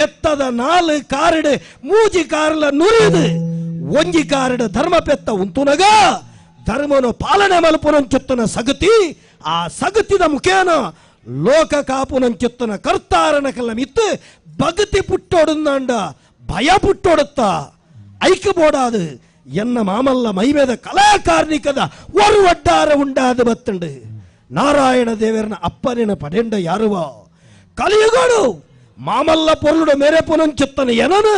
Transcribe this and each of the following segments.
ಎತ್ತದ ನಾಲು ಕಾರಡು ಮೂಜಿ ಕಾರಲ ನುರಿದು ಒಂಜಿ ಕಾರಡು ಧರ್ಮ ಪೆತ್ತ ಉಂತುನಗ ಧರ್ಮನು ಪಾಲನೆ ಮಲ್ಪುನಂಚುತ್ತನ ಸಗತಿ ಆ ಸಗತಿದ ಮುಖೇನ ಲೋಕ ಕಾಪುನಂಚುತ್ತನ ಕರ್ತಾರನ ಕಲ್ಲ ಮಿತ್ತು ಭಗತಿ ಪುಟ್ಟೋಡುಂದಾಂಡ ಭಯ ಪುಟ್ಟೋಡುತ್ತ ಐಕ ಬೋಡಾದು ಎನ್ನ ಮಾಮಲ್ಲ ಮೈಮೇದ ಕಲಾಕಾರ್ಣಿಕದ ஒரு வட்டார ಉಂಡಾದ ಬತ್ತಂಡು ನಾರಾಯಣ ದೇವರನ ಅಪ್ಪನಿನ ಪಡೆಂಡ ಯಾರುವ ಕಲಿಯುಗೋಡು ಮಾಮಲ್ಲ ಪೊರ್ಲುಡು ಮೇರೆ ಪುನಂಚುತ್ತನ ಏನನು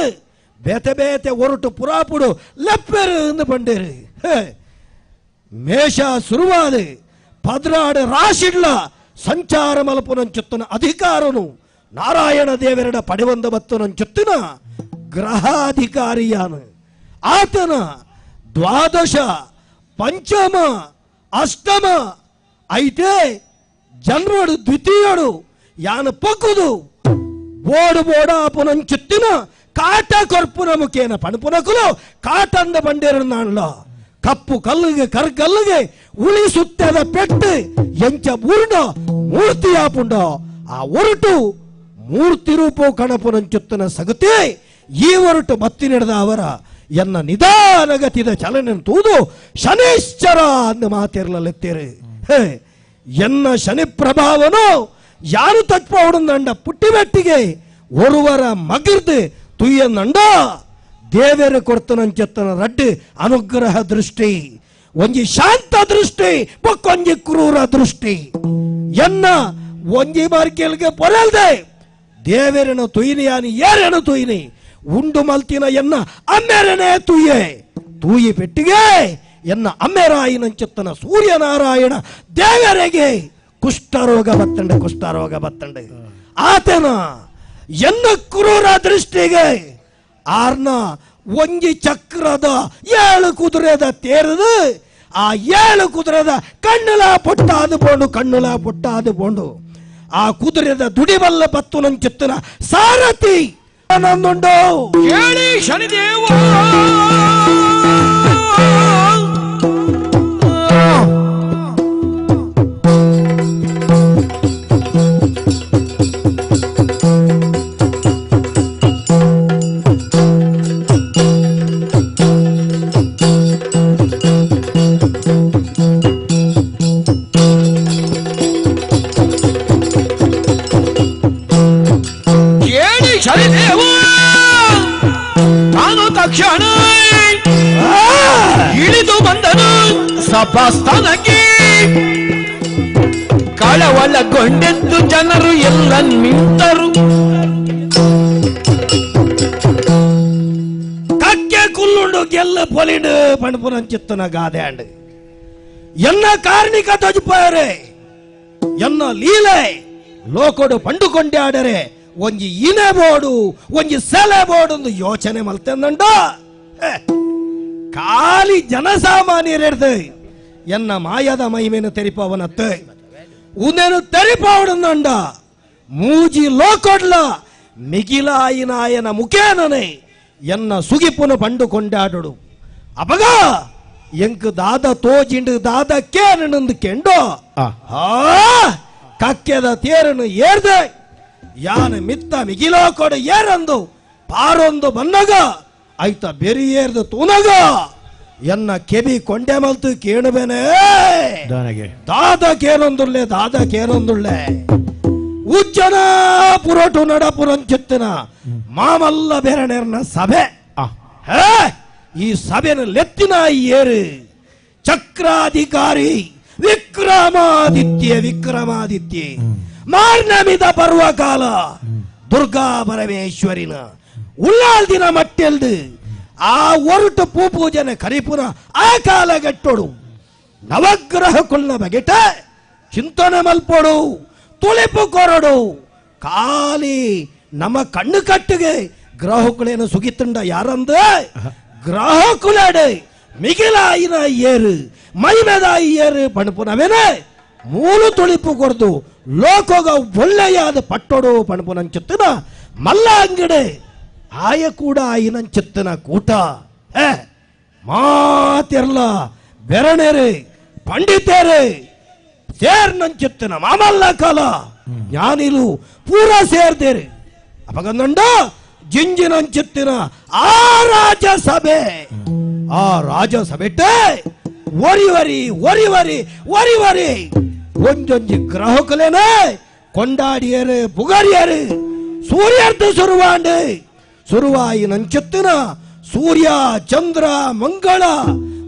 ಬೇತೆ ಬೇತೆ ಒರಟು ಪುರಾಪುಡು ಲೆಪ್ಪೆರು ಎಂದು ಬಂಡೇರು ಮೇಷ ಸುರುವಾದು ಪದ್ರಾಡು ರಾಶಿಡ್ಲ ಸಂಚಾರ ಮಲಪುನಂಚುತ್ತನ ಅಧಿಕಾರನು ನಾರಾಯಣ ದೇವರಡ ಪಡೆವಂದ ಬತ್ತುನಂಚುತ್ತಿನ ಗ್ರಹಾಧಿಕಾರಿಯಾನು ಆತನ ದ್ವಾದಶ ಪಂಚಮ ಅಷ್ಟಮ ಐತೆ ಜನರು ದ್ವಿತೀಯಡು ಯಾನ ಪಕ್ಕುದು ಬೋಡು ಬೋಡಾಪುನಂಚುತ್ತಿನ ಕಾಟ ಕೊರ್ಪುನ ಮುಖೇನ ಪಣಪುನಕುಲು ಕಾಟಂದ ಬಂಡೇರು ನಾಣ್ಲ ಕಪ್ಪು ಕಲ್ಲಿಗೆ ಕರ್ಗಲ್ಲಿಗೆ ಉಳಿಸುತ್ತದ ಪೆಟ್ಟು ಎಂಚ ಬೂರ್ಡ ಮೂರ್ತಿಯಾಪುಂಡ ಆ ಒರಟು ಮೂರ್ತಿ ರೂಪವು ಕಣಪುನಂಚುತ್ತನ ಸಗತಿ ಈ ಹೊರಟು ಬತ್ತಿ ನಡೆದ ಅವರ ಎನ್ನ ನಿಧಾನಗತಿದ ಚಲನೆ ತೂದು ಶನಿಶ್ಚರ ಅಂದ ಮಾತಿರಲೆತ್ತೇರೆ ಎನ್ನ ಶನಿ ಪ್ರಭಾವನು ಯಾರು ತಟ್ಪೋಡುಂದಂಡ ಪುಟ್ಟಿಬೆಟ್ಟಿಗೆ ಒರುವರ ಮಗಿರ್ದು ತುಯ್ಯಂದಂಡ ದೇವೇರ ಕೊಡ್ತನಂಚತ್ತನ ರಡ್ಡು ಅನುಗ್ರಹ ದೃಷ್ಟಿ ಒಂಜಿ ಶಾಂತ ದೃಷ್ಟಿ ಪಕ್ಕೊಂಜಿ ಕ್ರೂರ ದೃಷ್ಟಿ ಎನ್ನ ಒಂಜಿ ಮಾರ್ಕೆಲ್ಗೆ ಪೊರಲ್ದೆ ದೇವೇರನ ತುಯ್ನಿಯಾನಿ ಏರೇನು ತುಯ್ನಿ ಉಂಡು ಮಲ್ತಿನ ಎನ್ನ ಅಮ್ಮೆರನೇ ತುಯ್ಯೆ ತೂಯಿ ಪೆಟ್ಟಿಗೆ ಎನ್ನ ಅಮ್ಮೆರಾಯಿನಂಚತ್ತನ ಸೂರ್ಯನಾರಾಯಣ ದೇವರಿಗೆ ಕುಷ್ಠರೋಗ ಬತ್ತಂಡೆ ಆತನ ಎನ್ನ ಕ್ರೂರ ದೃಷ್ಟಿಗೆ ಆರ್ನ ಒಂಜಿ ಚಕ್ರದ 7 ಕುದುರೆದ ತೇರದು ಆ 7 ಕುದುರೆದ ಕಣ್ಣುಲ ಪೊಟ್ಟಾದು ಬೋಂಡು ಆ ಕುದುರೆದ ದುಡಿಬಲ್ಲ ಬತ್ತು ನಂಚೆತ್ತನ ಸಾರಥಿ ನಂದುಂಡು ಕೇಳಿ ಶನಿದೇವ ನಾನು ತಕ್ಷಣ ಇಳಿದು ಬಂದನು ಸಭಾಸ್ಥಾನಕ್ಕೆ ಕಳವಳಗೊಂಡೆದ್ದು ಜನರು ಎಲ್ಲ ನಿಂತರು ಕಕ್ಕೆ ಕುಲ್ಲುಂಡು ಗೆಲ್ಲ ಪೊಲಿಂಡು ಪಣಪುನಂಚಿತ್ತನ ಗಾದೆ ಅಂಡು ಎನ್ನ ಕಾರ್ಣಿಕ ತಜುಪಾರೆ ಎನ್ನ ಲೀಲೆ ಲೋಕೋಡು ಪಂಡುಕೊಂಡೆ ಆಡರೆ ಒಂಜಿ ಇನೆ ಬೋಡು ಒಂಜಿ ಸೆಲೆ ಬೋಡು ಒಂದು ಯೋಚನೆ ಮಲ್ತಂದಂಡ ಖಾಲಿ ಜನಸಾಮಾನ್ಯರೆಡ್ದು ಎನ್ನ ಮಾಯದ ಮೈಮೇನು ತೆರಿಪವನತ್ತೆ ಉನೇನು ತೆರಿಪವಡಂದಂಡ ಮೂಜಿ ಲೋಕೊಡ್ಲ ಮಿಗಿಲಾಯಿನಾಯನ ಮುಖೇನನೆ ಎನ್ನ ಸುಗಿಪುನ ಪಂಡುಕೊಂಡಾಡು ಅಪಗ ಎಂಕ್ ದಾದ ತೋಜಿಂಡು ದಾದ ಕೇರನಂದು ಕೆಂಡೋ ಕಕ್ಕೆದ ತೇರನು ಏರ್ದೆ ಯಾನ ಮಿತ್ತ ಮಿಗಿಲೋ ಕೊಡ ಏರಂದು ಪಾರೊಂದು ಬನ್ನಗ ಐತ ಬೆರಿ ಏರ್ದು ತೂನಗ ಎನ್ನ ಕೆಬಿ ಕೊಂಡೆ ಮಲ್ತು ಕೇಣಬೇನೆ ದಾದ ಕೇರೊಂದುಳ್ಳೆ ಉಜ್ಜನ ಪುರೋಟು ನಡಪುರಂಚಿತ್ತಿನ ಮಾಮಲ್ಲ ಬೆರಣೆರ್ನ ಸಭೆ ಈ ಸಭೆನ ಲೆತ್ತಿನ ಏರು ಚಕ್ರಾಧಿಕಾರಿ ವಿಕ್ರಮಾದಿತ್ಯ ಮಾರ್ನಮಿದ ಪರ್ವಕಾಲ ದುರ್ಗಾ ಪರಮೇಶ್ವರಿನ ಉಳ್ಳಾಲ್ ದಿನ ಮಟ್ಟೆಲ್ದು ಆ ಒರಟು ಪೂಜನೆ ಕರಿಪುರ ಆ ಕಾಲಗಟ್ಟೋಡು ನವಗ್ರಹ ಕುಳ್ಳ ಬಗೆಟ ಚಿಂತನೆ ಮಲ್ಪೋಡು ತುಳಿಪು ಕೊರಡು ಖಾಲಿ ನಮ್ಮ ಕಣ್ಣು ಕಟ್ಟಿಗೆ ಗ್ರಹಗಳೇನು ಸುಗಿತುಂಡ ಯಾರಂದ ಗ್ರಹಕುಲಾಡೆ ಮಿಗಿಲಾಯಿನ ಏರು ಮೈಮೆದ ಏರು ಪಣಪುನವೇನೆ ಮೂಲು ತುಳಿಪು ಕೊರ್ದು ಲೋಕೋಗ ಒಳ್ಳೆಯಾದ ಪಟ್ಟೋಡು ಪಣಪುನಂಚುತ್ತಿನ ಮಲ್ಲ ಅಂಗಡೆ ಆಯ ಕೂಡ ಆಯಿನಂಚುತ್ತಿನ ಕೂಟ ಮಾತಿರ್ಲ ಬೆರಣೇರೆ ಪಂಡಿತೇರೆ ಸೇರ್ ನಂಚುತ್ತಿನ ಮಾಮಲ್ಲ ಕಾಲ ಜ್ಞಾನಿಲು ಪೂರ ಸೇರ್ದೇರೆ ಅಪಗಂದುಂಡ ಜಿಂಜಿನಂಚಿತ್ತಿನ ಆ ರಾಜಸಭೆ ಒರಿವರಿ ಒಂಜೊಂಜಿ ಗ್ರಾಹಕಲೇನೆ ಕೊಂಡಾಡಿಯರು ಪುಗಾರಿಯರು ಸೂರ್ಯಾರ್ಧ ಸುರುವಾಯಿ ನಂಚಿತ್ತಿನ ಸೂರ್ಯ ಚಂದ್ರ ಮಂಗಳ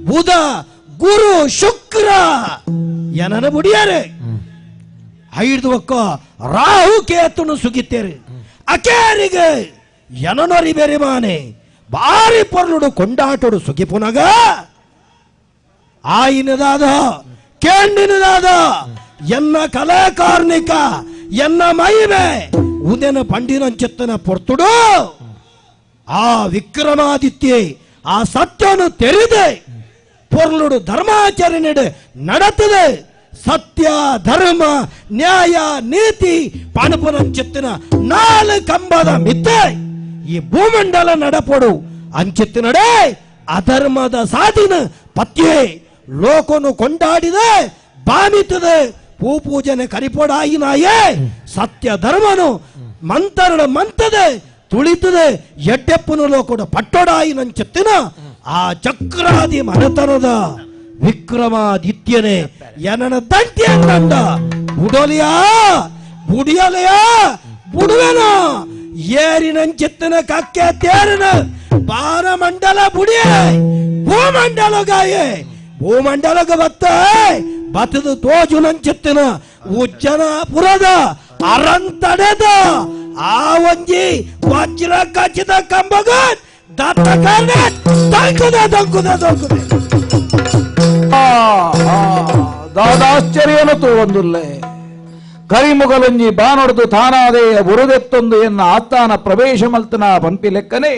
ಬುಧ ಗುರು ಶುಕ್ರ ಏನನ ಬುಡಿಯಾರೆ ಐದು ಒಕ್ಕ ರಾಹು ಕೇತುನು ಸುಗಿತ್ತೇರು ಅಕೇರಿಗೆ ಎನನೊರಿ ಬೇರೆ ಮಾನೆ ಬಾರಿ ಪೊರ್ಲುಡು ಕೊಂಡಾಟೋಡು ಸುಗಿಪುನಗ ಆಯಿನದಾದ ಕೇಂಡಿನದಾದ ಎನ್ನ ಕಲಾ ಕಾರ್ಮಿಕ ಎನ್ನ ಮೈಮೆ ಉದೆನ ಪಂಡಿನಂಚೆತ್ತನ ಪೊರ್ತುಡು ಆ ವಿಕ್ರಮಾದಿತ್ಯ ಆ ಸತ್ಯನು ತೆರೆದೆ ಪೊರ್ಲುಡು ಧರ್ಮಾಚರಣೆ ನಡೆತದೆ ಸತ್ಯ ಧರ್ಮ ನ್ಯಾಯ ನೀತಿ ಪಣಪುನಂಚಿತ್ತಿನ 4 ಕಂಬದ ಮಿತ್ತೆ ಈ ಭೂಮಂಡಲ ನಡಪೊಡು ಅಂಚಿತ್ತಿನಡೆ ಅಧರ್ಮದ ಸಾಧಿನ ಪತ್ಯೆ ಲೋಕನು ಕೊಂಡಾಡಿದೆ ಬಾಮಿತದೆ ಪೂಜನೆ ಕರಿಪೊಡಾಯಿನಾಯೇ ಸತ್ಯ ಧರ್ಮನು ಮಂತದೆ ತುಳಿತದೆ ಎಡ್ಡೆಪ್ಪನು ಲೋಕದ ಪಟ್ಟೊಡಾಯಿನಂಚಿತ್ತಿನ ಆ ಚಕ್ರಾದಿ ಮನೆತನದ ವಿಕ್ರಮಾದಿತ್ಯನೇ ಏನನ ದಂಟಿ ಅಂದಂಡ ಬುಡುವೆನ ಏರಿನಂಚಿತ್ತಿನ ಕಕ್ಕೆ ತೇರಿನ ಬಾರಮಂಡಲ ಬುಡಿಯೇ ಭೂಮಂಡಲಗ ಬತ್ತದ ತೋಜುನಂಚಿತ್ತಿನ ಉಜ್ಜನಪುರದ ಅರಂತಡೆದ ಆ ಒಂಜಿ ವಜ್ರ ಕಚ್ಚಿದ ಕಂಬಗ ದತ್ತ ದಂಕುದೆ ದಾದಾಶ್ಚರ್ಯನು ತೋಂದುಲ್ಲೆ ಕರಿಮುಗಲಂಜಿ ಬಾನೊಡ್ದು ತಾನಾದೇಯ ಬುರುದೆತ್ತೊಂದು ಎನ್ನ ಆಸ್ಥಾನ ಪ್ರವೇಶ ಮಲ್ತನ ಪಂಪಿ ಲೆಕ್ಕನೆ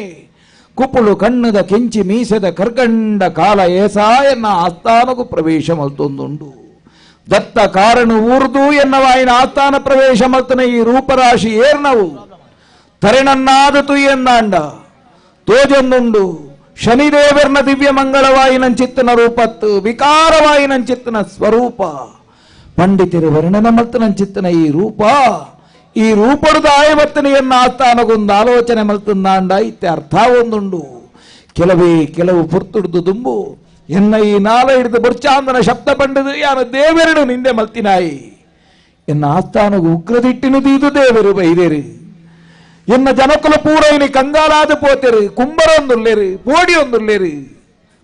ಕುಪ್ಪುಳು ಕಣ್ಣದ ಕೆಂಚಿ ಮೀಸದ ಕರ್ಕಂಡ ಕಾಲ ಏಸ ಎನ್ನ ಆಸ್ಥಾನಗೂ ಪ್ರವೇಶ ಮಲ್ತೊಂದುಂಡು ದತ್ತ ಕಾರಣ ಊರ್ದು ಎನ್ನವಾಯಿನ ಆಸ್ಥಾನ ಪ್ರವೇಶ ಮಲ್ತನ ಈ ರೂಪರಾಶಿ ಏರ್ನವು ತರೆನನ್ನಾದತು ಎಂದಾಂಡ ತೋಜೊಂದುಂಡು ಶನಿದೇವರ್ನ ದಿವ್ಯ ಮಂಗಳವಾಯಿನಂಚಿತ್ತನ ರೂಪತ್ತು ವಿಕಾರವಾಯಿನಂಚಿತ್ತನ ಸ್ವರೂಪ ಪಂಡಿತರು ವರ್ಣನ ಮಲ್ತನಂಚಿತ್ತನ ಈ ರೂಪದ ಆಯವತ್ತನೆಯನ್ನ ಆಸ್ಥಾನಗೊಂದು ಆಲೋಚನೆ ಮಲ್ತಂದಾಂಡ ಇತ್ತೆ ಅರ್ಥ ಒಂದುಂಡು ಕೆಲವು ಪುರ್ತುಡ್ದು ದುಂಬು ಎನ್ನ ಈ ನಾಲ ಹಿಡಿದು ಬುರ್ಚಾಂದನ ಶಬ್ದ ಪಂಡದು ಯಾನ ದೇವೆರಡು ನಿಂದೆ ಮಲ್ತಿನಾಯಿ ಎನ್ನ ಆಸ್ಥಾನಗೂ ಉಗ್ರದಿಟ್ಟಿನು ದೀದು ದೇವರು ಬೈದೇರು ಎನ್ನ ಜನಕುಲ ಪೂರ ಇನಿ ಕಂಗಾಲಾದ ಪೋತೆರು ಕುಂಬರೊಂದುಲ್ಲೇರು ಪೋಡಿಯೊಂದುಲ್ಲೇರು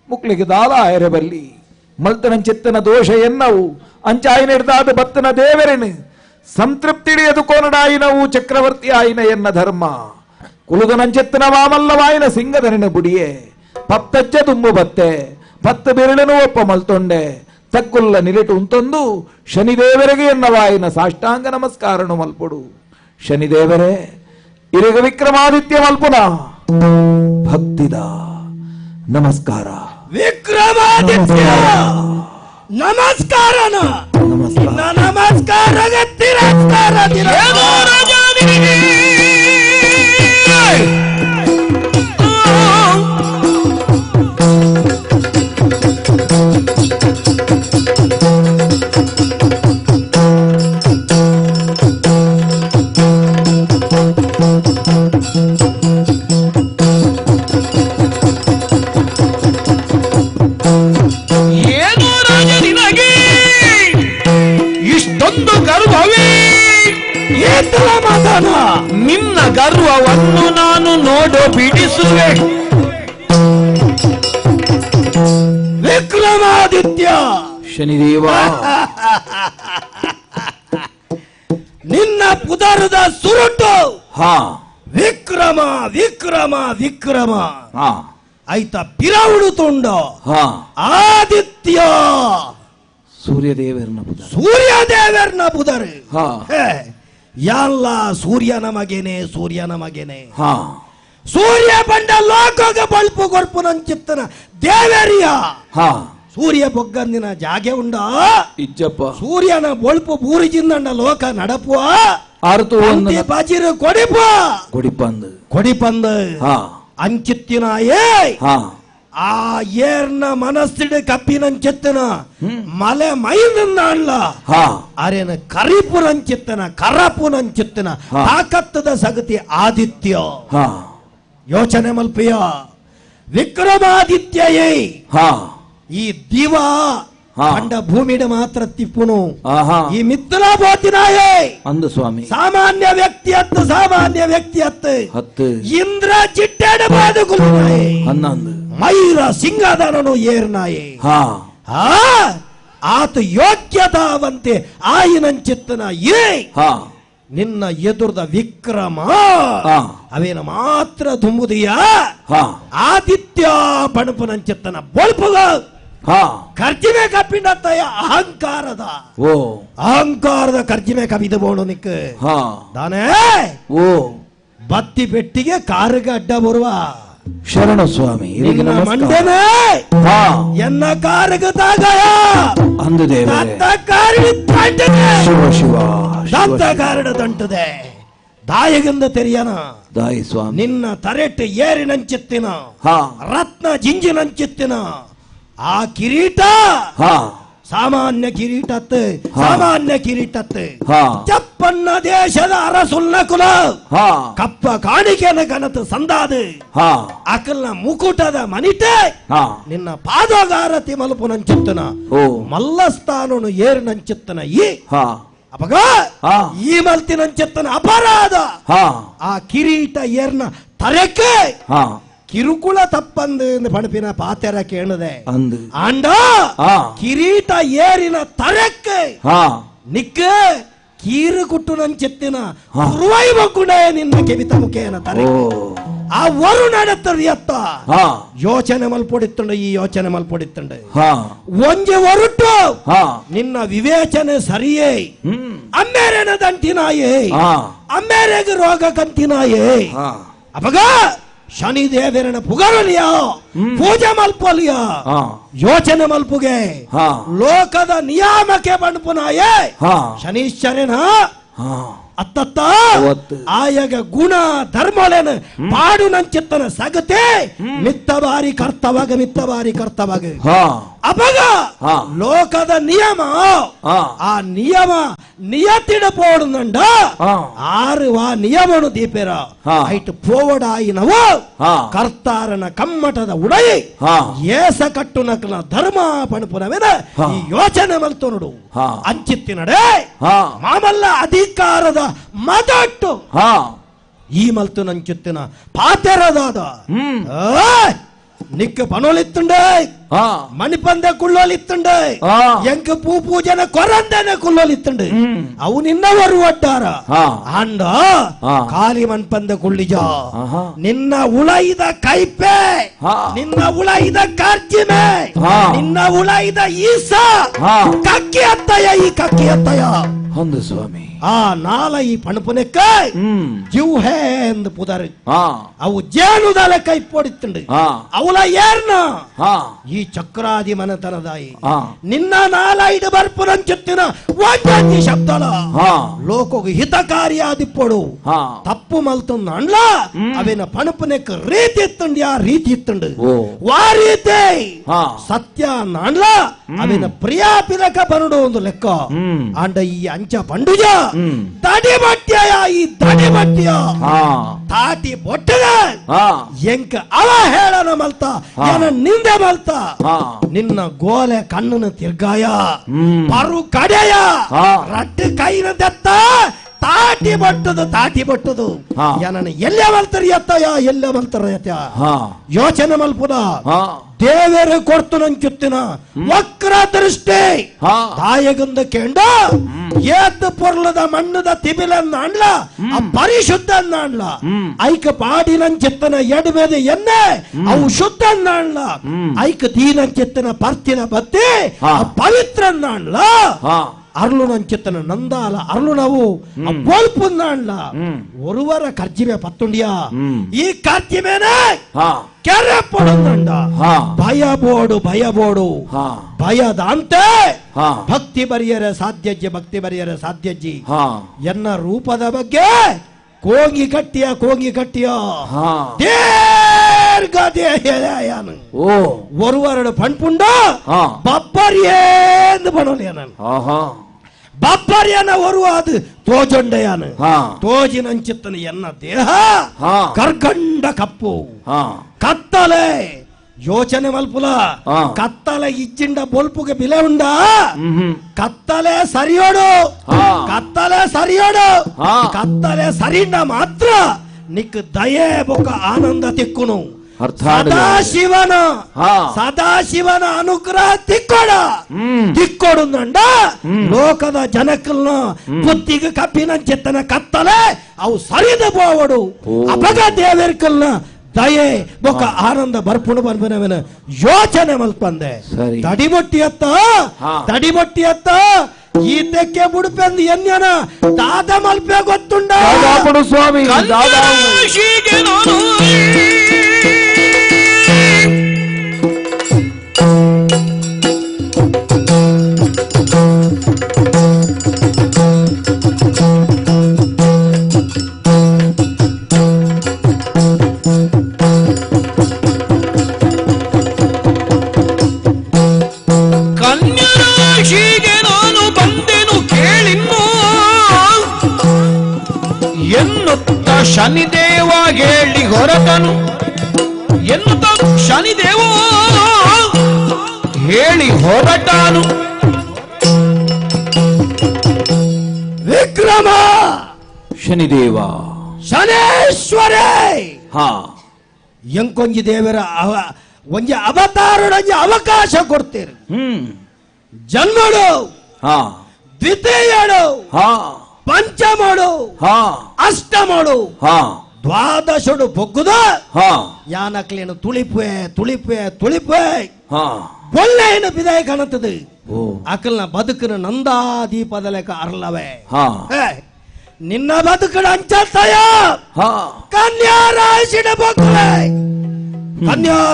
ಮುಕ್ಳಿಗೆ ದಾಲ ಆಯರೆ ಬಲ್ಲಿ ಮಲ್ತನಂಚಿತ್ತನ ದೋಷ ಎನ್ನವು ಅಂಚಾಯಿನ ಹಿಡ್ದಾದ ಬತ್ತನ ದೇವರೆನು ಸಂತೃಪ್ತಿಡಿಯದು ಕೋನಡಾಯಿನವು ಚಕ್ರವರ್ತಿ ಆಯಿನ ಎನ್ನ ಧರ್ಮ ಕುಲುದನಂಚಿತ್ತನ ವಾಮಲ್ಲವಾಯಿನ ಸಿಂಗಧರನ ಬುಡಿಯೇ ಪತ್ತಜ್ಜ ತುಂಬು ಬತ್ತೆ 10 ಬೆರಳನು ಒಪ್ಪ ಮಲ್ತೊಂಡೆ ತಕ್ಕುಲ್ಲ ನಿಲಿಟು ಉಂತೊಂದು ಶನಿದೇವರಿಗೆ ಎನ್ನವಾಯಿನ ಸಾಷ್ಟಾಂಗ ನಮಸ್ಕಾರನು ಮಲ್ಪೊಡು ಶನಿದೇವರೇ ಇರಿಗ ವಿಕ್ರಮಾದಿತ್ಯ ಮಲ್ಪುನ ಭಕ್ತಿದ ನಮಸ್ಕಾರ ವಿಕ್ರಮಾದಿತ್ಯ ನಮಸ್ಕಾರನ ನಮಸ್ಕಾರ ನಿನ್ನ ಗರ್ವವನ್ನು ನಾನು ನೋಡು ಬಿಡಿಸುವೆ ವಿಕ್ರಮಾದಿತ್ಯ ಶನಿದೇವ ನಿನ್ನ ಪುದರದ ಸುರುಟು ಹಾ ವಿಕ್ರಮ ವಿಕ್ರಮ ವಿಕ್ರಮ ಹಾ ಆಯ್ತ ಪಿರಾವುಡು ತುಂಡ ಹಾ ಆದಿತ್ಯ ಸೂರ್ಯದೇವರನ ಪುದರ್ ಹಾ ಎಲ್ಲ ಸೂರ್ಯನ ಮಗೇನೆ ಹಾ ಸೂರ್ಯ ಬಂಡ ಲೋಕಗ ಬಲ್ಪು ಗೊರ್ಪು ನಂಚಿತ್ತನ ದೇವರಿಯ ಹಾ ಸೂರ್ಯ ಬೊಗ್ಗಂದಿನ ಜಾಗೆ ಉಂಡ ಇಜ್ಜಪ್ಪ ಸೂರ್ಯನ ಬೊಳ್ಪು ಬೂರಿಜಿಂದಂಡ ಲೋಕ ನಡಪುವ ಆರ್ತು ಬಾಜಿರು ಕೊಡಿಪಂದು ಹಾ ಅಂಚಿತ್ತಿನ ಏ ಹಾ ಆ ಏರ್ನ ಮನಸ್ಸಿಡ ಕಪ್ಪಿನಂಚೆತ್ತನ ಮಲೆ ಮೈನಲ್ಲ ಅರೇನ ಕರಿಪುರಂಚಿತ್ತನ ಕರಪುನಂಚಿತ್ತನ ತಾಕತ್ತದ ಸಗತಿ ಆದಿತ್ಯ ಯೋಚನೆ ಮಲ್ಪಿಯ ವಿಕ್ರಮಾದಿತ್ಯಯೇ ಈ ದಿವ ಅಂಡ ಭೂಮಿಡ ಮಾತ್ರ ತಿಪ್ಪುನು ಈ ಮಿತ್ರ ಬೋತಿನಾಯೇ ಅಂದು ಸ್ವಾಮಿ ಸಾಮಾನ್ಯ ವ್ಯಕ್ತಿ ಹತ್ತು ಇಂದ್ರ ಚಿಟ್ಟೆಡ ಬಾದುಗುಲ್ನಾಯೇ ಮೈರ ಸಿಂಗದನನು ಏರ್ನಾಯೇ ಆತ ಯೋಗ್ಯತಾವಂತೆ ಆಯಿನಂಚಿತ್ತನ ಏ ನಿನ್ನ ಎದುರ್ದ ವಿಕ್ರಮ ಅವೇನ ಮಾತ್ರ ತುಂಬುದಿಯ ಆದಿತ್ಯ ಪಣಪುನಂಚಿತ್ತನ ಬೊಳ್ಪುಗ ಕರ್ಜಿಮೆ ಕಪ್ಪಿಂಡತ್ತಯ ಅಹಂಕಾರದ ಕರ್ಜಿಮೆ ಕವಿದು ಬೋಣು ನಿಕ್ ತಾನೇ ಬತ್ತಿ ಪೆಟ್ಟಿಗೆ ಕಾರಿಗೆ ಅಡ್ಡ ಬರುವ ಶರಣ ಸ್ವಾಮಿ ಮಂಡನೆ ಎನ್ನ ಕಾರಿಗೆ ತಾಗಯ ಅಂದು ದಂತ ಕಾರಣ ದಂಟದೆ ದಾಯಗಂದ ತೆರಿಯನ ದಾಯಿ ಸ್ವಾಮಿ ನಿನ್ನ ತರೆಟ್ಟು ಏರಿನಂಚಿತ್ತಿನ ರತ್ನ ಜಿಂಜಿನಂಚಿತ್ತಿನ ಆ ಕಿರೀಟ ಸಾಮಾನ್ಯ ಕಿರೀಟತ್ತು ಚಪ್ಪನ್ನ ದೇಶದ ಅರಸುಲ್ನ ಕುಲ ಕಪ್ಪ ಕಾಣಿಕೆನ ಗಣತ ಸಂದಾದ ಅಕಲ್ನ ಮುಕುಟದ ಮನಿಟೆ ನಿನ್ನ ಪಾದಗಾರತಿ ಮಲಪುನಂಚಿತ್ತನ ಮಲ್ಲಸ್ಥಾನನು ಏರಿನಂಚಿತ್ತನ ಅಪಗ ಈ ಮಲ್ತಿನಂಚಿತ್ತನ ಅಪರಾಧ ಆ ಕಿರೀಟ ಏರ್ನ ತರೆಕ್ಕೆ ಕಿರುಕುಳ ತಪ್ಪಂದು ಪಣಪಿನ ಪಾತೆರ ಕೇಳದೆ ಅಂಡ ಕಿರೀಟ ಏರಿನ ತರಕ್ಕೆ ನಿಕ್ಕ ಕೀರು ಕುಟ್ಟು ನಂಚೆತ್ತಿನ ಗುರುವೈವಗುಣೆ ನಿನ್ನ ಕೆವಿತ ಮುಖೇನ ತರಕ್ಕೆ ಆ ವರುಣಡತ್ತರಿಯತ್ತ ಯೋಚನೆ ಮಲ್ಪೊಡಿತ್ತುಂಡು ಈ ಯೋಚನೆ ಮಲ್ಪೊಡಿತ್ತುಂಡು ಒಂಜೆ ಹೊರಟು ನಿನ್ನ ವಿವೇಚನೆ ಸರಿಯೇ ಅಮ್ಮೇರೆನ ದಂಟಿನಾಯೇ ಅಮ್ಮೇರೆಗೆ ರೋಗ ಕಂತಿನಾಯೇ ಅಪಗ ಶನಿ ದೇವರನ ಪುಗರಲಿಯ ಪೂಜೆ ಮಲ್ಪಲಿಯ ಯೋಚನೆ ಮಲ್ಪುಗೆ ಲೋಕದ ನಿಯಾಮಕ್ಕೆ ಬಣ್ಪುನಾಯೇ ಶನೀಶ್ವರನ ಅತ್ತತ್ತ ಆಯಗ ಗುಣ ಧರ್ಮಲೇನ ಪಾಡು ನಂಚಿತ್ತನ ಸಗತೆ ಮಿತ್ತವಾರಿ ಕರ್ತವಾಗ ಅಪಗ ಲೋಕದ ನಿಯಮ ಆ ನಿಯಮ ನಿಯತಿಡ ಪೋಡುಂಡ ಆರುವಾ ನಿಯಮನು ದೀಪೇರ ಐಟ್ ಪೋವಡಾಯಿನವು ಕರ್ತಾರನ ಕಮ್ಮಟದ ಉಡೈ ಏಸ ಕಟ್ಟು ನಕಲ ಧರ್ಮ ಪಣಪುನವೇನ ಈ ಯೋಚನೆ ಮಲ್ತು ನೋಡು ಅಂಚಿತ್ತಿನಡೆ ಮಾಮಲ್ಲ ಅಧಿಕಾರದ ಮದಟ್ಟು ಈ ಮಲ್ತು ನಂಚುತ್ತಿನ ಪಾತೆರದಾದ ನಿಕ್ಕ ಪನೋಲಿತ್ತುಂಡೆ ಮಣಿಪಂದೆ ಕುಳ್ಳೋಲಿತ್ತುಂಡೆ ಎಂಕ ಪೂಜನ ಕೊರಂದನೆ ಕುಳ್ಳೋಲಿತ್ತುಂಡೆ ಅವು ನಿನ್ನವರು ಒಟ್ಟಾರ ಅಂಡ ಕಾಲಿ ಮಣ್ಪಂದೆ ಕುಳ್ಳಿಜ ನಿನ್ನ ಉಳೈದ ಕೈಪೆ ನಿನ್ನ ಉಳೈದ ಕಾರ್ಜಿಮೆ ನಿನ್ನ ಉಳೈದ ಈಸ ಕಕ್ಕಿ ಅತ್ತಯ ಹೌದು ಸ್ವಾಮಿ ಆ ನಾಲ ಈ ಪಣಪುನೆಕ್ಕ ಜಿವ್ ಹೇ ಎಂದು ಪುದರ್ ಅವು ಜೇನುದಲ ಕೈ ಪೊಡಿತ್ತುಂಡು ಅವಳ ಏರ್ನ ಈ ಚಕ್ರಾದಿ ಮನತನದಾಯಿ ನಿನ್ನ ನಾಲ ಇಡು ಬರ್ಪುರಂಚುತ್ತಿನ ಒಂಜಿ ಶಬ್ದಳ ಲೋಕಗು ಹಿತಕಾರಿಯಾದಿಪ್ಪೊಡು ತಪ್ಪು ಮಲ್ತುಂದ ಅಂಡ್ಲ ಅವೇನ ಪಣಪುನೆಕ್ಕ ರೀತಿ ಇತ್ತುಂಡು ವಾ ರೀತಿ ಸತ್ಯ ಅಂಡ್ಲ ಅವೇನ ಪ್ರಿಯಾಪಿರಕ ಬರುಡು ಒಂದು ಲೆಕ್ಕ ಅಂಡ ಈ ಅಂಚ ಪಂಡುಜ ತಡಿ ಬಟ್ಟ್ಯ ತಾಟಿ ಬೊಟ್ಟದ ಎಂಕ ಅವ ಹೇಳನ ಮಲ್ತ ಏನ ನಿಂದೆ ಮಲ್ತ ನಿನ್ನ ಗೋಲೆ ಕಣ್ಣನ ತಿರ್ಗಾಯ ಪರು ಕಡೆಯ ರಟ್ಟು ಕೈನ ದತ್ತ ತಾಟಿ ಬಟ್ಟದು ಏನನ ಎಲ್ಲೇ ಮಲ್ತರಿಯತ್ತ ಯೋಚನೆ ಮಲ್ಪುದ ದೇವರ ಕೊಡ್ತು ನಂಚುತ್ತಿನ ವಕ್ರ ದೃಷ್ಟಿ ತಾಯಗಂದ ಕೇಂಡ ಏತ್ ಪೊರ್ಲದ ಮಣ್ಣದ ತಿಬಿಲನ್ನ ಅಂಡ್ಲ ಪರಿಶುದ್ಧ ಅಂಡ್ಲ ಐಕ ಪಾಡಿನಂಚಿತ್ತನ ಎಡಮೆದ ಎನ್ನೆ ಅವು ಶುದ್ಧ ಅಂಡ್ಲ ಐಕ ದೀನಂಚಿತ್ತನ ಪರ್ತಿನ ಬತ್ತಿ ಪವಿತ್ರ ಅಂಡ್ಲ ಅರ್ಳುನಂಚಿತ್ತನ ನಂದಾಲ ಅರ್ಳುನವು ಬೋಲ್ಪುಂದಾಂಡ್ಲ ಒರುವರ ಕರ್ಜಿಮೆ ಪತ್ತುಂಡಿಯ ಈ ಕರ್ಜಿಮೆನೆ ಕೆರೆ ಪೊಡಂದಂಡ ಭಯಬೋಡು ಭಯದಂತೆ ಭಕ್ತಿ ಬರಿಯರ ಸಾಧ್ಯಜ್ಜಿ ಎನ್ನ ರೂಪದ ಬಗ್ಗೆ ಕೋಂಗಿ ಕಟ್ಟಿಯ ദീർഘദേഹയായാണ് ഓ ഒരുവരുടെ പൺപുണ്ട് ആ ബപ്പറിയെന്ന് പണോളിയാണ് ആഹാ ബപ്പറിയന ഒരുവ അത് തോജൊണ്ടയാണ് ആ തോജിനಂಚಿತ್ತನ ಎನ್ನ ದೇಹ ಆ. ಕರ್ಗಂಡ ಕಪ್ಪು ಆ ಕತ್ತಲೆ ಯೋಚನೆ ಮಲ್ಪುಲ ಆ. ಕತ್ತಲೆ ಇಜ್ಜಿಂಡ ಬೊಲ್ಪುಗೆ ಬಿಲೆ ಉಂಡ ಹ್ಮ್ ಕತ್ತಲೆ ಸರಿಯೋಡು ಆ. ಕತ್ತಲೆ ಸರಿಯೋಡು ಆ. ಕತ್ತಲೆ ಸರಿಯಿಂದ ಮಾತ್ರ ನಿಕ್ ದಯೆ ಬೊಕ್ಕ ಆನಂದ ತಿಕ್ಕುನು ಅರ್ಥ ಆಗಿದೆ. ಸದಾಶಿವನ ಆ. ಸದಾಶಿವನ ಅನುಗ್ರಹ ತಿಕ್ಕೋಡ ತಿಕ್ಕೊಡುಂದಂಡ ಲೋಕದ ಜನಕ್ಕಲ್ನ ಬುದ್ಧಿಗೆ ಕಪ್ಪಿನ ಚಿತ್ತನ ಕತ್ತಲೆ ಅವು ಸರಿದು ಪೋವಡು ಅಪಗ ದೇವರ್ಕಲ್ನ ದಯೆ ಬೊಕ್ಕ ಆನಂದ ಬರ್ಪುಣು ಬರ್ಬನವನ ಯೋಚನೆ ಮಲ್ಪಂದೆ ಸರಿ. ತಡಿಮೊಟ್ಟಿ ಅತ್ತ ಈತಕ್ಕೆ ಬುಡುಪೆಂದು ಎನ್ಯನ ದಾದ ಮಲ್ಪೆ ಗೊತ್ತುಂಡ ದಾದಾಪುಡು ಸ್ವಾಮಿ ದಾದಾ ಕನ್ಯಾರಾಶಿಗೆ ನಾನು ಕನ್ಯಾರಾಶಿಗೆ ನಾನು ಬಂದೆನು ಕೇಳಿನ್ನು ಎನ್ನುತ್ತ ಶನಿದೇವ ಹೇಳಿ ಹೊರಟನು ಎನ್ನುತ್ತ ಶನಿದೇವ ಹೇಳಿ ಹೊರಟನು ವಿಕ್ರಮ ಶನಿದೇವ ಶನೇಶ್ವರೇ ಹಾ ಎಂಕೊಂಜಿ ದೇವರ ಒಂಜಿ ಅವತಾರೊಂಜಿ ಅವಕಾಶ ಕೊಡ್ತೀರಿ ಜನ್ಮಡು ಹಾ ದ್ವಿತೀಯಡು ಹಾ ಪಂಚಮಡು ಹಾ ಅಷ್ಟಮಡು ಹಾ ದ್ವಾದಶಡು ಬೊಗ್ಗುದ ಹಾ ಯಾನಕ್ಲೇನು ತುಳಿಪೆ ಹಾ ಒಳ್ಳೆಯನು ಬಿದಾಯ ಕಾಣುತ್ತದೆ ಓ ಅಕಲ್ನ ಬದುಕಿನ ನಂದಾದೀಪದ ಲೆಕ್ಕ ಅರ್ಲವೇ ಹಾ ಹೇ, ನಿನ್ನ ಬದುಕಿನ ಅಂಚತ್ತಯ ಹಾ ಕನ್ಯಾ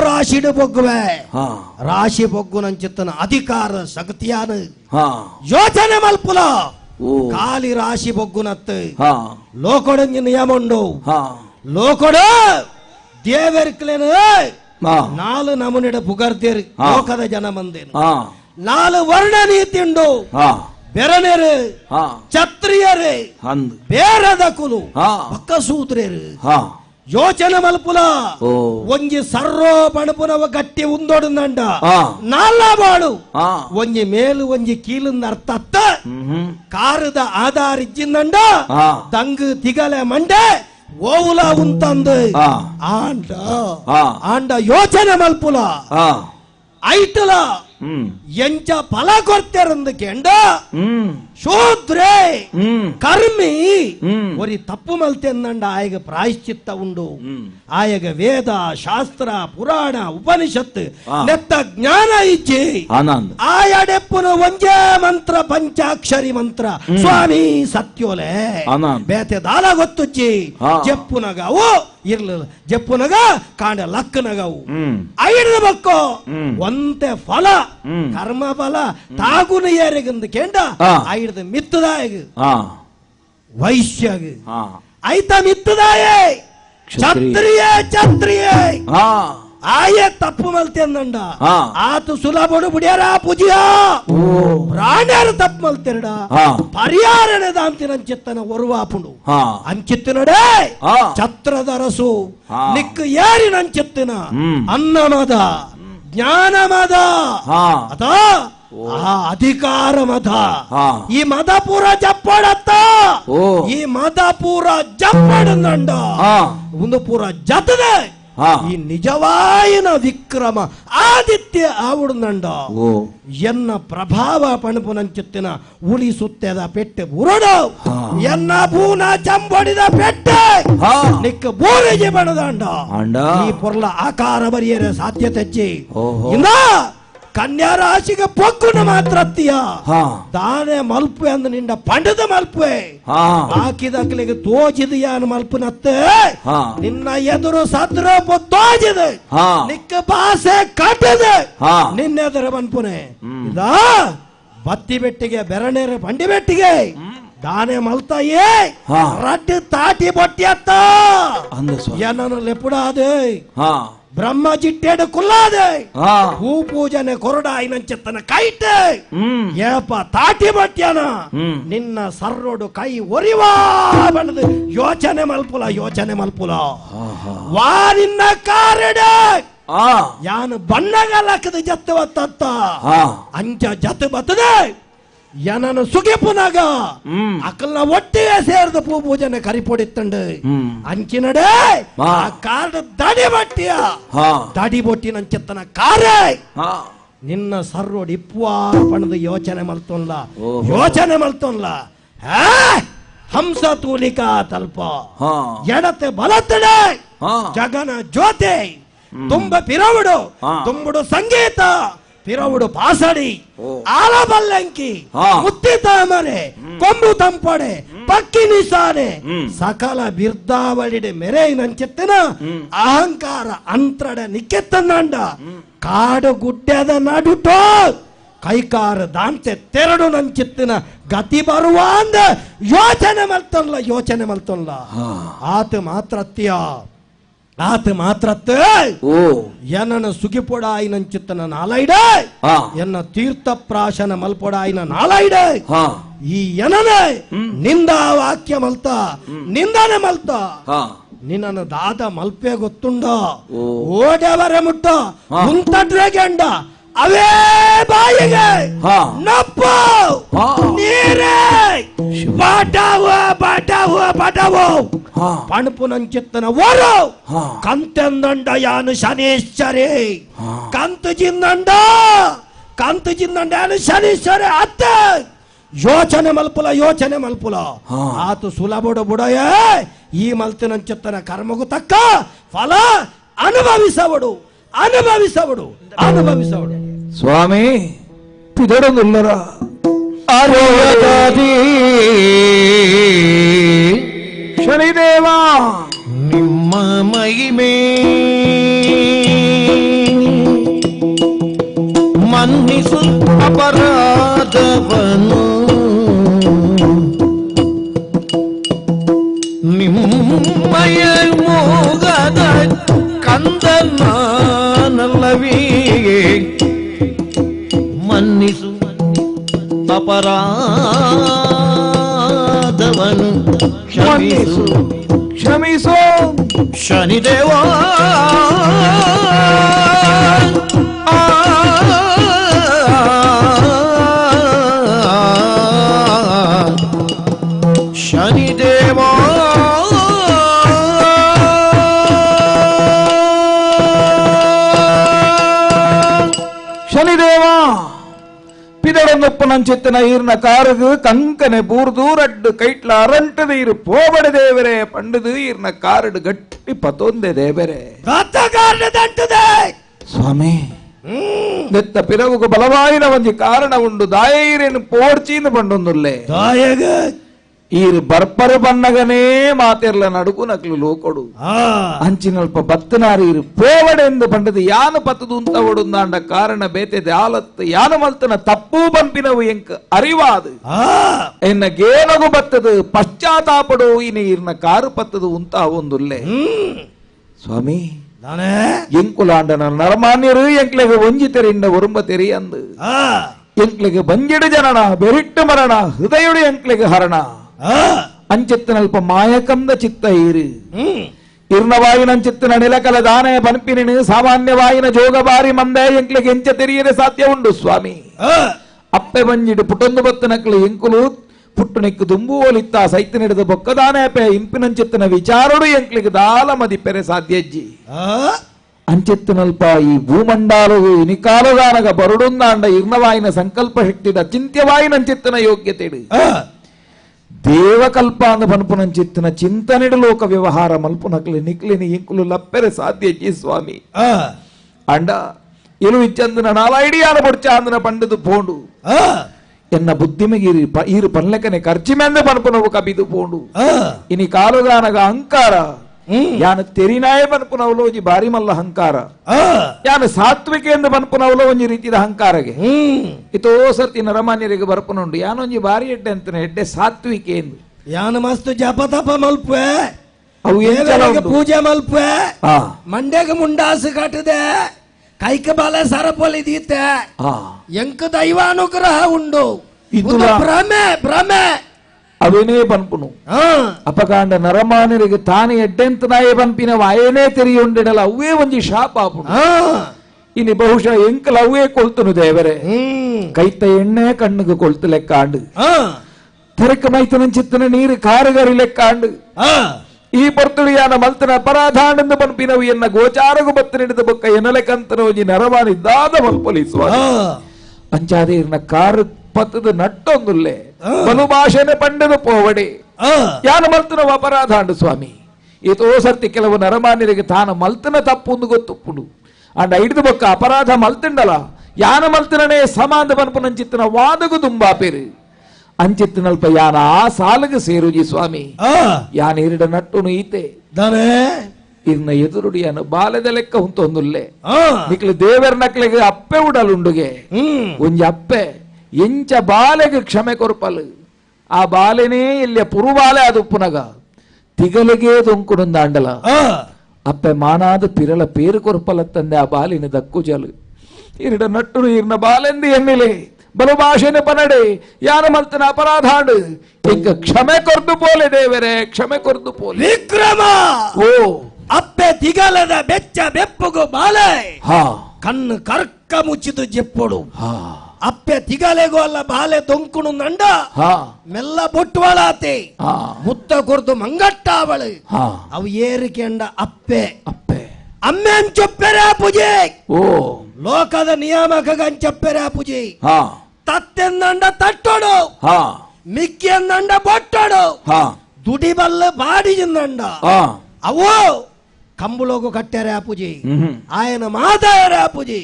ರಾಶಿಡು ಬೊಗ್ಗುವೆ ಹಾ ರಾಶಿ ಬೊಗ್ಗುನಂಚಿತ್ತನ ಅಧಿಕಾರ ಶಕ್ತಿಯಾನ ಹಾ ಯೋಚನೆ ಮಲ್ಪುಲ ಓ ಕಾಲಿ ರಾಶಿ ಬೊಗ್ಗುನತ್ತು ಹಾ ಲೋಕೊಡಂಜಿ ನಿಯಮುಂಡು ಹಾ ಲೋಕೊಡು ದೇವರ್ಕ್ಲೇನು ಹಾ ನಾಲು ನಮುನಿಡ ಪುಗರ್ದೇರು ಹಾ. ಲೋಕದ ಜನ ಮಂದೇನು ಹಾ ನಾಲು ವರ್ಣ ನೀತಿಂಡು ಹಾ ಬೆರನೇರು ಹಾ ಛತ್ರಿಯರು ಅಂದ್ ಬೇರದ ಕುಲು ಹಾ ಪಕ್ಕಸೂತ್ರೇರು ಹಾ ಯೋಚನೆ ಮಲ್ಪುಲ ಓ ಒಂಜಿ ಸರ್ರೋ ಪಣಪುನವ ಗಟ್ಟಿ ಉಂದೋಡುಂದಂಡ ಹಾ ನಾಲ ಬಾಳು ಹಾ ಒಂಜಿ ಮೇಲು ಒಂಜಿ ಕೀಲಿಂದ ಅರ್ಥ ಅತ್ತ ಕಾರದ ಆಧಾರ ಇಜ್ಜಿಂದಂಡ ಹಾ ದಂಗು ತಿಗಲೆ ಮಂಡೆ ಓವುಲ ಉಂತಂದು ಹಾ ಆಂಡ ಹಾ ಆಂಡ ಯೋಚನೆ ಮಲ್ಪುಲ ಹಾ ಐಟಲ ಎಂಚ ಫಲ ಕೊಡ್ತಾರಂದು ಕೆಂಡ ಶೂದ್ರೇ ಕರ್ಮಿ ಒರಿ ತಪ್ಪು ಮಲ್ತೆಂದಂಡ ಆಯಗ ಪ್ರಾಯಶ್ಚಿತ್ತ ಉಂಡು ಆಯಗ ವೇದ ಶಾಸ್ತ್ರ ಪುರಾಣ ಉಪನಿಷತ್ ನೆತ್ತ ಜ್ಞಾನ ಇಜ್ಜಿ ಆನಂದ್ ಆಯಡೆಪ್ಪುನ ಒಂಜೇ ಮಂತ್ರ ಪಂಚಾಕ್ಷರಿ ಮಂತ್ರ ಸ್ವಾಮಿ ಸತ್ಯೋಲೆ ಆನಂದ್ ಬೇತೆ ದಾಲ ಗೊತ್ತುಚ್ಚಿ ಹಾ. ಜಪ್ಪುನಗವು ಇರ್ಲಿಲ್ಲ ಜಪ್ಪುನಗ ಕಾಂಡ ಲಕ್ಕನಗವು ಐಡದ ಬಕ್ಕೋ ಒಂತೆ ಫಲ ಕರ್ಮ ಫಲ ತಾಗುನ ಏರಿಗಂದು ಕೆಂಡ ಹಾ. ಐಡದ ಮಿತ್ತದಾಯಗ ಹಾ ವೈಶ್ಯಗ ಹಾ ಐತ ಮಿತ್ತದಾಯೇ ಛತ್ರಿಯೇ ಹಾ ಆಯೇ ತಪ್ಪು ಮಲ್ತೆಂದಂಡ ಹಾ. ಆತು ಸುಲಭಡು ಬಿಡ್ಯಾರ ಪೂಜಿಯ ಪ್ರಾಣ್ಯಾರು ತಪ್ಪು ಮಲ್ತೆರಡ ಹಾ. ಪರಿಹಾರನೆದ ಅಂತಿನಂಚಿತ್ತನ ಒರುವಾಪುಂಡು ಹಾ ಅಂಚಿತ್ತಿನಡೆ ಹಾ. ಛತ್ರದ ರಸು ಹಾ. ನಿಕ್ಕು ಏರಿನಂಚಿತ್ತಿನ ಅನ್ನಮದ ಜ್ಞಾನಮದ ಹಾ ಅದ ಆ ಅಧಿಕಾರ ಮದ ಹಾ. ಈ ಮದ ಪೂರ ಜಪ್ಪಡತ್ತ ಓ. ಈ ಮದ ಪೂರ ಜಪ್ಪಡಂದಂಡ ಹಾ ಒಂದು ಪೂರ ಜತದೆ ಹಾ. ಈ ನಿಜವಾಯಿನ ವಿಕ್ರಮ ಆದಿತ್ಯ ಆವುಡುಂದಂಡ ಓ ಎನ್ನ ಪ್ರಭಾವ ಪಣಪುನಂಚಿತ್ತಿನ ಉಳಿಸುತ್ತೆದ ಪೆಟ್ಟೆ ಬುರುಡು ಹಾ. ಎನ್ನ ಭೂನ ಚಂಬಡಿದ ಪೆಟ್ಟೆ ಹಾ. ನಿಕ್ಕ ಬೋರೆಜೆ ಬಣದಂಡ ಅಂಡ ಈ ಪೊರ್ಲ ಆಕಾರ ಬರಿಯರೆ ಸಾಧ್ಯತೆ ಹೆಚ್ಚಿ ಓಹೋ. ಇಂದ ಕನ್ಯಾ ರಾಶಿಗೆ ಪೊಕ್ಕುನ ಮಾತ್ರ ಅತ್ತಿಯ ಹಾ ದಾನೆ ಮಲ್ಪೆ ಅಂದ ನಿಂಡ ಪಂಡದ ಮಲ್ಪೆ ಹಾ ಹಾಕಿದಕ್ಲಿಗೆ ತೋಜಿದೆಯಾನ ಮಲ್ಪನತ್ತೆ ಹಾ. ನಿನ್ನ ಎದುರು ಸದ್ರ ತೋಜಿದೆ ಹಾ. ನಿಕ್ಕ ಭಾಷೆ ಕಟ್ಟದೆ ಹಾ. ನಿನ್ನೆದುರು ಮನ್ಪುನೆ ಇದ ಬತ್ತಿ ಬೆಟ್ಟಿಗೆ ಬೆರಣೇರ ಬಂಡಿ ಬೆಟ್ಟಿಗೆ దానే మల్తాయే హా. రడ్డు తాటి బొట్టేత్త అంద స్వామి ఎన్నను లెప్పుడాదే ಹಾ బ్రహ్మ జిట్టేడు కుల్లాదే ಹಾ భూ పూజనే కొరడ ఆయన చెత్తన కైటే ఏప తాటి బొట్యాನ నిన్న సర్రోడు కై ఒరివా ಬಂದದು ಯೋಚನೆ ಮಲ್ಪುಲ ವಾರಿನ ಕಾರಡೆ ಯಾನು ಬಣ್ಣಗಲಕ್ಕದ ಜತ್ತವ ತತ್ತ ಅಂಚ ಜತ್ತು ಬತ್ತದೆ ಏನನ್ನು ಸುಗಿಪುನಾಗ ಅಕ್ಕಲ್ನ ಒಟ್ಟಿಗೆ ಸೇರಿದ ಪೂಜನೆ ಕರಿಪೊಡಿತ್ತಂಡು ಅಂಚಿನಡೆ ಆ ಕಾರ್ಡ್ ದಡಿ ಬಟ್ಟಿಯ ದಡಿ ಬೊಟ್ಟಿ ನಂಚೆತ್ತನ ಕಾರೇ ನಿನ್ನ ಸರ್ರೋಡ್ ಇಪ್ಪುವ ಪಣದ ಯೋಚನೆ ಮಲ್ತೊನ್ಲ ಹಂಸ ತೂಲಿಕಾ ತಲ್ಪ ಎಡತೆ ಬಲತ್ತಡೆ ಜಗನ ಜ್ಯೋತಿ ತುಂಬ ಪಿರವುಡು ಸಂಗೀತ ಪಿರವುಡು ಪಾಸಡಿ ಆಲಬಲ್ಲಂಕಿ ಮುತ್ತಿ ತಾಮರೆ ಕೊಂಬು ತಂಪಡೆ ಪಕ್ಕಿ ನಿಸಾನೆ ಸಕಲ ಬಿರ್ದಾವಳಿಡೆ ಮೆರೆ ನಂಚೆತ್ತಿನ ಅಹಂಕಾರ ಅಂತ್ರಡ ನಿಕ್ಕೆತ್ತಂಡ ಕಾಡು ಗುಡ್ಡದ ನಡುಟೋ ಕೈಕಾರ ದಾಂತೆ ತೆರಡು ನಂಚಿತ್ತಿನ ಗತಿ ಬರುವ ಅಂದ ಯೋಚನೆ ಮಲ್ತೊನ್ಲ ಆತ ಮಾತ್ರತ್ತೆ ಎನ್ನ ಸುಗಿಪೊಡ ಆಯ್ನ ಚಿತ್ತನ ನಾಲೈಡೆ ಎನ್ನ ತೀರ್ಥ ಪ್ರಾಶನ ಮಲ್ಪೊಡ ಆಯ್ನ ನಾಲೈಡೆ ಈ ಎನನೆ ನಿಂದ ವಾಕ್ಯ ನಿಂದನೆ ಮಲ್ತ ನಿನ್ನ ದಾದ ಮಲ್ಪೆ ಗೊತ್ತುಂಡ ಓಡವರೆ ಮುಟ್ಟ ಮುಂತಡ್ರೆ ಗಂಡ ಅವೇ ಬಾಯಿಗೆ ನಪ್ಪು ನೀರೇ ಬಾಟಾವು ಪಣಪು ನಂಚಿತ್ತನ ಓರು ಕಂತೆಂದಂಡ ಯಾನು ಶನೀಶ್ವರಿ ಕಂತು ಜಿಂದಂಡ ಯಾನು ಶನೀಶ್ವರಿ ಅತ್ತ ಯೋಚನೆ ಮಲ್ಪುಲ ಆತು ಸುಲಭಡು ಬುಡಯೇ ಈ ಮಲ್ತಿನಂಚಿತ್ತನ ಕರ್ಮಗೂ ತಕ್ಕ ಫಲ ಅನುಭವಿಸವಡು ಸ್ವಾಮಿ ಪಿದಡೊಂದುಲ್ಲರ ಆರೋಗ್ಯದಾದಿ ಶನಿದೇವ ನಿಮ್ಮ ಮಹಿಮೆ ಮನ್ನಿಸು ಅಪರಾಧವನು ನಿಮ್ಮಯ ಮೋಗದ ಕಂದನಲ್ಲವೇ ಮನ್ನಿಸು ಅಪರಾಧವನು ಕ್ಷಮಿಸೋ ಶನಿದೇವ ಶನಿದೇವ ಪಿದಡೊಂದೊಪ್ಪನಂಚಿತ್ತಿನ ಈರ್ನ ಕಾರುಗು ಕಂಕನೆ ಬೂರ್ದು ರಡ್ಡು ಕೈಟ್ಲ ಅರಂಟದ ಇರು ಪೋಬಡೆ ದೇವರೇ ಪಂಡದು ಈರ್ನ ಕಾರಡು ಗಟ್ಟಿ ಪತೊಂದೆ ದೇವರೇ ಸ್ವಾಮಿ ನೆತ್ತ ಪಿರವುಗು ಬಲವಾಯಿನ ಒಂಜಿ ಕಾರಣ ಉಂಡು ದಾಯೈರೇನು ಪೋಡ್ಚೀನು ಪಂಡೊಂದುಲ್ಲೆ ಈರು ಬರ್ಪರು ಬಣ್ಣಗನೇ ಮಾತೆರ್ಲ ನಡುಕು ನಕ್ಲು ಲೋಕೊಡು ಅಂಚಿನಲ್ಪ ಬತ್ತನಾರು ಇರು ಪೋವಡೆಂದು ಪಂಡದು ಯಾನು ಪತ್ತದು ಅಂತ ಒಡುಂದಾಂಡ ಕಾರಣ ಬೇತೆದೆ ಆಲತ್ತು ಯಾನು ಮಲ್ತನ ತಪ್ಪು ಬಂಪಿನವು ಎಂಕ ಅರಿವಾದು ಎನ್ನ ಗೇನಗು ಬತ್ತದು ಪಶ್ಚಾತ್ತಾಪಡು ಈ ನೀರ್ನ ಕಾರು ಪತ್ತದು ಅಂತ ಒಂದುಲ್ಲೆ ಸ್ವಾಮಿ ಎಂಕುಲಾಂಡನ ನರಮಾನ್ಯರು ಎಂಕ್ಲೆಗೆ ಒಂಜಿತೆರಿಂದ ಒರುಂಬ ತೆರಿ ಅಂದು ಎಂಕ್ಲೆಗೆ ಬಂಜಿಡು ಜನನ ಬೆರಿಟ್ಟು ಮರಣ ಹೃದಯುಡು ಎಂಕ್ಲೆಗೆ ಹರಣ ಅಂಚೆತ್ತನಲ್ಪ ಮಾಯಕಂದ ಚಿತ್ತ ಈರು ಇರ್ನವಾಯಿನ ಚಿತ್ತನ ನೆಲಕಲ ದಾನೆ ಪನ್ಪಿನ ಸಾಮಾನ್ಯವಾಯಿನ ಜೋಗಬಾರಿ ಮಂದೆ ಎಂಕ್ಲೆಗೆ ಎಂಚ ತೆರಿಯರೆ ಸಾಧ್ಯ ಉಂಡು ಸ್ವಾಮಿ ಅಪ್ಪೆ ಬಂಜಿಡು ಪುಟೊಂದು ಬತ್ತನಕ್ಲೆ ಎಂಕುಲು ಪುಟ್ಟು ನೆಕ್ಕು ದುಂಬುವೋಲಿತ್ತ ಸೈತ ನಡೆದ ಬೊಕ್ಕದಾನೆ ಪೆ ಇಂಪಿನಂಚಿತ್ತನ ವಿಚಾರಡು ಎಂಕ್ಲಿಗೆ ದಾಲ ಮದಿಪ್ಪೆರೆ ಸಾಧ್ಯಜ್ಜಿ ಅಂಚೆತ್ತನಲ್ಪ ಈ ಭೂಮಂಡಾಲವು ಇನಿಕಾಲಗಾನಗ ಬರುಡುಂದಾಂಡ ಇರ್ನವಾಯಿನ ಸಂಕಲ್ಪ ಶಕ್ತಿದ ಚಿಂತ್ಯವಾಯಿನಂಚಿತ್ತನ ಯೋಗ್ಯತೆಡು ದೇವಕಲ್ಪ ಅಂದ ಪನ್ಪುನಂಚಿತ್ತನ ಚಿಂತನೆಡು ಲೋಕ ವ್ಯವಹಾರ ಮಲ್ಪುನಕ್ಲೆ ನಿಕ್ಲಿನಿ ಎಂಕುಲು ಲಪ್ಪೆರೆ ಸಾಧ್ಯಜ್ಜಿ ಸ್ವಾಮಿ ಅಂಡ ಇಲು ಇಚ್ಚಂದನ ನಾಲೈಡಿಯಾನ ಬೊಡ್ಚಾಂದನ ಪಂಡದು ಪೋಂಡು ಎನ್ನ ಬುದ್ಧಿಮೆಗಿರಿ ಈರು ಪನ್ಲೆಕನೆ ಖರ್ಚಿ ಮೆಂದೆ ಪನ್ಪುನವು ಕಬಿದು ಪೋಂಡು ಇನಿ ಕಾಲುಗಾನಗ ಅಹಂಕಾರ ಯಾನ ತೆರಿನಾಯ ಬನ್ಪುನವlo ಒಂಜಿ ಬಾರಿ ಮಲ್ಲ ಅಹಂಕಾರ ಯಾನ ಸಾತ್ವಿಕೆ ಎಂದು ಬನ್ಪುನವlo ಒಂಜಿ ರೀತಿಯ ಅಹಂಕಾರಗೆ ಇತೋ ಸರ್ತಿ ನರಮಾನ್ಯರಿಗೆ ಬರ್ಪುನುಂಡು ಯಾನೊಂಜಿ ಬಾರಿ ಎಡ್ಡೆ ಅಂತಾನೆ ಎಡ್ಡೆ ಸಾತ್ವಿಕೆ ಎಂದು ಯಾನ ಮಸ್ತ್ ಜಪ ತಪ ಮಲ್ಪೆ ಅವು ಏನ್ ಪೂಜೆ ಮಲ್ಪೆ ಮಂಡ್ಯಗ ಮುಂಡಾಸು ಕಟ್ಟದೆ ಕೈಕ ಬಾಲ ಸರಪೊಲಿ ದೀತೆ ಎಂಕ ದೈವಾನುಗ್ರಹ ಉಂಡು ಇದು ಭ್ರಮೆ ಭ್ರಮೆ ಅವೇನೇ ಬನ್ಪುನು ಅಪಕಾಂಡ ನರಮಾನರಿಗೆ ತಾನೇ ಎಡ್ಡೆಂತನಾಯೇ ಬನ್ಪಿನ ವಾಯನೇ ತೆರಿಯುಂಡಿಡಲ್ಲ ಅವೇ ಒಂಜಿ ಶಾಪ ಆಪುನು ಇನ್ನು ಬಹುಶಃ ಎಂಕಲ ಅವೇ ಕೊಳ್ತುನು ದೇವರೇ ಕೈತ ಎಣ್ಣೆ ಕಣ್ಣಿಗೆ ಕೊಳ್ತು ಲೆಕ್ಕಾಂಡು ತೆರಕ ಮೈತನ ಚಿತ್ತನ ನೀರು ಕಾರಗರಿ ಲೆಕ್ಕಾಂಡು ಈ ಪರ್ತುಳಿಯಾನ ಮಲ್ತನ ಅಪರಾಧಾಂಡೆಂದು ಬನ್ಪಿನವು ಎನ್ನ ಗೋಚಾರಗು ಬತ್ತನಿಡಿದ ಬೊಕ್ಕ ಎನ್ನಲೆ ಕಂತನ ಒಂಜಿ ನರಮಾನಿದ್ದಾದ ಮಲ್ಪೊಲಿಸುವ ಅಂಚಾದೇರ್ನ ಕಾರು ಪತ್ತದ ನಟ್ಟೊಂದುಲ್ಲೆ ಬಲು ಭಾಷೆನೆ ಪಂಡದ ಪೋವಡೆ ಯಾನ ಮಲ್ತನ ಅಪರಾಧಾಂಡು ಸ್ವಾಮಿ ಏತೋ ಸರ್ತಿ ಕೆಲವು ನರಮಾನ್ಯರಿಗೆ ತಾನ ಮಲ್ತನ ತಪ್ಪೊಂದು ಗೊತ್ತುಪ್ಪುಡು ಅಂಡ ಹಿಡಿದು ಬೊಕ್ಕ ಅಪರಾಧ ಮಲ್ತಿಂಡಲ ಯಾನ ಮಲ್ತನೇ ಸಮಾನ ಬನ್ಪುನಂಚಿತ್ತನ ವಾದಗು ತುಂಬಾ ಪೇರು ಅಂಚಿತ್ತಿನಲ್ಪ ಯಾನ ಆ ಸಾಲಗೆ ಸೇರುಜಿ ಸ್ವಾಮಿ ಯಾನ ಇರಿಡ ನಟ್ಟುನು ಈತೆ ಇರ್ನ ಎದುರುಡಿಯನು ಬಾಲೆದ ಲೆಕ್ಕ ಹುಂತೊಂದುಲ್ಲೆ ನಿಕ್ಲು ದೇವರ ನಕ್ಲೆಗೆ ಅಪ್ಪೆ ಉಡಲುಂಡುಗೆ ಒಂಜಿ ಅಪ್ಪೆ ಎಂಚ ಬಾಲೆಗೆ ಕ್ಷಮೆ ಕೊರ್ಪಲು ಆ ಬಾಲೆನೇ ಇಲ್ಲಿಯ ಪುರುಬಾಲೆ ಅದು ಪುನಗ ತಿಗಲಿಗೆ ದೊಂಕುಡುಂದಾಂಡಲ ಅಪ್ಪೆ ಮಾನಾದ ಪಿರಳ ಪೇರು ಕೊರ್ಪಲತ್ತಂದೆ ಆ ಬಾಲಿನ ದಕ್ಕು ಜಲು ಇರಿಡ ನಟ್ಟುನು ಇರ್ನ ಬಾಲೆಂದು ಎನ್ನಿಲೆ ಬಲು ಭಾಷೆನೆ ಪನಡೆ ಯಾನ ಮಲ್ತನ ಅಪರಾಧಾಂಡು ಈಗ ಕ್ಷಮೆ ಕೊರ್ದು ಪೋಲೆ ದೇವರೇ ಕ್ಷಮೆ ಕೊರ್ದು ಪೋಲೆ ವಿಕ್ರಮ ಓ ಅಪ್ಪೆ ತಿಗಲದ ಬೆಚ್ಚ ಬೆಪ್ಪುಗು ಬಾಲೆ ಕಣ್ಣು ಕರ್ಕ ಮುಚ್ಚಿದು ಜೆಪ್ಪೊಡು ಅಪ್ಪೆ ತಿಗಲೆಗೂ ಅಲ್ಲ ಬಾಲೆ ದೊಂಕುಣು ನಂಡ ಮೆಲ್ಲ ಬೊಟ್ಟುವಳಾತೆ ಮುತ್ತ ಕೊರ್ದು ಮಂಗಟ್ಟಾವಳು ಅವು ಏರಿಕೆಂಡ ಅಪ್ಪೆ ಅಪ್ಪೆ ಅಮ್ಮೆ ಅಂಚೊಪ್ಪೆರೆ ಪೂಜೆ ಓ ಲೋಕದ ನಿಯಾಮಕ ಅಂಚಪ್ಪೆರೆ ಪೂಜೆ ತತ್ತೆಂದಂಡ ತಟ್ಟೋಡು ಮಿಕ್ಕಿಯಂದಂಡ ಬೊಟ್ಟೋಡು ದುಡಿಬಲ್ಲ ಬಾಡಿಜಿಂದಂಡ ಅವೋ ಕಂಬುಲೋಗು ಕಟ್ಟೆರೆ ಪೂಜೆ ఆయన ಮಾತಾಯರೆ ಪೂಜೆ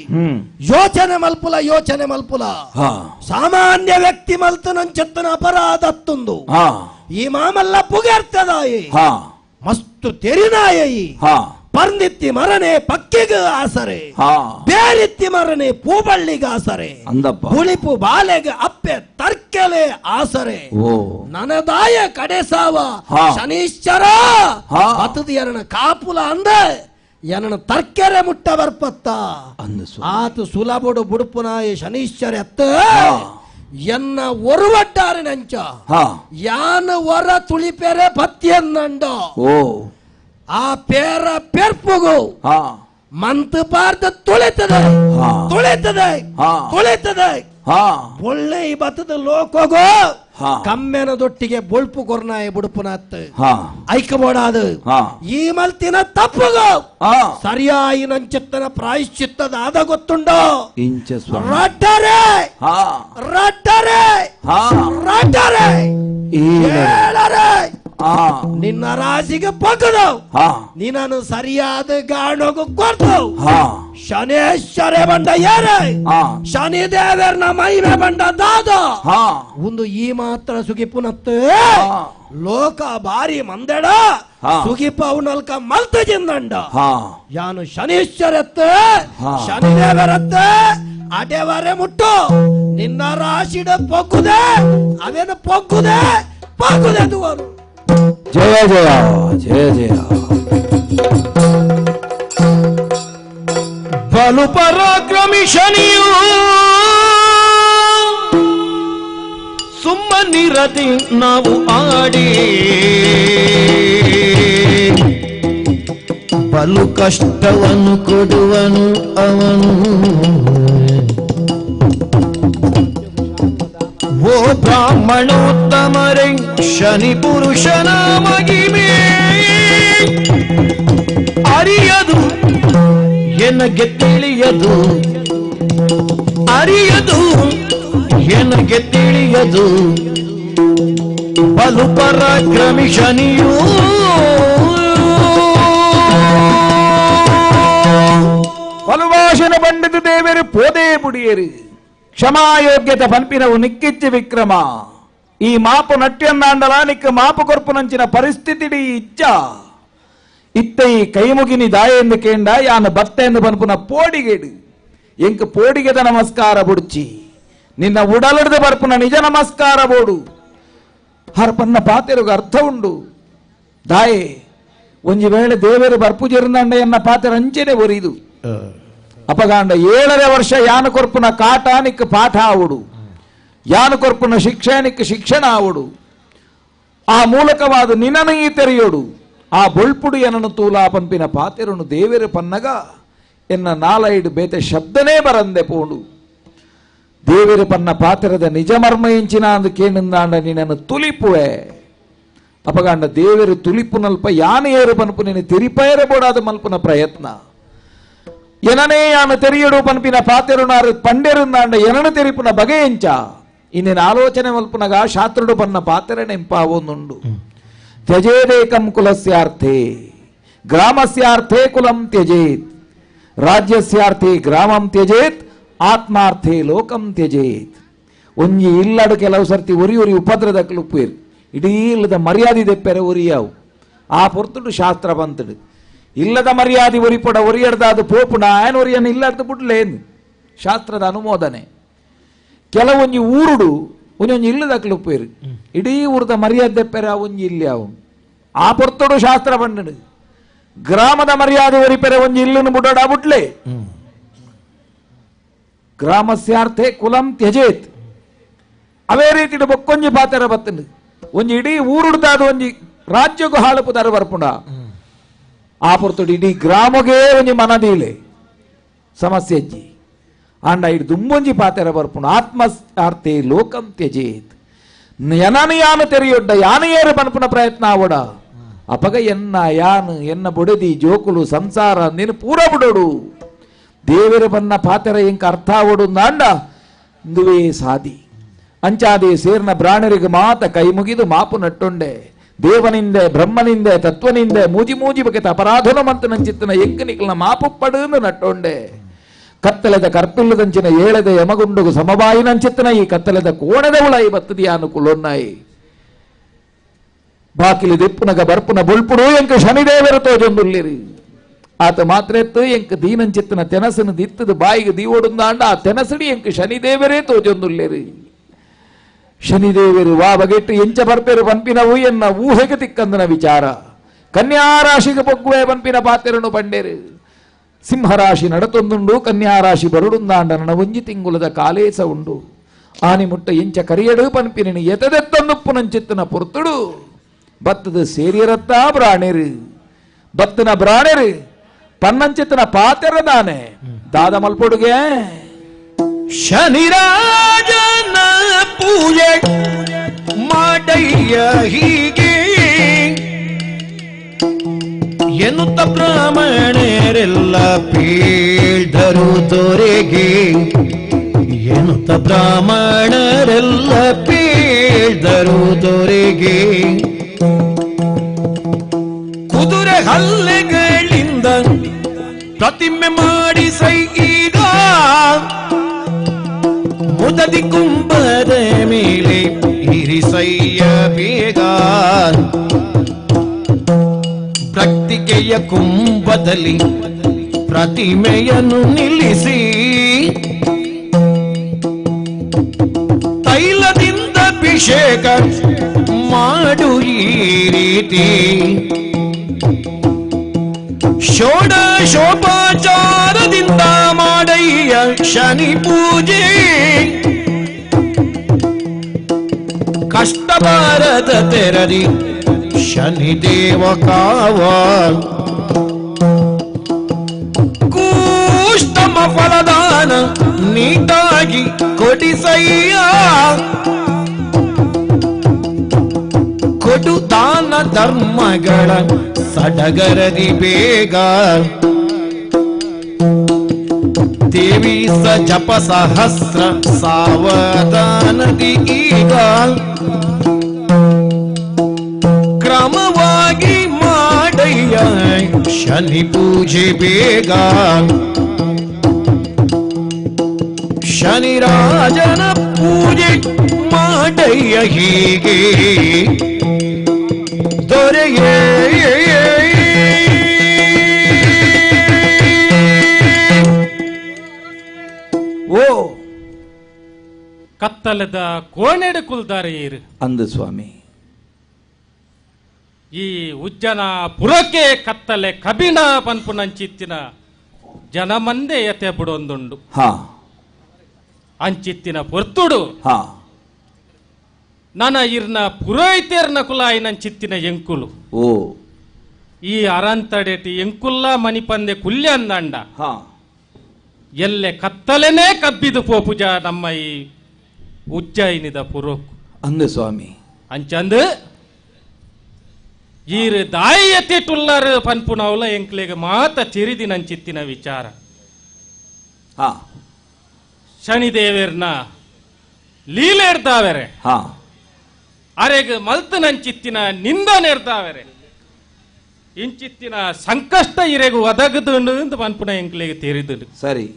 ಯೋಚನೆ ಮಲ್ಪುಲ ಸಾಮಾನ್ಯ ವ್ಯಕ್ತಿ ಮಲ್ತನಂಚತ್ತನ ಅಪರಾಧತ್ತುಂದು ಈ ಮಾಮಲ್ಲ ಪುಗೆರ್ತದಾಯಿ ಮಸ್ತು ತೆರಿನಾಯಿ ಪರ್ನಿತ್ತಿ ಮರನೆ ಪಕ್ಕಿಗೆ ಆಸರೆ ಬೇರಿತ್ತಿ ಮರನೆ ಪೂಬಳ್ಳಿಗೆ ಆಸರೆ ಹುಳಿಪು ಬಾಲೆಗೆ ಅಪ್ಪೆ ತರ್ಕೆಲೆ ಆಸರೆ ನನದಾಯ ಕಡೆ ಸಾವ ಶನೀಶ್ವರ ಬತ್ತದ ಎನ್ನ ಕಾಪುಲ ಅಂದ ಎನ್ನ ತರ್ಕೆರೆ ಮುಟ್ಟ ಬರ್ಪತ್ತ ಆತು ಸುಲಭುಡು ಬುಡುಪುನಾಯ ಶನೀಶ್ವರ ಎತ್ತ ಎನ್ನ ಒರುವಟ್ಟಾರೆ ನಂಚ ಯಾನ ಹೊರ ತುಳಿಪೆರೆ ಪತ್ಯನ್ನಂಡ ಆ ಪೇರ ಪೆರ್ಪುಗು ಮಂತ್ ಪಾರ್ದ ತುಳಿತದೆ ಒಳ್ಳೆ ಈ ಬತ್ತದ ಲೋಕೋಗೋ ಕಮ್ಮೆನದೊಟ್ಟಿಗೆ ಬೊಳ್ಪು ಕೊರ್ನಾಯ ಬುಡುಪುನತ್ ಐಕಬೋಡಾದು ಈ ಮಲ್ತಿನ ತಪ್ಪುಗೋ ಸರಿಯಾಯಿ ನಂಚತ್ತನ ಪ್ರಾಯಶ್ಚಿತ್ತದ ಆದ ಗೊತ್ತುಂಡೋ ರಟ್ಟರೆ ನಿನ್ನ ರಾಶಿಗೆ ಪಕ್ಕದು ನೀನನ್ನು ಸರಿಯಾದ ಗಾಣೋಗು ಕೊಡ್ತು ಶನೇಶ್ವರ ಬಂಡ ಯಾರೇ ಶನಿ ದೇವರನ ಮಹಿಮೆ ಬಂಡ ದಾದ ಒಂದು ಈ ಮಾತ್ರ ಸುಗಿಪುನತ್ತು ಲೋಕ ಬಾರಿ ಮಂದೆಡ ಸುಗಿಪ ಅವನಲ್ಕ ಮಲ್ತ ಜಿಂದಂಡ ಯಾನು ಶನೀಶ್ವರತ್ತ ಶನಿ ದೇವರತ್ತ ಅಟೆವರೆ ಮುಟ್ಟು ನಿನ್ನ ರಾಶಿಡ ಪೊಕ್ಕುದೆ ಅವೇನು ಪೊಕ್ಕುದೆ ದುವರು ಜಯ ಜಯ ಜಯ ಜಯ ಬಲು ಪರಾಕ್ರಮಿ ಶನಿಯು ಸುಮ್ಮನಿರದೆ ನಾವು ಆಡಿ ಬಲು ಕಷ್ಟವನ್ನು ಕೊಡುವನು ಅವನು ಓ ಬ್ರಾಹ್ಮಣೋತ್ತಮರೇ ಶನಿ ಪುರುಷನ ಮಗಿಮೆ ಅರಿಯದು ಎನಗೆ ತಿಳಿಯದು ಎನಗೆ ತಿಳಿಯದು ಬಲು ಪರಾಕ್ರಮಿ ಶನಿಯೂ ಬಲುಭಾಷಣ ಪಂಡಿತ ದೇವರು ಪೋದೇ ಪುಡಿಯರು ಕ್ಷಮಾಯೋಗ್ಯತೆ ಪನ್ಪಿನವು ನಿಕ್ಕಿಚ್ಚಿ ವಿಕ್ರಮ ಈ ಮಾಪು ನಟ್ಯನ್ನಾಂಡಲ ನಿಕ್ಕ ಮಾಪು ಕೊರ್ಪುನಂಚಿನ ಪರಿಸ್ಥಿತಿ ಇಚ್ಚ ಇತ್ತ ಈ ಕೈ ಮುಗಿನಿ ದಾಯ ಎಂದು ಕೇಂಡ ಯಾನ ಬತ್ತ ಎಂದು ಪನ್ಪುನ ಪೋಡಿಗೇಡು ಎಂಕ್ ಪೋಡಿಗೆದ ನಮಸ್ಕಾರ ಬುಡ್ಚಿ ನಿನ್ನ ಉಡಲಡ್ದು ಬರ್ಪುನ ನಿಜ ನಮಸ್ಕಾರ ಬೋಡು ಹರ್ಪನ್ನ ಪಾತೆರುಗ ಅರ್ಥ ಉಂಡು ದಾಯೆ ಒಂಜಿ ವೇಳೆ ದೇವರು ಬರ್ಪುಜಿರಂದಂಡ ಎನ್ನ ಪಾತೆರ ಅಂಚೆನೆ ಒರಿದು ಅಪಗಾಂಡ 7ನೇ ವರ್ಷ ಯಾನ ಕೊರ್ಪುನ ಕಾಟಾನಿಕ್ ಪಾಠ ಆವುಡು ಯಾನ ಕೊರ್ಪುನ ಶಿಕ್ಷಣಿಕ್ ಶಿಕ್ಷಣ ಆವುಡು ಆ ಮೂಲಕವಾದ ನಿನನ ಈ ತೆರೆಯೋಡು ಆ ಬೊಳ್ಪುಡು ಎನ್ನನು ತೂಲಾ ಪಂಪಿನ ಪಾತೆರನು ದೇವರು ಪನ್ನಗ ಎನ್ನ ನಾಲೈಡು ಬೇತೆ ಶಬ್ದನೇ ಬರಂದೆ ಪೋಡು ದೇವರು ಪನ್ನ ಪಾತೆರದ ನಿಜ ಮರ್ಮ ಎಂಚಿನ ಅಂದು ಕೇಳಿಂದಾಂಡ ನಿನ್ನನ್ನು ತುಲಿಪುವೆ ಅಪಗಾಂಡ ದೇವರು ತುಲಿಪು ನಲ್ಪ ಯಾನ ಏರು ಪನ್ಪು ನಿನ್ನ ತಿರಿಪೇರ ಬೋಡಾದ ಮಲ್ಪುನ ಪ್ರಯತ್ನ ಎನನೇ ಯಾನು ತೆರಿಯಡು ಪನ್ಪಿನ ಪಾತೆರುನಾರು ಪಂಡೆರುಂದಾಂಡ ಎನನು ತೆರಿಪುನ ಬಗೆ ಎಂಚ ಇನ್ನೇನು ಆಲೋಚನೆ ಮಲ್ಪುನಗ ಶಾಸ್ತ್ರುಡು ಪನ್ನ ಪಾತೆರ ನೆಂಪಾವೊಂದುಂಡು ತ್ಯಜೇದೇಕಂ ಕುಲಸ್ಯಾರ್ಥೇ ಗ್ರಾಮಸ್ಯಾರ್ಥೇ ಕುಲಂ ತ್ಯಜೇತ್ ರಾಜ್ಯಸ್ಯಾರ್ಥೇ ಗ್ರಾಮಂ ತ್ಯಜೇತ್ ಆತ್ಮಾರ್ಥೇ ಲೋಕಂ ತ್ಯಜೇತ್ ಒಂಜಿ ಇಲ್ಲಡು ಕೆಲವು ಸರ್ತಿ ಒರಿ ಒರಿ ಉಪದ್ರದ ಕ್ಲುಪ್ಪೇರು ಇಡೀ ಇಲ್ಲದ ಮರ್ಯಾದೆ ದೆಪ್ಪೆರೆ ಒರಿಯಾವು ಆ ಪೊರ್ತುಡು ಶಾಸ್ತ್ರ ಬಂತಡು ಇಲ್ಲದ ಮರ್ಯಾದೆ ಒರಿಪೊಡ ಒರಿಯಡ್ದಾದು ಪೋಪುಣ ಆಯನ ಒರಿಯನ್ನು ಇಲ್ಲದ ಬಿಡ್ಲೇನು ಶಾಸ್ತ್ರದ ಅನುಮೋದನೆ ಕೆಲವೊಂಜಿ ಊರುಡು ಒಂಜೊಂಜಿ ಇಲ್ಲದ ಕ್ಲುಪ್ಪೇರು ಇಡೀ ಊರದ ಮರ್ಯಾದೆ ದೆಪ್ಪೆರೆ ಒಂಜಿ ಇಲ್ಲಿ ಅವು ಆ ಪೊರ್ತುಡು ಶಾಸ್ತ್ರ ಬಂದಡು ಗ್ರಾಮದ ಮರ್ಯಾದೆ ಒರಿಪೆರೆ ಒಂಜಿ ಇಲ್ಲನ್ನು ಬುಡಡ ಬಿಟ್ಲೆ ಗ್ರಾಮಸ್ಯಾರ್ಥೆ ಕುಲಂ ತ್ಯಜೇತ್ ಅವೇ ರೀತಿ ಬೊಕ್ಕೊಂಜಿ ಪಾತೆರ ಬತ್ತನು ಒಂಜಿ ಇಡೀ ಊರುಡ್ದಾದ ಒಂಜಿ ರಾಜ್ಯಗೂ ಹಾಳುಪುದಾರ ಬರ್ಪುಂಡ ಆ ಪೊರ್ತುಡು ಇಡೀ ಗ್ರಾಮಗೇ ಒಂಜಿ ಮನದೀಲೆ ಸಮಸ್ಯೆ ಅಜ್ಜಿ ಆಂಡ ಇಡು ದುಂಬೊಂಜಿ ಪಾತೆರ ಬರ್ಪುಂಡ ಆತ್ಮಸ್ಥಾರ್ಥೆ ಲೋಕಂ ತ್ಯಜೇತ್ ಎನನು ಯಾನು ತೆರೆಯೊಡ್ಡ ಯಾನು ಏರು ಪನ್ಪುನ ಪ್ರಯತ್ನ ಆವಡ ಅಪಗ ಎನ್ನ ಬುಡದಿ ಜೋಕುಲು ಸಂಸಾರ ನೀನು ಪೂರ ಬಿಡೋಡು ದೇವರು ಬನ್ನ ಪಾತೆರ ಎಂಕ ಅರ್ಥ ಆವಡು ನಾಂಡ ಇಂದುವೇ ಸಾದಿ ಅಂಚಾದಿ ಸೇರ್ನ ಬ್ರಾಣರಿಗೆ ಮಾತ ಕೈ ಮುಗಿದು ಮಾಪು ನಟ್ಟೊಂಡೆ ದೇವನಿಂದೆ ಬ್ರಹ್ಮನಿಂದೆ ತತ್ವನಿಂದೆ ಮೂಜಿ ಮೂಜಿ ಬಗೆತ ಅಪರಾಧನ ಮಂತು ನಂಚಿತ್ತನ ಎಂಕನಿಕಲ್ನ ಮಾಪು ಪಡುಂದು ನಟ್ಟೊಂಡೆ ಕತ್ತಲೆದ ಕರ್ಪಿಲ್ಲದಂಚಿನ ಏಳೆದ ಯಮಗುಂಡುಗು ಸಮಬಾಯಿ ನಂಚಿತ್ತನ ಈ ಕತ್ತಲೆದ ಕೋಣದ ಉಳಾಯಿ ಬತ್ತದಿ ಅನುಕೂಲೊನ್ನಾಯಿ ಬಾಕಿಲಿ ದಿಪ್ಪುನಗ ಬರ್ಪುನ ಬುಳ್ಪುಡು ಎಂಕ ಶನಿದೇವರ ತೋಜೊಂದುಲ್ಲಿರಿ ಆತ ಮಾತ್ರ ಎತ್ತು ಎಂಕ ದೀನಂಚಿತ್ತನ ತೆನಸನು ದಿತ್ತದ ಬಾಯಿಗೆ ದೀವೊಡುಂದಾಂಡ ಆ ತೆನಸಡಿ ಎಂಕ ಶನಿದೇವರೇ ತೋಜೊಂದುಲ್ಲಿರಿ ಶನಿದೇವರು ವಾ ಬಗೆಟ್ಟು ಎಂಚ ಬರ್ಪೇರು ಪಂಪಿನವು ಎನ್ನ ಊಹೆಗೆ ತಿಕ್ಕಂದನ ವಿಚಾರ ಕನ್ಯಾರಾಶಿಗೆ ಬೊಗ್ಗುವೆ ಪಂಪಿನ ಪಾತೆರನು ಪಂಡೇರು ಸಿಂಹರಾಶಿ ನಡತೊಂದುಂಡು ಕನ್ಯಾರಾಶಿ ಬರುಡುಂದಾಂಡ ನನ್ನ ಒಂಜಿ ತಿಂಗುಲದ ಕಾಲೇಸ ಉಂಡು ಆನಿ ಮುಟ್ಟ ಎಂಚ ಕರಿಯಡು ಪಂಪಿನ ಎತದೆತ್ತೊಂದುಪ್ಪು ನಂಚಿತ್ತನ ಪೊರ್ತುಡು ಬತ್ತದ ಸೇರಿಯರತ್ತ ಬ್ರಾಣೆರು ಬತ್ತನ ಬ್ರಾಣೆರು ಪನ್ನಂಚಿತ್ತನ ಪಾತೆರದಾನೆ ದಾದ ಮಲ್ಪೊಡುಗೆ ಶನಿರಾಜನ ಪೂಜೆ ಮಾಡಯ್ಯ ಹೀಗೆ ಎನ್ನುತ್ತ ಬ್ರಾಹ್ಮಣರೆಲ್ಲ ಪೀಳ್ದರು ದೊರೆಗೆ ಎನ್ನುತ್ತ ಬ್ರಾಹ್ಮಣರೆಲ್ಲ ಪೀಳ್ದರು ದೊರೆಗೆ ಕುದುರೆ ಹಲ್ಲೆಗಳಿಂದ ಪ್ರತಿಮೆ ಮಾಡಿಸೈ ಈಗ ಮುದದಿ ಕುಂಭದ ಮೇಲೆ ಇರಿಸಯ್ಯ ಬೇಗ ಭಕ್ತಿಗೆಯ ಕುಂಭದಲ್ಲಿ ಪ್ರತಿಮೆಯನ್ನು ನಿಲ್ಲಿಸಿ ತೈಲದಿಂದ ಅಭಿಷೇಕ ಮಾಡು ಈ ರೀತಿ ಷೋಡಶೋಪಚಾರದಿಂದ ಮಾಡಯ್ಯ ಶನಿ ಪೂಜೆ ಕಷ್ಟ ಬಾರದ ತೆರದಿ ಶನಿದೇವ ಕಾವ ಕೂಷ್ಟಮ ಫಲದಾನ ನೀಟಾಗಿ ಕೊಡಿಸಯ್ಯ ಕೊಡು ದಾನ ಧರ್ಮಗಳ ಸಡಗರದಿ ಬೇಗ ದೇವಿ ಸ ಜಪ ಸಹಸ್ರ ಸಾವಧಾನದಿ ಈಗ ಕ್ರಮವಾಗಿ ಮಾಡಯ್ಯ ಶನಿ ಪೂಜೆ ಬೇಗ ಶನಿರಾಜನ ಪೂಜೆ ಮಾಡಯ್ಯ ಹೀಗೆ ದೊರೆಯೇ ಕತ್ತಲದ ಕೋಣೆಡು ಕುಲ್ದಾರೀರ್ ಅಂದು ಸ್ವಾಮಿ. ಈ ಉಜ್ಜನ ಪುರಕ್ಕೆ ಕತ್ತಲೆ ಕಬಿಣ ಪನ್ಪುನಂಚಿತ್ತಿನ ಜನಮಂದೆ ಎತೆ ಬಿಡೊಂದುಂಡು. ಹಾ ಅಂಚಿತ್ತಿನ ಪೊರ್ತುಡು ಹಾ ನನ ಇರ್ನ ಪುರೋಹಿತೇರ್ನ ಕುಲಾಯಿನಂಚಿತ್ತಿನ ಎಂಕುಲು ಓ ಈ ಅರಂತಡೆಟಿ ಎಂಕುಲ್ಲ ಮಣಿಪಂದೆ ಕುಲ್ಯ ಅಂದಂಡ ಹಾ ಎಲ್ಲೆ ಕತ್ತಲೆನೇ ಕಬ್ಬಿದು ಪೋಪುಜ ನಮ್ಮ ಈ ಉಜ್ಜಯಿನಿದ ಪುರೋಕು ಅಂದು ಸ್ವಾಮಿ. ಅಂಚಂದು ಈರು ದಾಯಿ ಎತ್ತಿಟ್ಟುಲ್ಲಾರು ಪನ್ಪುನವಲ ಎಂಕ್ಲೆಗೆ ಮಾತ ತಿರಿದಿನಂಚಿತ್ತಿನ ವಿಚಾರ. ಹಾ ಶನಿದೇವರ್ನ ಲೀಲೆರ್ದಾವೆರೆ ಹಾ ಅರೆಗೆ ಮಲ್ತನಂಚಿತ್ತಿನ ನಿಂದನೆರ್ದಾವೆರೆ ಇಂಚಿತ್ತಿನ ಸಂಕಷ್ಟ ಇರೆಗು ಒದಗದುಂಡು ಅಂತ ಪನ್ಪುನ ಎಂಕ್ಲೆಗೆ ತಿರಿದುಡು. ಸರಿ.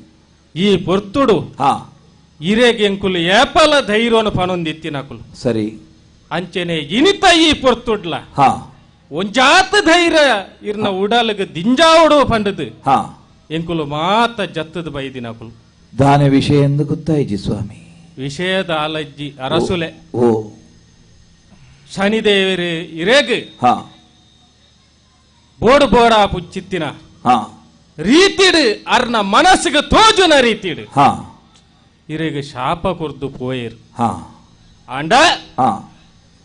ಈ ಪೊರ್ತುಡು ಹಾ ಇರೆಗೆ ಎಂಕುಲು ಏಪಲ ಧೈರ್ಯನು ಪನೊಂದಿತ್ತಿನಕುಲು. ಸರಿ. ಅಂಚೆನೆ ಇನಿತ ಈ ಪೊರ್ತುಡ್ಲ ಹಾ ಒಂಜಾತ ಧೈರ್ಯ ಇರ್ನ ಉಡಲ್ಗೆ ದಿಂಜಾವಡು ಪಂಡದು ಹಾ ಎಂಕುಲು ಮಾತ ಜತ್ತದ ಬೈದಿನಕುಲು. ದಾನ ವಿಷಯ ಎಂದು ಗೊತ್ತಾಯ್ಜಿ ಸ್ವಾಮಿ. ವಿಷಯದ ಆಲಜ್ಜಿ ಅರಸುಲೆ ಓ ಶನಿದೇವರು ಇರೆಗ್ ಹಾ ಬೋಡು ಬೋಡ ಪುಚ್ಚಿತ್ತಿನ ಹಾ ರೀತಿಡು ಅರ್ನ ಮನಸ್ಸಿಗೆ ತೋಜುನ ರೀತಿಡು ಹಾ ಇರೆಗ್ ಶಾಪ ಕುರ್ದು ಪೋಯಿರು ಹಾ ಅಂಡ ಹಾ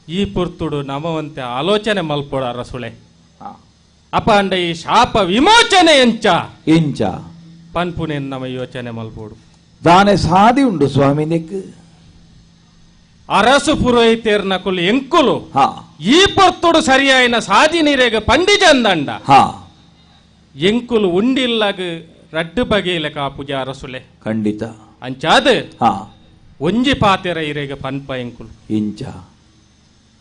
ಈ ಪುರ್ತುಡು ನಮವಂತೆ ಆಲೋಚನೆ ಮಲ್ಪೋಡ ಅರಸುಳೆ ಹಾ ಅಪ ಅಂಡ ಈ ಶಾಪ ವಿಮೋಚನೆ ಎಂಚ ಇಂಚ ಪನ್ಪುನೆನ್ ನಮ ಯೋಚನೆ ಮಲ್ಪೋಡು. ದಾನೆ ಸಾದಿ ಉಂಡು ಸ್ವಾಮಿ ನಿಕ್. ಅರಸು ಪುರೋಹಿತೇರ್ನ ಕುಲು ಎಂಕುಲು ಹಾ ಈ ಪೊರ್ತುಡು ಸರಿಯಾಯಿನ ಸಾದಿ ನೀರೆಗೆ ಪಂಡಿಜಂದಂಡ ಹಾ ಎಂಕುಲು ಉಂಡಿಲ್ಲಗ ರಡ್ಡು ಬಗೆಯಿಲೆ ಕಾಪುಜ ಅರಸುಲೆ ಖಂಡಿತ ಅಂಚಾದ ಹಾ ಒಂಜಿ ಪಾತೆರ ಇರೆಗೆ ಪನ್ಪ ಎಂಕುಲು ಇಂಚ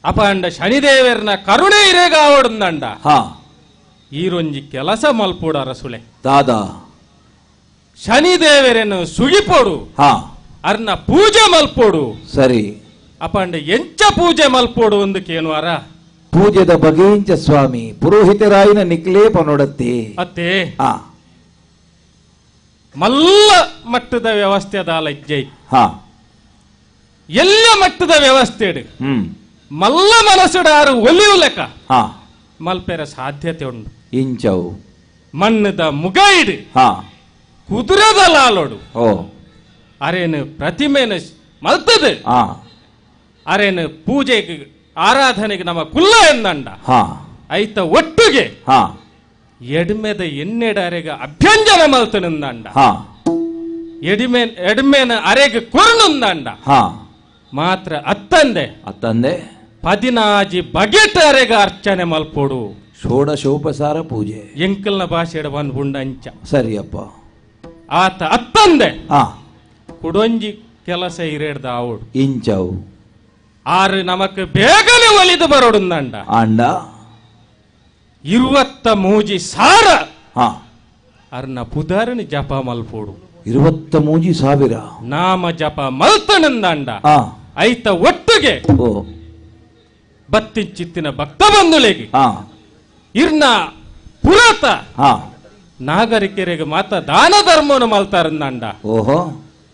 ಅಪ ಅಂಡ ಶನಿದೇವರ್ನ ಕರುಣೆ ಇರೆಗ ಆವಡುಂದಂಡ ಹಾ ಈರೊಂಜಿ ಕೆಲಸ ಮಲ್ಪೋಡು ಅರಸುಲೆ ದಾದಾ ಶನಿದೇವರನ್ನು ಸುಗಿಪೋಡು ಹಾ ಅರ್ನ ಪೂಜೆ ಮಲ್ಪೋಡು. ಸರಿ. ಅಪ ಅಂಡ ಎಂಚ ಪೂಜೆ ಮಲ್ಪೋಡು ಒಂದು ಕೇನುವಾರ ಪೂಜೆದ ಬಗೆಂಚ ಸ್ವಾಮಿ ಪುರೋಹಿತರಾಯಿನ ನಿಕ್ಲೇಪ ನೋಡತ್ತೆ ಅತ್ತೆ ಹಾ ಮಲ್ಲ ಮಟ್ಟದ ವ್ಯವಸ್ಥೆ ಅದ ಲಜ್ಜೈ ಹಾ ಎಲ್ಲ ಮಟ್ಟದ ವ್ಯವಸ್ಥೆ ಮಲ್ಲ ಮನಸ್ಸುಡಾರು ಒಲಿಯು ಲೆಕ್ಕ ಹಾ ಮಲ್ಪೆರ ಸಾಧ್ಯತೆ ಉಂಡು. ಇಂಚವು ಮಣ್ಣದ ಮುಗೈಡ್ ಹಾ ಕುದುರೆದ ಲಾಲೋಡು ಓ ಅರೇನು ಪ್ರತಿಮೆನ ಮಲ್ತದ ಹಾ ಅರೇನು ಪೂಜೆಗೆ ಆರಾಧನೆಗೆ ನಮ್ಮ ಕುಲ್ಲ ಎಂದಂಡ ಹಾ ಐತ ಒಟ್ಟಿಗೆ ಹಾ ಎಡ್ಮೆದ ಎನ್ನೆಡ ಅರೆಗ ಅಭ್ಯಂಜನ ಮಲ್ತನಂದಂಡ ಹಾ ಎಡ್ಮೆನ ಅರೆಗೆ ಕೊರ್ನುಂದಂಡ ಹಾ ಮಾತ್ರ ಅತ್ತಂದೆ ಅತ್ತಂದೆ 14 ಬಗೆಟ್ ಅರೆಗ ಅರ್ಚನೆ ಮಲ್ಪೋಡು. ಷೋಡಶೋಪಸಾರ ಪೂಜೆ ಎಂಕಲ್ನ ಭಾಷೆಡ ಬಂದ್ಬುಂಡ ಅಂಚ ಸರಿಯಪ್ಪ. ಆತ ಅತ್ತಂದೆ ಹಾ ಕುಡೊಂಜಿ ಕೆಲಸ ಇರೇಡ್ದ ಆವಡು ಇಂಚವು ಆರು ನಮಕ್ ಬೇಗನೆ ಒಲಿದು ಬರೋಡುಂದಂಡ ಅಂಡ 23,000 ಹಾ ಅರ್ನ ಪುದಾರನಿ ಜಪ ಮಲ್ಪೋಡು 23,000 ನಾಮ ಜಪ ಮಲ್ತನಂದಂಡ ಹಾ ಐತ ಒಟ್ಟಿಗೆ ಓ ಬತ್ತಿಂಚಿತ್ತಿನ ಭಕ್ತ ಬಂಧುಲೆಗೆ ಹಾ ಇರ್ನ ಪುರಾತ ಹಾ ನಾಗರಿಕರಿಗೆ ಮಾತ ದಾನ ಧರ್ಮವನ್ನು ಮಲ್ತಾರಂದಂಡ ಓಹೋ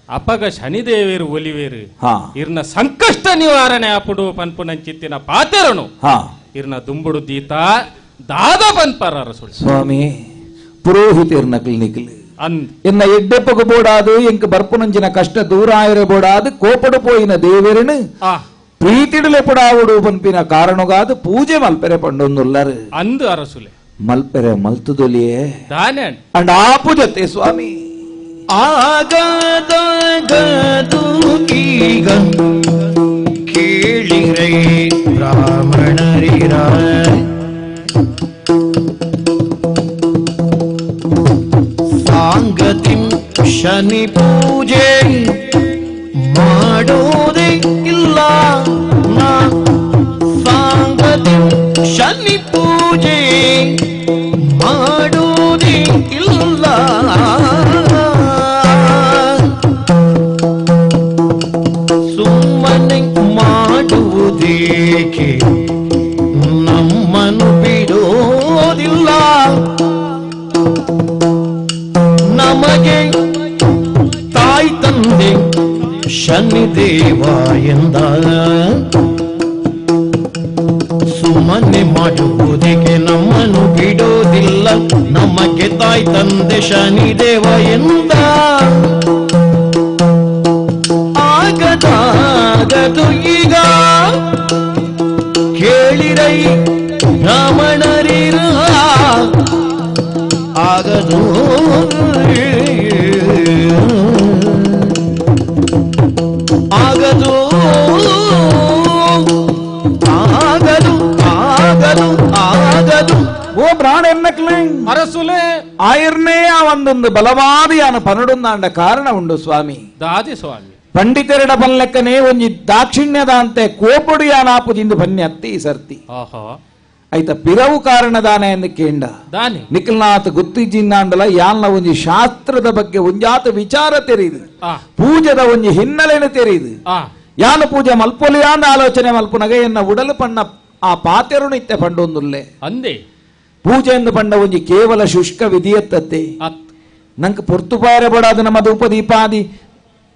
ಅಪಗ ಶನಿದೇವೇರು ಒಲಿವೇರು ಹಾ ಇರ್ನ ಸಂಕಷ್ಟ ನಿವಾರಣೆ ಅಪುಡು ಪನ್ಪುನಂಚಿತ್ತಿನ ಪಾತೆರನು ಹಾ ಇರ್ನ ದುಂಬುಡು ದೀತ ದಾದ ಪನ್ಪರ ಸುಳ್ಳು ಸ್ವಾಮಿ ಪುರೋಹಿತರ್ ನಕಲ್ ನಿಕಲ್ ಅಂದ್ ಎನ್ನ ಎಡ್ಡೆಪ್ಪಗು ಬೋಡಾದು ಎಂಕ್ ಬರ್ಪುನಂಚಿನ ಕಷ್ಟ ದೂರ ಆಯಿರ ಬೋಡಾದು ಕೋಪಡು ಪೋಯಿನ ದೇವೇರನು ಆ ಪ್ರೀತಿಡಲೆ ಪುಡಾವುಡು ಪನ್ಪಿನ ಕಾರಣಗಾದು ಪೂಜೆ ಮಲ್ಪೆರೆ ಪಂಡೊಂದುಲ್ಲರು ಅಂದು ಅರಸುಲೆ ಮಲ್ಪೆರೆ ಮಲ್ತುದೊಲಿಯೇ ದಾನೆ ಅಂಡ್ ಆ ಪೂಜತೆ ಸ್ವಾಮಿ ಆಗದು ಈಗ ಕೇಳಿರೈ ಬ್ರಾಹ್ಮಣರಿರ ಸಾಂಗತಿಂ ಶನಿ ಪೂಜೆ ಮಾಡೋದೇ ಇಲ್ಲ ನಾ ಸಾಂಗತಿಂ ಶನಿ ಪೂಜೆ ಮಾಡೋದೇ ಇಲ್ಲ ಸುಮ್ಮನೆ ಮಾಡುವುದೇಕೆ ನಮ್ಮನ್ನು ಬಿಡೋದಿಲ್ಲ ನಮಗೆ ತಾಯಿ ತಂದೆ ಶನಿದೇವ ಎಂದ ಸುಮ್ಮನೆ ಮಾಡುವುದಕ್ಕೆ ನಮ್ಮನ್ನು ಬಿಡೋದಿಲ್ಲ ನಮಗೆ ತಾಯಿ ತಂದೆ ಶನಿದೇವ ಎಂದ ಆಗದಾಗದು ಈಗ ಕೇಳಿರೈ ಬ್ರಾಹ್ಮಣರಿರ ಆಗದು ಆಗದು ಆಗದು ಆಗದು ಆಗದು ಓ ಪ್ರಾಣ ಎನ್ನಕ್ಲೆ ಅರಸುಲೆ ಆಯರ್ನೇ ಆ ಒಂದೊಂದು ಬಲವಾದಿಯಾನ ಪನಡುಂದಾಂಡ ಕಾರಣ ಉಂಡು ಸ್ವಾಮಿ ದಾದಿ ಸ್ವಾಮಿ ಪಂಡಿತರೆಡ ಬಲ್ಲೆಕ್ಕನೇ ಒಂಜಿ ದಾಕ್ಷಿಣ್ಯದ ಅಂತೆ ಕೋಪುಡಿಯಾನಾಪುದಿಂದು ಬನ್ನಿ ಅತ್ತಿ ಸರ್ತಿ ಆಹಾ ಆಯ್ತ ಪಿರವು ಕಾರಣದಾನ ಎಂದು ಕೇಂಡ ದಾನಿ ನಿಖಲ್ನಾಥ್ ಗುತ್ತಿಜಿನ್ನಾಂಡಲ ಯಾಲ್ನ ಒಂಜಿ ಶಾಸ್ತ್ರದ ಬಗ್ಗೆ ಒಂಜಾತ ವಿಚಾರ ತೆರೀದು ಆ ಪೂಜದ ಒಂಜಿ ಹಿನ್ನೆಲೆಯನ್ನು ತೆರೀದು ಆ ಯಾನು ಪೂಜೆ ಮಲ್ಪೊಲಿಯಾಂದ ಆಲೋಚನೆ ಮಲ್ಪುನಗ ಎನ್ನ ಉಡಲು ಪಣ್ಣ ಆ ಪಾತೆರು ನಿತ್ಯ ಪಂಡೊಂದುಲ್ಲೆ ಅಂದೆ ಪೂಜೆ ಎಂದು ಪಂಡ ಒಂಜಿ ಕೇವಲ ಶುಷ್ಕ ವಿಧಿಯತ್ತತ್ತೆ ಅತ್ ನಂಗೆ ಪೊರ್ತುಪಾರ ಬಡಾದ ನಮ್ಮ ಧೂಪ ದೀಪಾದಿ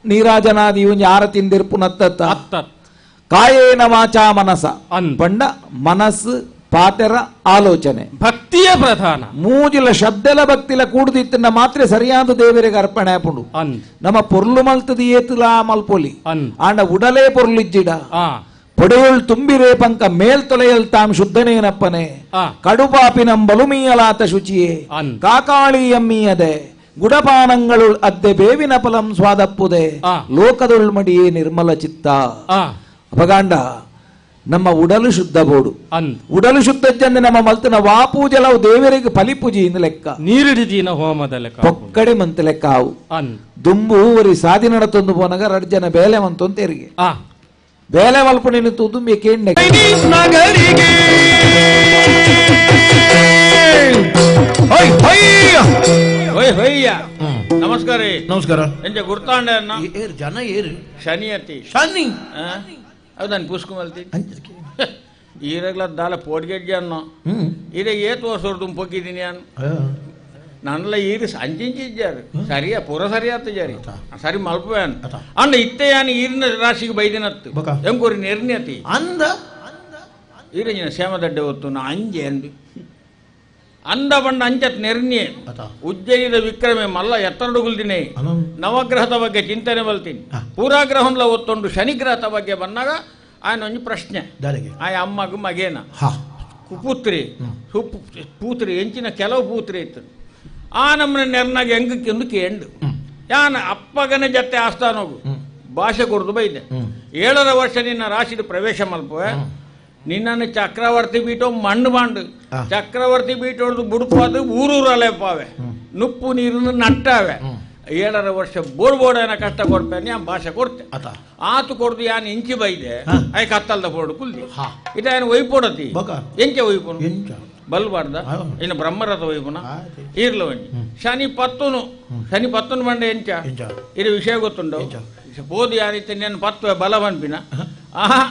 ನೀರಾಜನಾದಿ ಒಂಜಿ ಆರತಿಂದಿರ್ಪುನತ್ತ ಅತ್ತತ್ ಕಾಯೇನ ವಾಚಾ ಮನಸ ಅಂದ್. ಪಂಡ ಮನಸ್ಸು ಪಾತೆರ ಆಲೋಚನೆ ಭಕ್ತಿಯ ಪ್ರಧಾನ ಮೂಜಿಲ ಶಬ್ದಲ ಭಕ್ತಿಲ ಕೂಡುದಿತ್ತಿನ ಮಾತ್ರ ಸರಿಯಾದ ದೇವರಿಗೆ ಅರ್ಪಣೆ ಆಪುಂಡು ಅಂದ್ ನಮ್ಮ ಪೊರ್ಲು ಮಲ್ತದ ಏತುಲ ಮಲ್ಪೊಲಿ ಅಂದ್ ಆಂಡ ಉಡಲೇ ಪೊರ್ಲಿಜ್ಜಿಡ ಆ ಪೊಡೆಯುಳ್ ತುಂಬಿರೇ ಪಂಕ ಮೇಲ್ ತೊಲೆಯಲ್ ತಾಮ್ ಶುದ್ಧನೇನಪ್ಪನೆ ಆ ಕಡುಪಾಪಿನಂ ಬಲುಮೀಯಲಾತ ಶುಚಿಯೇ ಅಂದ್. ಕಾಕಾಳಿ ಎಮ್ಮಿಯದೆ ಗುಡಪಾನಂಗಳುಳ್ ಅದ್ದೆ ಬೇವಿನ ಫಲಂ ಸ್ವಾದಪ್ಪುದೆ ಆ. ಲೋಕದುಳ್ ಮಡಿಯೇ ನಿರ್ಮಲ ಚಿತ್ತ ಆ ಅಪಗಾಂಡ ನಮ್ಮ ಉಡಲು ಶುದ್ಧ ಬೋಡು ಅಂದ್ ಉಡಲು ಶುದ್ಧ ಜಂದ ನಮ್ಮ ಮಲ್ತನ ವಾಪೂಜಲವು ದೇವರಿಗೆ ಫಲಿಪೂಜಿ ಇಂದ ಲೆಕ್ಕ ನೀರಿಡಿದಿನ ಹೋಮದ ಲೆಕ್ಕ ಪೊಕ್ಕಡೆ ಮಂತ ಲೆಕ್ಕ ಅವು ಅಂದ್ ದುಂಬು ಊರಿ ಸಾದಿ ನಡತೊಂದು ಪೋನಗ ರಡ್ಜನ ಬೇಲೆ ಮಂತೊಂದು ತೆರಿಗೆ ಆ ಬೇಲೆ ಮಲ್ಪ ನೀನು ತುದುಂಬಿ ಕೇಂಡೆ ನಗರಿಗೆ ಓಯ್ ಹೊಯ್ಯ ನಮಸ್ಕಾರ ರೀ ನಮಸ್ಕಾರ ಎಂಜ ಗುರ್ತಾಂಡ ಏರು ಜನ ಏರು ಶನಿ ಅತಿ ಶನಿ ಅದು ನಾನು ಪುಸ್ಕು ಮಲ್ತಿ ಈರಗ್ಲ ದಾಲ ಪೋಡ್ಗೆಡ್ಜಿ ಅನ್ನೋ ಈಗ ಏತ್ ವರ್ಷ ಪೊಕ್ಕಿದ್ದೀನಿ ಅನ್ನು ನನ್ಲ ಈರು ಅಂಚಿಂಚಿಜ್ಜಾರು ಸರಿಯಾ ಪೂರ ಸರಿಯಾತ ಜಾರಿ ಸರಿ ಮಲ್ಪವೇನ್ ಅಂಡ ಇತ್ತೆ ಯಾನು ಈರಿನ ರಾಶಿಗೆ ಬೈದಿನತ್ತು ಎಂಕೋರಿ ನಿರ್ಣ್ಯತಿ ಅಂದ ಈರಂಜಿನ ಸೇಮದಡ್ಡೆ ಹೊತ್ತು ನಾ ಅಂಜೆ ಅಂದು ಅಂದ ಬಂಡ ಅಂಚತ್ ನಿರ್ಣ್ಯ ಉಜ್ಜಯಿನಿದ ವಿಕ್ರಮೆ ಮಲ್ಲ ಎತ್ತರಡುಗುಲ್ದಿನೇ ನವಗ್ರಹದ ಬಗ್ಗೆ ಚಿಂತನೆ ಬಲ್ತೀನಿ ಪೂರಾಗ್ರಹಂಲ ಒತ್ತೊಂಡು ಶನಿಗ್ರಹದ ಬಗ್ಗೆ ಬಂದಾಗ ಆಯ್ನ ಒಂಜಿ ಪ್ರಶ್ನೆ ಆಯ ಅಮ್ಮಗ ಮಗೇನ ಪೂತ್ರಿ ಪೂತ್ರಿ ಎಂಚಿನ ಕೆಲವು ಪೂತ್ರಿ ಇತ್ತು ಆ ನಮ್ಮನೆ ನೆರ್ನಾಗ ಹೆಂಗಕ್ಕೆಂದು ಕೇಂಡು ಯಾನ ಅಪ್ಪಗನ ಜೊತೆ ಆಸ್ಥಾನೋಗು ಭಾಷೆ ಕೊಡ್ದು ಬೈದೆ 7ರ ವರ್ಷ ನಿನ್ನ ರಾಶಿದ ಪ್ರವೇಶ ಮಲ್ಪುವೆ ನಿನ್ನನ್ನು ಚಕ್ರವರ್ತಿ ಬೀಟೋ ಮಣ್ಣು ಬಾಂಡು ಚಕ್ರವರ್ತಿ ಬೀಟೋಡ್ದು ಬುಡುಪಾದು ಊರೂರಲ್ಲೇ ಪಾವೆ ನುಪ್ಪು ನೀರನ್ನು ನಟ್ಟಾವೆ 7ರ ವರ್ಷ ಬೋರ್ಬೋಡನ ಕಷ್ಟ ಕೊಡ್ಪೇನೆ ಆ ಭಾಷೆ ಕೊಡ್ತೆ ಆತು ಕೊಡ್ದು ಯಾನ್ ಇಂಚಿ ಬೈದೆ ಅಯ್ಯ ಕತ್ತಲ್ದ ಪೋಡು ಕುಲ್ದಿ ಇದೇನು ಒಯ್ಪೋಡತಿ ಎಂಚ ಒಯ್ಪುನು ಬಲ್ಬಾರ್ದ ಇನ್ನು ಬ್ರಹ್ಮರಥ ವೈಪುನ ಇರ್ಲ ಒಂಜಿ ಶನಿ ಪತ್ತುನು ಬಂಡೆ ಎಂಚ ಇದು ವಿಷಯ ಗೊತ್ತುಂಡು ಬೋದು ಯಾರಿತ್ತೆ నేను ಪತ್ವೆ ಬಲ ಬಂಪಿನ ಆಹಾ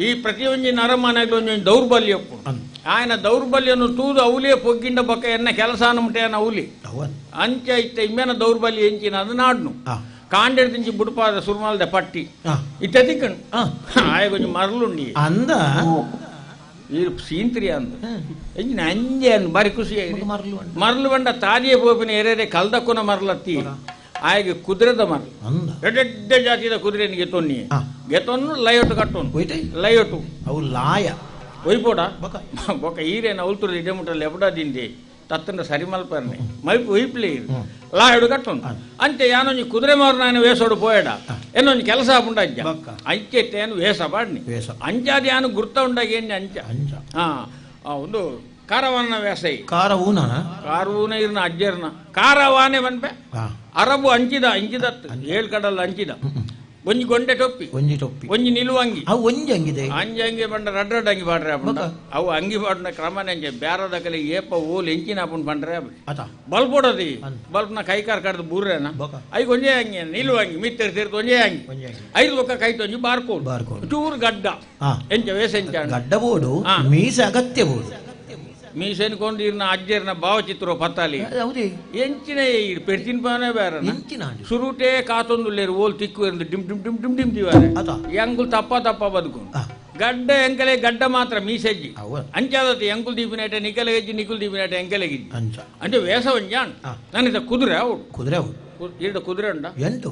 ಈ ಪ್ರತಿಯೊಂದು ನರಮನೆಗಳು ಒಂದೊಂದು ದೌರ್ಬಲ್ಯ ఆయన ದೌರ್ಬಲ್ಯನು ತೂದು ಅವಲಿಯ ಪೊಗ್ಗಿಂಡ ಬಕ್ಕ ಎನ್ನ ಕೆಲಸ ಅನ್ಮಟೇನ ಅವಲಿ ಅಂಚ ಇತ್ತ ಇಮ್ಮೆನ ದೌರ್ಬಲ್ಯ ಎಂಚಿನ ಅದು ನಾಡ್ನು ಕಾಂಡೆಡ್ದಿಂಚಿ ಬುಡುಪಾದ ಸುರ್ಮಾಲ್ದ ಪಟ್ಟಿ ಇತ್ತ ತಿಕ್ಕಣು ಆಯ ಕೊಂಚ ಮರಳುಂಡಿ ಅಂದ ಈ ಸೀಂತ್ರಿ ಅಂದ ಎಂಜಿನ ಅಂಜೆ ಅಂದ್ ಬಾರಿ ಖುಷಿ ಮರಳು ಬಂಡ ತಾದಿಯ ಪೋಪಿನ ಎರೆ ಕಲ್ದಕ್ಕುನ ಮರಳತ್ತಿ ಆಯ್ಗೆ ಕುದುರೆದ ಮರಳು ಎಡ್ಡೆಡ್ಡ ಜಾತಿದ ಕುದುರೆನಿಗೆ ಗೆತ್ತೊನ್ನಿ ಗೆತ್ತೊನ್ನು ಲೈಯೊಟ್ಟು ಕಟ್ಟೋನು ಲೈಯೊಟ್ಟು ಅವು ಲಾಯ ಒಯ್ಪೋಡ ಬೊಕ್ಕ ಈರೇನ ಅವಲ್ತುರು ಇಡೆ ಮುಟ್ಟಲ್ಲಿ ಎಬಡ ದಿಂದಿ ತತ್ತಂಡ ಸರಿ ಮಲ್ಪರ್ನೆ ಮಲ್ಪು ಒಯ್ಪ್ಲಿ ಲಾಯಡು ಕಟ್ಟೋನು ಅಂತೆ ಯಾನೊಂಜಿ ಕುದುರೆ ಮಾರು ನಾನು ವೇಸೋಡು ಪೋಯಡ ಏನೊಂದು ಕೆಲಸ ಆಪುಂಡ ಅಜ್ಜ ಅಂಚೆತ್ತೆ ಏನು ವೇಸ ಪಾಡ್ನಿ ಅಂಚಾದ ಯಾನು ಗುರ್ತ ಉಂಡಾಗ ಏನು ಅಂಚ ಒಂದು ಕಾರವಾನ ವ್ಯಾಸೈ ಕಾರವೂನ ಇರ್ನ ಅಜ್ಜರ್ನ ಕಾರವಾನೆ ಬನ್ಪೆ ಅರಬು ಅಂಚಿದತ್ತು 7 ಕಡಲ್ ಅಂಚಿದ ಒಂಜಿ ಗೊಂಡೆ ಟೊಪ್ಪಿ ಒಂಜಿ ನಿಲುವಂಗಿ ಅಂಗಿ ಬಂಡ ರಡ್ಡ ಅಂಗಿ ಪಾಡ್ರೆ ಅವು ಅಂಗಿ ಪಾಡ್ನ ಕ್ರಮನೆ ಅಂಜೆ ಬ್ಯಾರದ ಕಲೆ ಏಪ ಓಲ್ ಎಂಚಿನ ಆಪುನ್ ಪಂಡ್ರೆ ಬಲ್ಪೋಡದಿ ಬಲ್ಪ್ನ ಕೈಕಾರ್ ಕಡ್ದು ಬೂರ್ರೇನ ಐಗೆ ಒಂಜೇ ಅಂಗಿ ನಿಲುವಂಗಿ ಮಿತ್ತರ್ ಸೇರ್ತು ಒಂಜೇ ಅಂಗಿ 5 ಬೊಕ್ಕ ಕೈ ತೊಂಜಿ ಬಾರ್ಕೋಡು ಚೂರು ಗಡ್ಡ ಎಂಚ ವೇಸ ಎಂಚ ಗಡ್ಡ ಬೋಡು ಮೀಸೆ ಅಗತ್ಯ ಬೋಡು ಮೀಸೆನ್ಕೊಂಡು ಇರ್ನ ಅಜ್ಜರ್ನ ಭಾವಚಿತ್ರ ಪತ್ತಾಲಿ ಹೌದೇ ಎಂಚಿನ ಪೆಡ್ತಿನ ಪಾನೆ ಬೇರೆ ಎಂಚಿನ ಸುರುಟೇ ಕಾತೊಂದುಲ್ಲೇರು ಓಲ್ ತಿಕ್ಕು ಎಂದು ಡಿಮ್ ಡಿಮ್ ಡಿಮ್ ಡಿಮ್ ಡಿಮ್ ದಿವಾರೆ ಅದ ಎಂಗುಲ್ ತಪ್ಪ ಬದುಕೊಂಡು ಗಡ್ಡ ಎಂಕಲೆ ಗಡ್ಡ ಮಾತ್ರ ಮೀಸೆಜ್ಜಿ ಅಂಚಾದತ್ತು ಎಂಕುಲ್ ದೀಪಿನೇಟ ನಿಕಲೆಗೆಜ್ಜಿ ನಿಕುಲ್ ದೀಪಿನೇಟ ಎಂಕಲೆಗಿಜ್ಜಿ ಅಂಚ అంటే వేసవంజాన్ ನನಗೆ ಕುದುರೆ ಅವು ಕುದುರೆ ಅವು ಈಡ ಕುದುರೆ ಉಂಡ ಎಂಟು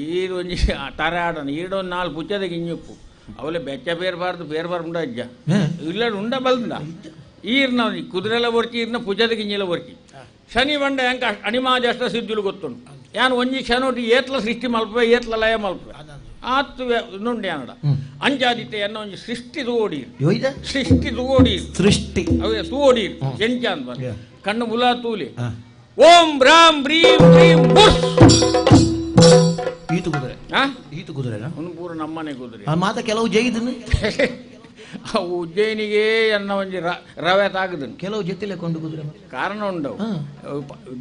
ಈಡು ಒಂಜಿ ತರಾಡನ ಈಡೊಂದು 4 ಪುಚ್ಚದ ಗಿಂಜಪ್ಪು ಅವಲೆ ಬೆಚ್ಚ ಪೇರ್ಬಾರ್ದು ಉಂಡ ಅಜ್ಜ ಇಲ್ಲ ಉಂಡ ಬಲ್ದ ಈರ್ನ ಕುದುರೆಲ್ಲ ಬರ್ಚಿ ಈರ್ನ ಪುಜದ ಗಿಂಜೆಲ್ಲ ಬರ್ಚಿ ಶನಿ ಬಂಡ ಎಂಕ ಅಣಿಮಾಜಷ್ಟ ಸಿದ್ಧುಲು ಗೊತ್ತುಂಡು ಯಾನು ಒಂಜಿ ಕ್ಷಣೋಟಿ ಏತ್ಲ ಸೃಷ್ಟಿ ಮಲ್ಪೆ ಏತ್ಲ ಲಯ ಮಲ್ಪೆ ಆತು ನುಂಡೆ ಅನ್ನಡ ಅಂಜಾದಿತ್ತೆ ಎನ್ನ ಒಂಜಿ ಸೃಷ್ಟಿ ತೂಗೋಡೀರು ಸೃಷ್ಟಿ ತೂಗೋಡೀರು ಸೃಷ್ಟಿ ಅವೇ ತೂಗೋಡೀರು ಎಂಚ ಅಂತ ಬಂದ ಕಣ್ಣು ಮುಲಾ ತೂಲಿ ಓಂ ಬ್ರಾಂ ಬ್ರೀಂ ಬ್ರೀಂ ಬುಸ್ ಈತು ಕುದುರೆ ಈತು ಕುದುರೆ ಒಂದು ಪೂರ ನಮ್ಮನೆ ಕುದುರೆ ಮಾತ ಕೆಲವು ಜೈದನು ಅವು ಉಜ್ಜಯಿನಿಗೆ ಎನ್ನ ಒಂಜಿ ರವೆ ತಾಗದನು ಕೆಲವು ಜೊತೆಲೆ ಕೊಂಡು ಕುದುರೆ ಕಾರಣ ಉಂಡವು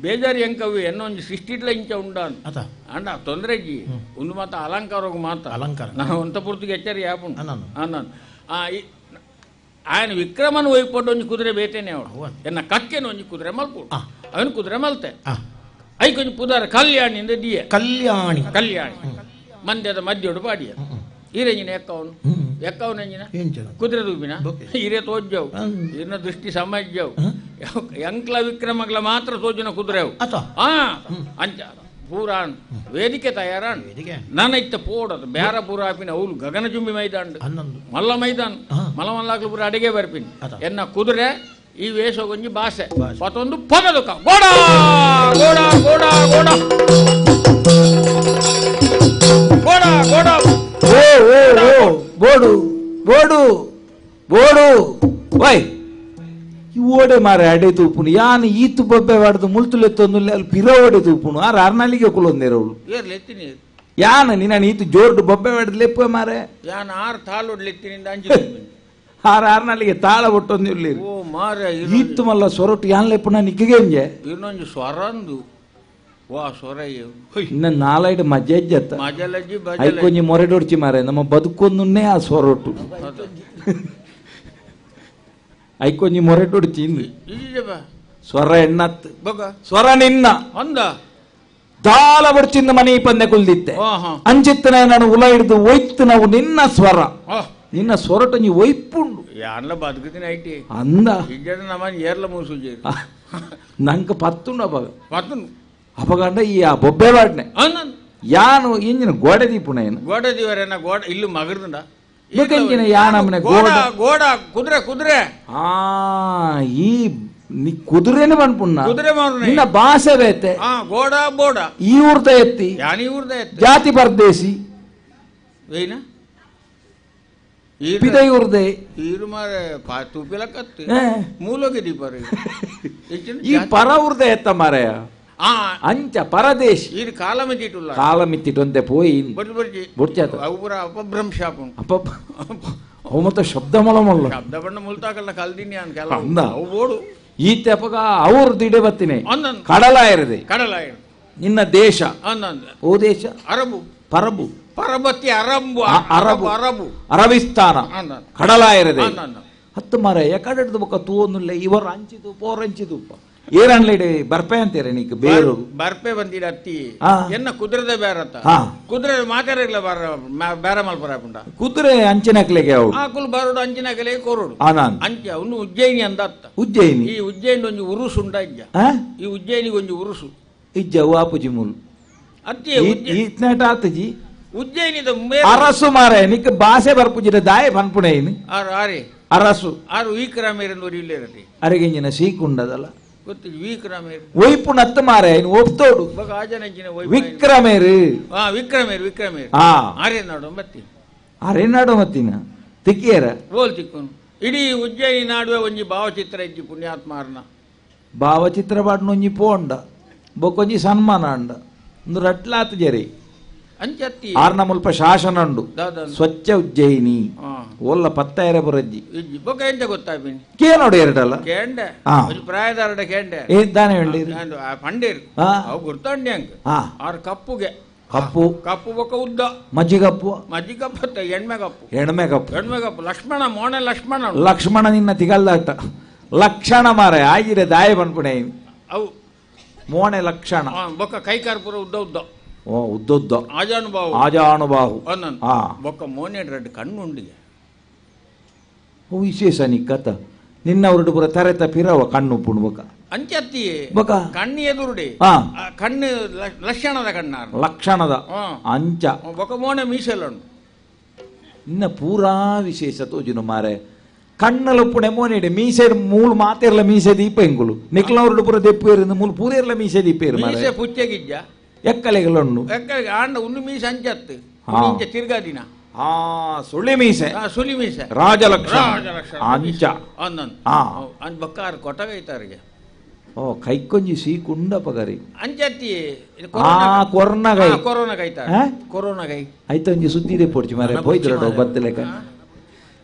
ಬೇಜಾರಿ ಎಂಕವಿ ಎನ್ನ ಒಂಜಿ ಸೃಷ್ಟಿಟ್ಲ ಇಂಚ ಉಂಡ ಅತ ಅಂಡ ತೊಂದ್ರೆ ಅಜ್ಜಿ ಒಂದು ಮಾತ ಅಲಂಕಾರ ಮಾತ ಅಲಂಕಾರ ನಾನು ಒಂತ ಪೂರ್ತಿಗೆ ಎಚ್ಚರಿ ಯಾಪುಂಡು ನಾನು ఆయన విక్రమను వైపుంటూ ಒಂಜಿ ಕುದುರೆ ಬೇತೇನೆ ಅವಳು ಎನ್ನ ಕಕ್ಕೆನ ಒಂಜಿ ಕುದುರೆ ಮಲ್ಪುಡು ಅವನು ಕುದುರೆ ಮಲ್ತೆ ಐ ಕೊಂಚ ಪುದಾರ ಕಲ್ಯಾಣಿಂದ ದಿಯ ಕಲ್ಯಾಣಿ ಮಂದ್ಯದ ಮಧ್ಯೊಡು ಪಾಡಿಯ ಈರೆಂಜಿನ ಎಕ್ಕವನು ಎಂಜಿನ ಕುದುರೆ ದೂಪಿನ ಹಿರೇ ತೋಜ್ಜವು ಇನ್ನ ದೃಷ್ಟಿ ಸಮಜ್ಜವು ಎಂಕ್ಲ ವಿಕ್ರಮಗ್ಲ ಮಾತ್ರ ತೋಜಿನ ಕುದುರೆ ಅವು ಅಂಚ ಪೂರಾನ್ ವೇದಿಕೆ ತಯಾರಾನ್ ನನ್ನ ಇತ್ತ ಪೋಡದು ಬೇರ ಪೂರ ಆಪಿನ ಅವಳು ಗಗನ ಜುಂಬಿ ಮೈದಾಂಡ್ ಮಲ್ಲ ಮೈದಾನ್ ಮಲ್ಲಮಲ್ಲಾಗ್ಲು ಪೂರ ಅಡಿಗೆ ಬರ್ಪಿನಿ ಎನ್ನ ಕುದುರೆ ಈ ವೇಷ ಗೊಂಜಿ ಭಾಷೆ ಮತ್ತೊಂದು ಪದದುಕ ಗೋಡ ಗೋಡ ಗೋಡ ಗೋಡ ಗೋಡ ಗೋಡ ಬೋಡು ಬೋಡು ಬೋಡು ವೈ ಓಡೆ ಮಾರೆ ಅಡೆ ತೂಪುನು ಯಾನು ಈತು ಬೊಬ್ಬೆ ವಾಡ್ದು ಮುಳ್ತುಲೆತ್ತೊಂದು ಅಲ್ಲಿ ಪಿರೋಡೆ ತೂಪುನು ಆರು ಅರ್ನಾಲಿಗೆ ಕುಲೊಂದೇರವಳು ಎತ್ತೀನಿ ಯಾನ ನಿನ್ನ ಈತು ಜೋರ್ಡು ಬೊಬ್ಬೆ ವಾಡ್ದು ಲೆಪ್ಪೆ ಮಾರೆ ಯಾನ್ 6 ತಾಲೋಡ್ ಲೆತ್ತಿನಿಂದ ಅಂಜಿ ಆರ್ನಾಲಿಗೆ ತಾಳ ಒಟ್ಟೊಂದು ಇಲ್ಲಿ ಓ ಮಾರೆ ಈತು ಮಲ್ಲ ಸೊರಟು ಯಾನ್ ಲೆಪ್ಪುನ ನಿಕ್ಕಗೆಂಜೆ ಇನ್ನೊಂದು ಸ್ವರಂದು ವಾ ಸ್ವರ ಇನ್ನ ನಾಲೈಡ್ ಮಜ್ಜೆಜ್ಜತ್ತ ಮಜಲಜ್ಜಿ ಐಕೊಂಜಿ ಮೊರೆಡೊಡ್ಚಿ ಮಾರೆ ನಮ್ಮ ಬದುಕೊಂದುನ್ನೇ ಆ ಸೊರಟು ಐಕೊಂಜಿ ಮೊರೆಟೊಡ್ಚಿ ಸ್ವರ ಎಣ್ಣತ್ ಸ್ವರ ನಿನ್ನ ಅಂದ ದಾಲ ಬಡ್ಚಿಂದ ಮನಿ ಪಂದೆ ಕುಲ್ದಿತ್ತೆ ಅಂಚಿತ್ತನೆ ನಾನು ಉಲ ಹಿಡಿದು ಒಯ್ತು ನಾವು ನಿನ್ನ ಸ್ವರ ನಿನ್ನ ಸ್ವರಟ ನೀ ಒಯ್ಪುಂಡು ಯಾನ್ಲ ಬದುಕುತ್ತೀನಿ ಐಟಿ ಅಂದ ಇಜ್ಜಡ ನಮ್ಮನ್ ಏರ್ಲ ಮೂಸುಜಿ ನಂಗೆ ಪತ್ತುಂಡು ಅಪಗ ಪತ್ತುಂಡು ಅಪಗಂಡ ಈ ಆ ಬೊಬ್ಬೆ ಬಾಡ್ನೆ ಯಾನು ಇಂಜಿನ ಗೋಡೆ ದೀಪುಣ ಏನು ಗೋಡೆ ದೀವರೇನ ಗೋಡೆ ಇಲ್ಲು ಮಗರ್ದಂಡ ಬೇಕಂಜಿನ ಯಾನಮ್ಮನೆ ಗೋಡ ಗೋಡ ಕುದುರೆ ಕುದುರೆ ಈ ನೀ ಕುದುರೆನೆ ಬಂದ್ಪುಣ್ಣ ಕುದುರೆ ನಿನ್ನ ಭಾಷೆ ಬೇತೆ ಗೋಡ ಬೋಡ ಈ ಊರ್ದ ಎತ್ತಿ ಯಾನಿ ಊರ್ದ ಎತ್ತಿ ಜಾತಿ ಪರದೇಶಿ ಏನ ಪಿದೈ ಊರ್ದೆ ಈರು ಮಾರೆ ತೂಪಿಲ ಕತ್ತು ಮೂಲೋಗಿ ದೀಪರಿ ಈ ಪರ ಊರ್ದ ಎತ್ತ ಮಾರೆಯ ಅಂಚ ಪರದೇಶಿ ಇದು ಕಾಲ ಮಿತ್ತಿಟ್ಟುಲ್ಲ ಕಾಲ ಮಿತ್ತಿಟ್ಟಂತೆ ಪೋಯಿ ಬುಡ್ಚಾತ ಅವರ ಅಪಭ್ರಂಶಾಪು ಅವು ಮತ್ತೆ ಶಬ್ದ ಮೊಳಮಲ್ಲ ಶಬ್ದ ಬಣ್ಣ ಮುಲ್ತಾಕಲ್ಲ ಕಲ್ದಿನಿ ಅನ್ ಕೆಲ ಓಡು ಈ ತೆಪಗ ಅವ್ರ ದಿಡೆ ಬತ್ತಿನಿ ಕಡಲ ಇರದೆ ಕಡಲ ನಿನ್ನ ದೇಶ ಓ ದೇಶ ಅರಬು ಪರಬು ಪರಬತ್ತಿ ಅರಬು ಅರಬು ಅರಬು ಅರಬಿಸ್ತಾನ ಕಡಲ ಇರದೆ ಹತ್ತು ಮರ ಎಕಡೆಡ್ದು ಬೊಕ್ಕ ತೂವೊಂದುಲ್ಲೆ ಇವರು ಅಂಚಿದು ಪೋರಂಚಿದು ಏರನ್ಲಿಡೆ ಬರ್ಪೆ ಅಂತೀರ ನೀಕ್ ಬೇರು ಬರ್ಪೆ ಬಂದಿರ ಅತ್ತಿ ಎನ್ನ ಕುದುರೆದ ಬೇರತ್ತ ಕುದುರೆ ಮಾತಾಡಲ್ಲ ಬೇರ ಮಲ್ಪರಾಪುಂಡ ಕುದುರೆ ಅಂಚಿನಕ್ಲೆಗೆ ಅವಳು ಆಕುಲ್ ಬರೋಡು ಅಂಚಿನಕಲೆ ಕೋರೋಡು ಅಂಚ ಅವನು ಉಜ್ಜಯಿನಿ ಅಂದತ್ತ ಉಜ್ಜಯಿನಿ ಈ ಉಜ್ಜಯಿನಿ ಒಂಜಿ ಉರುಸು ಉಂಡ ಇಜ್ಜ ಈ ಉಜ್ಜಯಿನಿಗೆ ಒಂಜಿ ಉರುಸು ಇಜ್ಜ ವಾಪುಜಿ ಮುಲ್ ಅತ್ತಿ ಇತ್ನೇಟ ಆತಜಿ ಉಜ್ಜಯಿನಿದ ಅರಸು ಮಾರೆ ನಿಕ್ ಭಾಷೆ ಬರ್ಪುಜಿರ ದಾಯ ಪನ್ಪುಣೇನಿ ಆರೆ ಅರಸು ಆರು ವೀಕ್ರಾಮೇರನ್ ಇಲ್ಲೇ ಇರತ್ತೆ ಅರೆಗೆಂಜಿನ ಸೀಕುಂಡದಲ್ಲ ಗೊತ್ತಿಲ್ಲ ವೀಕ್ರಾಮೇರ್ ಒಯ್ಪು ನತ್ತ ಮಾರೆ ಒಪ್ತೋಡು ವಿಕ್ರಮೇರು ವಿಕ್ರಮೇರ್ ವಿಕ್ರಮೇರ್ ಆರೇನಾಡು ಮತ್ತಿ ಆರೇನಾಡು ಮತ್ತಿನ ತಿಕ್ಕಿಯರ ಓಲ್ ತಿಕ್ಕೋನು ಇಡೀ ಉಜ್ಜಯಿನಿ ನಾಡುವೆ ಒಂಜಿ ಭಾವಚಿತ್ರ ಇಜ್ಜಿ ಪುಣ್ಯಾತ್ಮಾರ್ನ ಭಾವಚಿತ್ರ ಬಾಡ್ನ ಒಂಜಿ ಪೋಂಡ ಬೊಕ್ಕೊಂಜಿ ಸನ್ಮಾನ ಅಂಡ ಒಂದು ರಟ್ಲಾತ್ ಜರಿ ಅಂಚತ್ತಿ ಆರ್ನ ಮುಲ್ಪ ಶಾಸನ ಉಂಡು ಸ್ವಚ್ಛ ಉಜ್ಜಯಿನಿ ಓಲ್ಲ ಪತ್ತಾಯಿರ ಬರಜ್ಜಿ ಬೊಕ್ಕ ಎಂತ ಗೊತ್ತಾಪಿನಿ ಕೇನೋಡು ಎರಡಲ್ಲ ಕೇಂಡೆ ಪ್ರಾಯದಾರಡ ಕೇಂಡೆ ಏದಾನೆ ಹೇಳಿ ಪಂಡೇರು ಅವು ಗುರ್ತಂಡಿ ಅಂಕ ಆರು ಕಪ್ಪುಗೆ ಕಪ್ಪು ಕಪ್ಪು ಬೊಕ್ಕ ಉದ್ದ ಮಜ್ಜಿಗಪ್ಪು ಮಜ್ಜಿಗಪ್ಪು ಎಣ್ಮೆ ಕಪ್ಪು ಎಣ್ಮೆ ಕಪ್ಪು ಎಣ್ಮೆ ಕಪ್ಪು ಲಕ್ಷ್ಮಣ ಮೋಣೆ ಲಕ್ಷ್ಮಣ ಲಕ್ಷ್ಮಣ ನಿನ್ನ ತಿಗಲ್ದಾಟ ಲಕ್ಷಣ ಮಾರೆ ಆಗಿರೆ ದಾಯ ಪನ್ಪುಣೆ ಅವು ಮೋಣೆ ಲಕ್ಷಣ ಬೊಕ್ಕ ಕೈಕಾರ್ಪುರ ಉದ್ದ ಉದ್ದ ಓ ಉದ್ದೊದ್ದ ಆಜಾನುಭಾವು ಆಜಾನುಬಾಹು ಅನ್ನನ್ ಹಾ ಬೊಕ್ಕ ಮೋನೆ ರೆಡ್ ಕಣ್ಣುಂಡಿಗೆ ಓ ವಿಶೇಷ ನಿ ಕಥ ನಿನ್ನವರುಡು ಪುರ ತರೆತ ಪಿರವ ಕಣ್ಣು ಉಪ್ಪುಣು ಬೊಕ ಅಂಚತ್ತಿ ಬೊಕ ಕಣ್ಣು ಎದುರುಡಿ ಹಾ ಕಣ್ಣು ಲಕ್ಷಣದ ಕಣ್ಣಾರ ಲಕ್ಷಣದ ಅಂಚ ಬೊಕ್ಕ ಮೋನೆ ಮೀಸೆಲ್ಲುಂಡು ಇನ್ನ ಪೂರಾ ವಿಶೇಷ ತೋಜುನು ಮಾರೆ ಕಣ್ಣಲ ಪುಣೆ ಮೋನೆಡೆ ಮೀಸೆ ಮೂಲು ಮಾತೆರ್ಲ ಮೀಸೆ ದೀಪ ಎಂಗುಲು ನಿಕ್ಲವರುಡು ಪುರ ದೆಪ್ಪೇರಿಂದ ಮೂಲು ಪೂರೆರ್ಲ ಮೀಸೆ ದೀಪೇರು ಮಾರೆ ಮೀಸೆ ಪುಚ್ಚಗಿಜ್ಜ ಎಕ್ಕಲೆಗಳೊಂಡು ಆಂಡ ಉಂಡು ಮೀಸೆ ಅಂಚತ್ತು ಹಾ. ತಿರ್ಗಾದಿನ ಆ ಸುಳಿ ಮೀಸೆ ಸುಲಿ ಮೀಸೆ ರಾಜಲಕ್ಷಣ ರಾಜಲಕ್ಷಣ ಅಂಚ ಅಂದನ್ ಆ ಅಂದ್ ಬಕ್ಕಾರ ಕೊಟ್ಟಗೈತಾರಿಗೆ ಓ ಕೈಕೊಂಜಿ ಸೀಕುಂಡ ಪಗರಿ ಅಂಚತ್ತಿ ಆ ಕೊರ್ನಗೈ ಕೊರೋನಾ ಕೈತಾರ ಹಾ? ಕೊರೋನಾ ಕೈ ಆಯ್ತು ಒಂಜಿ ಸುದ್ದಿದೆ ಪೊಡ್ಚಿ ಮಾರೆ ನನ್ನ ಪೋಯ್ತು ಪೊಡ್ಚಿ ಮಾರೆ. ಬತ್ತಲೆಕ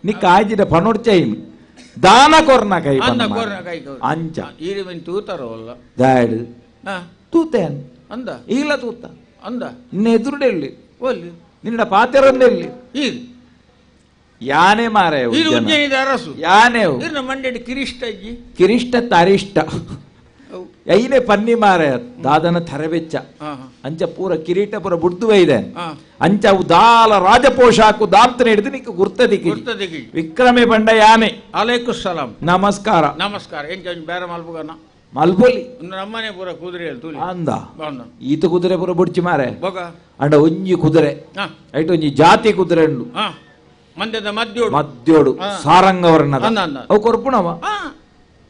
ನಿಕ್ಕ ಆಯ್ತಿದ ಪನೊಡ್ಚೈನ್ ದಾನ ಕೊರ್ನ ಕೈ ಅಂದ ಪನ್ಮ. ಕೊರೋನಾ ಕೈ ಅಂಚ ಈರಿ ಮಿನ್ ತೂತಾರೋ ಅಲ್ಲ ದಾಡು ಹಾ ತೂತೇನ್ ಅಂದ ಈಲ ತೂತ ಅಂದ ನಿನ್ನ ಎದುರುಡೆಲ್ಲಿ ಒಲ್ಲಿ ನಿನ್ನ ಪಾತೆರೊಂದೆಲ್ಲಿ ಈರಿ ಯಾನೆ ಮಾರೆ ಈರು ಉಜ್ಜಯಿನಿದ ಅರಸು ಯಾನೆ ಈರಿನ ಮಂಡ್ಯದ ಕಿರಿಷ್ಟ ಅಜ್ಜಿ ಕಿರಿಷ್ಟ ತರಿಷ್ಟ ಅವು. ಐನೆ ಪನ್ನಿ ಮಾರೆ ದಾದನ ತರವೆಚ್ಚ ಹಾ ಹಾ ಅಂಚ ಪೂರ ಕಿರೀಟ ಪೂರ ಬುಡ್ದುವೆ ಇದೆ ಹಾ ಅಂಚ ಅವು ದಾಲ ರಾಜಪೋಷಾಕು ದಾಂತನ ಹಿಡಿದು ನಿಕ್ಕ ಗುರ್ತದಿಕ್ಕಿ ಗುರ್ತದಿಗಿ ವಿಕ್ರಮೆ ಬಂಡ ಯಾನೆ ಅಲೈಕು ಸಲಾಂ ನಮಸ್ಕಾರ ನಮಸ್ಕಾರ ಎಂಚ ಬೇರೆ ಮಲ್ಪುಗನ ಮಲ್ಪೊಲಿ ನಮ್ಮನೆ ಪೂರ ಕುದುರೆ ತೂಲಿ ಅಂದ ಬಂದ ಈತ ಕುದುರೆ ಪೂರ ಬುಡ್ಚಿ ಮಾರೆ ಬೊಗ ಅಂಡ ಒಂಜಿ ಕುದುರೆ ಹಾ ಐಟು ಒಂಜಿ ಜಾತಿ ಕುದುರೆ ಉಂಡು ಹಾ ಮಂದ್ಯದ ಮದ್ಯೋಡು ಮದ್ಯೋಡು ಹಾ. ಸಾರಂಗ ವರ್ಣದ ಅಂದ ಅಂದ ಅವು ಕೊರ್ಪುಣವ ಹಾ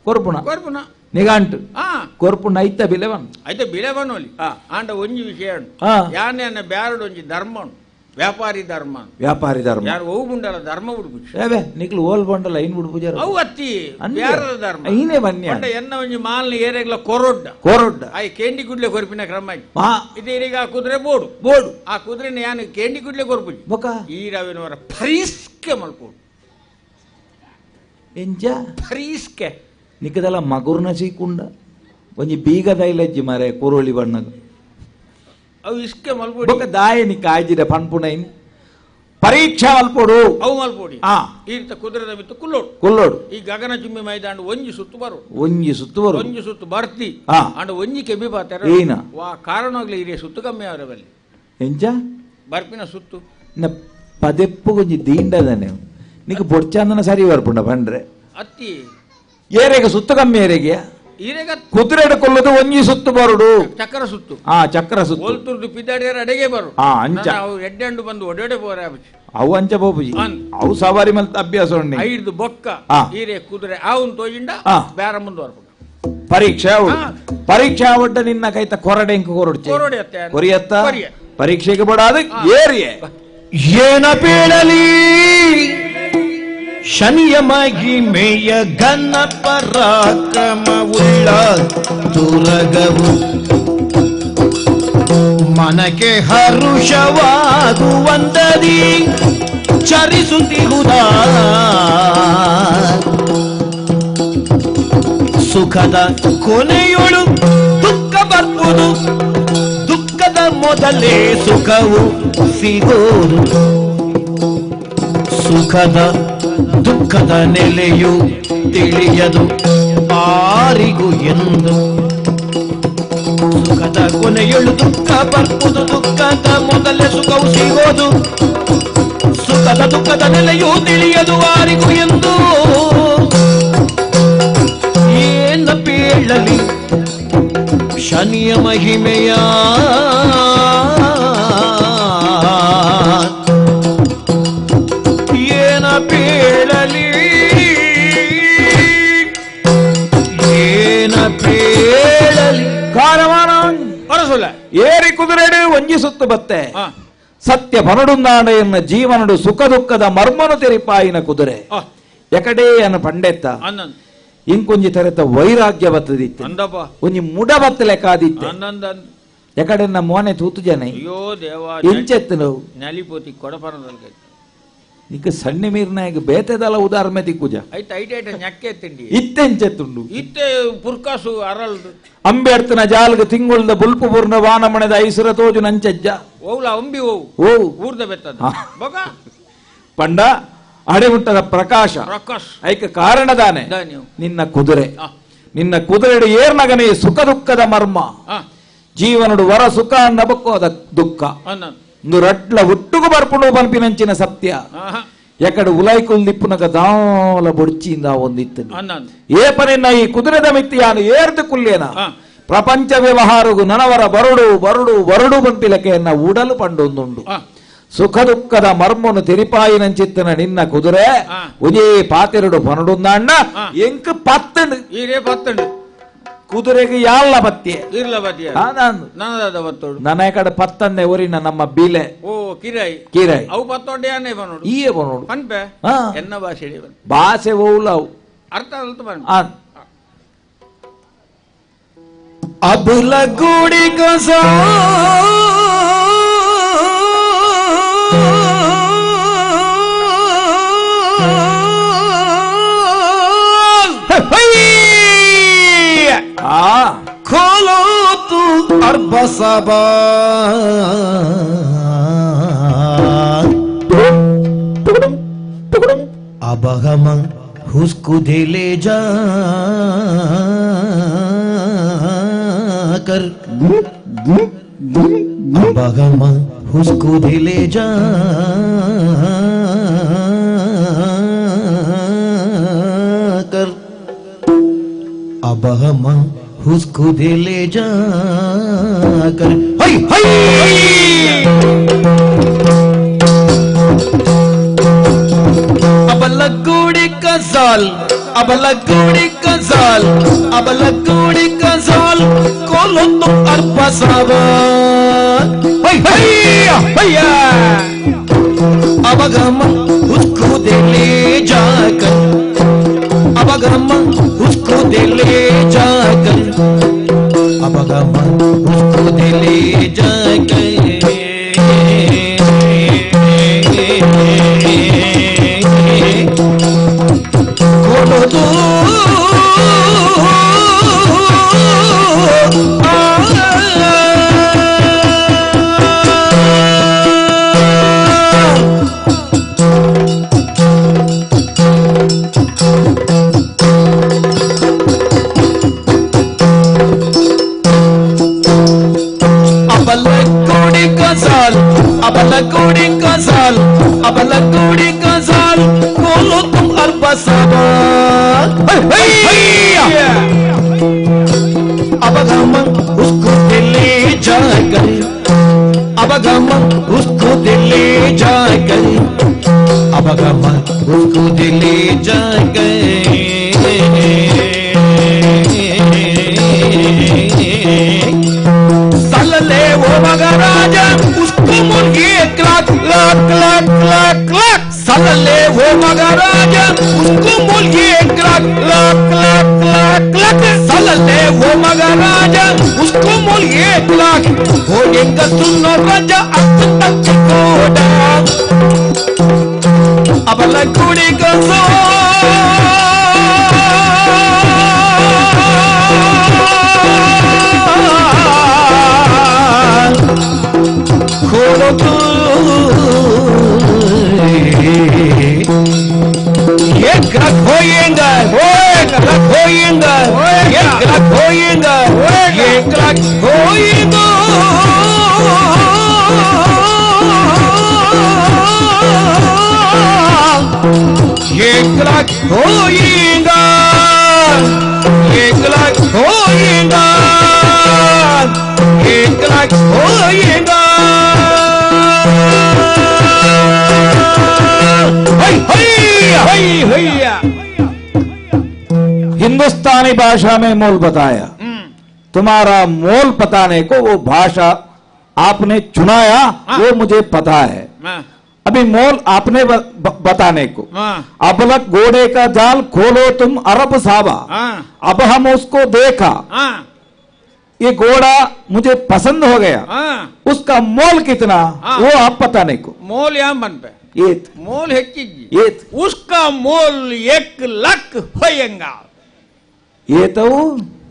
ಕೊರ್ಪುಣ ಕೊರ್ಪುನ ನಿಗಾಂಟು ಹಾ ಕೊರ್ಪುಣ ಐತ ಬಿಲೆವನ್ అయితే బిలే బనోలి ఆండ ఒంజి విషయం ఆ. యానే అన్న బ్యారుడు ఒంజి ధర్మం వ్యాపారి ధర్మ ವ್ಯಾಪಾರಿ ಧರ್ಮ ಯಾರು ಓ ಗುಂಡಲ ಧರ್ಮ ಉಡುಪುಚು ಏವೆ ನಿಕ್ಲು ಓಲ್ ಬಂಡಲ್ಲ ಐನ್ ಬಿಡು ಪೂಜಾರ ಅವು ಅತ್ತಿ ಅಂದ್ಯ. ಬ್ಯಾರದ ಧರ್ಮ ಐನೇ ಬನ್ಯ ಅಂಡ ಎನ್ನ ಒಂಜಿ ಮಾಲ್ನ ಏರೆಗ್ಲ ಕೊರೊಡ್ಡ ಕೋರೊಡ್ಡ ಆಯ್ ಕೇಂಡಿ ಗುಡ್ಲೆ ಕೊರ್ಪಿನ ಕ್ರಮ ಮಾ ಇದು ಈಗ ಆ ಕುದುರೆ ಬೋಡು ಬೋಡು ಆ ಕುದುರೆನ ಯಾನು ಕೇಂಡಿ ಗುಡ್ಲೆ ಕೊರ್ಪುಜಿ ಬೊಕ ಈ ರವಿನವರ ಫರೀಸ್ಕೆ ಮಲ್ಪೋಡು ಎಂಜ ಫರೀಸ್ಕೆ ನಿಕ್ಕದಲ್ಲ ಮಗುರ್ನ ಸೀಕುಂಡ ಒಂಜಿ ಬೀಗ ದೈಲಜ್ಜಿ ಮಾರೆ ಕೊರೋಳಿ ಬಣ್ಣದ ಅವು ಇಸ್ಕೆ ಮಲ್ಪೋಡಿ ಬೊಕ ದಾಯ ನಿಕ್ಕ ಆಯ್ಜಿದ ಪನ್ಪುಣೈನ್ ಪರೀಕ್ಷಾ ಅಲ್ಪೋಡು ಅವು ಮಲ್ಪೋಡಿ ಆ ಈ ರೀತಿ ಕುದುರೆದ ಮಿತ್ತು ಕುಲ್ಲೋಡು ಕೊಲ್ಲೋಡು ಈ ಗಗನ ಚುಮ್ಮಿ ಮೈದಾಂಡು ಒಂಜಿ ಸುತ್ತು ಬರು ಒಂಜಿ ಸುತ್ತು ಬರು ಒಂಜಿ ಸುತ್ತು ಬರ್ತಿ ಆ. ಅಂಡ ಒಂಜಿ ಕೆಮ್ಮಿ ಬಾತಾರ ಏನ? ವಾ ಕಾರಣವಾಗ್ಲಿ ಹಿರಿಯ ಸುತ್ತು ಕಮ್ಮಿ ಅವರ ಬಲ್ಲಿ ಎಂಜ ಬರ್ಪಿನ ಸುತ್ತು ನ ಪದೆಪ್ಪು ಕೊಂಚಿ ದೀಂಡದನೆ ನಿಕ್ಕ ಬೊಡ್ಚಾಂದನ ಸರಿ ಬರ್ಪುಂಡ ಬಂಡ್ರೆ ಅತ್ತಿ ಏರೆಗೆ ಸುತ್ತು ಕಮ್ಮಿ ಏರೆಗೆ ಈರೆಗ ಕುದುರೆ ಕೊಲ್ಲೋದು ಒಂಜಿ ಸುತ್ತು ಬರುಡು ಚಕ್ರ ಸುತ್ತು ಆ ಚಕ್ರ ಸುತ್ತು ಓಲ್ತುರ್ದು ಪಿದ್ದಾಡಿಯರ ಅಡೆಗೆ ಬರು ಆ, ಅಂಚ. ಅವು ಎಡ್ಡೆಂಡು ಬಂದು ಒಡೆಡೆ ಬೋರೆ ಆಬಚ್ಚಿ ಅವು ಅಂಚ ಬೋಪುಜಿ ಅನ್. ಅವು ಸವಾರಿ ಮಲ್ತ ಅಭ್ಯಾಸ ಉಂಡಿ ಐದು ಬೊಕ್ಕ ಆ. ಈರೆ ಕುದುರೆ ಆವುನ್ ತೋಜಿಂಡ ಆ. ಬೇರ ಮುಂದುವರ್ಪು ಪರೀಕ್ಷೆ ಅವಳು ಆ. ಪರೀಕ್ಷೆ ಅವಡ್ಡ ನಿನ್ನ ಕೈತ ಕೊರಡೆ ಇಂಕ ಕೊರಡ್ಚೆ ಕೊರಡೆ ಅತ್ತೆ. ಕೊರಿಯತ್ತ ಕೊರಿಯ. ಪರೀಕ್ಷೆಗೆ ಬಡಾದ ಆ. ಏರಿಯೇ ಏನ ಪೀಳಲಿ ಶನಿಯ ಮಹಿಮೆಯ ಘನ ಪರಾಕ್ರಮವುಳ್ಳ ತುರಗವು ಮನಕ್ಕೆ ಹರುಷವಾಗುವಂದದಿ ಚರಿಸುತ್ತಿಹುದ ಸುಖದ ಕೊನೆಯೊಳು ದುಃಖ ಬರ್ಬೋದು ದುಃಖದ ಮೊದಲೇ ಸುಖವು ಸಿಗೋದು ಸುಖದ ದುಃಖದ ನೆಲೆಯು ತಿಳಿಯದು ಆರಿಗೂ ಎಂದು ಸುಖದ ಕೊನೆಯೊಳು ದುಃಖ ಬರ್ಬೋದು ದುಃಖದ ಮೊದಲೇ ಸುಖವು ಸಿಗೋದು ಸುಖದ ದುಃಖದ ನೆಲೆಯು ತಿಳಿಯದು ಆರಿಗೂ ಎಂದು ಏನ ಪೇಳಲಿ ಶನಿಯ ಮಹಿಮೆಯ ಏನ ಪೇಳಲಿ ಏನ ಪೇಳಲಿ ಕಾರವಾನ ಹೊರಸುಲ್ಲ ಏರಿ ಕುದುರೆಡು ಒಂಜಿ ಸುತ್ತು ಬತ್ತೆ ಆ. ಸತ್ಯ ಪನಡುಂದಾಂಡ ಎನ್ನ ಜೀವನಡು ಸುಖ ದುಃಖದ ಮರ್ಮನು ತೆರಿಪಾಯಿನ ಕುದುರೆ ಆ. ಎಕಡೇ ಅನ್ನ ಪಂಡೆತ್ತ ಅನ್ನನ್ ಇಂಕೊಂಜಿ ತೆರೆತ ವೈರಾಗ್ಯ ಬತ್ತದಿತ್ತೆ ಅಂದಪ್ಪ ಒಂಜಿ ಮುಡ ಬತ್ತಲೆ ಕಾದಿತ್ತೆ ಅನ್ನಂದನ್ ಎಕಡೆನ್ನ ಮೋನೆ ತೂತು ಜನ ಅಯ್ಯೋ ದೇವ ಎಂಚೆತ್ತು ನಾವು ನಲಿಪೋತಿ ಕೊಡಪರದಲ್ಲಿ ನಿಕ್ಕ ಸಣ್ಣ ಮೀರ್ನಾಗ ಬೇತೆದಲ್ಲ ಉದಾಹರಣೆ ದಿಕ್ಕುಜ ಐಟ್ ಐಟ್ ಐಟ ñಕ್ಕೆ ತಿಂಡಿ ಇತ್ತೆಂಚೆತ್ತುಂಡು ಇತ್ತೆ ಪುರ್ಕಾಸು ಅರಲ್ದು ಅಂಬೇಡ್ತನ ಜಾಲ್ಗ ತಿಂಗುಳ್ದ ಬುಲ್ಪು ಪೂರ್ಣ ವಾನಮಣದ ಐಸುರ ತೋಜು ನಂಚಜ್ಜ ಓವ್ಲ ಅಂಬಿ ಓವು ಓ ಊರ್ದ ಬೆತ್ತದ ಹಾ. ಬೊಗ ಪಂಡ ಅಡೆಮುಟ್ಟದ ಪ್ರಕಾಶ ಪ್ರಕಾಶ್ ಐಕ ಕಾರಣದಾನೆ ನೀವು ನಿನ್ನ ಕುದುರೆ ಆ, ನಿನ್ನ ಕುದುರೆಡು ಏರ್ನಗನೇ ಸುಖ ದುಃಖದ ಮರ್ಮ ಆ, ಜೀವನಡು ವರ ಸುಖ ನಬಕ್ಕೋ ಅದ ದುಃಖ ಅನ್ನೋದು ಒಂದು ರಟ್ಲ ಒಟ್ಟುಗು ಬರ್ಪುಂಡು ಪನ್ಪಿನಂಚಿನ ಸತ್ಯ ಆಹಾ, ಎಕಡೆ ಉಲಾಯ್ಕುಲ್ ದಿಪ್ಪುನಗ ದಾಲ ಬೊಡ್ಚಿಯಿಂದ ಒಂದಿತ್ತು ಅನ್ನೋದು ಏಪನಿನ್ನ ಈ ಕುದುರೆದ ಮಿತ್ತಿಯಾನು ಏರ್ದು ಕುಲ್ಲೇನ ಆ, ಪ್ರಪಂಚ ವ್ಯವಹಾರಗು ನನವರ ಬರಡು ಬರಡು ಬರಡು ಬಂಪಿಲಕೆಯನ್ನ ಉಡಲು ಪಂಡೊಂದುಂಡು ಆ, ಸುಖ ದುಃಖದ ಮರ್ಮನು ತೆರಿಪಾಯಿನಂಚಿತ್ತನ ನಿನ್ನ ಕುದುರೆ ಆ. ಉಜೇ ಪಾತೆರಡು ಪನಡುಂದಾಣ್ಣ ಆ. ಎಂಕ್ ಪತ್ತಂಡು ಈರೇ ಪತ್ತಂಡು ಕುದುರೆಗೆ ಯಾಳ ಬತ್ತಿ ಇರ್ಲ ಬದಿಯ ನನ್ನದಾದ ಬತ್ತೋಡು ನನ್ನ ಕಡೆ ಪತ್ತನ್ನೆ ಊರಿನ ನಮ್ಮ ಬೀಲೆ ಓ ಕಿರಾಯಿ ಕೀರೈ ಅವು ಪತ್ತೊಂಡೆ ಅನ್ನೇ ಬನ್ನೋಡು ಈಯೆ ಬನೋಡು ಪನ್ಪೆ ಹಾ. ಎನ್ನ ಭಾಷೆ ಭಾಷೆ ಓಲ ಅವು ಅರ್ಥ ಅಲ್ತ ಬನ್ अब लगूड़ी गजा खोलो तू अरब सबा अब हम उसको दे ले जा कर अब हम उसको दे ले जा कर अब हम उसको दे ले जा कर हई हई अब लगूड़ी कजाल अब लगूड़ी कजाल अब लगूड़ी कजाल कोलो तो अरबा सावन हई हई भैया अब हम उसको दे ले जाकर अब हम उसको दे ले जाकर अब हम उसको दे ले जाकर खोलो तो अब लगूड़ी गजाल अब लगूड़ी गजाल बोलो तुम अरबा साबान अब हम उसको दे ले जाकर अब हम उसको दे ले जाकर अब हम उसको दे ले जाकर ले वो मगराजा उसको मुर्गी clock clock clock clock clock सल ले वो मगराजा उसको मुर्गी clock clock clock clock clock सल ले वो मगराजा उसको मुर्गी क्लक हो येंगा सुनो राजा अब तक कोड़ा अब लगूड़ी गज़ो खोलो तू ये ग्रह होएगा ये ग्रह होएगा ये ग्रह होएगा ये ग्रह होएगा ये ग्रह होएगा ये ग्रह होएगा ये ग्रह होएगा हिंदुस्तानी भाषा में मोल बताया तुम्हारा मोल बताने को वो भाषा आपने चुनाया वो मुझे पता है अभी मोल आपने बताने को अबलक घोड़े का जाल खोलो तुम अरब साबा अब हम उसको देखा ये घोड़ा मुझे पसंद हो गया उसका मोल कितना वो आप बताने को मोल यहाँ बन पे ये मोल है चीज ये उसका मोल 1,00,000 होएगा ये तो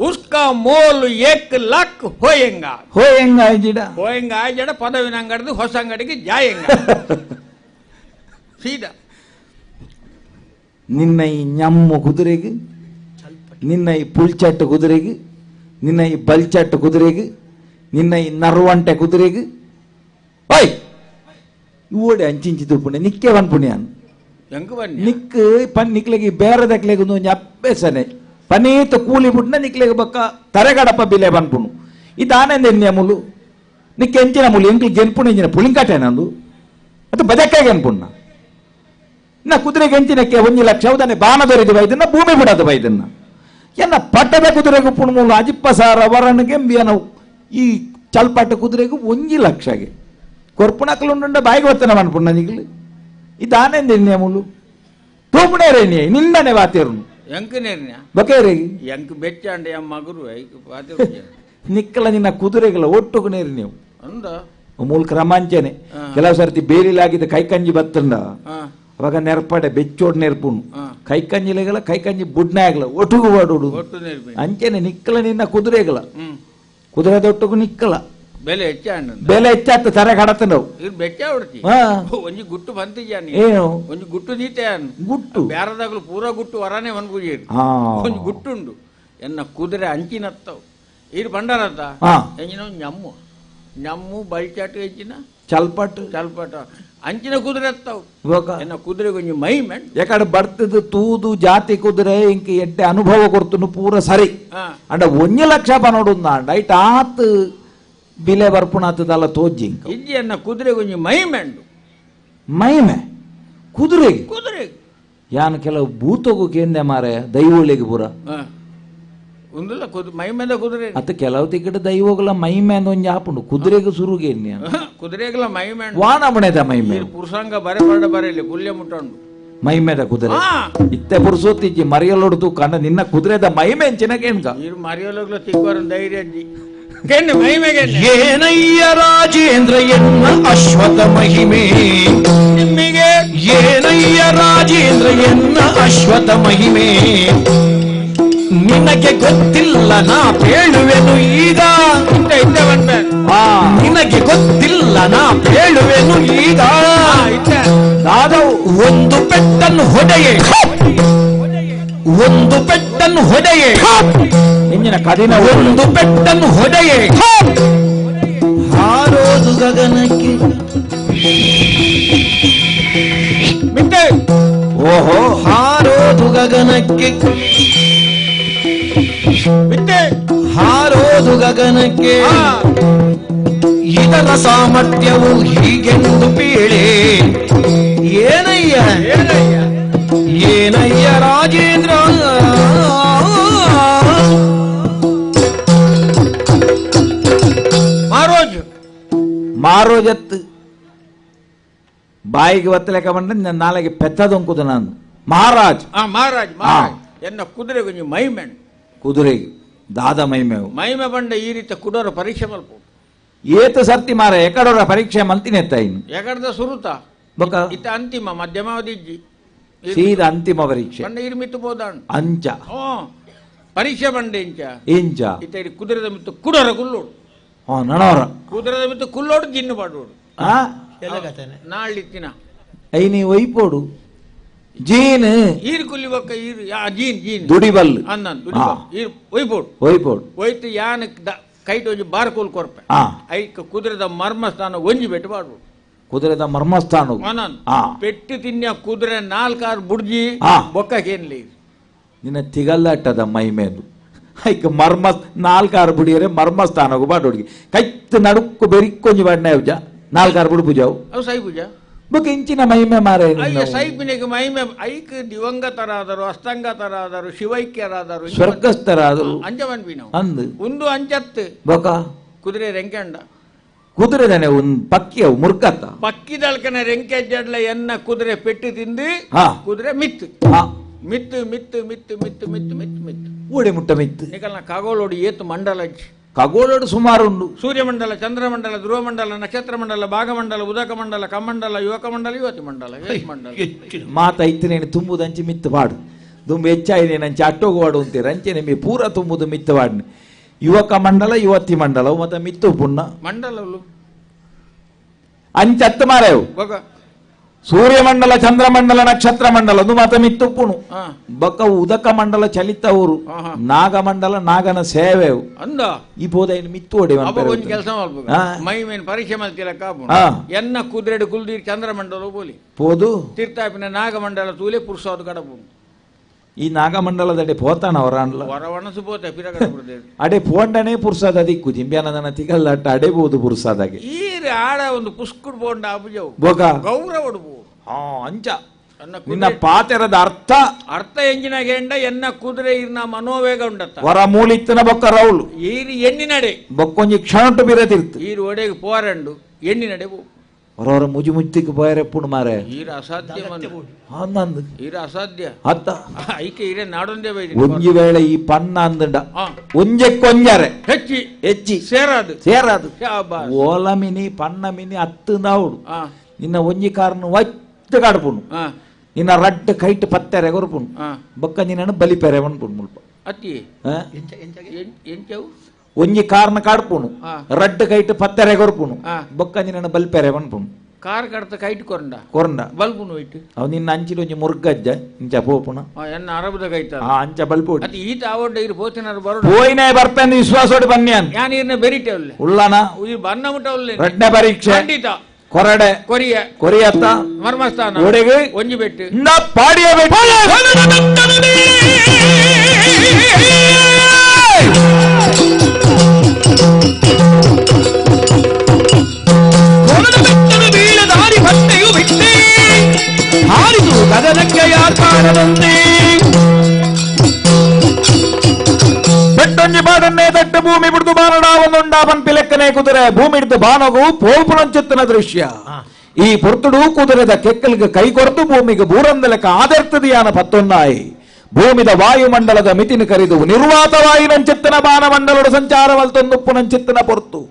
उसका मोल 1,00,000 होएगा होएगा जिड़ा ಹೋಯಂಗ ಜಡ ಪದವಿನ ಅಂಗಡಿದು ಹೊಸ ಅಂಗಡಿಗೆ ಜಾಯಂಗ ಸೀದಾ ನಿನ್ನ ಈ ñಮ್ಮು ಕುದುರೆಗೆ, ನಿನ್ನ ಈ ಪುಲ್ಚಟ್ಟು ಕುದುರೆಗೆ, ನಿನ್ನ ಈ ಬಲ್ಚಟ್ಟು ಕುದುರೆಗೆ, ನಿನ್ನ ಈ ನರ್ವಂಟೆ ಕುದುರೆಗೆ ಓಯ್ ಓಡಿ ಅಂಚಿಂಚಿ ತುಪ್ಪುಣೆ ನಿಕ್ಕೆ ಬನ್ಪುಣ್ಯಾನ್ ಎಂಕ ಬನ್ನಿ ನಿಕ್ ಪನ್ ನಿಕ್ಲೆಗೆ ಬೇರೆ ದಕ್ಲೆಗೆ ಒಂದು ಅಪ್ಪೆಸನೆ ಪನೀತ ಕೂಲಿ ಬಿಟ್ನ ನಿಕ್ಲೆಗೆ ಬಕ್ಕ ತರೆಗಡಪ ಬಿಲೆ ಬನ್ಪುಣು ಇದಾನೆಂದ ಎನ್ನೆಮುಲು ನಿಕ್ಕೆ ಎಂಚಿನ ಮುಲು ಎಂಕ್ಲಿ ಗೆನ್ಪುಣ ಎಂಚಿನ ಪುಳಿಂಕಾಟೆ ನಂದು ಅದು ಬದಕಾಗೆ ಅನ್ಪುಣ್ಣ ನಾ ಕುದುರೆಗೆ ಎಂಚಿನಕ್ಕೆ 1 ಲಕ್ಷ ಹೌದಾನೆ ಬಾಣ ದೊರೆದು ಬೈದನ್ನ ಭೂಮಿ ಬಿಡೋದು ಬೈದನ್ನ ಎನ್ನ ಪಟ್ಟದ ಕುದುರೆಗೂ ಪುಣ್ಮೂಲು ಅಜಿಪ್ಪ ಸಾರ ಅವರನಿಗೆ ನಾವು ಈ ಚಲ್ಪಾಟ ಕುದುರೆಗೂ 1 ಲಕ್ಷಗೆ ಕೊರ್ಪುಣಕ್ಲುಂಡ ಬಾಯಿಗೆ ಬರ್ತನ ಅನ್ಪುಣ್ಣ ನಿಗ್ಲಿ ಇದಾನೆಂದ ಎನ್ನೆಮುಲು ತೂಪುಣೇರೇನಿ ನಿಂದನೆ ವಾತಿರ್ನು ಎಂಕ ನೇರ್ನ್ಯಾ ಬಕೇರೆಗೆ ಎಂಕ ಬೆಚ್ಚಾಂಡೆ ಎಮ್ಮ ಮಗರು ನಿಕ್ಕಲ ನಿನ್ನ ಕುದುರೆಗಳ ಒಟ್ಟುಕು ನೇರಿ ನೀವು ಅಂದ ಮೂಲ ಕ್ರಮಾಂಚನೆ ಕೆಲವು ಸರ್ತಿ ಬೇಲಿಲಾಗಿದ್ದ ಕೈಕಂಜಿ ಬತ್ತಂಡ ಅವಾಗ ನೆರ್ಪಡೆ ಬೆಚ್ಚೋಡ್ ನೆರ್ಪುಣು ಕೈಕಂಜಿಲೆಗಳ ಕೈಕಂಜಿ ಬುಡ್ನಾಗಲ ಒಟ್ಟುಗು ಬಾಡುಡು ಒಟ್ಟು ನೇರ್ಬಿ ಅಂಚೆನೆ ನಿಕ್ಕಲ ನಿನ್ನ ಕುದುರೆಗಳ ಕುದುರೆ ದೊಟ್ಟುಗು ನಿಕ್ಕಲ ಬೆಲೆ ಹೆಚ್ಚಾಂಡ ಬೆಲೆ ಹೆಚ್ಚಾತ ತರ ಕಡತ ನಾವು ಇರ್ ಬೆಚ್ಚ ಹೊಡ್ತಿ ಒಂಜಿ ಗುಟ್ಟು ಬಂತಿದ್ಯಾ ನೀ ಏನು ಒಂಜಿ ಗುಟ್ಟು ನೀತೆ ಗುಟ್ಟು ಬ್ಯಾರದಾಗ್ಲು ಪೂರ ಗುಟ್ಟು ವರಾನೆ ಮನ್ಪುಜೇರು ಒಂಜಿ ಗುಟ್ಟುಂಡು ಎನ್ನ ಕುದುರೆ ಅಂಚಿನತ್ತವು ಇರ್ ಬಂಡಾರತ್ತ ಎಂಜಿನ ñಮ್ಮು ñಮ್ಮು ಬಲ್ಚಾಟು ಹೆಚ್ಚಿನ ಚಲ್ಪಟ್ ಚಲ್ಪಟ ಅಂಚಿನ ಕುದುರೆ ಎತ್ತವು ಇವಾಗ ಎನ್ನ ಕುದುರೆ ಕೊಂಚ ಮೈ ಮೆಂಡ್ ಯಾಕಡೆ ಬರ್ತದ ತೂದು ಜಾತಿ ಕುದುರೆ ಇಂಕ ಎಡ್ಡೆ ಅನುಭವ ಕೊಡ್ತು ಪೂರ ಸರಿ ಅಂಡ 1 ಲಕ್ಷ ಪನೋಡು ಅಂಡ ಐಟ್ ಆತ್ ಬಿಲೆ ಬರ್ಪುಣಾತದಲ್ಲ ತೋಜ್ಜಿ ಇಂಕ ಇಜ್ಜಿ ಎನ್ನ ಕುದುರೆ ಕೊಂಚ ಮೈ ಮೆಂಡು ಮೈಮೆ ಕುದುರೆಗೆ ಕುದುರೆ ಯಾನ್ ಕೆಲವು ಭೂತಗು ಕೇಂದೆ ಮಾರೆ ದೈವಳಿಗೆ ಪೂರ ಒಂದಿಲ್ಲ ಮೈ ಮೇದ ಕುದುರೆ ಅತ್ತ ಕೆಲವು ತಿಕ್ಕಡ ದೈವಗಳ ಮೈಮೆ ಅಂದ ಒಂಜಿ ಆಪುಂಡು ಕುದುರೆಗೆ ಸುರುಗೆ ಕುದುರೆಗಳ ಮೈ ಮೆಂಡು ವಾಣಮಣೆದ ಮೈಮೆ ಪುರುಷಾಂಗ ಬರೆ ಬರಡ ಬರೆಯಲ್ಲಿ ಪುಲ್ಯ ಮುಟ್ಟಂಡು ಮೈಮೆದ ಕುದುರೆ ಇತ್ತೆ ಪುರುಸೋತಿಜ್ಜಿ ಮರಿಯಲ್ಲೊಡ್ದು ಕಂಡ ನಿನ್ನ ಕುದುರೆದ ಮೈಮೆ ಎಂಚಿನ ಕೇಣ್ಕ ನೀರು ಮರಿಯಲ್ಲೋಗ್ಲ ತಿಕ್ಕೋರ ಧೈರ್ಯ ಅಜ್ಜಿ ಕೆಣ್ಣು ಮೈಮೆಗೆ ಏನಯ್ಯ ರಾಜೇಂದ್ರ ಎನ್ನ ಅಶ್ವಥ ಮಹಿಮೆ ನಿಮ್ಮಿಗೆ ಏನಯ್ಯ ರಾಜೇಂದ್ರ ಎನ್ನ ಅಶ್ವಥ ಮಹಿಮೆ ನಿನಗೆ ಗೊತ್ತಿಲ್ಲ ನಾ ಹೇಳುವೆನು ಈಗ ನಿನಗೆ ಗೊತ್ತಿಲ್ಲ ನಾ ಹೇಳುವೆನು ಈಗ ಒಂದು ಪೆಟ್ಟನ್ನು ಹೊಡೆಯೇ ಒಂದು ಪೆಟ್ಟನ್ನು ಹೊಡೆಯೇ ಎಂಜಿನ ಕದಿನ ಒಂದು ಪೆಟ್ಟನ್ನು ಹೊಡೆಯೇ ಹಾರೋದು ಗಗನಕ್ಕೆ ಓಹೋ ಹಾರೋದು ಗಗನಕ್ಕೆ ಹಾರೋದು ಗಗನಕ್ಕೆ ಇದರ ಸಾಮರ್ಥ್ಯವು ಹೀಗೆಂದು ಪೀಳೆ ಏನಯ್ಯ ಏನಯ್ಯ ರಾಜೇಂದ್ರ ಮಾರೋಜತ್ತು ಬಾಯಿಗೆ ಒತ್ತಲೆಕ ಬಂಡ ನಾಳೆಗೆ ಪೆತ್ತದೊಂಕುದು ನಾನು ಮಹಾರಾಜ್ ಮಹಾರಾಜ್ ಎನ್ನ ಕುದುರೆ ಕೊಂಚ ಮೈ ಮೆಂಡು ಕುದುರೆಗೆ ದಾದ ಮೈಮೆವು ಮೈಮೆ ಬಂಡ ಈ ರೀತಿ ಕುಡೋರ ಪರೀಕ್ಷೆ ಮಲ್ಪ ಏತು ಸರ್ತಿ ಮಾರ ಎಕಡೋರ ಪರೀಕ್ಷೆ ಮಲ್ತಿನೆತ್ತ ಇನ್ನು ಎಕಡದ ಸುರುತ ಬೊಕ ಇತ್ತ ಅಂತಿಮ ಮಧ್ಯಮಾವಧಿಜ್ಜಿ ಸೀದಾ ಅಂತಿಮ ಪರೀಕ್ಷೆ ಬಂಡ ಇರು ಮಿತ್ತು ಬೋದಾಂಡ್ ಅಂಚ ಪರೀಕ್ಷೆ ಬಂಡೆ ಇಂಚ ಇತ್ತ ಇರು ಕುದುರೆದ ಮಿತ್ತು ಕುಡೋರ ಕುಲ್ಲೋಡು ನಣೋರ ಕುದುರೆದ ಮಿತ್ತು ಕುಲ್ಲೋಡು ಜಿನ್ನು ಪಾಡೋಡು ನಾಳಿತ್ತಿನ ಐನಿ ಒಯ್ಪೋಡು ಜೀನ್ ಈರು ಕುಲ್ಲಿ ಬೊಕ್ಕ ಈರು ಜೀನ್ ಜೀನ್ ದುಡಿಬಲ್ ಅಂದನ್ ಈರು ಒಯ್ಪೋಡು ಒಯ್ಪೋಡು ಒಯ್ತು ಯಾನ ಕೈಟ್ ಒಂಜಿ ಬಾರ್ಕೋಲ್ ಕೊರ್ಪೆ ಐಕ್ ಕುದುರೆದ ಮರ್ಮಸ್ಥಾನ ಒಂಜಿ ಬೆಟ್ಟು ಪಾಡ್ಬೋದು ಕುದುರೆದ ಮರ್ಮಸ್ಥಾನ ಪೆಟ್ಟು ತಿನ್ನ ಕುದುರೆ 4 ಬುಡ್ಜಿ ಬೊಕ್ಕೇನ್ಲಿ ನಿನ್ನ ತಿಗಲ್ಲಟ್ಟದ ಮೈ ಮೇಲು ಐಕ್ ಮರ್ಮ 4 ಬುಡಿಯರೆ ಮರ್ಮಸ್ಥಾನಗು ಬಾಡೋಡಿಗೆ ಕೈತ್ ನಡುಕ್ಕು ಬೆರಿಕ್ಕೊಂಜಿ ಬಾಡ್ನ ಅವಜ 4 ಬುಡು ಪೂಜಾವು ಅವು ಸೈ ಪೂಜಾ ಬೊಕ್ಕ ಇಂಚಿನ ಮೈಮೆ ಮಾರೆ ಸೈಪಿನಿಗೆ ಮೈಮೆ ಐಕ್ ದಿವಂಗತರಾದರು ಅಸ್ತಂಗತರಾದರು ಶಿವೈಕ್ಯರಾದರು ಸ್ವರ್ಗಸ್ಥರಾದರು ಅಂಜವನ್ಪಿ ನಾವು ಅಂದ್ ಒಂದು ಅಂಚತ್ತು ಬೊಕ ಕುದುರೆ ರೆಂಕೆಂಡ ಕುದುರೆದನೆ ಒಂದು ಪಕ್ಕಿಯವು ಮುರ್ಕತ್ತ ಪಕ್ಕಿದಳ್ಕನ ರೆಂಕೆ ಜಡ್ಲ ಎನ್ನ ಕುದುರೆ ಪೆಟ್ಟು ತಿಂದು ಕುದುರೆ ಮಿತ್ತು ಮಿತ್ತು ಮಿತ್ತು ಮಿತ್ತು ಮಿತ್ತು ಮಿತ್ತು ಮಿತ್ತು ಮಿತ್ತು ಊಡೆ ಮುಟ್ಟ ಮಿತ್ತು ನಿಕಲ್ನ ಖಗೋಳೋಡು ಏತು ಮಂಡಲ ಖಗೋಳೋಡು ಸುಮಾರು ಉಂಡು ಸೂರ್ಯಮಂಡಲ ಚಂದ್ರಮಂಡಲ ಧ್ರುವಮಂಡಲ ನಕ್ಷತ್ರ ಮಂಡಲ ಭಾಗಮಂಡಲ ಉದಕ ಮಂಡಲ ಕಮಂಡಲ ಯುವಕ ಮಂಡಲ ಯುವತಿ ಮಂಡಲ ಮಾತ ಐತನೇನು ತುಂಬುದು ಅಂಚಿ ಮಿತ್ತು ಬಾಡು ದುಂಬು ಹೆಚ್ಚಾಯಿದೆ ನಂಚಿ ಅಟ್ಟೋಗು ಬಾಡು ಅಂತೀರ ಅಂಚೆ ನಿಮಗೆ ಪೂರ ತುಂಬುದು ಮಿತ್ತು ಬಾಡ್ನೆ ಯುವಕ ಮಂಡಲ ಯುವತಿ ಮಂಡಲ ಮತ್ತೆ ಮಿತ್ತು ಪುಣ್ಣ ಮಂಡಲಗಳು ಅಂಚತ್ತು ಮಾರೇವು ಸೂರ್ಯಮಂಡಲ ಚಂದ್ರಮಂಡಲ ನಕ್ಷತ್ರ ಮಂಡಲ ಅದು ಮಾತ ಮಿತ್ತುಪ್ಪುನು ಆ. ಬೊಕ್ಕ ಉದಕ ಮಂಡಲ ಚಲಿತವರು ಆಹಾ. ನಾಗಮಂಡಲ ನಾಗನ ಸೇವೆವು ಅಂದ ಈ ಬೋಧೈನು ಮಿತ್ತು ಹೊಡೆ ಅವ ಒಂದ್ ಕೆಲಸ ಮಾಡ್ಬೇಕು ಆ. ಮೈ ಮೇನ್ ಪರೀಕ್ಷೆ ಮಾಡ್ತಿಲ್ಲ ಕಾಪು ಆ. ಎನ್ನ ಕುದುರೆಡು ಕುಲ್ದೀರ್ ಚಂದ್ರಮಂಡಲ ಬೋಲಿ ಪೋದು ತೀರ್ಥಾಪಿನ ನಾಗಮಂಡಲ ತೂಲೆ ಪುರುಷಾದ ಕಡಪು ಈ ನಾಗಮಂಡಲದಡೆ ಪೋತಾನ ಅವರ ಅನ್ಲ ಹೊರವಣಸು ಪೋತೆ ಪಿರ ಕಡಪುರದೆ ಅಡೆ ಪೋಂಡನೆ ಪುರುಷಾದ ದಿಕ್ಕು ಜಿಂಬ್ಯಾನದನ ತಿಗಲ್ಲಟ್ಟ ಅಡೆಬಹುದು ಪುರುಷಾದಾಗೆ ಈರೆ ಆಡ ಒಂದು ಪುಸ್ಕುಡ್ ಬೋಂಡ ಅಬುಜವು ಬೋಗ ಗೌರವ ಉಡುಪು ಅಂಚ ಅನ್ನ ನಿನ್ನ ಪಾತೆರದ ಅರ್ಥ ಅರ್ಥ ಎಂಜಿನ ಗೆಂಡ ಎನ್ನ ಕುದುರೆ ಇರ್ನ ಮನೋವೇಗ ಉಂಡತ್ತ ವರ ಮೂಲಿತ್ತನ ಬೊಕ್ಕ ರೌಲು ಈರಿ ಎಣ್ಣಿ ನಡೆ ಬೊಕ್ಕೊಂಜಿ ಕ್ಷಣಟು ಬಿರತಿರ್ತು ಈರು ಒಡೆಗೆ ಪೋರಂಡು ಎಣ್ಣಿ ನಡೆ ಪೋ ಹೊರವರ ಮುಜಿ ಮುಚ್ಚಿಗೆ ಪೋಯರೆಪ್ಪುಡು ಮಾರೆ ಈರ ಅಸಾಧ್ಯ ಅಂದಂದು ಈರ ಅಸಾಧ್ಯ ಅತ್ತ ಐಕೆ ಈರೆ ನಾಡೊಂದೇ ಬೈದಿ ಒಂಜಿ ವೇಳೆ ಈ ಪನ್ನ ಅಂದಂಡ ಆ. ಒಂಜೆ ಕೊಂಜರೆ ಹೆಚ್ಚಿ ಹೆಚ್ಚಿ ಸೇರಾದು ಸೇರಾದು ಶಾಬಾಸ್. ಓಲ ಮಿನಿ ಪನ್ನ ಮಿನಿ ಹತ್ತು ನಾವುಡು ಆ, ನಿನ್ನ ಒಂಜಿ ಕಾರನ್ನು ಒತ್ತು ಕಾಡ್ಪುಣು ಆ, ನಿನ್ನ ರಡ್ಡು ಕೈಟ್ ಪತ್ತೆರೆ ಕೊರ್ಪುಣು ಆ. ಬೊಕ್ಕ ನಿನ್ನ ಬಲಿಪೆರೆ ಮನ್ಪುಣು ಮುಲ್ಪ ಅತ್ತಿ ಆ? ಎಂಚವು ಒಂಜಿ ಕಾರ್ನ ಕಾಡ್ಪುಣು ಆ. ರಡ್ಡು ಕೈಟ್ ಪತ್ತೆರೆ ಕೊರ್ಪುಣು ಆ. ಬೊಕ್ಕ ನಿನ್ನ ಬಲಿಪೆರೆ ಮನ್ಪುಣು ಕಾರ್ ಕಡ್ತ ಕೈಟ್ ಕೊರಂಡ ಕೊರಂಡ ಬಲ್ಪುನು ಇಟ್ಟು ಅವ್ ನಿನ್ನ ಅಂಚಿನ ಒಂಜಿ ಮುರ್ಗಜ್ಜ ಇಂಚ ಪೋಪುಣ ಎನ್ನ ಅರಬದ ಕೈತ ಆ ಅಂಚ ಬಲ್ಪೋಡಿ ಅತಿ ಈತ ಅವಡ್ಡ ಇರು ಪೋತಿನಾರು ಬರೋಡ ಪೋಯಿನೇ ಬರ್ತಾನೆ ವಿಶ್ವಾಸೋಡಿ ಬನ್ಯಾನ್ ಯಾನ್ ಇರ್ನ ಬೆರಿಟೆ ಒಲ್ಲೆ ಉಳ್ಳನ ಈ ಬನ್ನ ಮುಟ ಒಲ್ಲೆ ರಡ್ನೆ ಪರೀಕ್ಷೆ ಖಂಡಿತ ಕೊರಡೆ ಕೊರಿಯ ಕೊರಿಯತ್ತ ಮರ್ಮಸ್ಥಾನ ಒಡೆಗೆ ಒಂಜಿ ಬೆಟ್ಟು ಇಂದ ಪಾಡಿಯ ಬೆಟ್ಟು ಬೀಳದಾರಿ ಬಟ್ಟೆಯು ಬಿಟ್ಟೆ ಹಾರಿದು ಗಗನಕ್ಕೆ ಯಾರ್ಪಾಡದಂತೆ ಬೆಟ್ಟೊಂಜಿ ಬಾಡನ್ನೇ ತಟ್ಟು ಭೂಮಿ ಬಿಡ್ದು ಬಾನಡ ಒಂದೊಂಡ ಪನ್ಪಿ ಲೆಕ್ಕನೆ ಕುದುರೆ ಭೂಮಿ ಹಿಡ್ದು ಬಾನಗು ಪೋಪುನಂಚೆತ್ತನ ದೃಶ್ಯ ಈ ಪೊರ್ತುಡು ಕುದುರೆದ ಕೆಕ್ಕಲಿಗೆ ಕೈ ಕೊರತು ಭೂಮಿಗೆ ಬೂರಂದ ಲೆಕ್ಕ ಆದರ್ತದಿಯಾನ ಪತ್ತೊನ್ನಾಯಿ ಭೂಮಿದ ವಾಯುಮಂಡಲದ ಮಿತಿನ ಕರಿದು ನಿರ್ವಾತವಾಯಿನಂಚೆತ್ತನ ಬಾನಮಂಡಲದ ಸಂಚಾರವಲ್ತೊಂದುಪ್ಪುನಂಚೆತ್ತನ ಪೊರ್ತು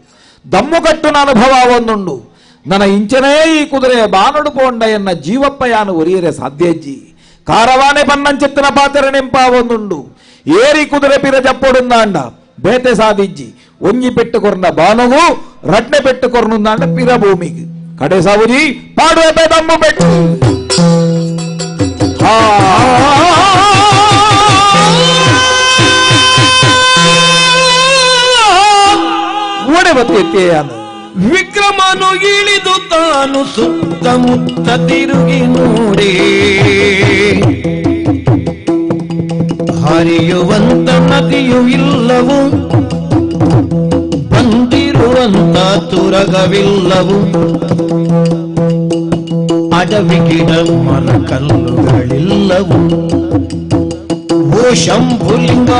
ದಮ್ಮು ಕಟ್ಟುನ ಅನುಭವ ಒಂದುಂಡು ನನ್ನ ಇಂಚನೇ ಈ ಕುದುರೆ ಬಾನಡು ಪೋಂಡ ಎನ್ನ ಜೀವಪ್ಪ ಯಾನು ಒರಿಯರೆ ಸಾಧ್ಯಜ್ಜಿ ಕಾರವಾನೆ ಪನ್ನಂಚೆತ್ತನ ಪಾತೆರೆ ನೆಂಪ ಒಂದುಂಡು ಏರಿ ಕುದುರೆ ಪಿರ ಜಪ್ಪೊಡುಂದಾಂಡ ಬೇತೆ ಸಾದಿಜ್ಜಿ ಒಂಜಿ ಪೆಟ್ಟು ಕೊರ್ನ ಬಾನಗು ರಡ್ನೆ ಪೆಟ್ಟು ಕೊರ್ನುಂದಾಂಡ ಪಿರ ಭೂಮಿಗೆ ಕಡೆ ಸಾವುಜಿ ಪಾಡುವೆ ದಮ್ಮು ಪೆಟ್ಟು ಒಡೆ ಬತ್ತೆಯೇನು ವಿಕ್ರಮನು ಇಳಿದು ತಾನು ಸುತ್ತಮುತ್ತ ತಿರುಗಿ ನೋಡಿ ಹರಿಯುವಂತ ನದಿಯು ಇಲ್ಲವು ಬಂದಿರುವಂತ ತುರಗವಿಲ್ಲವು ಅಡವಿಗಿಡ ಮರಕಲ್ಲುಗಳಿಲ್ಲವು ಓ ಶಂಭುಲಿಂಗ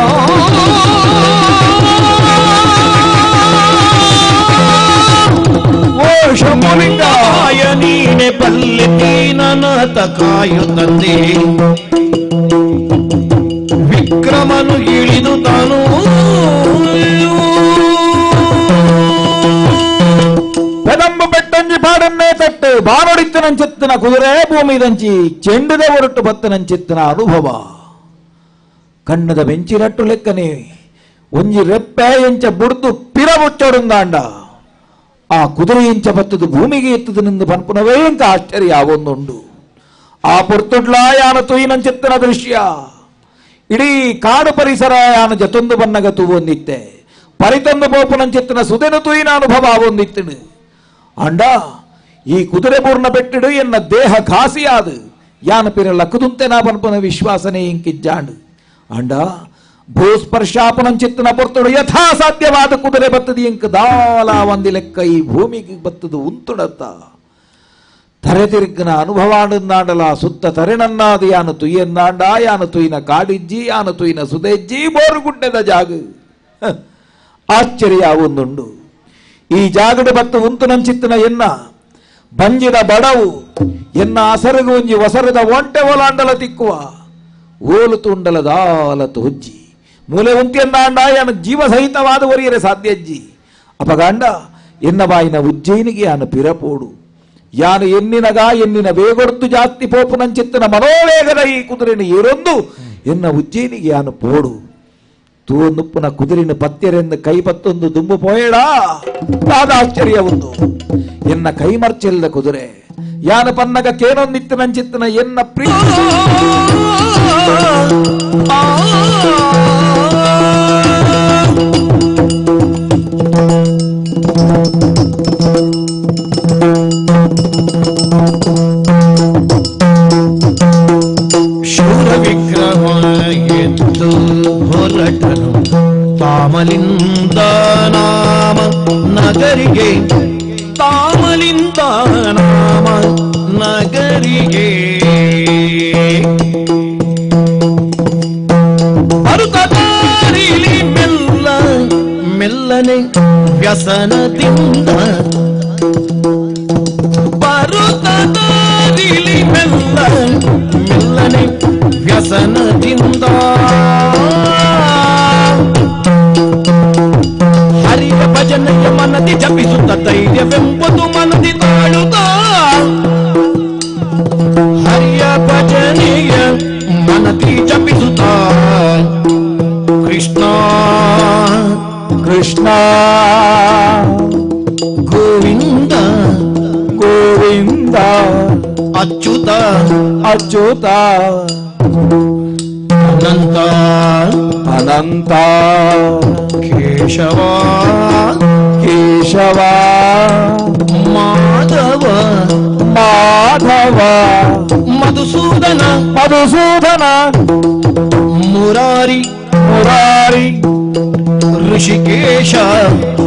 ಶಂಭುಲಿಂಗಾಯ ನೀನೆ ಬಲ್ಲೆ ತೀನನಾಥ ಕಾಯುತ್ತಂದೆ ವಿಕ್ರಮನು ಇಳಿದು ತಾನು ಪೆದಂಬು ಬೆಟ್ಟಂಜಿ ಪಾಡನ್ನೇ ತಟ್ಟು ಬಾನೊಡಿತ್ತನಂಚಿತ್ತನ ಕುದುರೆ ಭೂಮಿದಂಚಿ ಚೆಂಡದ ಹೊರಟು ಬತ್ತನಂಚಿತ್ತನ ಅನುಭವ ಕಣ್ಣದ ಬೆಂಚಿನಟ್ಟು ಲೆಕ್ಕನೆ ಒಂಜಿ ರೆಪ್ಪೆ ಎಂಚ ಬುಡ್ದು ಪಿರ ಮುಚ್ಚೊಡುಂದಾಂಡ ಆ ಕುದುರೆ ಇಂಚ ಬತ್ತದು ಭೂಮಿಗೆ ಎತ್ತದನೆಂದು ಪನ್ಪುನವೇ ಇಂಕ ಆಶ್ಚರ್ಯ ಆವೊಂದುಂಡು ಆ ಪೊರ್ತುಡ್ಲ ಯಾನ ತುಯಿನಂಚಿತ್ತನ ದೃಶ್ಯ ಇಡೀ ಕಾಡು ಪರಿಸರ ಯಾನ ಜತೊಂದು ಬನ್ನಗ ತೂವೊಂದಿತ್ತೆ ಪರಿತೊಂದು ಬೋಪುನಂಚಿತ್ತನ ಸುದೆನು ತುಯಿನ ಅನುಭವ ಆವೊಂದಿತ್ತನು ಅಂಡ ಈ ಕುದುರೆ ಪೂರ್ಣ ಬೆಟ್ಟಿಡು ಎನ್ನ ದೇಹ ಘಾಸಿಯಾದು ಯಾನ ಪಿರ ಲಕ್ಕುದುಂತೆ ನಾ ಪನ್ಪುನ ವಿಶ್ವಾಸನೆ ಇಂಕಿಜ್ಜಾಂಡು ಅಂಡ ಭೂಸ್ಪರ್ಶಾಪನಂಚಿತ್ತನ ಪೊರ್ತುಡು ಯಥಾ ಸಾಧ್ಯವಾದ ಕುದುರೆ ಬತ್ತದ ಇಂಕ ದಾಲ ಒಂದಿ ಲೆಕ್ಕ ಈ ಭೂಮಿಗೆ ಬತ್ತದು ಉಂತುಡತ್ತ ತರೆ ತಿರುಗ್ನ ಅನುಭವ ನಾಡಲ ಸುತ್ತ ತರೆನನ್ನಾದ ಯಾನು ತುಯ್ಯನ್ನಾಂಡ ಯಾನು ತುಯಿನ ಕಾಡಿಜ್ಜಿ ಯಾನು ತುಯಿನ ಸುದೆಜ್ಜಿ ಬೋರುಗುಡ್ಡೆದ ಜಾಗ ಆಶ್ಚರ್ಯ ಒಂದುಂಡು ಈ ಜಾಗಡ ಬತ್ತು ಉಂತು ನಂಚಿತ್ತನ ಎನ್ನ ಬಂಜಿದ ಬಡವು ಎನ್ನ ಅಸರಗು ಒಂಜಿ ಒಸರದ ಒಂಟೆ ಒಲಾಂಡಲ ತಿಕ್ಕುವ ಓಲು ತುಂಡಲ ದಾಲತು ಹುಜ್ಜಿ ಮೂಲೆ ಉಂತಿಯನ್ನಾಂಡ ಯಾನು ಜೀವ ಸಹಿತವಾದ ಒರಿಯರೆ ಸಾಧ್ಯಜ್ಜಿ ಅಪಗಾಂಡ ಎನ್ನ ಬಾಯಿನ ಉಜ್ಜಯಿನಿಗೆ ಯಾನು ಪಿರಪೋಡು ಯಾನು ಎನ್ನಿನ ವೇಗೊಡ್ತು ಜಾಸ್ತಿ ಪೋಪು ನಂಚಿತ್ತನ ಮನೋವೇಗದ ಈ ಕುದುರೆನ ಏರೊಂದು ಎನ್ನ ಉಜ್ಜಯಿನಿಗೆ ಯಾನು ಪೋಡು ತೂವೊಂದುಪ್ಪುನ ಕುದುರಿನ ಪತ್ಯರೆಂದು ಕೈ ಪತ್ತೊಂದು ದುಂಬು ಪೋಯೇಡಾ ಆಶ್ಚರ್ಯ ಒಂದು ಎನ್ನ ಕೈ ಮರ್ಚೆಲ್ಲದ ಕುದುರೆ ಯಾನ ಪನ್ನಗ ಕೇನೊಂದಿತ್ತನಂಚಿತ್ತನ ಎನ್ನ ಪ್ರೀತಿ ಶೂರ ವಿಕ್ರಮ ಎದ್ದು ಹೊರಟನು ತಾಮಲಿಂದ ನಾಮ ನಗರಿಗೆ, ತಾಮಲಿಂದ ನಾಮ ನಗರಿಗೆ. ಬರುತ್ತಾರಿಲಿ ಮೆಲ್ಲ ಮೆಲ್ಲನೆ ವ್ಯಸನದಿಂದ, ಬರುತ್ತಾರಿಲಿ ಮೆಲ್ಲ ಮೆಲ್ಲನೆ ವ್ಯಸನದಿಂದ. ಹರಿಯ ಭಜನೆಯ ಮನದಿ ಜಪಿಸುತ್ತ ಧೈರ್ಯವೆಂಬುದು ಮನದಿ ತಾಳುತ್ತ, ಹರಿಯ ಭಜನೆಯ ಮನದಿ ಜಪಿಸುತ್ತ ಕೃಷ್ಣ ಕೃಷ್ಣ ಗೋವಿಂದ ಗೋವಿಂದ ಅಚ್ಯುತ ಅಚ್ಯುತ ಅನಂತ ಅನಂತ ಕೇಶವ ಕೇಶವ ಮಾಧವ ಮಾಧವ ಮಧುಸೂದನ ಮಧುಸೂದನ ಮುರಾರಿ ಮುರಾರಿ ಋಷಿಕೇಶ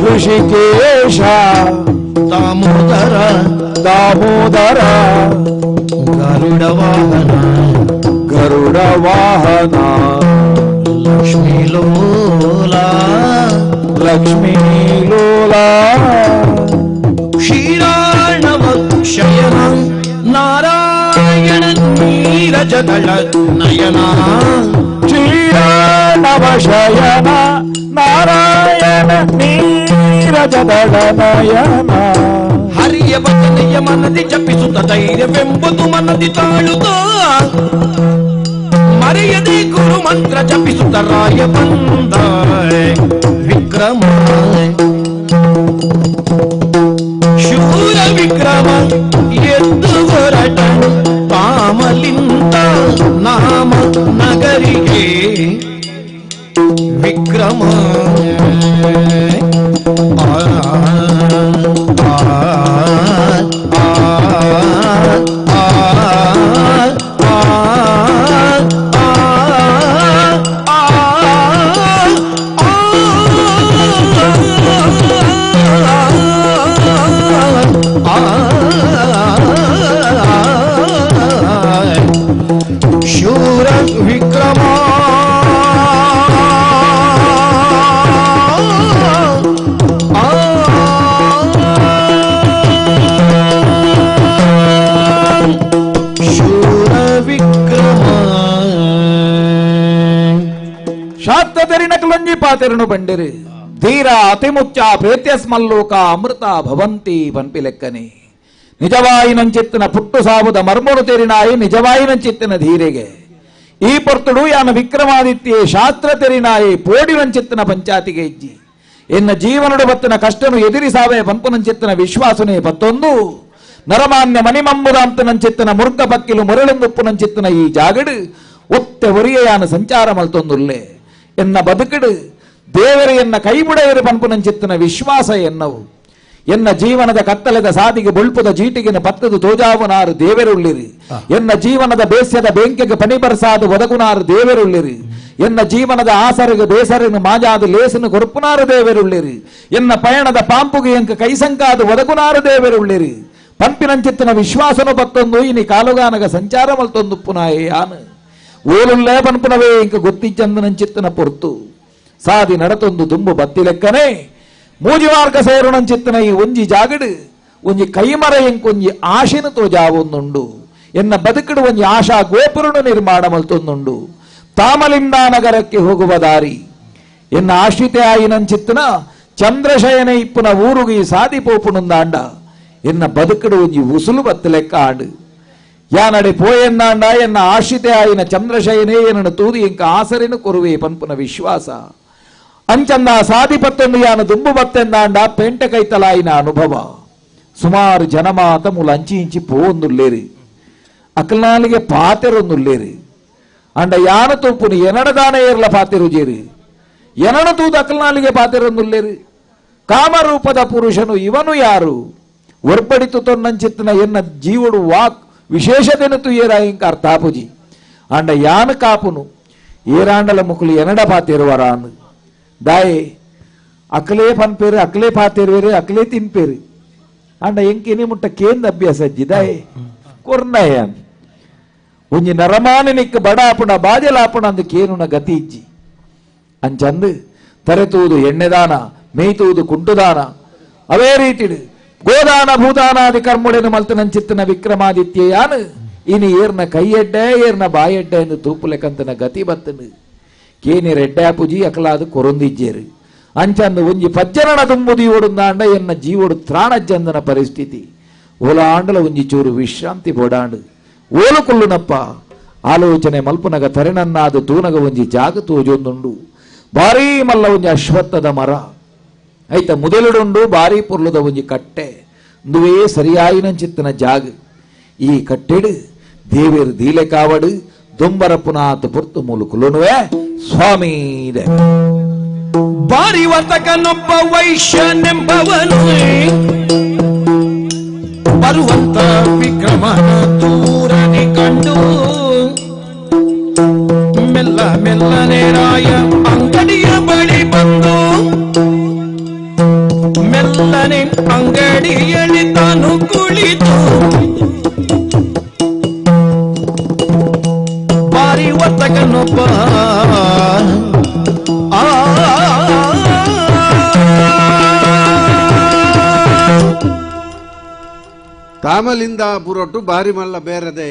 ಋಷಿಕೇಶ ದಾಮೋದರ ದಾಮೋದರ ಗರುಡ ವಾಹನ ಗರುಡ ವಾಹನ ಲಕ್ಷ್ಮೀ ಲೋಲ ಲಕ್ಷ್ಮೀ ಲೋಲ ಕ್ಷೀರಾಣವ ಶಯನ ನಾರಾಯಣ ನೀರಜದಳ ನಯನ ಶ್ರೀರಾಣವ ಶಯನ ನಾರಾಯಣ ನೀರಜದಳ ನಯನ. ಹರಿಯ ಭಜನೆಯ ಮನದಿ ಜಪಿಸುತ್ತ ಧೈರ್ಯವೆಂಬುದು ಮನದಿ ತಾಳುತ್ತ, ಮರೆಯದೆ ಗುರು ಮಂತ್ರ ಜಪಿಸುತ್ತ ರಾಯ ಬಂದ ವಿಕ್ರಮ ಶೂರ ವಿಕ್ರಮ ಎದ್ದು ಹೊರಟನು ತಾಮಲಿಂದ ನಾಮ ನಗರಿಗೆ. ವಿಕ್ರಮ ಶೂರ ವಿಕ್ರಮ ಶೂರ ವಿಕ್ರಮ ಶಾತ್ತದರಿನಕಲೊಂಜಿ ಪಾತೆರನು ಬಂಡಿರಿ ಧೀರ ಅತಿಮುಚ್ಚ ಪ್ರೇತ್ಯಸ್ಮಲ್ಲೋಕ ಅಮೃತ ಭವಂತಿ ಪನ್ಪಿಲೆಕ್ಕನೆ. ನಿಜವಾಯಿನಂಚಿತ್ತಿನ ಪುಟ್ಟು ಸಾವುದ ಮರ್ಮುಡು ತೆರಿನಾಯಿ ನಿಜವಾಯಿನಂಚಿತ್ತಿನ ಧೀರೆಗೆ ಈ ಪೊರ್ತುಡು ಯಾನ ವಿಕ್ರಮಾದಿತ್ಯೆ ಶಾಸ್ತ್ರ ತೆರಿನಾಯಿ ಪೋಡಿನಂಚಿತ್ತಿನ ಪಂಚಾತಿಗೆ ಇಜ್ಜಿ ಎನ್ನ ಜೀವನಡು ಬತ್ತಿನ ಕಷ್ಟನು ಎದಿರಿ ಸಾವೆ ಪಂಪುನಂಚಿತ್ತಿನ ವಿಶ್ವಾಸನೆ ಪತ್ತೊಂದು ನರಮಾನ್ಯ ಮಣಿಮಂಬುದಾಂತನಂಚಿತ್ತಿನ ಮುರ್ಗ ಪಕ್ಕಿಲು ಮುರಳೆಂದುಪ್ಪುನಂಚಿತ್ತಿನ ಈ ಜಾಗಡು ಒತ್ತೆ ಒರಿಯ ಯಾನ ಸಂಚಾರ ಮಲ್ತೊಂದುಲ್ಲೆ ಎನ್ನ ಬದುಕಡು ದೇವರ ಎನ್ನ ಕೈಬುಡೆಯರು ಪಂಪುನಂಚಿತ್ತಿನ ವಿಶ್ವಾಸ ಎನ್ನವು. ಎನ್ನ ಜೀವನದ ಕತ್ತಲೆದ ಸಾದಿಗೆ ಬೊಳ್ಪುದ ಜೀಟಿಗಿನ ಪತ್ತದು ತೋಜಾವುನಾರು ದೇವರುಳ್ಳಿರಿ. ಎನ್ನ ಜೀವನದ ಬೇಸ್ಯದ ಬೆಂಕೆಗೆ ಪಣಿಬರ್ಸಾದು ಒದಗುನಾರು ದೇವರುಳ್ಳಿರಿ. ಎನ್ನ ಜೀವನದ ಆಸರಿಗೆ ಬೇಸರನು ಮಾಜಾದು ಲೇಸನು ಕೊರುಪುನಾರು ದೇವರುಳ್ಳಿರಿ. ಎನ್ನ ಪಯಣದ ಪಾಂಪುಗೆ ಎಂಕ ಕೈಸಂಕಾದು ಒದಗುನಾರು ದೇವರುಳ್ಳಿರಿ. ಪಂಪಿನಂಚಿತ್ತಿನ ವಿಶ್ವಾಸನು ಪತ್ತೊಂದು ಇನಿ ಕಾಲುಗಾನಗ ಸಂಚಾರ ಮಲ್ತೊಂದು ಪುನಾಯೇ ಆನು ಓಲುಲ್ಲೇ ಪನ್ಪುನವೇ ಇಂಕ ಗೊತ್ತಿಚ್ಚಂದನಂಚಿತ್ತಿನ ಪೊರ್ತು ಸಾದಿ ನಡತೊಂದು ದುಂಬು ಬತ್ತಿಲೆಕ್ಕನೆ ಮೂಜಿ ಮಾರ್ಗ ಸೇರುಣಂಚಿತ್ತಿನ ಈ ಒಂಜಿ ಜಾಗಡು ಒಂಜಿ ಕೈಮರ ಎಂಕೊಂಜಿ ಆಶೆನು ತೋಜಾವೊಂದುಂಡು. ಎನ್ನ ಬದುಕಡು ಒಂಜಿ ಆಶಾ ಗೋಪುರನು ನಿರ್ಮಾಣ ಮಲ್ತೊಂದುಂಡು. ತಾಮಲಿಂದ ನಗರಕ್ಕೆ ಹೋಗುವ ದಾರಿ ಎನ್ನ ಆಶ್ರಿತೆ ಆಯಿನಂಚಿತ್ತಿನ ಚಂದ್ರಶಯನ ಇಪ್ಪುನ ಊರುಗಿ ಸಾದಿ ಪೋಪುನುಂದಾಂಡ ಎನ್ನ ಬದುಕಡು ಒಂಜಿ ಉಸುಲು ಬತ್ತಲೆಕ್ಕ ಆಡು ಯಾನಡೆ ಪೋಯೆನ್ನಾಂಡ ಎನ್ನ ಆಶ್ರಿತೆ ಆಯಿನ ಚಂದ್ರಶಯನೇ ಏನನ್ನು ತೂದಿ ಎಂಕ ಆಸರೆನು ಕೊರುವೆ ಪನ್ಪುನ ವಿಶ್ವಾಸ ಅಂಚಂದ ಸಾದಿ ಪತ್ತೊಂದು ಯಾನ ದುಂಬು ಬತ್ತೆಂದಾಂಡ ಪೆಂಟೆ ಕೈತಲಾಯಿನ ಅನುಭವ ಸುಮಾರು ಜನ ಮಾತ ಮುಲ ಅಂಚಿ ಇಂಚಿ ಪೋಂದುಲ್ಲೇರು ಅಕಲ್ನಾಲಿಗೆ ಪಾತೆರೊಂದುಲ್ಲೇರು ಅಂಡ ಯಾನ ತೂಪುನು ಎನಡದಾನ ಏರ್ಲ ಪಾತೆರುಜೇರು ಎನಡ ತೂದ ಅಕಲ್ನಾಲಿಗೆ ಪಾತೆರೊಂದುಲ್ಲೇರು ಕಾಮರೂಪದ ಪುರುಷನು ಇವನು ಯಾರು ಒರ್ಪಡಿತು ತೊನ್ನಂಚಿತ್ತನ ಎನ್ನ ಜೀವಡು ವಾಕ್ ವಿಶೇಷತೆನತು ಏರ ಇಂಕ ಅರ್ಥಾಪುಜಿ ಅಂಡ ಯಾನ ಕಾಪುನು ಏರಾಂಡಲ ಮುಕುಲು ಎನಡ ಪಾತೆರುವರಾನು ದಾಯೆ ಅಕಲೇ ಪನ್ಪೇರು ಅಕಲೇ ಪಾತೆರುವೇರು ಅಕಲೇ ತಿನ್ಪೇರು ಅಂಡ ಎಂಕೆನೆ ಮುಟ್ಟ ಕೇಂದ ಅಭ್ಯಾಸ ಅಜ್ಜಿ ದಾಯೆ ಕೊರ್ನಯನ್ ಒಂಜಿ ನರಮಾನಿನಿಕ್ ಬಡಾಪುಣ ಬಾಜಲಾಪುಣ ಅಂದು ಕೇನುನ ಗತಿ ಇಜ್ಜಿ ಅಂಚಂದು ತರೆತೂದು ಎಣ್ಣೆದಾನ ಮೇಯ್ತೂದು ಕುಂಟುದಾನ ಅವೇ ರೀತಿಡು ಗೋದಾನ ಭೂದಾನಾದಿ ಕರ್ಮುಡೆನು ಮಲ್ತನಂಚಿತ್ತನ ವಿಕ್ರಮಾದಿತ್ಯಯಾನು ಇನಿ ಏರ್ನ ಕೈಯಡ್ಡೆ ಏರ್ನ ಬಾಯಡ್ಡೆ ಎಂದು ತೂಪುಲೆಕಂತನ ಗತಿ ಬತ್ತನು ಕೇನಿ ರೆಡ್ಡಾಪುಜಿ ಅಕಲಾದು ಕೊರೊಂದಿಜ್ಜೇರು ಅಂಚಂದು ಒಂಜಿ ಪಜ್ಜರಣ ತುಂಬುದಿ ಓಡುಂದಾಂಡ ಎನ್ನ ಜೀವೋಡು ತ್ರಾಣಜ್ಜಂದನ ಪರಿಸ್ಥಿತಿ ಓಲಾಂಡಲ ಒಂಜಿ ಚೂರು ವಿಶ್ರಾಂತಿ ಬೋಡಾಂಡು ಓಲುಕೊಳ್ಳುನಪ್ಪ ಆಲೋಚನೆ ಮಲ್ಪುನಗ ತರೆನನ್ನಾದು ತೂನಗ ಒಂಜಿ ಜಾಗ ತೋಜೊಂದುಂಡು ಭಾರೀ ಮಲ್ಲ ಒಂಜಿ ಅಶ್ವತ್ಥದ ಮರ ಐತ ಮುದಲುಡುಂಡು ಭಾರೀ ಪುರ್ಲುದ ಒಂಜಿ ಕಟ್ಟೆ ನುವೇ ಸರಿಯಾಯಿನಂಚಿತ್ತನ ಜಾಗ ಈ ಕಟ್ಟೆಡು ದೇವೇರು ದೀಲೆ ಕಾವಡು ದೊಂಬರ ಪುನಾತ್ ಪುರ್ತು ಮುಲುಕುಲುನುವೆ ಸ್ವಾಮೀ ಬಾರಿ ವರ್ತಕನೊಬ್ಬ ವೈಶ್ಯನೆಂಬವನು ಬರುವಂತ ವಿಕ್ರಮನ ದೂರನೆ ಕಂಡು ಮೆಲ್ಲ ಮೆಲ್ಲನೆ ರಾಯ ಅಂಗಡಿಯ ಬಳಿ ಬಂದು ಮೆಲ್ಲನೆ ಅಂಗಡಿಯಲ್ಲಿ ತಾನು ಕುಳಿತು ಬಾರಿ ವರ್ತಕನೊಬ್ಬ ತಾಮಲಿಂದ ಪುರೊಟ್ಟು ಬಾರಿ ಮಲ್ಲ ಬೇರದೇ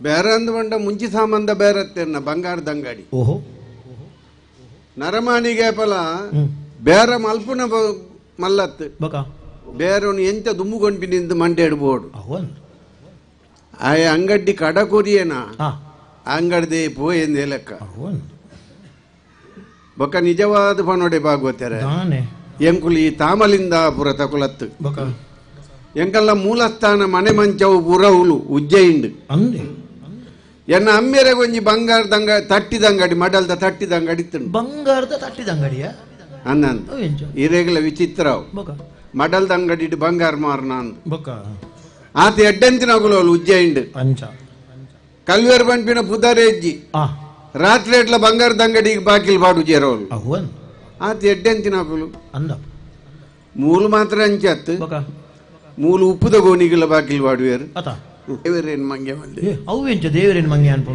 ಬೇರೆ ಅಂದ್ಕೊಂಡ ಮುಂಚಿ ಸಾಮಂದ ಬೇರತ್ತೆನ್ನ ಬಂಗಾರದ ಅಂಗಡಿ ನರಮಾಣಿಗೆ ಫಲ ಬೇರೆ ಮಲ್ಪುನ ಮಲ್ಲತ್ತು ಬೇರೆ ಎಂತ ದುಮ್ಮುಗೊಂಡಿನಿಂದ ಮಂಡೇಡ್ಬೋಡು ಆ ಅಂಗಡಿ ಕಡ ಕೊರಿಯೇನ ಅಂಗಡಿ ಪೋಯೆಂದೇ ಲೆಕ್ಕ ಬೊಕ್ಕ ನಿಜವಾದ ಪನೋಡೆ ಬಾಗೋತಾರೆ ಎಂಕುಲಿ ತಾಮಲಿಂದ ಪುರ ತಕೊಲತ್ತು ಎಂಕಲ್ಲ ಮೂಲಸ್ಥಾನ ಮನೆ ಮಂಚವು ಪುರವುಲು ಉಜ್ಜೈಂಡು ಎನ್ನ ಅಮ್ಮೆರೆ ಒಂಜಿ ಬಂಗಾರದ ತಟ್ಟಿದ ಅಂಗಡಿ ಮಡಲ್ದ ತಟ್ಟಿದ ಅಂಗಡಿ ಇತ್ತು ಬಂಗಾರದ ತಟ್ಟಿದ ಅಂಗಡಿಯ ಅನ್ನಂತ ಇರೇಗಲ ವಿಚಿತ್ರ ಮಡಲ್ದ ಅಂಗಡಿ ಬಂಗಾರ ಮಾರ್ನ ಅಂದ ಆತ ಎಡ್ಡಂತಿನಗುಲು ಉಜ್ಜೈಂಡು ಕಲ್ವೇರ್ ಬಂಪಿನ ಪುದರೇಜ್ಜಿ ರಾತ್ರಿ ಎಟ್ಲ ಬಂಗಾರದ ಅಂಗಡಿಗೆ ಬಾಕಿಲ್ ಬಾಡು ಜೇರೋಲು ಆತ ಎಡ್ಡಂತಿನಗುಲು ಮೂಲು ಮಾತ್ರ ಅಂಚತ್ತು ಮೂಲು ಉಪ್ಪುದ ಗೋಣಿಗಳ ಬಾಕಿಲ್ ಬಾಡುವೇರು ದೇವರೇನು ಮಂಗೆ ಅವು ದೇವರೇನು ಮಂಗೆ ಅನ್ಪು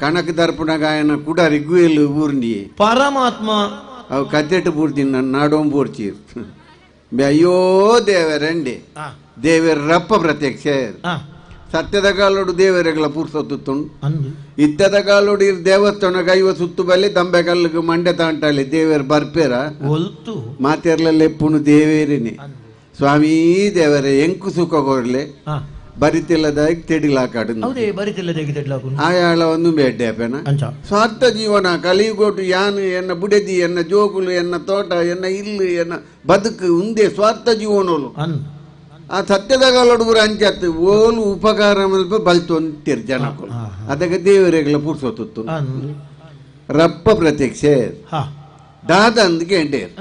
ಕನಕ ದರ್ಪಣ ಗಾಯನ ಕೂಡ ರಿಗ್ವೇಲು ಊರ್ನಿ ಪರಮಾತ್ಮ ಅವು ಕದ್ದೆಟ್ಟು ಪೂರ್ತಿ ನನ್ನ ನಾಡೋಂ ಪೂರ್ಚೀರ್ ಅಯ್ಯೋ ದೇವರಂಡೆ ದೇವರ ರಪ್ಪ ಪ್ರತ್ಯಕ್ಷ ಸತ್ಯದ ಕಾಲೋಡು ದೇವರೆಗಳ ಪೂರ್ಸೊತ್ತುಂಡು ಇತ್ತದ ಕಾಲೋಡು ಇರ್ ದೇವಸ್ಥಾನ ಗೈವ ಸುತ್ತು ಬಲ್ಲಿ ದಂಬೆ ಕಲ್ಲಿಗೆ ಮಂಡೆ ತಾಂಟಲ್ಲಿ ದೇವರ ಬರ್ಪೇರ ಮಾತೆರ್ಲೆಲ್ಲ ಎಪ್ಪುನು ದೇವೇರೇನೆ ಸ್ವಾಮೀ ದೇವರೇ ಎಂಕು ಸುಖ ಕೊಡ್ಲೆ ಬರಿತಿಲ್ಲದಾಗಿ ತೆಡಿಲಾಕಾಡು ಆಯಾಳ ಒಂದು ಬೇಡ್ಡೆಪೇನ ಸ್ವಾರ್ಥ ಜೀವನ ಕಲಿಗೋಟು ಯಾನು ಎನ್ನ ಬುಡೆದಿ ಎನ್ನ ಜೋಗುಲು ಎನ್ನ ತೋಟ ಎನ್ನ ಇಲ್ಲು ಎನ್ನ ಬದುಕು ಉಂದೆ ಸ್ವಾರ್ಥ ಜೀವನೋಲು ಆ ಸತ್ಯದ ಕಾಲೋಡು ಅಂಚತ್ತು ಓಲು ಉಪಕಾರ ಮಲ್ಪ ಬಲ್ತೊಂತಿರ್ ಜನಕ್ಕೂ ಅದಕ್ಕೆ ದೇವರೆಗಳ ಪುರ್ಸೊತ್ತು ರಪ್ಪ ಪ್ರತ್ಯಕ್ಷ ದಾದ ಅಂದ್ಕೆ ಎಂಟೇರ್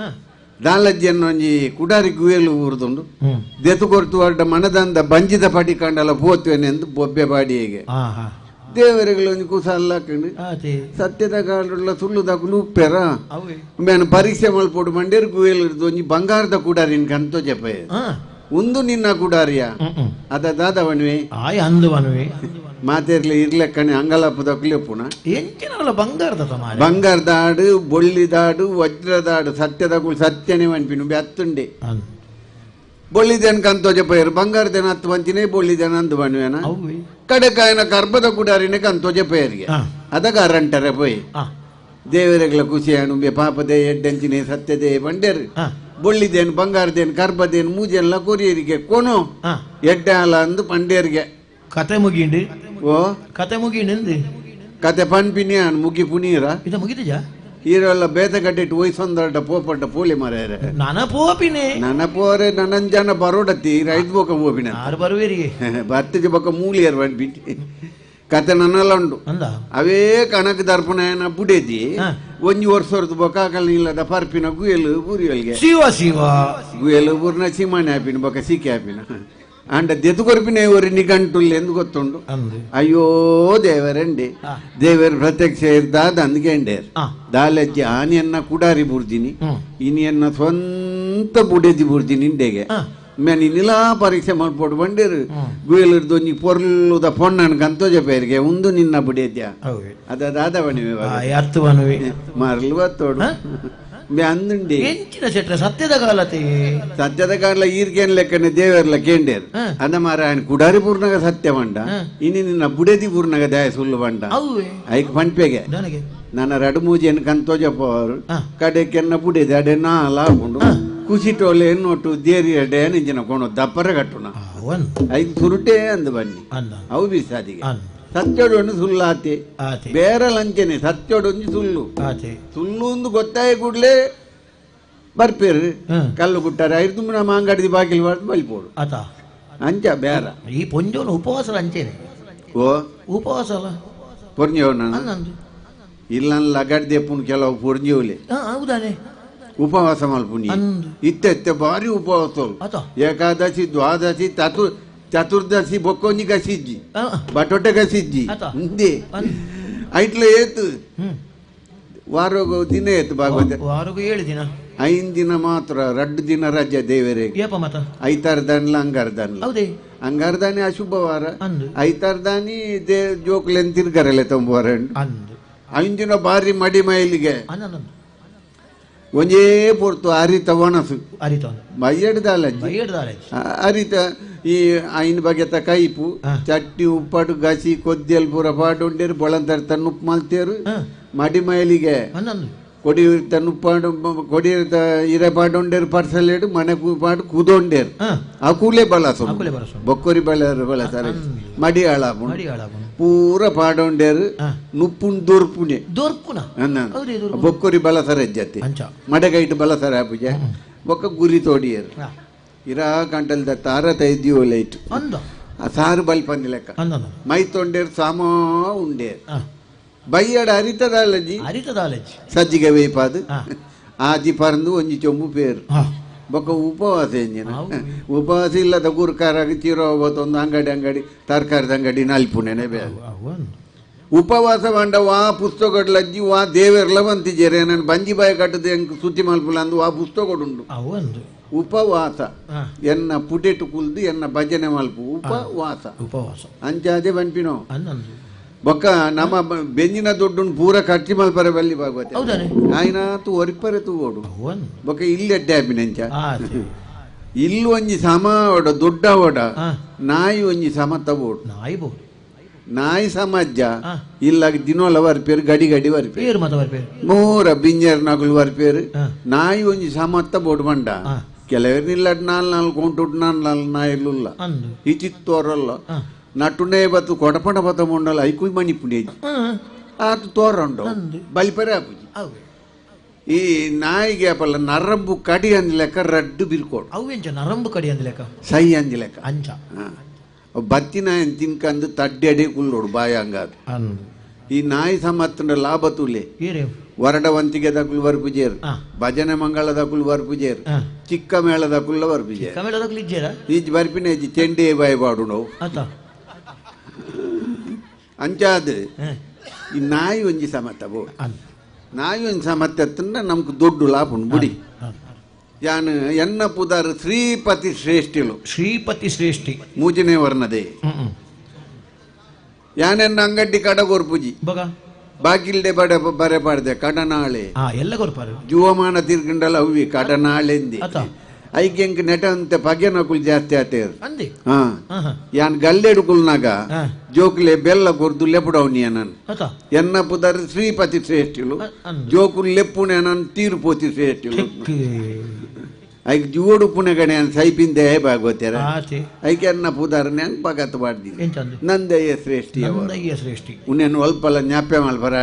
ದಾಲಜ್ಜಿಯನ್ನು ಒಂಜಿ ಕುಡಾರಿ ಗುವೇಲು ಊರ್ದುಂಡು ದೆತು ಕೊರ್ತು ಹೊರಟ ಮನದಂದ ಬಂಜಿದ ಪಟಿ ಕಂಡಲ ಪೋತ್ವೇನೆಂದು ಬೊಬ್ಬೆ ಬಾಡಿಯೇಗೆ ದೇವರುಗಳು ಒಂಜಿ ಕುಸಲ್ಲ ಹಾಕೊಂಡು ಸತ್ಯದ ಕಾಲುള്ള ಸುಳ್ಳುದಾಕು ಉಪ್ಪೆರ ಮೇನು ಪರೀಕ್ಷೆ ಮಲ್ಪೋಡು ಮಂಡೇರು ಗುವೇಲು ಇರ್ದು ಒಂಜಿ ಬಂಗಾರದ ಕುಡಾರಿನ ಕಂತೋ ಜಪ ಒಂದು ನಿನ್ನ ಕುಡಾರಿಯ ಅದ ದಾದವನ್ವೆ ಮಾತೇರ್ಲಿ ಇರ್ಲೆಕ್ಕನೆ ಅಂಗಲಪ್ಪದ ಕುಲಿಯಪ್ಪುನ ಬಂಗಾರದಾಡು ಬೊಳ್ಳಿದಾಡು ವಜ್ರದಾಡು ಸತ್ಯದ ಸತ್ಯನೇ ಅನ್ಪಿನು ಬೆತ್ತುಂಡೆ ಬೊಳ್ಳಿದೇನ್ ಕಂತೋ ಜಪೇರು ಬಂಗಾರದೇನ ಹತ್ತು ಬಂಚಿನೇ ಬೊಳ್ಳಿದೇನ ಅಂದು ಬಣ್ವೇನ ಕಡೆಕಾಯನ ಕರ್ಬದ ಕುಡಾರಿನೇ ಕಂತೋ ಜಪೇರಿಗೆ ಅದಕ್ಕೆ ಅರಂಟರೆ ಪೋಯ್ ದೇವರೆಗಳ ಖುಷಿ ಅಣುಂಬೆ ಪಾಪದೇ ಎಡ್ಡಂಚಿನೇ ಸತ್ಯದೇ ಬಂಡೇರು ಬೊಳ್ಳಿದೇನು ಬಂಗಾರದೇನು ಕರ್ಬದೇನು ಮೂಜೆಲ್ಲ ಕೊರಿಯರಿಗೆ ಕೊನು ಎಡ್ಡ ಅಲ್ಲ ಅಂದು ಪಂಡೇರಿಗೆ ಕತೆ ಮುಗಿಂಡು ಓ ಕತೆ ಮುಗಿಂಡು ಕತೆ ಪನ್ಪಿನಿ ಮುಗಿ ಪುನೀರ ಇದು ಮುಗಿದಜಾ ಈರೆಲ್ಲ ಬೇತ ಕಟ್ಟಿಟ್ಟು ವಯಸ್ಸೊಂದರ ಪೋಪಟ್ಟ ಪೋಲಿ ಮರ ನನ ಪೋಪಿನೇ ನನ್ನ ಪೋರೆ ನನ್ನ ಜನ ಬರೋಡತ್ತಿ ರೈತ ಬೊಕ್ಕ ಪೋಪಿನ ಆರು ಬರುವಿರಿ ಬತ್ತಿಗೆ ಬೊಕ್ಕ ಮೂಲಿಯರ್ ಬಂದ್ಬಿಟ್ಟು ಕತೆ ನನ್ನೆಲ್ಲ ಉಂಟು ಅಂದ ಅವೇ ಕಣಕ್ ದರ್ಪಣ ಬುಡೇದಿ ಒಂಜಿ ವರ್ಷದ ಬೊಕ್ಕ ಇಲ್ಲದ ಪರ್ಪಿನ ಗುಯಲು ಬುರಿಯಲ್ಗೆ ಶಿವ ಶಿವ ಗುಯಲು ಬುರ್ನ ಸಿಮಾನೆ ಹಾಪಿನ ಬೊಕ್ಕ ಸಿಕ್ಕಿ ಹಾಪಿನ ಅಂಡ ದೆತು ಕೊರ್ಪಿನ ಇವರು ನಿಘಂಟುಲ್ ಎಂದು ಗೊತ್ತುಂಡು ಅಯ್ಯೋ ದೇವರಂಡಿ ದೇವರ ಪ್ರತ್ಯಕ್ಷ ಇರ್ದಾದ ಅಂದ್ಕೊಂಡೇರ್ ದಾಲಜ್ಜಿ ಆನೆಯನ್ನ ಕುಡಾರಿ ಬುರ್ದಿನಿ ಇನಿಯನ್ನ ಸ್ವಂತ ಬುಡೇದಿ ಬುರ್ದಿನಿ ಇಂಡೆಗೆ ಮೇನಿ ನಿಲಾ ಪರೀಕ್ಷೆ ಮಾಡ್ಬೋದು ಬಂಡೇರು ಗುಯಲಿರ್ದು ಒಂಜಿ ಪೊರ್ಲುದ ಪೊಣ್ಣನ ಕಂತೋಜ ಪೇರಿಗೆ ಒಂದು ನಿನ್ನ ಬುಡೇದ್ಯಾ ಅದಾದ ಬಣಿವೆ ಮರಲು ಬತ್ತೋಡು ಅಂದುಂಡಿ ಎಂಚಿನ ಸೆಟ್ರ ಸತ್ಯದ ಕಾಲತೆ ಸತ್ಯದ ಕಾಲ ಈರ್ಗೇನ್ ಲೆಕ್ಕನೆ ದೇವರ್ಲ ಕೇಂಡೇರು ಅಂದ ಮಾರ ఆయన ಕುಡಾರಿ ಪೂರ್ಣಗ ಸತ್ಯ ಬಂಡ ಇನಿ ನಿನ್ನ ಬುಡೇದಿ ಪೂರ್ಣಗ ದಯ ಸುಳ್ಳು ಬಂಡ ಐಕ್ ಪಂಪೆಗೆ ನನ್ನ ರಡು ಮೂಜೆನ್ ಕಂತೋಜ ಪೋರು ಕಡೆಕೆನ್ನ ಬುಡೇದಿ ಅಡೆ ನಾಲ ಹಾಕೊಂಡು ಕುಸಿಟೋಲೆ ಎನ್ನೊಟ್ಟು ದೇರಿ ಅಡೆ ನಿಂಜಿನ ಕೊಂಡು ದಪ್ಪರ ಕಟ್ಟುನ ಐಕ್ ಸುರುಟೆ ಅಂದು ಬನ್ನಿ ಅವು ಬಿಸಾದಿಗೆ ಸತ್ಯೋಡು ಸುಳ್ಳಾತಿ ಬೇರೆ ಲಂಚನೆ ಸತ್ಯೋಡೊಂದು ಸುಳ್ಳು ಸುಳ್ಳು ಒಂದು ಗೊತ್ತಾಯ ಕೂಡ್ಲೆ ಬರ್ಪೇರು ಕಲ್ಲು ಗುಟ್ಟಾರೆ ಐದು ನಮ್ಮ ಅಂಗಡಿ ಬಾಗಿಲು ಬಾರ್ದು ಬಲ್ಪೋಡು ಅಂಚ ಬೇರ ಈ ಪೊಂಜೋನು ಉಪವಾಸ ಅಂಚೇನೆ ಓ ಉಪವಾಸ ಅಲ್ಲ ಪೊರ್ಜೋನ ಇಲ್ಲ ಲಗಡ್ದೆ ಪುಣ್ ಕೆಲವು ಪೊರ್ಜೋಲೆ ಹೌದಾನೆ ಉಪವಾಸ ಮಲ್ಪುನಿ ಇತ್ತೆ ಬಾರಿ ಉಪವಾಸ ಏಕಾದಶಿ ದ್ವಾದಶಿ ಚತುರ್ದಶಿ ಬೊಕ್ಕೊಂಜಿ ಗಸಿಜ್ಜಿ ಬಟೊಟೆ ಗಸಿಜ್ಜಿ ಹಿಂದೆ ಐಟ್ಲ ಏತು ವಾರೋಗ ದಿನ ಏತು ಭಾಗವತ ವಾರೋಗ 7 ದಿನ 5 ದಿನ ಮಾತ್ರ 2 ದಿನ ರಜೆ ದೇವರೇ ಐತಾರ್ದಾನಿಲ್ಲ ಅಂಗಾರ್ದಾನಿ ಅಂಗಾರ್ದಾನಿ ಅಶುಭವಾರ ಐತಾರ್ದಾನಿ ಜೋಕ್ಲೆನ್ ತಿರ್ಗರಲೆ ತೊಂಬವಾರ 5 ದಿನ ಬಾರಿ ಮಡಿ ಮೈಲಿಗೆ ಒಂಜೇ ಪೊರ್ತು ಅರಿತ ಒಣಸು ಬಯ್ಯಡ್ದಾಲ ಅರಿತ ಈ ಐನ್ ಬಗೆತ ಕೈಪು ಚಟ್ಟಿ ಉಪ್ಪಾಡು ಗಸಿ ಕೊದ್ದೆಲ್ ಪೂರ ಪಾಡು ಉಂಡೇರು ಬೊಳಂತರ ತನ್ನ ಉಪ್ಪು ಮಲ್ತೇರು ಮಡಿ ಮೈಲಿಗೆ ಕೊಡಿ ತನ್ನುಪ್ಪಾಡು ಕೊಡಿ ಇರೆ ಪಾಡು ಉಂಡೇರು ಪರ್ಸಲೇಡು ಮನೆ ಪಾಡು ಕೂದೊಂಡೇರು ಆ ಕೂಲೆ ಬಳಸು ಬೊಕ್ಕೊರಿ ಬಳಸಾರೆ ಮಡಿ ಹಾಳಾಪು ಪೂರ ಪಾಡೊಂಡೇರು ನುಪ್ಪುನ್ ದೊರ್ಪುನೆ ಬೊಕ್ಕೊರಿ ಬಳಸರ ಜತೆ ಮಡೆಗೈಟ್ ಬಳಸರ ಪೂಜೆ ಬೊಕ್ಕ ಗುರಿ ತೋಡಿಯರು ಇರಾ ಕಂಟಲ್ದ ತಾರ ತೈದ್ಯೋ ಲೈಟ್ ಸಾರು ಬಲ್ಪಂದಿ ಲೆಕ್ಕ ಮೈ ತೊಂಡೇರು ಸಾಮ ಉಂಡೇರು ಬಯ್ಯಡ ಅರಿತದಾಲಜಿ ಸಜ್ಜಿಗೆ ವೇಪಾದು ಆಜಿ ಪರಂದು ಒಂಜಿ ಚೊಂಬು ಪೇರು ಬೊಕ್ಕ ಉಪವಾಸ ಎಂಜಿನ ಉಪವಾಸ ಇಲ್ಲದ ಗುರ್ಕಾರಾಗಿ ಚೀರೋ ಹೋಗೋತೊಂದು ಅಂಗಡಿ ತರಕಾರಿದ ಅಂಗಡಿ ನಲ್ಪುಣೆನೆ ಬೇಡ ಉಪವಾಸ ಬಂಡ ವಾ ಪುಸ್ತಕಡ್ಲಜ್ಜಿ ವಾ ದೇವೆರ್ಲ ಬಂತಿಜೇರೆ ನಾನು ಬಂಜಿ ಬಾಯಿ ಕಟ್ಟದ ಹೆಂಗ್ ಸುತ್ತಿ ಮಲ್ಪುಲ ಅಂದು ವಾ ಪುಸ್ತಕಡುಂಡು ಉಪವಾಸ ಎನ್ನ ಪುಟೆಟು ಕುಲ್ದು ಎನ್ನ ಭಜನೆ ಮಲ್ಪು ಉಪವಾಸ ಅಂಚಾದೆ ಬನ್ಪಿನೋ ಬೊಕ್ಕ ನಮ್ಮ ಬೆಂಜಿನ ದುಡ್ಡು ಪೂರ ಖರ್ಚು ಮಲ್ಪರೆ ಬಲ್ಲಿ ಭಾಗವತೆ ಆಯ್ನಾತು ಒರಿಪರೆ ತೂಗೋಡು ಬೊಕ್ಕ ಇಲ್ಲಿ ಅಡ್ಡೆ ಹಾಪಿನಂಚ ಇಲ್ಲಿ ಒಂಜಿ ಸಮ ಓಡ ದೊಡ್ಡ ಓಡ ನಾಯಿ ಒಂಜಿ ಸಮ ತಗೋಡು ನಾಯಿ ಸಮಾಜ ಇಲ್ಲ ದಿನೋಲ ವರ್ಪೇರು ಗಡಿ ವರ್ಪೇರು ಮೂರ ಬಿಂಜರ್ ನಗುಲು ವರ್ಪೇರು ನಾಯಿ ಒಂಜಿ ಸಮತ್ತ ಬೋಡು ಬಂಡ ಕೆಲವರು ನಿಲ್ಲ 4 ಕೊಂಟು 4 ನಾಯಿಲ್ಲ ಇಚಿತ್ತೋರಲ್ಲ ನಟುನೇ ಬತ್ತು ಕೊಡಪಣ ಬತ್ತ ಮುಂಡಲ್ಲ ಐಕು ಮಣಿ ಪುಂಡೇಜಿ ಅದು ತೋರಂಡು ಬಲಿಪರೆ ಆಪುಜಿ ಈ ನಾಯಿಗೆ ಅಪ್ಪಲ್ಲ ನರಂಬು ಕಡಿ ಅಂದ ಲೆಕ್ಕ ರಡ್ಡು ಬಿರ್ಕೋಡು ನರಂಬು ಕಡಿ ಅಂದ ಲೆಕ್ಕ ಸೈ ಅಂದ ಲೆಕ್ಕ ಅಂಚ ಬತ್ತಿನ ತಿನ್ಕಂದು ತಡ್ಡೆಡೆ ಕುಲ್ಲೋಡು ಬಾಯ ಹಂಗಾದು ಈ ನಾಯಿ ಸಮತ್ತನ ಲಾಭ ತುಲೆ ವರಡವಂತಿಗೆ ದಕುಲ್ ವರ್ಪುಜೇರು ಭಜನೆ ಮಂಗಳದ ಕುಲ್ ವರ್ಪುಜೇರು ಚಿಕ್ಕ ಮೇಳದ ಕುಲ್ಲ ವರ್ಪುಜೇರು ಈಜ್ ಬರ್ಪಿನ ಚೆಂಡೆ ಬಾಯಿ ಬಾಡು ನಾವು ಅಂಚಾದ ಈ ನಾಯಿ ಒಂಜಿ ಸಮತ್ತ ಬೋ ನಾಯಿ ಒಂಜಿ ಸಮತ್ತ ನಮ್ಗೆ ದೊಡ್ಡ ಲಾಭ ಉಂಡು ಬುಡಿ ಯಾನ್ ಎನ್ನ ಪುದಾರ್ ಶ್ರೀಪತಿ ಶ್ರೇಷ್ಠಿ ಮೂಜನೆ ವರ್ಣದೆ ಯಾನೆನ್ನ ಅಂಗಡ್ಡಿ ಕಡ ಕೊರ್ಪುಜಿ ಬಾಕಿಲ್ಡೆ ಬರೆ ಪಾಡ್ದೆ ಕಡನಾಳೆ ಜುವಮಾನ ತಿರ್ಗಂಡಲ್ಲ ಅವಿ ಕಡನಾಳೆಂದಿ ಐಕೆಂಕ್ ನೆಟ ಅಂತೆ ಪಗೆನಕುಲ್ ಜಾಸ್ತಿ ಆತೇರು ಯಾನ್ ಗಲ್ಲೆಡು ಕುಲ್ನಾಗ ಜೋಕ್ಲೆ ಬೆಲ್ಲ ಕೊರ್ದು ಲೆಪುಡವ್ನಿ ನನ್ ಎನ್ನ ಪುದರ್ ಶ್ರೀಪತಿ ಶ್ರೇಷ್ಠಿಲು ಜೋಕುಲ್ ಲೆಪ್ಪುನೆ ನನ್ ತೀರುಪೋತಿ ಶ್ರೇಷ್ಠಿಲು ಐಕ್ ಜೋಡು ಪುಣೆಗಣೆ ಸೈಪಿಂದೆ ಭಾಗವತ್ಯಾರ ಐಕೆ ಅನ್ನ ಪುದಾರ ನೆನ್ ಪಗತ್ ಬಾಡ್ದಿ ನಂದಯ್ಯ ಶ್ರೇಷ್ಠಿ ಉನ್ನೇನು ಅಲ್ಪಲ್ಲ ಜ್ಞಾಪ್ಯ ಮಲ್ಪರ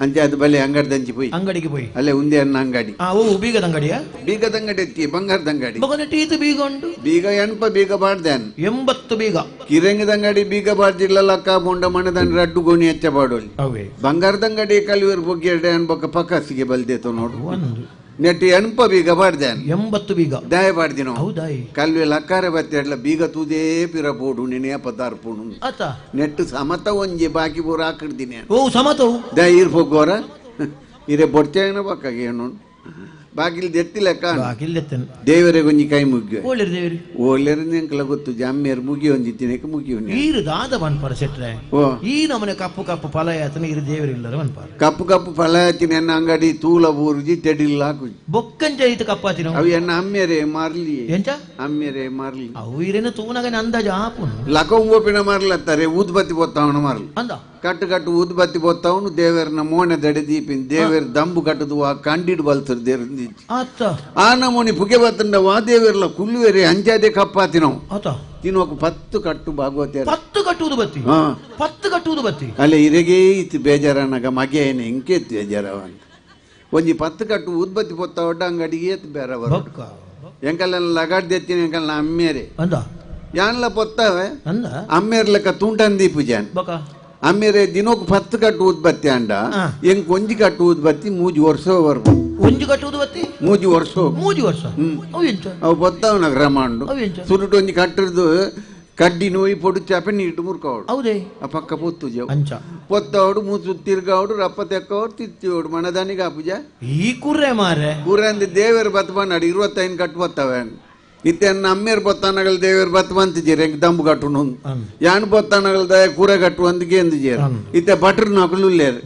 ಅಂಚೆ ಅದು ಬಲೆ ಅಂಗಡಿ ದಂಚಿ ಪೋಯಿ ಅಂಗಡಿಗೆ പോയി ಅಲ್ಲೇ ಉಂದೆ ಅನ್ನ ಅಂಗಡಿ ಓ ಬೀಗದ ಅಂಗಡಿಯಾ ಬೀಗದ ಅಂಗಡಿ ಎತ್ತಿ ಬಂಗಾರದ ಅಂಗಡಿ ಟೀತು ಬೀಗ ಉಂಟು ಬೀಗ ಎಣಪ ಬೀಗ ಬಾಡ್ದಾನ್ 80 ಬೀಗ ಕಿರಂಗದ ಅಂಗಡಿ ಬೀಗ ಬಾರ್ಜಿಲ್ಲಕ್ಕ ಬೊಂಡ ಮಣದನ್ ರಡ್ಡು ಗೋಣಿ ಎಚ್ಚ ಬಾಡೋಲಿ ಬಂಗಾರದ ಅಂಗಡಿ ಕಲಿಯರ್ ಬೊಗ್ಗೆ ಅನ್ಬಕ್ಕ ಪಕ್ಕಸಿಗೆ ಬಲ್ದೇತು ನೋಡು ನೆಟ್ಟಿ ಅನ್ಪ ಬೀಗ ಬಾಡ್ದಾನ್ 80 ಬೀಗ ದಾಯ ಬಾಡ್ದಿನೋ ಹೌದಾಯಿ ಕಲ್ವೆ ಲಕ್ಕಾರ ಬತ್ತೆಡ್ಲ ಬೀಗ ತೂದೇ ಪಿರ ಬೋಡು ನೆನೆಯ ಪದಾರ್ಪುಣು ಆತ ನೆಟ್ಟು ಸಮತ ಒಂಜಿ ಬಾಕಿ ಬೋರ್ ಹಾಕಿಡ್ತೀನಿ ಓ ಸಮತವು ದಯ ಇರ್ಬೋಗೋರ ಇರೇ ಬೊಡ್ತೇನ ಬಕ್ಕಾಗ ಏನು ಬಾಗಿಲ್ ದೆತ್ತಿಲೆಕ್ಕ ದೇವರೇ ಒಂಜಿ ಕೈ ಮುಗ್ಗಿ ಓಲೇರು ನೆಂಕಲ ಗೊತ್ತು ಜಾಮ್ಯರ್ ಮುಗಿ ಒಂದಿತ್ತಿನಕ ಮುಗಿಯೋನಿ ಈರು ದಾದ ಬನ್ಪಾರ ಸೆಟ್ರೆ ಓ ಈ ನಮನೆ ಕಪ್ಪು ಕಪ್ಪು ಫಲಯಾತನ ಇರು ದೇವರಿಲ್ಲರ ಬನ್ಪಾರ ಕಪ್ಪು ಕಪ್ಪು ಫಲಯಾತಿನ ಎನ್ನ ಅಂಗಡಿ ತೂಲ ಬೂರುಜಿ ತೆಡಿಲ್ಲ ಹಾಕುಜಿ ಬೊಕ್ಕಂಚ ಐತು ಕಪ್ಪಾತಿನ ಅವು ಎನ್ನ ಅಮ್ಮೆರೆ ಮಾರ್ಲಿ ಎಂಚ ಅಮ್ಮೆರೆ ಮಾರ್ಲಿ ಅವು ಇರೇನ ತೂನಗನೆ ಅಂದಾಜ ಆಪುನು ಲಕೊಂಗೋಪಿನ ಮಾರ್ಲತ್ತಾರೆ ಊದ್ಬತ್ತಿ ಬೊತ್ತವನ ಮಾರ್ಲಿ ಅಂದ ಕಟ್ಟು ಕಟ್ಟು ಊದ್ಬತ್ತಿ ಬೊತ್ತವನು ದೇವರನ ಮೋನೆ ದಡೆ ದೀಪಿನ ದೇವರ ದಂಬು ಕಟ್ಟದು ಆ ಕಂಡಿಡ್ ಬಲ್ತರು ದೇವ್ರ ಆ ನಮೂನಿ ಪುಗೆ ಬತ್ತಂಡ ವಾ ದೇವರ್ಲ ಕುಲ್ಲುವೆರೆ ಅಂಜಾದೆ ಕಪ್ಪಾತಿನವು ತಿನ್ನೋಕು 10 ಕಟ್ಟು ಭಾಗವತ 10 ಕಟ್ಟುವುದು ಬತ್ತಿ 10 ಕಟ್ಟುವುದು ಬತ್ತಿ ಅಲ್ಲೇ ಇರೆಗೇ ಇತ್ತು ಬೇಜಾರನಾಗ ಮಗೆ ಏನು ಎಂಕೇತ್ ಬೇಜಾರವ ಅಂತ ಒಂಜಿ 10 ಕಟ್ಟು ಊದ್ಬತ್ತಿ ಬೊತ್ತ ಒಡ್ಡ ಅಂಗಡಿಗೆ ಎತ್ತು ಬೇರವರು ಎಂಕಲ್ಲ ಲಗಾಡ್ದೆತ್ತಿನ ಎಂಕಲ್ಲ ಅಮ್ಮೇರೆ ಯಾನ್ಲ ಪೊತ್ತವೆ ಅಮ್ಮೇರ್ ಲೆಕ್ಕ ತುಂಟಂದಿ ಪೂಜಾನ್ ಅಮ್ಮೇರೆ ದಿನೋಕ್ 10 ಕಟ್ಟು ಊದ್ಬತ್ತಿ ಅಂಡ ಎಂಕ್ ಒಂಜಿ ಕಟ್ಟು ಊದ್ಬತ್ತಿ 3 ವರ್ಷ ಬರ್ಬು ಒಂಜಿ ಕಟ್ಟುವುದು ಬತ್ತಿ 3 ವರ್ಷ 3 ವರ್ಷ ಅವು ಬತ್ತವನ ಗ್ರಮಾಂಡು ಸುರುಟು ಒಂಜಿ ಕಟ್ಟರ್ದು ಕಡ್ಡಿ ನೋಯಿ ಪೊಡು ಚಾಪೆ ನೀಟು ಮುರ್ಕವಡು ಹೌದೇ ಆ ಪಕ್ಕ ಪೊತ್ತು ಜವ್ ಪೊತ್ತವಡು ಮೂಸು ತಿರ್ಗವಡು ರಪ್ಪ ತೆಕ್ಕವಡು ತಿತ್ತಿವಡು ಮನದಾನಿಗೆ ಆ ಪೂಜಾ ಈ ಕುರ್ರೆ ಮಾರೆ ಕುರ್ರೆ ಅಂದ್ ದೇವರ ಬತ್ ಬಂದಾಡು 25 ಕಟ್ಟು ಬತ್ತವೆ ಇತ್ತನ್ನ ಅಮ್ಮೇರ್ ಬೊತ್ತಾನಗಳು ದೇವರ ಬತ್ ಬಂತಿದ್ದೀರ ದಂಬು ಕಟ್ಟು ಯಾನ್ ಬೊತ್ತಾನಗಳು ದಯ ಕೂರೆ ಕಟ್ಟು ಅಂದಿಗೆ ಎಂದಿದ್ದೀರ ಇತ್ತೆ ಬಟ್ರ್ ನಕಲುಲ್ಲೇರು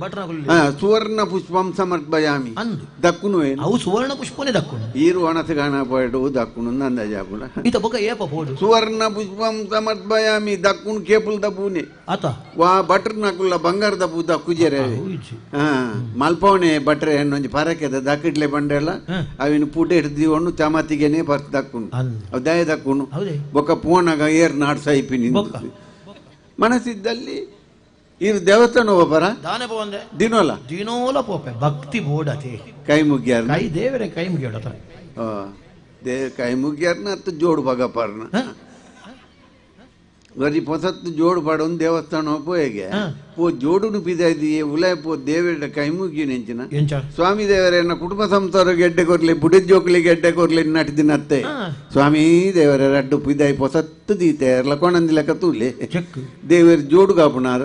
ಸುವರ್ಣ ಪುಷ್ಪಂ ಸಮರ್ಪಯಾಮಿ ದಕ್ಕುನು ಏನು ಅವು ಸುವರ್ಣ ಪುಷ್ಪನೇ ದಕ್ಕುನು ಈರು ಒಣಸಗಾನ ಪೋಯ್ಡು ದಕ್ಕುನು ಅಂದಾಜಾಗುಣ ಇತ ಬೊಕ ಏಪ ಪೋಡು ಸುವರ್ಣ ಪುಷ್ಪಂ ಸಮರ್ಪಯಾಮಿ ದಕ್ಕುನು ಕೇಪುಲ್ ದಬ್ಬುನೆ ಆತ ವಾ ಬಟ್ರ್ ನಕುಲ್ಲ ಬಂಗಾರ ದಬ್ಬು ದಕ್ಕುಜೇರೆ ಮಲ್ಪವನೆ ಬಟ್ರೆ ಒಂಜಿ ಪರಕೆದ ದಕ್ಕಿಡ್ಲೆ ಬಂಡೆಲ್ಲ ಅವಿನ ಪುಟ ಹಿಡ್ದಿವಣ್ಣು ಚಮಾತಿಗೆನೆ ಬರ್ತ ದಕ್ಕುನು ದಯ ದಕ್ಕುನು ಬೊಕ್ಕ ಪೋನಾಗ ಏರ್ ನಾಡ್ಸ ಐಪಿನಿ ಮನಸ್ಸಿದ್ದಲ್ಲಿ ಇದು ದೇವಸ್ಥಾನ ಹೋಗ್ಬಾರ ದಿನೋಲ ದಿನೋಲ ಪೋಪೆ ಭಕ್ತಿ ಬೋಡತೆ ಕೈ ಮುಗ್ಯಾರ ಕೈ ದೇವರೇ ಕೈ ಮುಗಿಯೋಡ ಕೈ ಮುಗ್ಯಾರ್ನ ಹತ್ತು ಜೋಡು ಬಗಪಾರ್ನ ವರಿ ಪೊಸತ್ತು ಜೋಡು ಪಾಡೊಂದು ದೇವಸ್ಥಾನ ಪೋಯಗೆ ಪೋ ಜೋಡುನು ಪಿದಾಯ್ದಿ ಉಲಾಯ ಪೋ ದೇವರ ಕೈ ಮುಗಿ ನೆಂಚಿನ ಸ್ವಾಮಿ ದೇವರನ್ನ ಕುಟುಂಬ ಸಂಸಾರ ಗೆಡ್ಡೆ ಕೊರ್ಲಿ ಬುಡಿದ ಜೋಕ್ಲಿ ಗೆಡ್ಡೆ ಕೊರ್ಲಿ ನಟಿದಿನ ಅತ್ತೆ ಸ್ವಾಮಿ ದೇವರ ರಡ್ಡು ಪಿದಾಯಿ ಪೊಸತ್ತು ದೀತೆ ಎಲ್ಲ ಕೊಣಂದಿ ಲೆಕ್ಕ ತೂಲೆ ದೇವರ ಜೋಡು ಕಾಪುನಾರ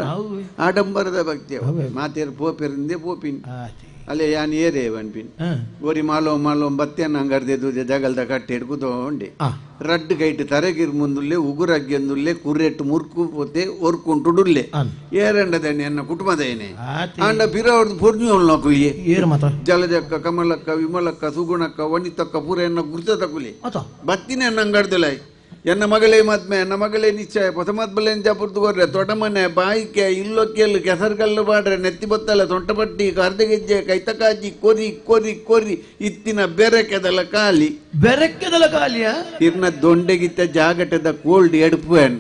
ಆಡಂಬರದ ಭಕ್ತಿ ಮಾತೇರು ಪೋಪೆರಿಂದೆ ಪೋಪಿನ್ ಅಲ್ಲೇ ಯಾನ್ ಏರೇ ಬನ್ಪಿನ್ ಓರಿ ಮಾಲೋ ಬತ್ತೆನ ಅಂಗರ್ದೆದು ಜಗಲ್ದ ಕಟ್ಟಿ ಹಿಡ್ಕುತೋಂಡೆ ರಡ್ಡು ಕೈಟ್ ತರಗಿರ್ ಮುಂದುಲ್ಲೆ ಉಗುರಗ್ಗೆಂದುಲ್ಲೆ ಕುರ್ರೆಟ್ಟು ಮುರ್ಕು ಪೋತೆ ಒರ್ಕುಂಟುಡುಲ್ಲೆ ಏರಂಡದಣ್ಣೆ ಅನ್ನ ಕುಟುಂಬದೇನೆ ಅಂಡ ಪಿರವರ್ದು ಪೊರ್ಜುಲ್ ನಕುಲಿ ಜಲಜಕ್ಕ ಕಮಲಕ್ಕ ವಿಮಲಕ್ಕ ಸುಗುಣಕ್ಕ ವನಿತಕ್ಕ ಪೂರ ಎನ್ನ ಗುರ್ತ ತಕುಲಿ ಬತ್ತಿನ ಎನ್ನ ಅಂಗಡ್ದಲಾಯ್ ಎನ್ನ ಮಗಳೇ ಮದ್ಮೆ ಎನ್ನ ಮಗಳೇ ನಿಶ್ಚಯ ಪೊಸಮದ್ಬಲೇನ್ ಜಾಪುರ್ದು ಕೊರ್ರೆ ತೊಟಮನೆ ಬಾಯಿಕೆ ಇಲ್ಲೊಕ್ಕೆಲ್ಲು ಕೆಸರ್ಗಲ್ಲು ಬಾಡ್ರೆ ನೆತ್ತಿ ಬತ್ತಲ್ಲ ಸೊಂಟಪಟ್ಟಿ ಕರ್ದಗೆಜ್ಜೆ ಕೈತಕಾಜಿ ಕೊರಿ ಕೊರಿ ಕೊರಿ ಇತ್ತಿನ ಬೆರಕೆದಲ ಕಾಲಿ ಇರ್ನ ದೊಂಡೆಗಿತ್ತ ಜಾಗಟದ ಕೋಲ್ಡ್ ಎಡುಪುವೆನ್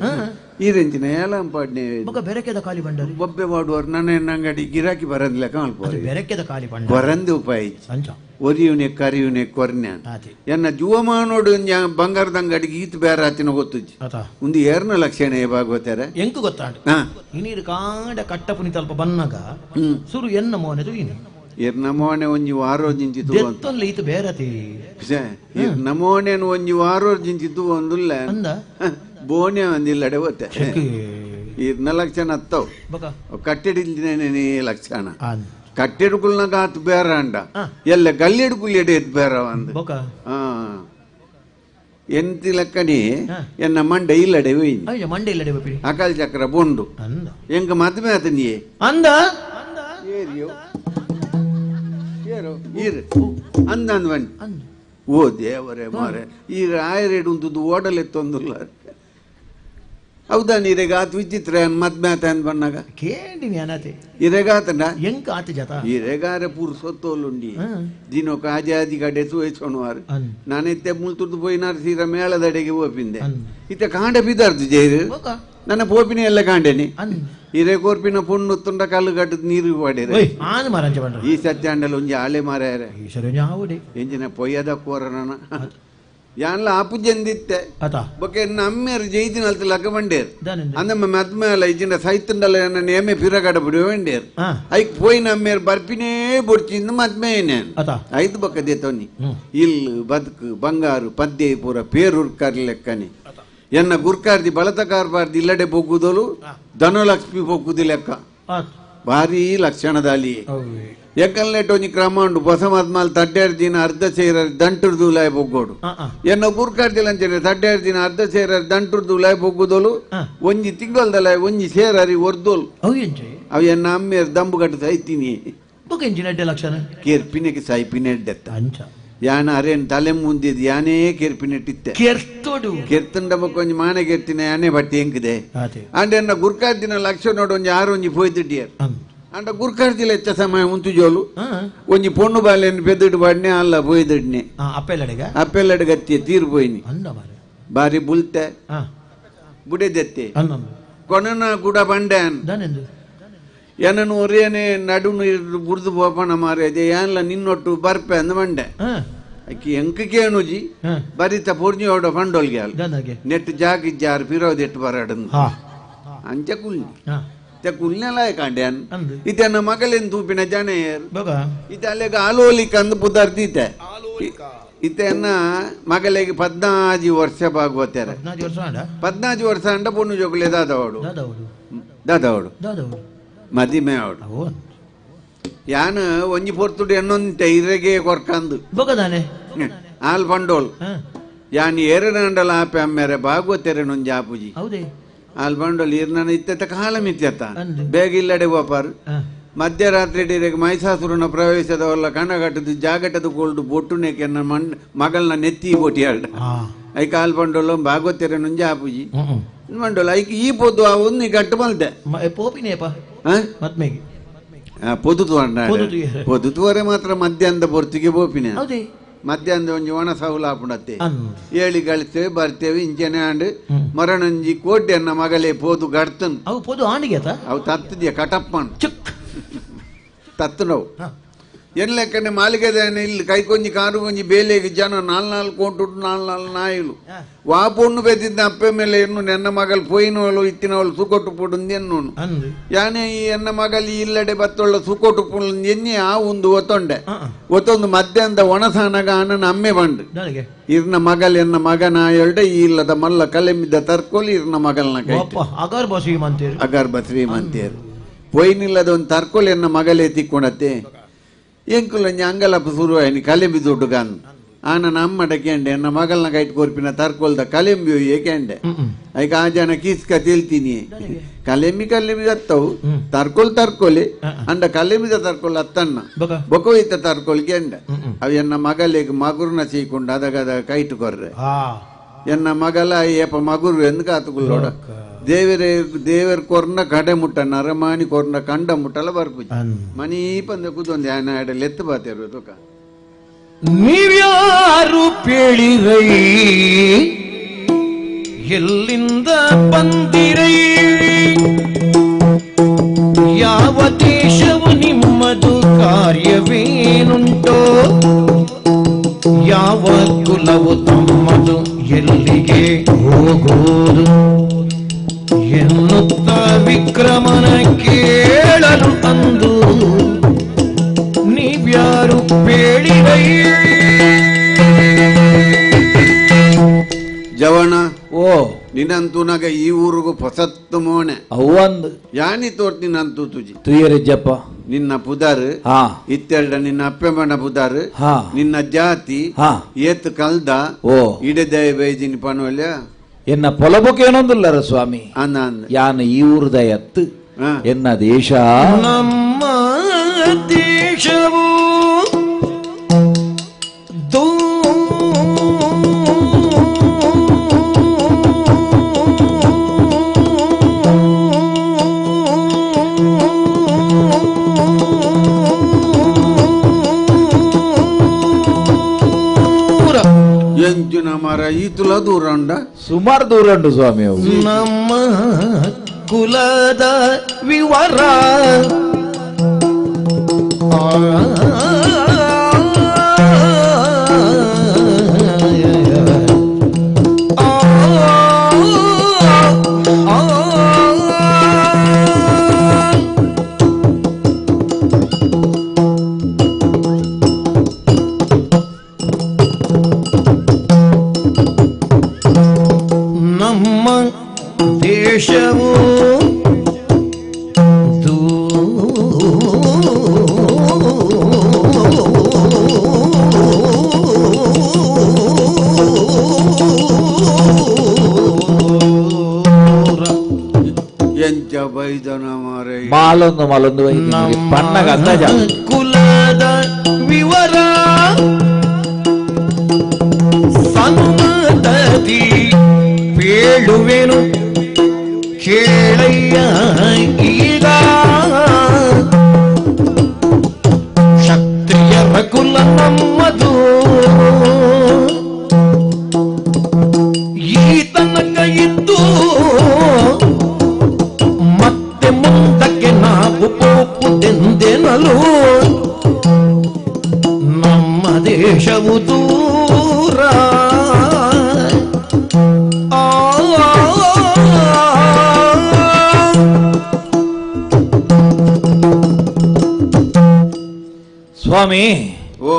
ಈ ರೇಂಜಿನ ಏಲಂಪಾಡ್ನೆ ಬೆರಕೆದ ಖಾಲಿ ಬಂಡರು ಬೊಬ್ಬೆ ಮಾಡುವರು ನನ್ನ ಅಂಗಡಿ ಗಿರಾಕಿ ಬರಂದಿಲ್ಲ ಕಾಣ್ಬೋದು ಬೆರಕೆದ ಖಾಲಿ ಬಂಡ ಬರಂದು ಉಪಾಯ ಒರಿಯುನೆ ಕರಿಯುನೆ ಕೊರ್ನ್ಯಾನ್ ಎನ್ನ ಜುವಮಾನೋಡು ಬಂಗಾರದ ಅಂಗಡಿಗೆ ಈತ್ ಬೇರೆ ಆತಿನ ಗೊತ್ತುಜ್ಜಿ ಒಂದು ಏರ್ನ ಲಕ್ಷಣ ಭಾಗವತಾರೆ ಎಂಕು ಗೊತ್ತಾಡು ಇನ್ನೀರು ಕಾಂಡ ಕಟ್ಟಪುನಿ ತಲ್ಪ ಬನ್ನಗ ಸುರು ಎನ್ನ ಮೋನೆದು ಇನ್ನು ನಮೋನೆ ಒಂಜಿ ವಾರೋಜಿಂಚಿತು ಈತ ಬೇರತಿ ನಮೋನೆನು ಒಂಜಿ ವಾರೋಜಿಂಚಿತು ಒಂದುಲ್ಲ ಬೋನೆ ಒಂದಿಲ್ಲಡೆ ಓತೆ ಇರ್ನ ಲಕ್ಷಣ ಹತ್ತವು ಕಟ್ಟೆಡಿಲ್ದೇನೆ ಲಕ್ಷಣ ಕಟ್ಟೆಡುಕುಲ್ನಾಗ ಆತು ಬೇರ ಅಂಡ ಎಲ್ಲ ಗಲ್ಲೆಡುಕುಲ್ ಎಡೆ ಎದ್ದು ಬೇರ ಅಂದ ಎಂತಿ ಲೆಕ್ಕನಿ ಎನ್ನ ಮಂಡೆ ಇಲ್ಲಡೆ ಹೋಯ್ನಿ ಮಂಡೆ ಇಲ್ಲಡೆ ಅಕಾಲ್ ಚಕ್ರ ಬೊಂಡು ಎಂಗ ಮದ್ಮೆ ಆತನಿಯೇ ಅಂದ ಏರಿಯೋ ಈರ್ ಅಂದಂದ್ ಬನ್ನಿ ಓ ದೇವರೇ ಮಾರೆ ಈಗ ಆಯರೇಡು ಉಂಟು ಓಡಲೆತ್ತೊಂದುಲ್ಲ ಹೌದಾ ನೀರೆಗಾತ್ ವಿಚಿತ್ರ ಮದ್ಮೆ ಆತ ಅಂದ್ ಬನ್ನಾಗ ಕೇಳಿನಿ ಅನತೆ ಇರೆಗಾತನ ಎಂಕ ಆತ ಜತ ಇರೆಗಾರೆ ಪೂರ್ ಸೊತ್ತೋಲುಂಡಿ ದಿನೋ ಕಾಜೆ ಆದಿ ಕಡೆ ಸುವೇಸೋಣವಾರು ನಾನೆತ್ತೆ ಮುಲ್ತುರ್ದು ಪೋಯಿನಾರು ಸೀರ ಮೇಳದಡೆಗೆ ಓಪಿಂದೆ ಇತ್ತ ಕಾಂಡ ಬಿದ್ದಾರ್ದು ಜೈರು ನನ್ನ ಪೋಪಿನ ಎಲ್ಲ ಕಾಂಡೇನಿ ಅಂದ್ ಹಿರೇ ಕೋರ್ಪಿನ ಪುಣ್ಣು ತುಂಡ ಕಲ್ಲು ಕಟ್ಟದ ನೀರು ಪಡೀರ ಓಯ್ ಆನ್ ಮಾರಂಚ ಬಂಡ್ರ ಈ ಸತ್ಯಾಂಡಲ್ ಒಂಜಿ ಆಳೆ ಮಾರ್ಯಾರ ಈಶ್ವರ ಯಾವಡಿ ಎಂಜಿನ ಪೊಯ್ಯದ ಕೋರನ ಯಾನ್ಲ ಆಪುಜಂದಿತ್ತೆ ಅತ ಬೊಕೆ ನಮ್ಮೇರು ಜೈದಿನಲ್ತ ಲಕ್ಕ ಬಂಡೇರು ದಾನಿಂದ ಅಂದಮ್ಮ ಮದ್ಮೇಲ ಇಜಿನ ಸೈತಂಡಲ ನೇಮೆ ಪಿರಗಡ ಬಿಡುವಂಡೇರು ಹಾ ಐಕ್ ಪೋಯಿ ನಮ್ಮೇರು ಬರ್ಪಿನೇ ಬುಡ್ಚಿಂದ ಮದ್ಮೇನೆ ಅತ ಐದು ಬೊಕ್ಕ ದೇತೋನಿ ಇಲ್ಲು ಬದುಕು ಬಂಗಾರು ಪದ್ಯ ಪೂರ ಪೇರುರ್ಕಾರ್ ಲೆಕ್ಕನೆ ಎನ್ನ ಗುರ್ಕಾರ್ದಿ ಬಳತ ಕಾರ್ಬಾರ್ದಿ ಇಲ್ಲಡೆ ಬೊಗ್ಗುದಲು ಧನಲಕ್ಷ್ಮಿ ಬೊಗ್ಗುದಿ ಲೆಕ್ಕ ಅತ ಭಾರಿ ಲಕ್ಷಣದಲ್ಲಿ ಓಯ್ ಎಕ್ಕಲ್ನೆಟ್ಟೊಂಜಿ ಕ್ರಮ ಉಂಡು ಬಸ ಮದ್ಮಾಲ್ ತಡ್ಡೇರ್ ದಿನ ಅರ್ಧ ಸೇರ ದಂಟುರ್ ದೂಲಾಯ್ ಬೊಗ್ಗೋಡು ಎನ್ನ ಗುರ್ಕಾರ್ದಿಲಂಚನೆ ತಡ್ಡೇರ್ ದಿನ ಅರ್ಧ ಸೇರ ದಂಟುರ್ ದೂಲಾಯ್ ಬೊಗ್ಗುದೋಲು ಒಂಜಿ ತಿಂಗಳದಲಾಯ್ ಒಂಜಿ ಸೇರರಿ ಒರ್ದೋಲು ಅವು ಎಂಚೆ ಅವು ಎನ್ನ ಅಮ್ಮೇರ್ ದಂಬು ಕಟ್ಟು ಸೈತೀನಿ ಬೊಕ ಎಂಚಿನ ಎಡ್ಡೆ ಲಕ್ಷಣ ಕೇರ್ಪಿನೆಗೆ ಸಾಯ್ಪಿನೆಡ್ಡೆತ್ತ ಅಂಚ ಯಾನ ಅರೇನ್ ತಲೆ ಮುಂದಿದ್ ಯಾನೇ ಕೇರ್ಪಿನೆಟ್ಟಿತ್ತೆ ಕೆರ್ತೋಡು ಕೆರ್ತಂಡ ಬೊಕ್ಕ ಒಂಜಿ ಮಾನೆ ಕೆರ್ತಿನ ಯಾನೇ ಬಟ್ಟೆ ಎಂಕದೆ ಅತೆ ಅಂಡ್ ಎನ್ನ ಗುರ್ಕಾರ್ದಿನ ಲಕ್ಷ ನೋಡು ಒಂಜಿ ಆರು ಒಂಜಿ ಪೋಯ್ದಿಡ್ಡಿಯರ್ ಅಂದ್ ಅಂಡ ಗುರ್ಕಾರ್ದಿಲ ಎಚ್ಚ ಸಮಯ ಮುಂತು ಜೋಲು ಹಾ ಒಂಜಿ ಪೊಣ್ಣು ಬಾಲೆನ್ ಬೆದ್ದಿಡು ಬಾಡ್ನೆ ಅಲ್ಲ ಪೋಯ್ದಿಡ್ನೆ ಅಪ್ಪೆಲ್ಲಡೆಗ ಅಪ್ಪೆಲ್ಲಡ ಗತ್ತಿ ತೀರ್ ಪೋಯ್ನಿ ಅಂದ ಮಾರೆ ಬಾರಿ ಬುಲ್ತೆ ಹಾ ಬುಡೆದೆತ್ತೆ ಅಂದ ಕೊನನ ಗುಡ ಬಂಡ್ಯಾನ್ ದಾನೆಂದು ಏನನು ಒರೇನೆ ನಡುನು ಬುಡ್ದು ಪೋಪಣ ಮಾರೇದೆ ಯಾನ್ಲ ನಿನ್ನೊಟ್ಟು ಬರ್ಪೆ ಅಂದ ಮಂಡೆ ಹಾ ಅಕ್ಕಿ ಎಂಕಕ್ಕೆ ಅನುಜಿ ಹಾ ಬರಿತ ಪೂರ್ಣಿ ಹೊಡ ಫಂಡೋಲ್ಗೆ ಅಲ್ಲ ದಾನಗೆ ನೆಟ್ ಜಾಗಿಜ್ಜಾರ್ ಪಿರೋದೆಟ್ಟು ಬರಡನ್ ಹಾ ಅಂಚ ಕುಲ್ನಿ ಹಾ ಕುಲ್ನೆಲ್ಲ ಕಾಂಡ್ಯಾನ್ ಅಂದು ಇತನ ಮಗಲೆನ್ ತೂಪಿನ ಜನೇರ್ ಬೊಕ ಇತ ಅಲ್ಲೆಗ ಆಲೋಲಿಕ್ ಅಂದ್ ಪುದರ್ದೀತೆ ಇತನ ಮಗಲಿಗೆ 14 ವರ್ಷ ಭಾಗವತಾರೆ 14 ವರ್ಷ ಆಂಡ 14 ವರ್ಷ ಅಂಡ ಪೊಣ್ಣು ಜೋಗಲೆ ದಾದವಡು ದಾದವಡು ಮದಿಮೆ ಅವಡು ಅವು ಯಾನ್ ಒಂಜಿ ಪೊರ್ತುಡು ಎನ್ನೊಂತೆ ಇರೆಗೆ ಕೊರ್ಕಂದು ಬೊಕ ದಾನೆ ಆಲ್ ಪಂಡೋಲ್ ಹಾ ಯಾನ್ ಎರಡಂಡಲ ಆಪೆ ಅಮ್ಮೆರೆ ಭಾಗವತೆರೆ ನೊಂಜಿ ಆಪುಜಿ ಹೌದೇ ಆಲ್ ಪಂಡೋಲ್ ಇರ್ನನ ಇತ್ತೆತ್ತ ಕಾಲ ಮಿತ್ಯತ್ತ ಅಂದು. ಬೇಗ ಇಲ್ಲಡೆ ಬೋಪಾರ್ ಹಾ ಮಧ್ಯರಾತ್ರಿ ಡೇರೆಗೆ ಮೈಸಾಸುರನ ಪ್ರವೇಶದವಲ್ಲ ಕಣ್ಣಗಟ್ಟದು ಜಾಗಟದ ಗೋಲ್ಡು ಬೊಟ್ಟುನೆ ಕೆನ್ನ ಮಗಳನ್ನ ನೆತ್ತಿ ಬೋಟಿಯಾಡ ಹಾ ಐ ಕಾಲ್ ಪಂಡೋಲ್ ಭಾಗವತೆರೆ ನೊಂಜಿ ಆಪುಜಿ ಹ್ಮ್ ಮಂಡೋಲ್ ಐಕ್ ಈ ಪೊದ್ದು ಆ ಒಂದು ಗಟ್ಟು ಮಲ್ತೆ ಪೋಪಿನೇಪ ಮತ್ಮೆಗೆ ಪೊದುತುವರೆ ಮಾತ್ರ ಮಧ್ಯಾಹ್ನದ ಬೊರ್ತಿಗೆ ಬೋಪಿನ ಹೌದೇ ಮಧ್ಯಾಹ್ನದ ಒಂಜಿ ಒಣ ಸೌಲ ಆಪುಣತ್ತೆ ಅಂದ್ ಏಳಿ ಗಳಿಸ್ತೇವೆ ಬರ್ತೇವೆ ಇಂಚನೆ ಆಂಡ್ ಮರಣಂಜಿ ಕೋಡ್ಯನ್ನ ಮಗಲೇ ಪೋದು ಗಡ್ತನ್ ಅವು ಪೋದು ಆಣಿಗೆ ಆತ ಅವು ತತ್ತದಿಯ ಕಟಪ್ಪನ್ ಚುಕ್ ತತ್ತು ನಾವು ಹಾ ಎನ್ಲೆಕ್ಕನೆ ಮಾಲಿಗೆದೇನೆ ಇಲ್ಲಿ ಕೈಕೊಂಜಿ ಕಾರು ಕೊಂಜಿ ಬೇಲೆಗೆ ಜನ 4 ಕೋಟು 4 ನಾಯಿಲು ವಾಪೊಣ್ಣು ಬೆದ್ದಿದ್ದ ಅಪ್ಪೆ ಮೇಲೆ ಎನ್ನು ನನ್ನ ಮಗಲ್ ಪೋಯಿನವಳು ಇತ್ತಿನವಳು ಸುಕೊಟ್ಟು ಪುಡುಂದು ಎನ್ನೋನು ಅಂದ್ ಯಾನೆ ಈ ಎನ್ನ ಮಗಲ್ ಇಲ್ಲಡೆ ಬತ್ತೊಳ್ಳ ಸುಕೊಟ್ಟು ಪುಡುಂದು ಎನ್ನಿ ಆ ಒಂದು ಒತ್ತೊಂಡೆ ಒತ್ತೊಂದು ಮಧ್ಯಾಹ್ನದ ಒಣಸಾನಗ ಅಣ್ಣನ ಅಮ್ಮೆ ಬಂಡು ನನಗೆ ಇರ್ನ ಮಗಲ್ ಎನ್ನ ಮಗನ ಎಲ್ಡೆ ಈ ಇಲ್ಲದ ಮಲ್ಲ ಕಲೆಮಿದ್ದ ತರ್ಕೊಲಿ ಇರ್ನ ಮಗಲ್ನ ಕೈ ಅಪ್ಪ ಅಗರ್ ಬಸಿ ಮಂತೀರಿ ಅಗರ್ಭ ಶ್ರೀಮಂತಿಯರು ಪೊಯ್ನಿಲ್ಲದ ಒಂದು ತರ್ಕೊಲಿ ಎನ್ನ ಮಗಲೇ ತಿಕ್ಕೊಂಡತ್ತೆ ಎಂಕುಲಂಜಿ ಅಂಗಲಪ್ಪ ಶುರುವಾಯಿನಿ ಕಲೆಂಬಿ ದುಡ್ಡು ಕಾನ್ ಆನ ನಮ್ಮಡ ಕೇಂಡೆ ಎನ್ನ ಮಗಲ್ನ ಕೈಟ್ ಕೊರ್ಪಿನ ತರ್ಕೊಲ್ದ ಕಲೆಂಬಿ ಏಕೆಂಡೆ ಐಕ ಆ ಜನ ಕೀಸ್ಕ ತಿಳ್ತೀನಿ ಕಲೆಂಬಿ ಹತ್ತವು ತರ್ಕೊಲಿ ಅಂಡ ಕಲೆಂಬಿದ ತರ್ಕೊಲ್ ಹತ್ತನ್ನ ಬೊಕೋಯ್ತ ತರ್ಕೊಲ್ ಕೆಂಡೆ ಅವು ಎನ್ನ ಮಗಲಿಗೆ ಮಗುರ್ನ ಸೀಕೊಂಡು ಅದಗದ ಕೈಟ್ ಕೊರ್ರೆ ಎನ್ನ ಮಗಲ ಏಪ ಮಗುರು ಎಂದು ಕಾತುಕೊಳ್ಳೋಡ ದೇವರ ಕೊರ್ನ ಕಡೆ ಮುಟ್ಟ ನರಮಾನಿ ಕೊರ್ನ ಕಂಡ ಮುಟ್ಟಲ ಬರ್ಪುಜಿ ಮನಿ ಪಂದ ಕೂದೊಂದು ಯಾನ ಎಡಲ್ ಎತ್ತು ಬಾತಿರು ತೂಕ ನೀವ್ಯಾರು ಪೇಳಿರೈ ಎಲ್ಲಿಂದ ಬಂದಿರೈ ಯಾವ ದೇಶವು ನಿಮ್ಮದು ಕಾರ್ಯವೇನುಂಟೋ ಯಾವ ಕುಲವು ತಮ್ಮದು ಎಲ್ಲಿಗೆ ಹೋಗುವುದು ಎನ್ನುತ್ತ ವಿಕ್ರಮನ ಕೇಳಲು ಅಂದು ನೀವ್ಯಾರು ಪೇಳಿರೈ ಜವಣ ಓ ನಿನ್ನಂತೂ ನಗ ಈ ಊರಿಗೂ ಹೊಸತ್ತು ಮೋಣೆ ಅವಂದು ಯಾನಿ ತೋರ್ತಿನಂತೂ ತುಜಿ ತುಯ್ಯರಿಜ್ಜಪ್ಪ ನಿನ್ನ ಪುದಾರ್ ಹಾ ಇತ್ತೆರಡ ನಿನ್ನ ಅಪ್ಪೆಮ್ಮನ ಪುದಾರ್ ಹಾ ನಿನ್ನ ಜಾತಿ ಹಾ ಏತ್ ಕಲ್ದ ಓ ಇಡದಯ ಬೈಜಿನಿ ಪನವಲ್ಯ ಎನ್ನ ಪೊಲಬುಕೇನೊಂದುಲ್ಲರ ಸ್ವಾಮಿ ಅನ್ನ ಅಂದ ಯಾನ ಈ ಊರದ ಎತ್ತು ಎನ್ನ ದೇಶ ನಮ್ಮ ದೇಶವು ಎಂಚಿನ ಮರ ಈತುಲ ದೂರ ಉಂಡ ಸುಮಾರು ದೂರ ಉಂಟು ಸ್ವಾಮಿ ಅವು. ನಮ್ಮ ಕುಲದ ವಿವರ ನಮ್ಮ ದೇಶವು ಎಂಚ ಬೈದನ ಮಾರೈ ಮಾಲೊಂದು ಪಣ್ಣಗ ಅಂದಾಜ ಕುಲದ ವಿವರ ಸನ್ಮತದಿ ಬೇಳುವೆನು ಕೇಳಯ್ಯ ಈಗ ಕ್ಷತ್ರಿಯರ ಕುಲ ನಮ್ಮದು ಈ ತನಕ ಇದ್ದು ಮತ್ತೆ ಮುಂದಕ್ಕೆ ನಾವು ಹೋಗುವುದೆಂದೆನಲು ನಮ್ಮ ದೇಶವು ದೂರ ಸ್ವಾಮಿ ಓ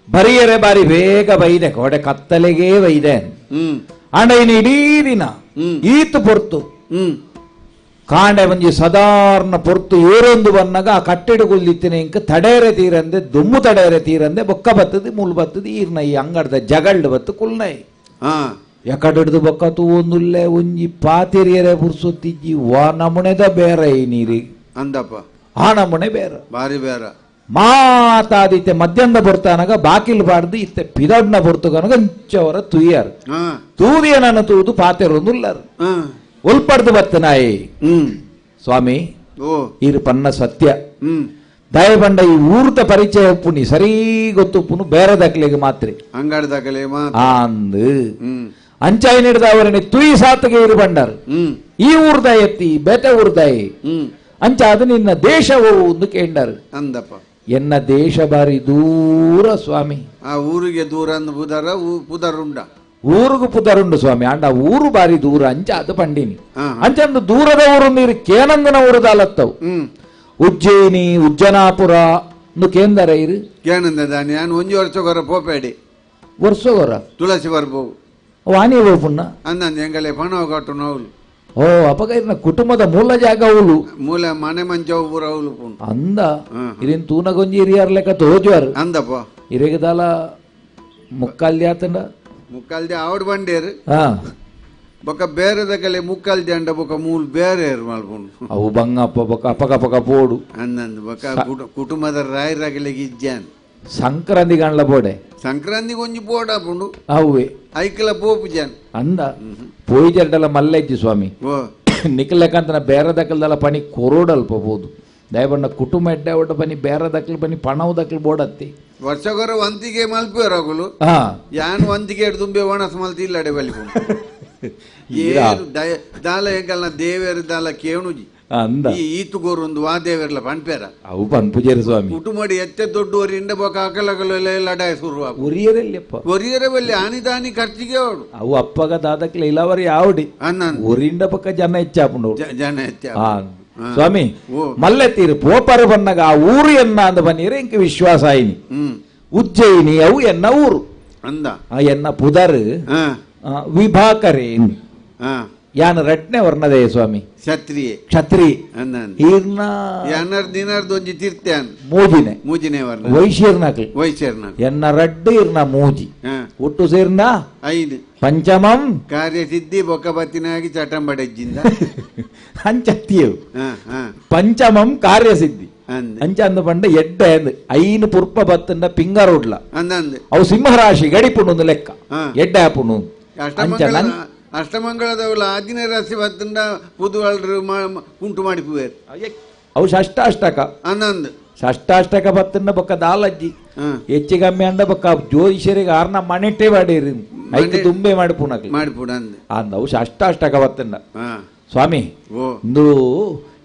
ಬರಿಯರೆ ಬಾರಿ ಬೇಗ ಬೈದೆ ಕೊಡೆ ಕತ್ತಲೆಗೆ ಬೈದೆ ಅಂಡ ಇನ್ನು ಇಡೀ ದಿನ ಈತು ಪೊರ್ತು ಕಾಂಡೆ ಒಂಜಿ ಸಾಧಾರಣ ಪೊರ್ತು ಏರೊಂದು ಬನ್ನಗ ಆ ಕಟ್ಟೆಡುಗುಲ್ಲಿತ್ತಿನ ಇಂಕ ತಡೇರೆ ತೀರಂದೆ ದುಮ್ಮು ತಡೇರೆ ತೀರಂದೆ ಬೊಕ್ಕ ಬತ್ತದು ಮುಲ್ ಬತ್ತದು ಈರ್ನ ಈ ಅಂಗಡದ ಜಗಲ್ಡ್ ಬತ್ತು ಕುಲ್ನೈ ಎಕಡಿಡ್ದು ಬೊಕ್ಕ ತೂವೊಂದುಲ್ಲೆ ಒಂಜಿ ಪಾತಿರಿಯರೆ ಪುರ್ಸೊತ್ತಿಜ್ಜಿ ವಾ ನಮುನೆದ ಬೇರೆ ಈ ನೀರಿ ಅಂದಪ್ಪ ಆ ನಮುನೆ ಬೇರೆ ಬಾರಿ ಬೇರ ಮಾತಾದಿತ್ತೆ ಮಧ್ಯಾಹ್ನ ಬರ್ತಾನಾಗ ಬಾಕಿಲ್ ಬಾರ್ದು ಇತ್ತೆ ಪಿದಡ್ನ ಬರ್ತುಗನಗ ಇಂಚವರ ತುಯ್ಯಾರು ತೂದಿಯ ನನ್ನ ತೂದು ಪಾತೆರೊಂದುಲ್ಲರು ಒಲ್ಪಡ್ದು ಬತ್ತನಾಯಿ ಸ್ವಾಮಿ ಇರು ಪನ್ನ ಸತ್ಯ ದಯಬಂಡ ಈ ಊರ್ತ ಪರಿಚಯ ಪುಣಿ ಸರಿ ಗೊತ್ತುಪ್ಪುನು ಬೇರೆ ದಕ್ಲೆಗೆ ಮಾತ್ರ ಅಂಗಡ ದಕಲೆ ಅಂದು ಅಂಚಾಯಿ ಹಿಡಿದ ಅವರನ್ನೇ ತುಯಿ ಸಾತಿಗೆ ಇರು ಬಂಡಾರು ಈ ಊರ್ದ ಎತ್ತಿ ಬೇತೆ ಊರ್ದಾಯಿ ಅಂಚ ಅದು ನಿನ್ನ ದೇಶವು ಒಂದು ಕೇಂಡಾರು ಅಂದಪ್ಪ ಎನ್ನ ದೇಶ ಬಾರಿ ದೂರ ಸ್ವಾಮಿ ಆ ಊರಿಗೆ ದೂರ ಅಂದ್ ಪುದರುಂಡ ಊರುಗು ಪುದರುಂಡು ಸ್ವಾಮಿ ಅಂಡ ಊರು ಬಾರಿ ದೂರ ಅಂಚ ಅದು ಪಂಡಿನಿ ಅಂಚಂದು ದೂರದ ಊರು ನೀರು ಕೇನಂದನ ಊರದಾಲತ್ತವು ಉಜ್ಜಯಿನಿ ಉಜ್ಜನಾಪುರ ಕೇಂದ್ರ ಇರು ಕೇನಂದ ದಾನಿ ನಾನು ಒಂಜಿ ವರ್ಷಗೊರ ಪೋಪೇಡಿ ವರ್ಷಗೊರ ತುಳಸಿ ಬರ್ಬೋವು ವಾಣಿ ಪುಣ್ಣ ಅಂದಂದು ಎಂಗಲೆ ಪಣವ ಕಟ್ಟು ನೋವು ಓ ಅಪಗ ಕುಟುಂಬದ ಮೂಲ ಜಾಗ ಅವಳು ಮೂಲ ಮನೆ ಮಂಚ ಪೂರ ಅವಳು ಅಂದ ಇರಿನ್ ತೂನಗೊಂಜಿ ಹಿರಿಯರ್ ಲೆಕ್ಕ ತೋಜುವಾರು ಅಂದಪ್ಪ ಇರೆಗದಾಲ ಮುಕ್ಕಾಲ್ದಿ ಆತಂಡ ಮುಕ್ಕಾಲ್ದಿ ಆವಡ್ ಬಂಡೇರು ಹಾ ಬೊಕ್ಕ ಬೇರೆದ ಕಲೆ ಮುಕ್ಕಾಲ್ದಿ ಅಂಡ ಬೊಕ್ಕ ಮೂಲ್ ಬೇರೆ ಮಲ್ಪುಂಡು ಅವು ಬಂಗಪ್ಪ ಬೊಕ್ಕ ಅಪಕ ಪಕ ಪೋಡು ಅಂದಂದು ಬೊಕ್ಕ ಕುಟುಂಬದ ರಾಯರಾಗಲಿಗೆ ಇಜ್ಜಾನ್ ಸಂಕ್ರಾಂತಿ ಗಂಡ್ಲ ಬೋಡೆ ಸಂಕ್ರಾಂತಿಗೆ ಒಂಜಿ ಬೋಡ ಪುಂಡು ಅವೇ ಐಕಲ ಪೋಪು ಜಾನ್ ಅಂದ ಪೋಯಿ ಜರ್ಡಲ ಮಲ್ಲೆಜ್ಜಿ ಸ್ವಾಮಿ ಓ ನಿಕ್ಲೆಕ್ಕಂತನ ಬೇರೆ ದಕ್ಕಲ್ದಲ್ಲ ಪನಿ ಕೊರೋಡಲ್ಪ ಬೋದು ದಯಬಣ್ಣ ಕುಟುಂಬ ಎಡ್ಡೆ ಒಡ್ಡ ಬನ್ನಿ ಬೇರೆ ದಕ್ಕಲ್ ಬನ್ನಿ ಪಣವು ದಕ್ಕಲ್ ಬೋಡತ್ತಿ ವರ್ಷಗೊರ ವಂತಿಗೆ ಮಲ್ಪೇರಾಗುಲು ಹಾ ಯಾನ್ ವಂತಿಗೆ ದುಂಬೆ ಒಣಸ್ ಮಲ್ತಿ ಇಲ್ಲಡೆ ಬಲಿಪುಂಡು ಏನು ದಾಲ ಎಂಕಲ್ನ ದೇವೇರು ದಾಲ ಕೇಣುಜಿ ಅಂದ ಈ ಈತುಗೋರು ಒಂದು ವಾದೇವೆರ್ಲ ಪಂಪೇರ ಅವು ಪನ್ಪುಜೇರಿ ಸ್ವಾಮಿ ಕುಟುಂಬಡಿ ಎತ್ತೆ ದೊಡ್ಡವರಿಂದ ಬೊಕ ಅಕಲಗಲೆಲ್ಲ ಲಡಾಯ ಶುರುವಾಗ ಉರಿಯರಲ್ಲಪ್ಪ ಒರಿಯರೆ ಬಲ್ಲಿ ಆನಿದಾನಿ ಖರ್ಚಿಗೆ ಅವಳು ಅವು ಅಪ್ಪಗ ದಾದಕ್ಲೆ ಇಲ್ಲವರಿ ಯಾವಡಿ ಅನ್ನಂದು ಉರಿಂಡ ಪಕ್ಕ ಜನ ಹೆಚ್ಚಾಪುಂಡು ಜನ ಎತ್ತೆ ಹಾ ಸ್ವಾಮಿ ಮಲ್ಲೆತ್ತೀರು ಪೋಪರು ಬನ್ನಗ ಆ ಊರು ಎನ್ನ ಅಂದ ಬನ್ನೀರ ಇಂಕ ವಿಶ್ವಾಸ ಆಯ್ನಿ ಉಜ್ಜಯಿನಿ ಅವು ಎನ್ನ ಊರು ಅಂದ ಆ ಎನ್ನ ಪುದರ್ ವಿಭಾಕರೇ ಯಾನ ರಟ್ನೆ ವರ್ಣದೇ ಸ್ವಾಮಿ ಕ್ಷತ್ರಿಯೆ ಕ್ಷತ್ರಿ ಅಂದಂದು ಈರ್ನ ಯಾನರ್ ದಿನಾರ್ದು ಒಂಜಿ ತೀರ್ಥ್ಯಾನ್ ಮೂಜಿನೆ ಮೂಜಿನೇ ವರ್ಣ ವೈಶೀರ್ನಕ್ಲು ವೈಶೇರ್ನ ಎನ್ನ ರಡ್ಡು ಇರ್ನ ಮೂಜಿ ಒಟ್ಟು ಸೇರ್ನ ಐದು ಪಂಚಮಂ ಕಾರ್ಯ ಸಿದ್ಧಿ ಬೊಕ್ಕ ಬತ್ತಿನಾಗಿ ಚಟಂಬಡೆಜ್ಜಿಂದ ಅಂಚತ್ತಿಯವು ಪಂಚಮಂ ಕಾರ್ಯಸಿದ್ಧಿ ಅಂಚ ಅಂದ ಪಂಡ ಎಡ್ಡ ಐನು ಪುರ್ಪ ಬತ್ತಂಡ ಪಿಂಗರೋಡ್ಲ ಅಂದಂದು ಅವು ಸಿಂಹರಾಶಿ ಗಡಿಪುಂಡು ಲెక్క ಎಡ್ಡ ಆಪುಂಡು ಅಷ್ಟಮಂಗಳದವಳ ಆದಿನ ರಾಶಿ ಬತ್ತಂಡ ಪುದುವಳ್ರು ಕುಂಟು ಮಾಡಿಪುವೇರು ಅವು ಷಷ್ಟಾಷ್ಟಕ ಅನ್ನಂದು ಷಷ್ಟಾಷ್ಟಕ ಬತ್ತನ್ನ ಬೊಕ್ಕ ದಾಲಜ್ಜಿ ಹೆಚ್ಚಿಗಮ್ಮಿ ಅಂಡ ಬೊಕ್ಕ ಜ್ಯೋತಿಷರಿಗೆ ಆರ್ನ ಮನೆಟ್ಟೆ ಮಾಡಿರಿ ಐದು ತುಂಬೆ ಮಾಡಿಪುನಕ್ಲಿ ಮಾಡಿಪುಡ ಅಂದವು ಷಷ್ಟಾಷ್ಟಕ ಬತ್ತನ್ನ ಸ್ವಾಮಿ ಇಂದು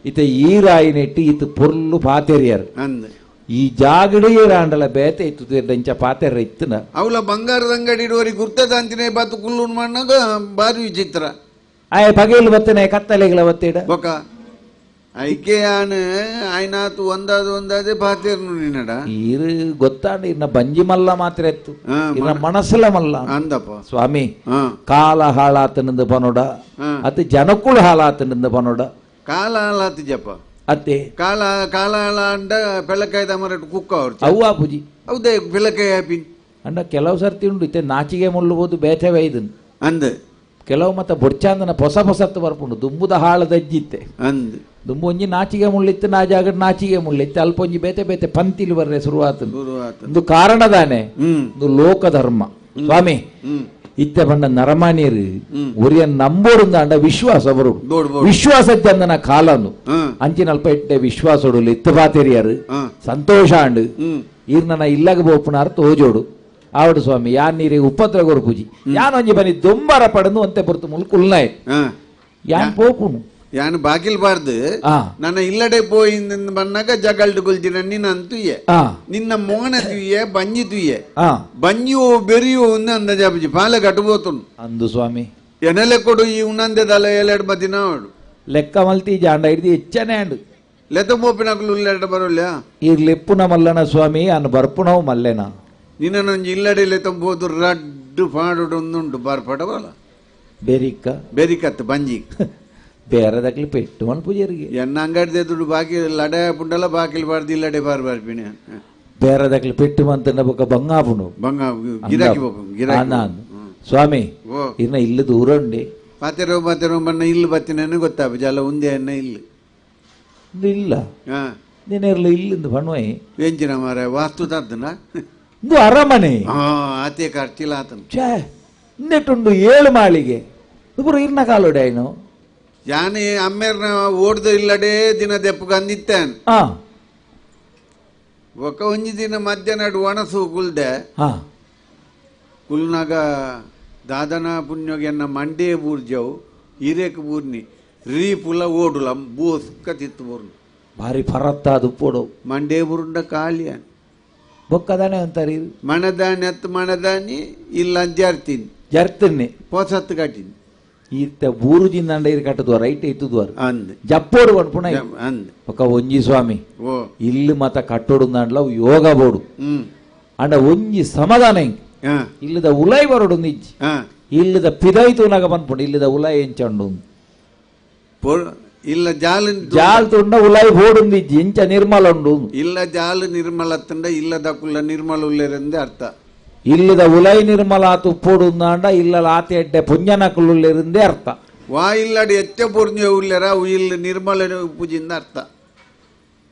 ಇತ ಈರಾಯಿ ನೆಟ್ಟಿ ಇತ್ತು ಪೊರ್ಲು ಪಾತೆರಿಯರು ಅಂದ ಈ ಜಾಗಡೆ ರಾಂಡಲ ಬೇತೆ ಇತ್ತು ದಂಚ ಪಾತೆರ ಇತ್ತನ ಅವಳ ಬಂಗಾರದ ಅಂಗಡಿ ಇಡುವರಿಗೆ ಗುರ್ತದ ಅಂತಿನೇ ಬಾತು ಕುಲ್ಲು ಮಣ್ಣಾಗ ಬಾರಿ ವಿಚಿತ್ರ ಆಯ ಪಗೇಲು ಬತ್ತನೆ ಕತ್ತಲೆಗಳ ಬತ್ತೇಡ ಬೊಕ ಐಕೆ ಆನೆ ಆಯ್ನಾತು ಒಂದಾದೆ ಪಾತೆರ್ನು ನಿನ್ನಡ ಈರು ಗೊತ್ತಾಂಡ ಇನ್ನ ಬಂಜಿ ಮಲ್ಲ ಮಾತ್ರ ಎತ್ತು ಇನ್ನ ಮನಸ್ಸಲ ಮಲ್ಲ ಅಂದಪ್ಪ ಸ್ವಾಮಿ ಕಾಲ ಹಾಳಾತನಿಂದ ಪನೋಡ ಅದು ಜನಕ್ಕುಳು ಹಾಳಾತನಿಂದ ಪನೋಡ ಕಾಲ ಹಾಳಾತು ಜಪ್ಪ ಅತ್ತೆ ಕಾಲ ಹಾಳ ಅಂಡ ಬೆಳಕಾಯ್ದ ಮರಟ್ಟು ಕುಕ್ಕ ಅವ್ರು ಅವ್ವಾ ಪೂಜಿ ಹೌದೇ ಬೆಳಕಾಯಿ ಹ್ಯಾಪಿ ಅಂಡ ಕೆಲವು ಸರ್ತಿ ಉಂಡು ಇತ್ತೆ ನಾಚಿಗೆ ಮುಳ್ಳುಬೋದು ಬೇತೆ ವೈದನ್ ಅಂದ ಕೆಲವು ಮತ್ತೆ ಬೊಡ್ಚಾಂದನ ಹೊಸತ್ತು ಬರ್ಪುಂಡು ದುಂಬುದ ಹಾಳದಜ್ಜಿತ್ತೆ ಅಂದ್ ದುಂಬು ಒಂಜಿ ನಾಚಿಗೆ ಮುಳ್ಳಿತ್ತು ನಾ ಜಾಗ ನಾಚಿಗೆ ಮುಳ್ಳಿತ್ತು ಅಲ್ಪ ಒಂಜಿ ಬೇತೆ ಬೇತೆ ಪಂತಿಲಿ ಬರ್ರೆ ಶುರುವಾತ ಒಂದು ಕಾರಣದಾನೆ ಒಂದು ಲೋಕಧರ್ಮ ಸ್ವಾಮಿ ಇತ್ತೆ ಬಂಡ ನರಮಾನಿಯರು ಒರಿಯನ್ ನಂಬೋಡು ಅಂಡ ವಿಶ್ವಾಸ ಬರು ವಿಶ್ವಾಸ ಚಂದನ ಕಾಲನು ಅಂಚಿನ ಅಲ್ಪ ಇಟ್ಟೆ ವಿಶ್ವಾಸೋಡು ಇತ್ತು ಬಾತೆರಿಯರು ಸಂತೋಷ ಅಂಡು ಈರ್ನ ಇಲ್ಲಗ ಬೋಪುನಾರ ತೋಜೋಡು ಆವಡು ಸ್ವಾಮಿ ಯಾನ್ ನೀರಿಗೆ ಉಪದ್ರ ಗೊರು ಪೂಜಿ ಯಾನ್ ಒಂಜಿ ಬನ್ನಿ ದೊಂಬರ ಪಡನು ಅಂತೆ ಬರುತ್ತು ಮುಲ್ಕು ಉಲ್ನಾಯ್ ಯಾನ್ ಪೋಪುನು ಯಾನು ಬಾಕಿಲ್ ಬಾರ್ದು ನನ್ನ ಇಲ್ಲಡೆ ಪೋಯಿಂದ ಬನ್ನಾಗ ಜಗಲ್ಡು ಗುಲ್ಜಿನ ನೀನ್ ಅಂತುಯೆ ನಿನ್ನ ಮೋನ ತುಯ್ಯೆ ಬಂಜಿ ತುಯ್ಯೆ ಬಂಜಿಯೋ ಬೆರಿಯೋ ಅಂದ ಜಾಪಜಿ ಪಾಲೆ ಕಟ್ಟಬೋತು ಅಂದು ಸ್ವಾಮಿ ಎನಲೆ ಕೊಡು ಈ ಉನ್ನಂದೆದಲ್ಲ ಏಳೆರಡು ಮದಿನ ಅವಡು ಲೆಕ್ಕ ಮಲ್ತಿ ಜಾಂಡ ಹಿಡಿದು ಹೆಚ್ಚನೆ ಅಂಡು ಲೆತ ಮೋಪಿನಕ್ಲು ಉಲ್ಲೆರಡು ಬರೋಲ್ಲ ಈ ಲೆಪ್ಪುನ ಮಲ್ಲನ ಸ್ವಾಮಿ ಅನ್ನು ಬರ್ಪುಣವು ಮಲ್ಲೆನ ನಿನ್ನೊಂಜಿ ಇಲ್ಲಡೆ ಲೆತ್ತಂಬೋದು ರಡ್ಡು ಪಾಡುಡು ಒಂದುಂಟು ಬಾರ್ಪಡವಲ್ಲ ಬೆರಿಕತ್ತು ಬಂಜಿ ಬೇರೆದಾಗ್ಲಿ ಪೆಟ್ಟು ಮಲ್ ಪೂಜಾರಿಗೆ ಎನ್ನ ಅಂಗಡಿ ದುಡ್ಡು ಬಾಕಿ ಲಡೆ ಪುಂಡಲ್ಲ ಬಾಕಿಲ್ ಬಾರ್ದು ಇಲ್ಲಡೆ ಬಾರ್ಪಿಣಿ ಬೇರೆದಾಗ್ಲಿ ಪೆಟ್ಟು ಮಂತನ ಬೊಕ್ಕ ಬಂಗಾಪುನು ನಾನು ಸ್ವಾಮಿ ಇನ್ನ ಇಲ್ಲಿ ದೂರ ಉಂಡೆ ಪಾತೆರೋ ಬಣ್ಣ ಇಲ್ಲಿ ಬತ್ತಿನ ಗೊತ್ತಾಪ ಜಲ ಉಂದೆ ಅನ್ನ ಇಲ್ಲಿ ಇಲ್ಲ ನೀನೆಲ್ಲ ಇಲ್ಲಿಂದ ಬಣ್ಣ ವೆಂಚಿನ ಮಾರ ವಾಸ್ತು ತದ್ದನ ಇದು ಅರಮನೆ ಆತೆ ಖರ್ಚಿಲ್ಲ ಆತನ ಛೇ ಇನ್ನೆಟ್ಟುಂಡು 7 ಮಾಳಿಗೆ ಇಬ್ಬರು ಇರ್ನ ಕಾಲೋಡೆ ಆಯ್ನು ಯಾನೆ ಅಮ್ಮೇರ್ನ ಓಡ್ದು ಇಲ್ಲಡೆ ದಿನ ದೆಪ್ಪಗ ಅಂದಿತ್ತೇನ್ ಒಕ್ಕ ಒಂಜಿ ದಿನ ಮಧ್ಯಾಹ್ನ ಒಣಸು ಕುಲ್ದೆ ಕುಲ್ನಾಗ ದಾದನ ಪುಣ್ಯೋಗೆನ್ನ ಮಂಡೇ ಬೂರ್ಜವು ಹಿರೇಕ್ ಬೂರ್ನಿ ರೀ ಪುಲ ಓಡುಲ ಬೂಸ್ಕ ತಿತ್ತು ಬೋರ್ನು ಭಾರಿ ಫರತ್ತ ಅದು ಪೋಡು ಮಂಡೇ ಬುರುಂಡ ಕಾಳಿಯನ್ ಬೊಕ್ಕದಾನೆ ಅಂತಾರೆ ಮಣದಾನಿ ಹತ್ತು ಮಣದಾನಿ ಇಲ್ಲ ಜರ್ತೀನಿ ಪೋಸತ್ತು ಕಟ್ಟಿನಿ ಈತ ಬೂರುಜಿಂದ ಅಂಡ ಇರು ಕಟ್ಟದ್ವ ರೈಟ್ ಇತ್ತುದ್ವಾರ ಅಂದ್ ಜಪ್ಪೋಡು ಪಡ್ಪುಣ ಅಂದ್ ఒక ಒಂಜಿ ಸ್ವಾಮಿ ಇಲ್ಲು ಮತ ಕಟ್ಟೋಡು ಅಂಡ್ಲ ಯೋಗ ಬೋಡು ಅಂಡ ಒಂಜಿ ಸಮಾಧಾನ ಹಿಂಗ್ ಇಲ್ಲದ ಉಲೈ ಬರೋಡು ನಿಜ್ ಇಲ್ಲದ ಪಿದೈತುನಾಗ ಬಂದ್ಪುಂಡು ಇಲ್ಲದ ಉಲೈ ಎಂಚಂಡು ಇಲ್ಲ ಜಾಲ್ ತುಂಡ ಉಲೈ ಬೋಡು ನಿಜ್ ಎಂಚ ನಿರ್ಮಲ ಉಂಡು ಇಲ್ಲ ಜಾಲು ನಿರ್ಮಲ ತಂಡ ಇಲ್ಲದ ಕುಲ್ಲ ನಿರ್ಮಲ ಉಲ್ಲೇರೆಂದೇ ಅರ್ಥ ಇಲ್ಲದ ಉಲೈ ನಿರ್ಮಲ ತುಪ್ಪೋಡು ಅಂಡ ಇಲ್ಲ ಆತೆ ಎಡ್ಡೆ ಪುಂಜನಕುಲ್ಲೇರಿಂದೇ ಅರ್ಥ ವಾ ಇಲ್ಲಡಿ ಎಚ್ಚ ಪುರ್ಜ ಉಲ್ಲೆರ ಇಲ್ಲ ನಿರ್ಮಲ ಪೂಜಿಂದ ಅರ್ಥ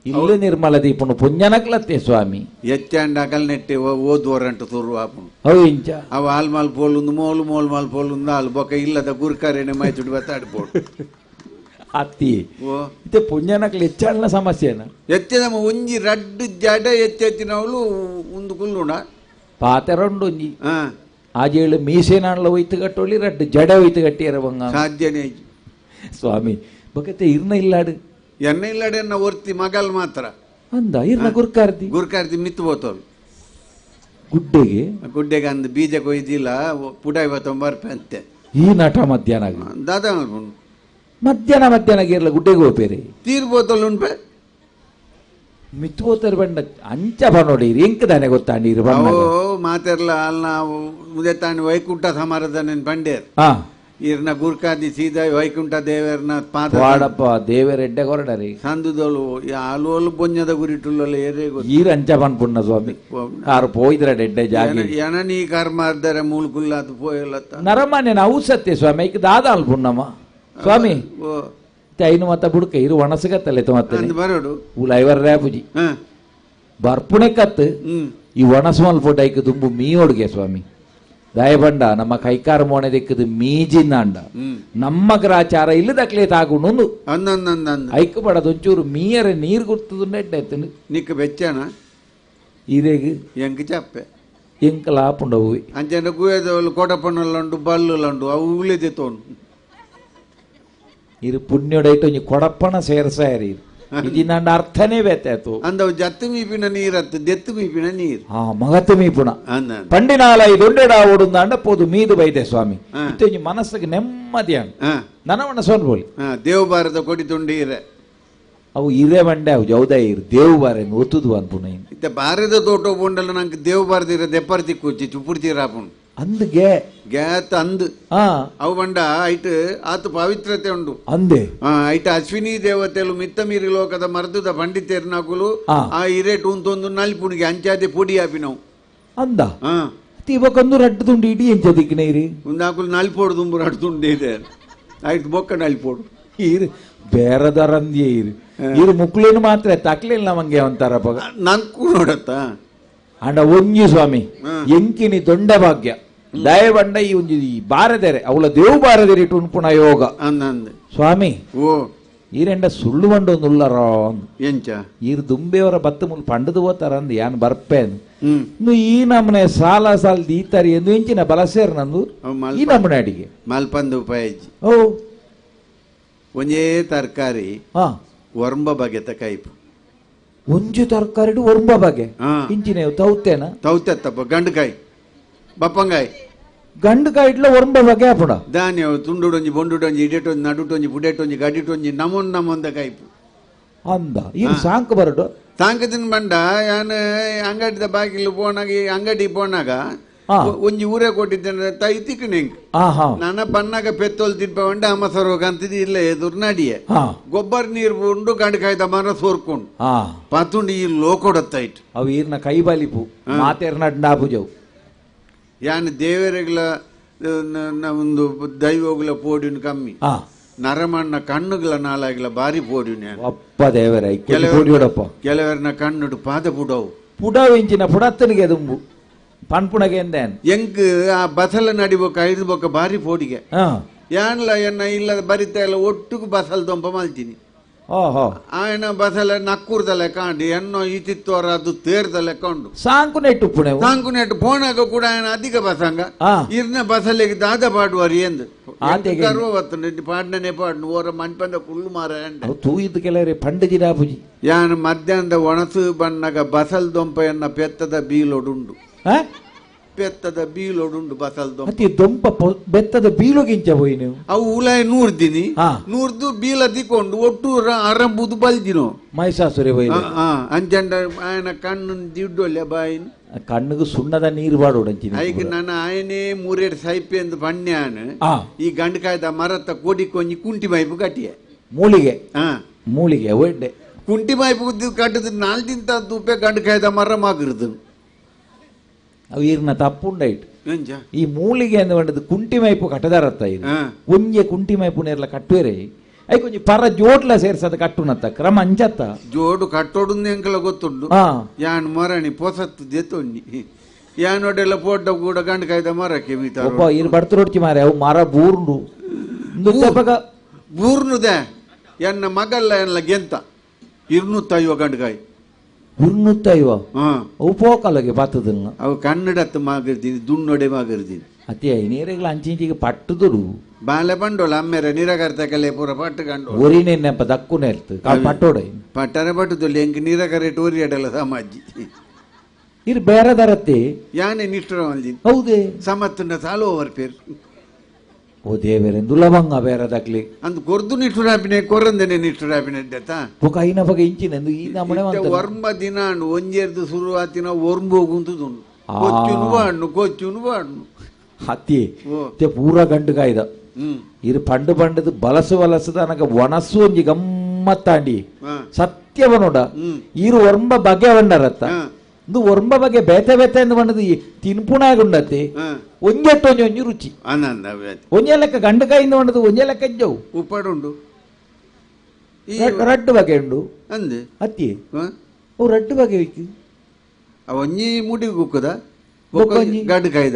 ಇಲ್ಲ ನಿರ್ಮಲ ದೀಪನು ಪುಂಜನಕ್ಲತ್ತೆ ಸ್ವಾಮಿ ಎಚ್ಚ ಅಂಡ ಅಕಲ್ ನೆಟ್ಟೆ ಓದುವರಂಟು ತುರು ಆಪನು ಅವು ಇಂಚ ಅವ ಆಲ್ಮಾಲ್ ಪೋಲುಂದು ಮೋಲ್ ಮಾಲ್ ಪೋಲುಂದು ಆಲ್ ಬೊಕ್ಕ ಇಲ್ಲದ ಗುರ್ಕಾರೇನೆ ಮೈತುಡಿ ಬತ್ತಾಡ್ಬೋಡು ಅತ್ತಿ ಇತ್ತೆ ಪುಂಜನಕ್ಲ ಹೆಚ್ಚಾಳ್ನ ಸಮಸ್ಯೆನ ಎಚ್ಚ ಒಂಜಿ ರಡ್ಡು ಜಡ ಎಚ್ಚೆತ್ತಿನವಳು ಒಂದು ಕುಲ್ಲುಣ ಪಾತೆರೊಂಡು ಒಂಜಿ ಆಜೇಳು ಮೀಸೆನಾಣ್ಲ ಒಯ್ತು ಕಟ್ಟೋಳಿ ರಡ್ಡು ಜಡ ಒಯ್ತು ಕಟ್ಟಿಯರ ಬಂಗ ಸಾಧ್ಯನೇ ಸ್ವಾಮಿ ಬಕತೆ ಇರ್ನ ಇಲ್ಲಾಡು ಎನ್ನ ಇಲ್ಲಡೆ ಎನ್ನ ಒರ್ತಿ ಮಗಲ್ ಮಾತ್ರ ಅಂದ ಇರ್ನ ಗುರ್ಕಾರ್ದಿ ಮಿತ್ತು ಬೋತೋಳು ಗುಡ್ಡೆಗೆ ಅಂದ್ ಬೀಜ ಕೊಯ್ದಿಲ್ಲ ಪುಡಾಯಿ ಬತ್ತೊಂಬರ್ಪೆ ಅಂತೆ ಈ ನಟ ಮಧ್ಯಾಹ್ನ ದಾದಾ ಮಧ್ಯಾಹ್ನ ಇರ್ಲ ಗುಡ್ಡೆಗೆ ಹೋಗ್ಬೇರೆ ತೀರ್ ಬೋತೋಳು ಉಂಟೆ ಮಿತ್ತು ಹೋಗ್ತಾರೆ ಬಂಡ ಅಂಚ ಬನ್ನೋಡಿ ಎಂಕ್ ತಾನೆ ಗೊತ್ತಾಂಡಿ ಮಾತೆರ್ಲ ಅಲ್ಲ ಉದೇ ತಾಂಡಿ ವೈಕುಂಠ ಸಮಾರಾಧನೆ ಬಂಡೇರ್ ಇರ್ನ ಗುರ್ಕಾದಿ ಸೀದಾ ವೈಕುಂಠ ದೇವರನ ಪಾಡಪ್ಪ ದೇವರ ಎಡ್ಡೆ ಕೊರಡರಿ ಸಂದುದಳು ಆಲೋಲು ಬೊಂಜದ ಗುರಿಟುಲ್ಲ ಏರೇ ಈರ ಅಂಚ ಬನ್ಪುಣ್ಣ ಸ್ವಾಮಿ ಆರು ಪೋಯ್ದ್ರ ಎಡ್ಡೆ ಜಾಗ ಎನನೀ ಕರ್ಮ ಅರ್ಧರೆ ಮೂಳ್ಕುಲ್ಲ ಅದು ಪೋಯಲ್ಲತ್ತ ನರಮಾನ್ಯ ಔಸತ್ಯ ಸ್ವಾಮಿ ಈಗ ದಾದ ಅಲ್ಪುಣ್ಣಮ್ಮ ಸ್ವಾಮಿ ಐನು ಮತ್ತ ಬುಡ್ಕ ಇರು ಒಣಸಗತ್ತಲೆ ಮತ್ತೆ ಬರೋಡು ಉಲೈವರ್ ರ್ಯಾಪುಜಿ ಬರ್ಪುಣೆ ಕತ್ ಈ ಒಣಸು ಮಲ್ಪೊಟ್ಟೈಕ್ ದುಂಬು ಮೀ ಒಡ್ಗೆ ಸ್ವಾಮಿ ದಯಬಂಡ ನಮ್ಮ ಕೈಕಾರ ಮೋನೆ ದಿಕ್ಕದು ಮೀಜಿಂದ ನಮ್ಮ ಗ್ರಾಚಾರ ಇಲ್ಲದಕ್ಲೇ ತಾಗುಂಡು ಐಕ್ ಬಡದ ಒಂಚೂರು ಮೀಯರೆ ನೀರು ಗುರ್ತದು ನೆಟ್ಟೆತ್ತನು ನಿಕ್ಕ ಬೆಚ್ಚನ ಇರೇಗ ಎಂಕ್ ಚಪ್ಪೆ ಎಂಕ ಲಾಪುಂಡವು ಅಂಚೆಂಡ ಗುಯದವಳು ಕೊಡಪಣ್ಣಲ್ಲಂಡು ಬಲ್ಲುಲಂಡು ಅವು ಉಳಿದೆ ತೋಂಡು ಇರು ಪುಣ್ಯಡೈಟು ಒಂಜಿ ಕೊಡಪ್ಪಣ ಸೇರ್ಸಾರಿ ಇದು ನನ್ನ ಅರ್ಥನೇ ಬೇತಾಯ್ತು ಅಂದವು ಜತ್ತು ಮೀಪಿನ ನೀರತ್ತು ದೆತ್ತು ಮೀಪಿನ ನೀರು ಮಗತ್ತು ಮೀಪುಣ ಅಂದ ಪಂಡಿನಾಲ ಇದೊಂಡೆಡ ಓಡುಂದಾಂಡ ಪೋದು ಮೀದು ಬೈದೆ ಸ್ವಾಮಿ ಇತ್ತೊಂಜಿ ಮನಸ್ಸಿಗೆ ನೆಮ್ಮದಿ ಅಂಡ್ ನನವಣ್ಣ ಸೋನ್ಬೋಲಿ ದೇವಭಾರತ ಕೊಡಿತುಂಡೀರ ಅವು ಇರೇ ಬಂಡೆ ಅವು ಜೌದ ಇರು ದೇವು ಬಾರೆ ಒತ್ತುದು ಅನ್ಪುಣ ಇತ್ತ ಬಾರದ ತೋಟ ಬೋಂಡಲ್ಲ ನಂಗೆ ದೇವಭಾರತ ಇರ ದೆಪ್ಪರ್ತಿ ಕೂಚಿ ಚುಪುಡ್ತೀರಾಪುಣ್ ಅಂದ್ಗೆ ಗ್ಯಾತ್ ಅಂದ್ ಅವು ಬಂಡ ಐಟ್ ಆತು ಪವಿತ್ರತೆ ಉಂಡು ಅಂದೆ ಐಟ್ ಅಶ್ವಿನಿ ದೇವತೆಲು ಮಿತ್ತ ಮೀರಿ ಲೋಕದ ಮರ್ದುದ ಪಂಡಿತೇರ್ ನಾಕುಲು ಆ ಹಿರೇಟ್ ಉಂತೊಂದು ನಲ್ಪುಣಿಗೆ ಅಂಚಾದೆ ಪುಡಿ ಆಪಿನವು ಅಂದ ಇವಕ್ಕೊಂದು ರಟ್ಟು ತುಂಡು ಇಡೀ ಎಂಚದಿಕ್ಕಿನೇರಿ ನಾಕುಲು ನಲ್ಪೋಡು ತುಂಬು ರಟ್ಟು ತುಂಡು ಇದೆ ಐಟ್ ಬೊಕ್ಕ ನಲ್ಪೋಡು ಇರು ಬೇರೆದರಂದಿ ಇರು ಮುಕ್ಳೇನು ಮಾತ್ರ ತಕ್ಲಿಲ್ಲ ನಮಗೆ ಒಂಥರ ನಂಕು ನೋಡತ್ತ ಅಂಡ ಒಂಜಿ ಸ್ವಾಮಿ ಎಂಕಿನಿ ದೊಂಡ ಭಾಗ್ಯ ದಯಬಂಡ ಈ ಒಂಜಿ ಬಾರದೇರೆ ಅವಳ ದೇವು ಬಾರದೇರಿ ಟುನ್ಪುಣ ಯೋಗ ಅಂದ ಸ್ವಾಮಿ ಓ ಈರೆಂಡ ಸುಳ್ಳು ಬಂಡು ನುಲ್ಲರ ಎಂಚ ಈರು ದುಂಬೆಯವರ ಬತ್ತ ಮುಲ್ ಪಂಡದು ಹೋತಾರ ಅಂದ್ ಯಾನ್ ಬರ್ಪೇನ್ ಈ ನಮ್ಮನೆ ಸಾಲ ದೀತಾರಿ ಎಂದು ಎಂಚಿನ ಬಲಸೇರ್ ನಂದು ಈ ನಮ್ಮನೆ ಅಡಿಗೆ ಮಲ್ಪಂದು ಉಪಾಯಜ್ಜಿ ಓ ಒಂಜೇ ತರಕಾರಿ ಒರಂಬ ಬಗೆತ ಕೈಪು ಒಂಜು ತರಕಾರಿ ಒರಂಬ ಬಗೆ ಇಂಚಿನ ತೌತೇನ ತೌತತ್ತಪ್ಪ ಗಂಡುಕಾಯಿ ಬಪ್ಪಂಗಾಯಿ ಗಂಡುಕಾಯಿ ಇಟ್ಲ ಒರಂಬ ಬಗೆ ಆಪುಡ ಧಾನ್ಯ ತುಂಡುಡೊಂಜಿ ಬೊಂಡುಡೊಂಜಿ ಇಡೆಟೊಂಜಿ ನಡುಟೊಂಜಿ ಬುಡೆಟೊಂಜಿ ಗಡಿಟೊಂಜಿ ನಮೊಂದ ಕೈಪು ಅಂದ ಇದು ಸಾಂಕ್ ಬರಡು ಸಾಂಕದಿನ ಬಂಡ ಯಾನ್ ಅಂಗಡಿದ ಬಾಗಿಲು ಪೋನಾಗ ಅಂಗಡಿ ಪೋನಾಗ ಒಂಜಿ ಊರೇ ಕೊಟ್ಟಿದ್ದೇನೆ ತೈ ತಿಕ್ಕನೆಂಗ್ ನನ್ನ ಬನ್ನಾಗ ಪೆತ್ತೋಲ್ ತಿನ್ಪಂಡ ಅಮಸರೋಗ ಅಂತಿದ್ ಇಲ್ಲ ಎದುರು ನಡಿಯೆ ಗೊಬ್ಬರ ನೀರು ಉಂಡು ಗಂಡಕಾಯ್ದ ಮರ ಸೋರ್ಕೊಂಡು ಪತ್ತುಂಡು ಈ ಲೋಕೊಡತ್ತೈಟ್ ಅವು ಈರ್ನ ಕೈ ಬಾಲಿಪು ಮಾತೇರ್ನ ಡಾಪುಜವು ಯಾನ್ ದೇವರಿಗಳ ಒಂದು ದೈವಗಳ ಪೋಡಿನ ಕಮ್ಮಿ ನರಮಣ್ಣ ಕಣ್ಣುಗಳ ನಾಳಾಗಿಲ ಬಾರಿ ಪೋಡಿನ ಅಪ್ಪ ದೇವರ ಕೆಲವರನ್ನ ಕಣ್ಣುಡು ಪಾದ ಪುಡವು ಪುಡವು ಇಂಚಿನ ಪುಡತ್ತನಿಗೆ ದುಂಬು ಪನ್ಪುಣಗೆ ಎಂದೇನ್ ಎಂಕ್ ಆ ಬಸಲ ನಡಿಬೋಕ ಐದು ಬೊಕ್ಕ ಬಾರಿ ಪೋಡಿಗೆ ಯಾನ್ಲ ಎನ್ನ ಇಲ್ಲದ ಬರಿತ ಎಲ್ಲ ಒಟ್ಟಿಗೆ ಬಸಲ್ ದೊಂಪ ಮಲ್ತೀನಿ ಆಯನ ಬಸಲ ನಕ್ಕೂರ್ದಲ್ಲ ಕಾಂಡಿ ಎನ್ನೋ ಈತಿತ್ತೋರ ಅದು ತೇರ್ದಲ್ಲ ಕೊಂಡು ಸಾಂಕು ನೆಟ್ಟು ಪೋನಾಗ ಕೂಡ ఆయన ಅಧಿಕ ಬಸಂಗ ಇರ್ನ ಬಸಲಿಗೆ ದಾದ ಪಾಡುವರಿ ಎಂದು ಗರ್ವವತ್ತು ಪಾಡ್ನೇ ಪಾಡ್ನು ಓರ ಮನ್ಪಂದ ಫುಲ್ಲು ಮಾರ ತೂಯಿದ್ದು ಕೆಲವರೇ ಪಂಡಜಿರಾಪುಜಿ ಯಾನ್ ಮಧ್ಯಾಹ್ನದ ಒಣಸು ಬಣ್ಣಗ ಬಸಲ್ ದೊಂಪ ಎನ್ನ ಪೆತ್ತದ ಬೀಲೊಡುಂಡು ಬೆತ್ತದ ಬೀಲೊಡುಂಡು ಬಸಲ್ ದೊಂಪ ಬೆತ್ತದ ಬೀಲೋಗಿಂಚ ಹೋಯಿ ನೀವು ಅವು ಉಲಾಯ್ ನೂರ್ದಿನಿ ನೂರ್ದು ಬೀಲ ದಿಕ್ಕೊಂಡು ಒಟ್ಟು ಅರಂಬುದು ಬಲ್ದಿನೋ ಮೈಸಾಸುರೆ ಹೋಯ್ ಅಂಜಂಡ ಆಯನ ಕಣ್ಣು ದಿಡ್ಡೊಲ್ಲೆ ಬಾಯಿನ ಕಣ್ಣಿಗೆ ಸುಣ್ಣದ ನೀರು ಬಾಡು ಐಗ ನನ್ನ ಆಯನೇ ಮೂರೇಡು ಸೈಪೆ ಎಂದು ಬಣ್ಣ್ಯಾನ ಈ ಗಂಡಕಾಯ್ದ ಮರತ್ತ ಕೋಡಿ ಕೊಂಜಿ ಕುಂಟಿ ಮೈಪು ಕಟ್ಟಿಯೆ ಮೂಳಿಗೆ ಒಡ್ಡೆ ಕುಂಟಿ ಮೈಪು ಕಟ್ಟದ ನಾಲ್ದಿಂತ ತೂಪೆ ಗಂಡಕಾಯ್ದ ಮರ ಮಾಗಿರುದು ಅವು ಈರ್ನ ತಪ್ಪುಂಡೈಟ್ ಈ ಮೂಲಿಗೆ ಎಂದು ಬಂಡದು ಕುಂಟಿ ಮೈಪು ಕಟ್ಟದಾರತ್ತ ಇದು ಒಂಜೆ ಕುಂಟಿ ಮೈಪು ನೇರ್ಲ ಕಟ್ಟುವರೆ ಐ ಕೊಂಚ ಪರ ಜೋಡ್ಲ ಸೇರ್ಸದ ಕಟ್ಟುನತ್ತ ಕ್ರಮ ಅಂಜತ್ತ ಜೋಡು ಕಟ್ಟೋಡು ಎಂಕಲ ಗೊತ್ತುಂಡು ಯಾನ್ ಮರಣಿ ಪೊಸತ್ತು ದೆತ್ತೊಂಡಿ ಯಾನ್ ಒಡೆಲ್ಲ ಪೋಟ ಕೂಡ ಗಂಡ ಕಾಯ್ದ ಮರಕ್ಕೆ ಒಬ್ಬ ಇರ್ ಬಡ್ತರೊಡ್ಚಿ ಮಾರೆ ಅವು ಮರ ಬೂರ್ಂಡು ಬೂರ್ನುದೆ ಎನ್ನ ಮಗಲ್ಲ ಎನ್ನ ಗೆಂತ 250 ಗಂಡಕಾಯಿ 250 ಅವು ಪೋಕಲಗೆ ಬತ್ತದನ್ನ ಅವು ಕನ್ನಡತ್ತು ಮಾಗಿರ್ತೀನಿ ದುಣ್ಣೊಡೆ ಮಾಗಿರ್ತೀನಿ ಅತ್ಯ ನೀರೆಗಳ ಅಂಚಿಂಚಿಗೆ ಪಟ್ಟುದುಡು ಬಾಲೆ ಬಂಡೋಳ ಅಮ್ಮೆರ ನೀರಗರ್ತಕಲೆ ಪೂರ ಪಟ್ಟು ಕಂಡು ಒರಿನೆನ್ನಪ್ಪ ದಕ್ಕುನೆ ಇರ್ತು ಪಟ್ಟೋಡೆ ಪಟ್ಟರೆ ಪಟ್ಟುದಲ್ಲಿ ಎಂಕ್ ನೀರಗರೆ ಟೋರಿ ಅಡಲ್ಲ ಸಮಾಜಿ ಇರ್ ಬೇರೆ ದರತ್ತೆ ಯಾನೆ ನಿಷ್ಠುರ ಮಲ್ದಿ ಹೌದೇ ಸಮತ್ತನ್ನ ಸಾಲು ಓವರ್ ಪೇರ್ ಓ ದೇವರೆಂದು ಲವಂಗ ಬೇರೆ ದಕ್ಲಿ ಅಂದ್ ಕೊರ್ದು ನಿಷ್ಠುರಾಪಿನೆ ಕೊರಂದನೆ ನಿಷ್ಠುರಾಪಿನೆ ಅಡ್ಡತ ಒಕ ಐನ ಬಗೆ ಇಂಚಿನೆಂದು ಈ ನಮ್ಮನೆ ವರ್ಮ ದಿನ ಒಂಜೆರ್ದು ಶುರುವಾತಿನ ಒರ್ಬೋಗುಂತುದುಂಡು ಕೊಚ್ಚುನು ಬಾಡ್ನು ಹತ್ತಿ ಪೂರ ಗಂಡು ಕಾಯ್ದ ಇರು ಪಂಡು ಬಲಸು ನನಗ ಒಣಸು ಒಂಜಿ ಗಮ್ಮತ್ತಾಂಡಿ ಸತ್ಯವನೋಡ ಇರು ಒರ್ಂಬ ಬಗೆ ಬಂಡರತ್ತ ಇದು ಒರ್ಂಬ ಬಗೆ ಬೇತೆ ಎಂದು ಬಂಡದು ತಿನ್ಪುಣಾಗುಂಡತಿ ಒಂಜೆಟ್ಟೊಂಜಿ ಒಂಜಿ ರುಚಿ ಒಂಜೆ ಲೆಕ್ಕ ಗಂಡು ಕಾಯಿಂದ ಬಂಡದು ಒಂಜೆ ಲೆಕ್ಕ ಎಂಜವು ಉಪ್ಪಡುಂಡು ರಡ್ಡು ಬಗೆ ಉಂಡು ಅಂದೆ ಅತ್ತಿ ಅವು ರಡ್ಡು ಬಗೆ ಒಂಜಿ ಮುಡಿ ಕುಕ್ಕದ ಗಂಡು ಕಾಯ್ದ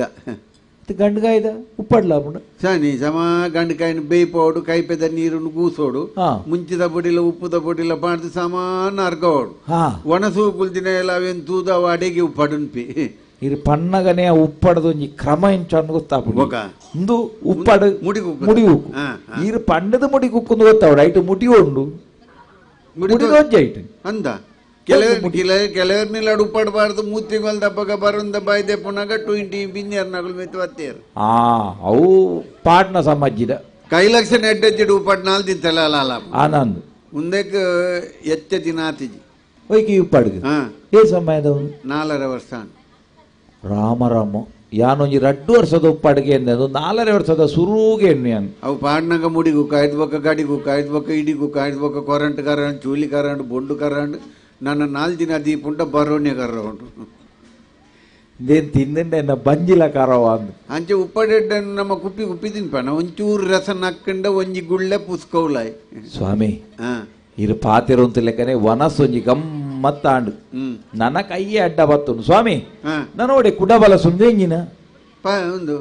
ಗಂಡಗಾಯ್ದ ಉಪ್ಪಡ್ಲಾಪುಂಡ ಸಾನಿ ಸಮ ಗಂಡಕಾಯಿನ ಬೇಯ್ಪೋಡು ಕೈ ಪೆದ ನೀರನ್ನು ಕೂಸೋಡು ಹಾ. ಮುಂಚಿದ ಬೊಡಿಲ ಉಪ್ಪುದ ಬೊಡಿಲ ಪಾಡ್ದು ಸಮಾನ ಅರ್ಗವಾಡು ಹಾ ಒಣಸು ಕುಲ್ದಿನ ಎಲ್ಲ ಅವೇನು ತೂದ ಅಡೆಗೆ ಉಪ್ಪಡುನ್ಪಿ ಇರು ಪನ್ನಗನೆ ಉಪ್ಪಡದು ಒಂಜಿ ಕ್ರಮ ಎಂಚನ್ನು ಗೊತ್ತಾಪುಂಡು ಒಕ ಇಂದು ಉಪ್ಪಡು ಮುಡಿ ಕುಕ್ಕುದು. ಮುಡಿ ಉಕ್ಕು ಹಾ, ಹಾ. ಇರು ಪಂಡದ ಮುಡಿ ಕುಕ್ಕುಂದು ಗೊತ್ತಾವಡು ಐಟು ಮುಟಿ ಉಂಡು ಮುಡಿ ಒಂಜಿ ಐಟು ಅಂದ ಕೆಲವರ್ನೆಲ್ಲ ಉಪ್ಪಡಬಾರ್ದು ಮೂತಿಗೊಲ್ ದಬ್ಬಗ ಬರುಂದ ಬಾಯ್ದೆ ಪುನಗ 20 ಬಿನ್ಯರ್ ನಗಲು ಮೆತ್ತು ಹತ್ತೇರು ಆ ಅವು ಪಾಟ್ನ ಸಮಾಜಿದ ಕೈಲಕ್ಷ ನೆಡ್ಡೆಜ್ಜಿಡು ಉಪ್ಪಡ್ ನಾಲ್ ದಿತ್ತಲ್ಲ ಅಲ್ಲ ಆನಂದ್ ಮುಂದಕ್ಕೆ ಎಚ್ಚ ದಿನ ಆತಿಜಿ ಒಯ್ಕಿ ಉಪ್ಪಡ್ಗೆ ಹಾ ಏ ಸಮಯದವನು 4 ವರ್ಷ ರಾಮ ಯಾನೊಂಜಿ 2 ವರ್ಷದ ಉಪ್ಪಡಿಗೆ ಎನ್ನದು 4 ವರ್ಷದ ಸುರುಗೆ ಎಣ್ಣೆ ಅನ್ನು ಅವು ಪಾಡ್ನಾಗ ಮುಡಿಗೂ ಕಾಯ್ದು ಬೊಕ್ಕ ಗಾಡಿಗೂ ಕಾಯ್ದು ಬೊಕ್ಕ ಇಡಿಗೂ ಕಾಯ್ದು ಬೊಕ್ಕ ಕರೆಂಟ್ ಕರೆಂಟ್ ಚೂಲಿ ಕರೆಂಟ್ ಬೊಂಡು ಕರೆಂಟ್ ನನ್ನ 4 ದಿನ ದೀಪುಂಟ ಬರೋಣೆ ಕರ್ರ ಉಂಟು ಇದೇನು ತಿಂದಂಡೆ ಎನ್ನ ಬಂಜಿಲ ಕರವ ಅಂದು ಅಂಚೆ ಉಪ್ಪಡೆಡ್ಡ ನಮ್ಮ ಕುಪ್ಪಿ ತಿನ್ಪಣ ಒಂಚೂರು ರಸ ನಕ್ಕಂಡ ಒಂಜಿ ಗುಳ್ಳೆ ಪುಸ್ಕೌಲಾಯ್ ಸ್ವಾಮಿ ಹಾ ಇರು ಪಾತಿರುಂತ ಲೆಕ್ಕನೆ ವನಸೊಂಜಿ ಗಮ್ಮತ್ತಾಂಡು ನನ್ನ ಕೈಯೇ ಅಡ್ಡ ಬತ್ತುನು ಸ್ವಾಮಿ ಹಾ ನನ್ನೋಡೆ ಕುಡಬಲ ಸುಂದೆಂಜಿನ ಒಂದು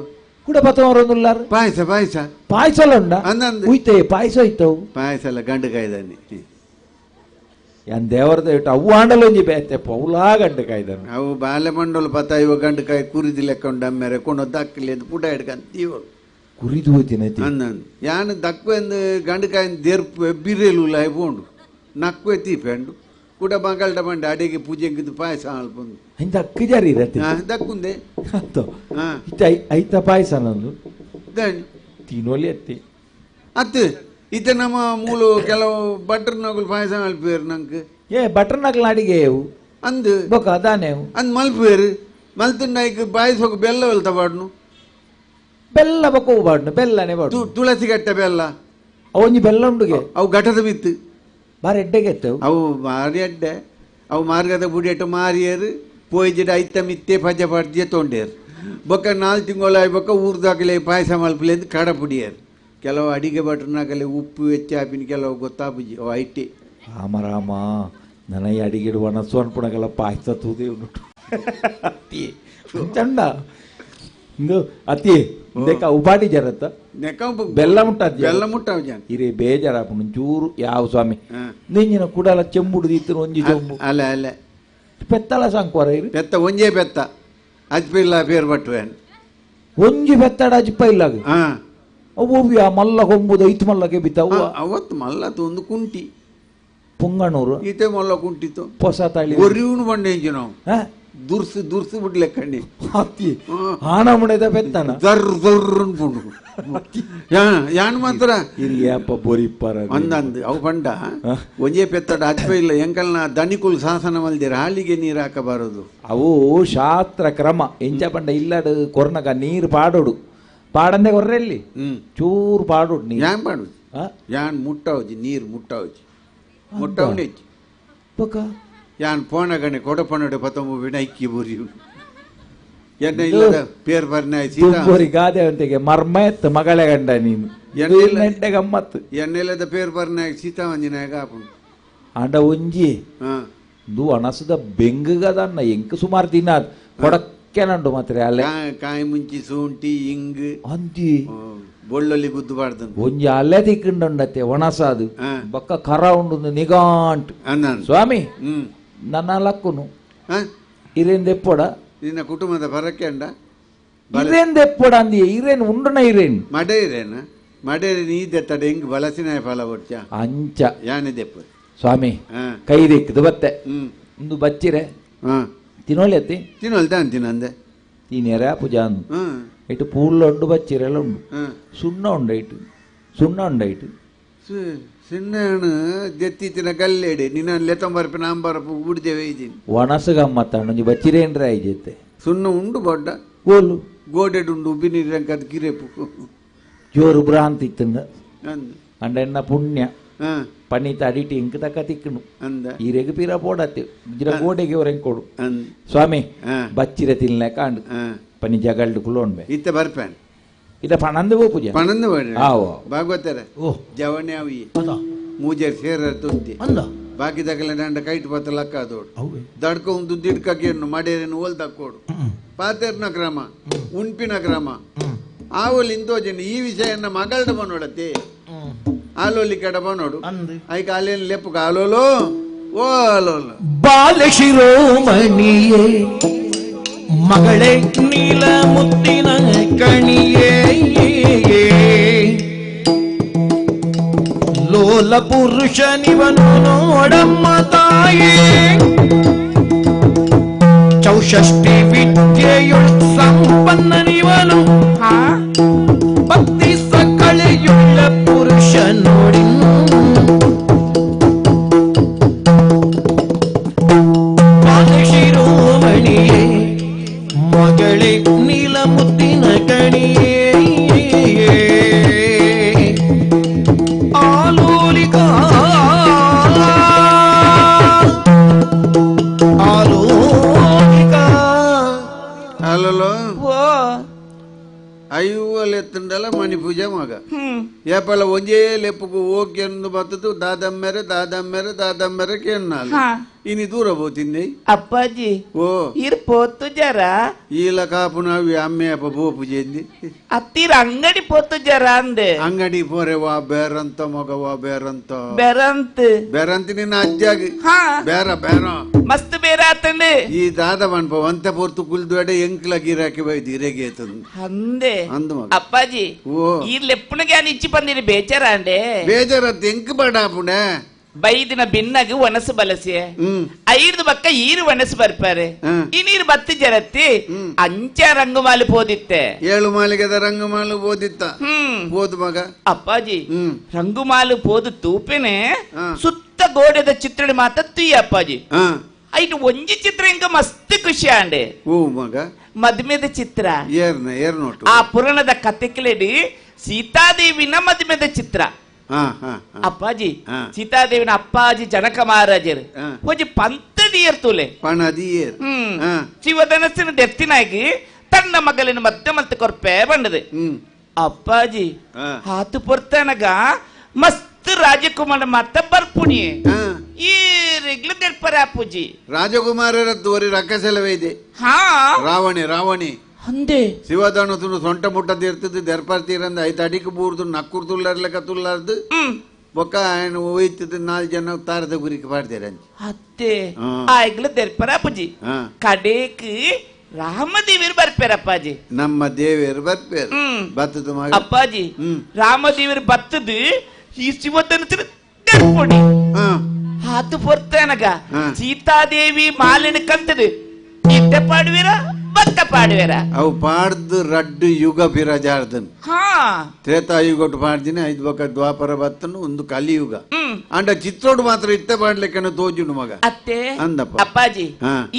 ಕುಡಬತ್ತವರೊಂದುಲ್ಲಾರ ಪಾಯಸ ಪಾಯಸ ಪಾಯಸಲ ಉಂಡ ಅಂದಂದು ಉಯ್ತೆ ಪಾಯಸ ಇತ್ತವು ಪಾಯಸ ಎಲ್ಲ ಗಂಡು ಕಾಯ್ದಾನೆ ಯಾನ್ ದೇವರದ ಇಟ್ಟು ಅವು ಆಂಡಲೊಂಜಿ ಬೇತೆ ಪೌಲಾ ಗಂಡು ಕಾಯ್ದನು ಅವು ಬಾಲೆ ಮಂಡಲ ಪತ ಇವ ಗಂಡು ಕಾಯಿ ಕುರಿದಿ ಲೆಕ್ಕೊಂಡ ಅಮ್ಮೆರೆ ಕೊಂಡು ದಕ್ಕಲಿ ಅಂತ ಪುಟ ಹಿಡ್ಕಂತ ಇವ ಕುರಿದು ಹೋಯ್ತೀನಿ ಅಂದಂದು ಯಾನು ದಕ್ವೆಂದು ಗಂಡು ಕಾಯಿನ ದೇರ್ಪು ಬಿರೇಲು ಲಾಯ್ ಬೋಂಡು ನಕ್ವೆ ತೀಪೆಂಡು ಕೂಡ ಮಗಲ್ಡ ಬಂಡೆ ಅಡಿಗೆ ಪೂಜೆಗಿದ್ದು ಪಾಯಸ ಅಲ್ಪೊಂದು ಇಂತ ಅಕ್ಕಿ ಜಾರಿ ಇರತ್ತೆ ದಕ್ಕುಂದೆ ಅಂತ ಹಾ ಐತ ಪಾಯಸ ನಂದು ದಾಣಿ ತಿನ್ನೋಲಿ ಅತ್ತಿ ಅತ್ತು ಇತ್ತೆ ನಮ್ಮ ಮೂಲು ಕೆಲವು ಬಟ್ರ್ ನಗಲು ಪಾಯಸ ಅಲ್ಪೇರು ನಂಗೆ ಏ ಬಟರ್ ನಕಲ್ ಅಡಿಗೆ ಅಂದು ಬೊಕ ಅದಾನೆ ಅಂದ್ ಮಲ್ಪೇರು ಮಲ್ತುಂಡಾಯ್ಕ ಪಾಯಸ ಹೋಗಿ ಬೆಲ್ಲ వెళ్తా ಬಾಡ್ನು ಬೆಲ್ಲ ಬೊಕ ಬಾಡ್ನು ಬೆಲ್ಲನೆ ಬಾಡ್ನು ತುಳಸಿ ಗಟ್ಟೆ ಬೆಲ್ಲ ಅವೊಂಜಿ ಬೆಲ್ಲ ಉಂಡುಗೆ ಅವು ಘಟದ ಬಿತ್ತು ಬಾರಿ ಎಡ್ಡೆಗೆ ಎತ್ತವು ಅವು ಮಾರಿ ಅಡ್ಡೆ ಅವು ಮಾರ್ಗದ ಬುಡಿಯಟ್ಟು ಮಾರಿಯರು ಪೋಯ್ಜಿಡ ಐತ ಮಿತ್ತೆ ಪಜ ಪಡ್ಜಿಯ ತೊಂಡೇರು ಬೊಕ್ಕ 4 ತಿಂಗಳು ಬೊಕ್ಕ ಊರ್ದಾಗಲೇ ಪಾಯಸ ಮಲ್ಪಲೆ ಅಂತ ಕಡ ಪುಡಿಯರು ಕೆಲವು ಅಡಿಗೆ ಭಟ್ರನಾಗಲೇ ಉಪ್ಪು ಹೆಚ್ಚಾಪಿನ ಕೆಲವು ಗೊತ್ತಾಪುಜಿ ಅವು ಐಟಿ ರಾಮ ನನ್ನ ಈ ಅಡಿಗೆ ಒಣಸು ಅನ್ಪುಣಗೆಲ್ಲ ಪಾಯಸ ತೂದೇ ಉಂಟು ಅತ್ತಿ ಚಂಡ ಇಂದು ಅತ್ತಿ ಇಂದಕ್ಕ ಉಪಾಟಿ ಜರತ್ತ ಬೆಲ್ಲ ಮುಟ್ಟಾದ ಬೆಲ್ಲ ಮುಟ್ಟಾವ ಜಾನ್ ಇರೇ ಬೇಜಾರಾಪ ಚೂರು ಯಾವ ಸ್ವಾಮಿ ಹಾ. ನೆಂಜಿನ ಕುಡಲ ಚೆಂಬುಡು ದೀತನು ಒಂಜಿ ಚೊಂಬು ಅಲ್ಲ ಅಲ್ಲ ಪೆತ್ತಲ ಸಂಕ್ವರ ಇರು ಬೆತ್ತ ಒಂಜೇ ಬೆತ್ತ ಅಜ್ಪಿಲ್ಲ ಪೇರು ಬಟ್ವೇನ್ ಒಂಜಿ ಬೆತ್ತಡ ಅಜ್ಪ ಇಲ್ಲಾಗ ಹಾ ಅವು ಆ ಮಲ್ಲ ಕೊಂಬುದು ಐತು ಮಲ್ಲಗೆ ಬಿತ್ತವು ಅವತ್ತು ಮಲ್ಲತ್ತು ಒಂದು ಕುಂಟಿ ಪುಂಗಣೂರು ಈತೆ ಮಲ್ಲ ಕುಂಟಿತ್ತು ಹೊಸ ತಳಿ ಒರಿವನು ಬಂಡೆ ಇಂಜಿ ನಾವು ಹಾ? ದುರ್ಸು ಬಿಡ್ಲೆಕ್ಕಂಡಿ ಅತ್ತಿ ಆಣ ಮುಣೆದ ಬೆತ್ತನ ಜರ್ರ್ ಅನ್ಕೊಂಡು ಯಾನ್ ಮಾತ್ರ ಹಿರಿಯಪ್ಪ ಬೋರಿಪ್ಪರ ಅಂದಂದು ಅವು ಪಂಡ ಒಂಜೇ ಪೆತ್ತಡ ಅಜ್ಪ ಇಲ್ಲ ಎಂಕಲ್ನ ದನಿಕುಲ್ ಶಾಸನ ಮಲ್ದಿರ ಹಾಲಿಗೆ ನೀರು ಹಾಕಬಾರದು ಅವು ಶಾಸ್ತ್ರ ಕ್ರಮ ಎಂಚ ಪಂಡ ಇಲ್ಲಡು ಕೊರ್ನಗ ನೀರು ಪಾಡೋಡು ಪಾಡಂದೆ ಕೊರ್ರೆಲ್ಲಿ ಚೂರು ಪಾಡೋಡು ನೀರು ಯಾನ್ ಮಾಡುದು ಯಾನ್ ಮುಟ್ಟಾವುಜಿ ನೀರು ಮುಟ್ಟಾವುಜಿ ಮುಟ್ಟಾವನೇಜಿ ಬೊಕ ಯಾನ್ ಪೋಣಗಣೆ ಕೊಡಪಣಡೆ ಪತಂಬು ವಿನೈಕ್ಕಿ ಬುರಿ ಎನ್ನ ಇಲ್ಲದ ಪೇರ್ ಬರ್ನ ತುಂಬೂರಿ ಗಾದೆ ಅಂತೆಗೆ ಮರ್ಮ ಎತ್ತು ಮಗಳ ಗಂಡ ನೀನು ನೆಡ್ಡೆ ಗಮ್ಮತ್ತು ಎಣ್ಣೆಲ್ಲದ ಪೇರ್ ಬರ್ನ ಸೀತಾವಂಜನಾಗ ಹಾಕೊಂಡು ಆಂಡ ಒಂಜಿ ದು ಅಣಸದ ಬೆಂಗದನ್ನ ಎಂಕ್ ಸುಮಾರು ದಿನ ಕೊಡಕ್ಕೆ ನಂಡು ಮಾತ್ರ ಅಲ್ಲೇ ಕಾಯಿ ಮುಂಚಿ ಶುಂಠಿ ಇಂಗ್ ಅಂತಿ ಬೊಳ್ಳಲ್ಲಿ ಗುದ್ದು ಬಾರ್ದು ಒಂಜಿ ಅಲ್ಲೇ ತಿಕ್ಕಂಡತೆ ಒಣಸಾದು ಬೊಕ್ಕ ಕರ ಉಂಡು ನಿಗಾಂಟ್ ಸ್ವಾಮಿ ನನ್ನ ಲಕ್ಕುನು ಇರೇಂದೆಪ್ಪೊಡ ನಿನ್ನ ಕುಟುಂಬದ ಪರಕ್ಕೆ ಅಂಡ ಇರೇಂದೆಪ್ಪೊಡ ಅಂದಿ ಇರೇನ್ ಉಂಡುನ ಇರೇನ್ ಮಡೆ ಇರೇನ ಮಡೆ ನೀದೆತ್ತಡ ಹೆಂಗ್ ಬಲಸಿನ ಫಲ ಹೊಡ್ಚ ಅಂಚ ಯಾನಿದೆಪ್ಪ ಸ್ವಾಮಿ ಕೈ ದಿಕ್ಕದು ಬತ್ತೆ ಒಂದು ಬಚ್ಚಿರೆ ತಿನ್ನೋಲಿ ಅತ್ತಿ ತಿನ್ನೋಲ್ದ ಅಂತಿನಂದೆ ತಿನ್ನೆರ ಪೂಜಾನು ಇಟ್ಟು ಪೂರ್ಲ ಉಂಡು ಬಚ್ಚಿರೆಲ್ಲ ಉಂಡು ಸುಣ್ಣ ಉಂಡೈಟು ಸುಣ್ಣ ಉಂಡೈಟು ಸಿಣ್ಣು ದೆತ್ತಿನ ಕಲ್ಲೇಡಿ ನಿನ್ನ ಲೆತ್ತಂಬರಪು ನಾಂಬರಪು ಉಡ್ದೇವೆ ಇದ್ದೀನಿ ಒಣಸು ಗಮ್ಮತ್ತ ಒಂಜಿ ಬಚ್ಚಿರೇನ್ರ ಐಜೆತ್ತೆ ಸುಣ್ಣ ಉಂಡು ಬೊಡ್ಡ ಗೋಲು ಗೋಡೆಡು ಉಂಡು ಉಬ್ಬಿನೀರಂಕದ ಕಿರೆಪು ಜೋರು ಭ್ರಾಂತಿ ಇತ್ತಂದ ಅಂದ ಅಂಡ ಎನ್ನ ಪುಣ್ಯ ಪಣಿತ ಅಡಿಟಿ ಇಂಕ ತಕ್ಕ ತಿಕ್ಕನು ಅಂದ ಈರೆಗೆ ಪೀರ ಪೋಡತ್ತೆ ಇದ್ರ ಗೋಡೆಗೆ ಅವ್ರ ಕೊಡು ಅಂದ ಸ್ವಾಮಿ ಬಚ್ಚಿರೆ ತಿನ್ಲೆ ಕಾಂಡು ಪನಿ ಜಗಲ್ಡು ಕುಲೋಣ್ಬೆ ಇತ್ತ ಬರ್ಪೇನ್ ಇದ ಪಣಂದು ಪೋ ಪೂಜೆ ಪಣಂದು ಬರ್ರಿ ಆವೋ ಭಾಗವತರ ಓ ಜವಣೆ ಅವಿ ಅದ ಮೂಜರ್ ಸೇರ ತುದ್ದಿ ಅಂದ ಬಾಕಿ ತಗಲೆ ನಂಡ ಕೈಟ್ ಪತ್ತ ಲಕ್ಕ ಅದೋಡು ದಡ್ಕ ಒಂದು ದಿಡ್ಕೇನು ಮಡೇರೇನು ಓಲ್ ತಕ್ಕೋಡು ಪಾತೆರ್ನ ಕ್ರಮ ಉಣ್ಪಿನ ಕ್ರಮ ಆವಲ್ಲಿ ಇಂದೋಜನ ಈ ವಿಷಯನ್ನ ಮಗಳ್ಡ ಬನ್ನೋಡತ್ತೆ ಆಲೋಲಿ ಕಡ ಬನ್ನೋಡು ಐಕ ಅಲ್ಲೇನು ಲೆಪ್ಪು ಆಲೋಲೋ ಓ ಅಲೋಲ ಬಾಲಶಿರೋಮಣಿಯೇ ಮಗಳೇ ನೀಲ ಮುತ್ತಿನ ಕಣಿಯೇ ಲೋಲ ಪುರುಷನಿವನು ನೋಡಮ್ಮ ತಾಯೇ ಚೌಷಷ್ಟಿ ವಿದ್ಯೆಯುಳ್ ಸಂಪನ್ನನಿವನು ಭಕ್ತಿ ಸಕಳೆಯುಳ್ಳ ಪುರುಷ ನೋಡಿನು ಬಾಲಶಿರೋಮಣಿಯೇ ಮಗಳೇ ನೀಲ ಮುತ್ತಿನ ಕಣಿಯೇ ಆಲೋಲಿಕ ಅಲ್ಲೋ ಐವಲ್ಲಿ ಎತ್ತಂಡಲ್ಲ ಮಣಿ ಪೂಜೆ ಮಗ ಏಪಲ್ಲ ಒಂಜೇ ಲೆಪ್ಪು ಓಕೆ ಎಂದು ಬತ್ತದು ದಾದಮ್ಮೆರೆ ಕೆನ್ನಾಲು ಇನಿ ದೂರ పోతుంది అప్పాజీ ఓ ఇరు పోతు జరా ఈల కాపునవి అమ్మే అప్ప పోపు చేంది అత్తిర అంగడి పోతు జరా అంದೆ ಅಂಗಡಿ ಪೋರೆ ವಾ ಬೇರಂತ ಮಗ ವಾ ಬೇರಂತ బెరంత్ ಬೇರಂತ ನಿನ್ನ ಅಜ್ಜಾಗಿ ಹಾ ಬೇರ ಬೇರ మస్తు బేరాతండి ಈ ದಾದ ಮನ್ಪ ಒಂತೆ ಪೊರ್ತು ಕುಲ್ದುವಡೆ ಎಂಕ್ಲ ಗಿರಾಕಿ ಬೈದು ಇರೆಗೆ అందే ಅಂದು ಮಗ అప్పాజీ ಓ ఈర్లు ఎప్పుడు కానీ ఇచ్చి పందిరి బేచారా అండే ಬೇಜಾರತ್ ಎಂಕ್ ಬಡಾಪುಣೆ ಬೈದಿನ ಬಿನ್ನಗು ಒನಸು ಬಲಸಿಯೆ ಐದು ಪಕ್ಕ ಈರು ಒನಸು ಬರ್ಪಾರೆ ಈ ನೀರು ಬತ್ತಿ ಜರತ್ತಿ ಅಂಚ ರಂಗುಮಾಲು ಪೋದಿತ್ತೆ 7 ಮಾಲಿಗೆದ ರಂಗಮಾಲು ಓದಿತ್ತ ಓದು ಮಗ ಅಪ್ಪಾಜಿ ರಂಗುಮಾಲು ಪೋದು ತೂಪೆನೆ ಸುತ್ತ ಗೋಡೆದ ಚಿತ್ರಣ ಮಾತ ತುಯ್ಯ ಅಪ್ಪಾಜಿ ಐಟು ಒಂಜಿ ಚಿತ್ರ ಇಂಕ ಮಸ್ತ್ ಖುಷಿ ಅಂಡೆ ಓ ಮಗ ಮದ್ಮೆದ ಚಿತ್ರ ಏರ್ ನೋಟು ಆ ಪುರಾಣದ ಕಥೆಕ್ಲೆಡಿ ಸೀತಾದೇವಿನ ಮದ್ಮೆದ ಚಿತ್ರ ಅಪ್ಪಾಜಿ ಸೀತಾದೇವಿನ ಅಪ್ಪಾಜಿ ಜನಕ ಮಹಾರಾಜರು ಒಂಜಿ ಪಂತದಿಯರ್ ತುಲೆ ಪಣದಿಯರ್ ಶಿವಧನಸ್ಸಿನ ದೆತ್ತಿನಾಗಿ ತನ್ನ ಮಗಲಿನ ಮಧ್ಯ ಮಲ್ತ ಕೊರ್ಪೆ ಬಂಡದೆ ಅಪ್ಪಾಜಿ ಹಾತು ಪೊರ್ತನಗ ಮಸ್ತ್ ರಾಜಕುಮಾರ ಮತ್ತ ಬರ್ಪುಣಿ ಈರಿಗ್ಲು ತೆರ್ಪರ ಅಪ್ಪುಜಿ ರಾಜಕುಮಾರರ ತೋರಿ ರಕ್ಕಸೆಲವೇ ಇದೆ ಹಾ ರಾವಣಿ ಅಂದೆ ಶಿವಧನಸ್ಸು ಸೊಂಟ ಮುಟ್ಟದ ಇರ್ತದೆ ದರ್ಪರ್ತೀರಂದ ಐದು ಅಡಿಗೆ ಬೂರ್ದು ನಕ್ಕೂರ್ ತುಳ್ಳರ್ಲೆಕ್ಕ ತುಳ್ಳಾರ್ದು ಬೊಕ್ಕ ఆయన ಹೋಯ್ತದ 4 ಜನ ತಾರದ ಗುರಿಗೆ ಪಾಡ್ತಾರೆ ಅತ್ತೆ ಆಯ್ಗ್ಲು ತೆರ್ಪರ ಅಪ್ಪುಜಿ ಕಡೇಕ್ ರಾಮದೇವಿರು ಬರ್ಪೇರಪ್ಪಾಜಿ ನಮ್ಮ ದೇವಿಯರು ಬರ್ಪೇರು ಬತ್ತದ ಮಗ ಅಪ್ಪಾಜಿ ರಾಮದೇವಿರು ಬತ್ತದು ಈ ಶಿವಧನಸ್ಸಿನ ತೆರ್ಪುಣಿ ಹಾತು ಪೊರ್ತನಗ ಸೀತಾದೇವಿ ಮಾಲಿನ ಕಂತದು ಇತ್ತೆ ಪಾಡುವಿರ ಬತ್ತ ಪಾಡುವಿರ ಅವು ಪಾಡ್ದು ರಡ್ಡು ಯುಗ ಬಿರಜಾರ್ದನ್ ತ್ರೇತಾಯುಗಟ್ಟು ಪಾಡ್ದಿನ 5 ಬೊಕ್ಕ ದ್ವಾಪರ ಬತ್ತನು ಒಂದು ಕಲಿಯುಗ ಅಂಡ ಚಿತ್ರೋಡು ಮಾತ್ರ ಇತ್ತೆ ಪಾಡ್ಲಿಕ್ಕೆ ತೋಜುಂಡು ಮಗ ಅತ್ತೆ ಅಂದಪ್ಪ ಅಪ್ಪಾಜಿ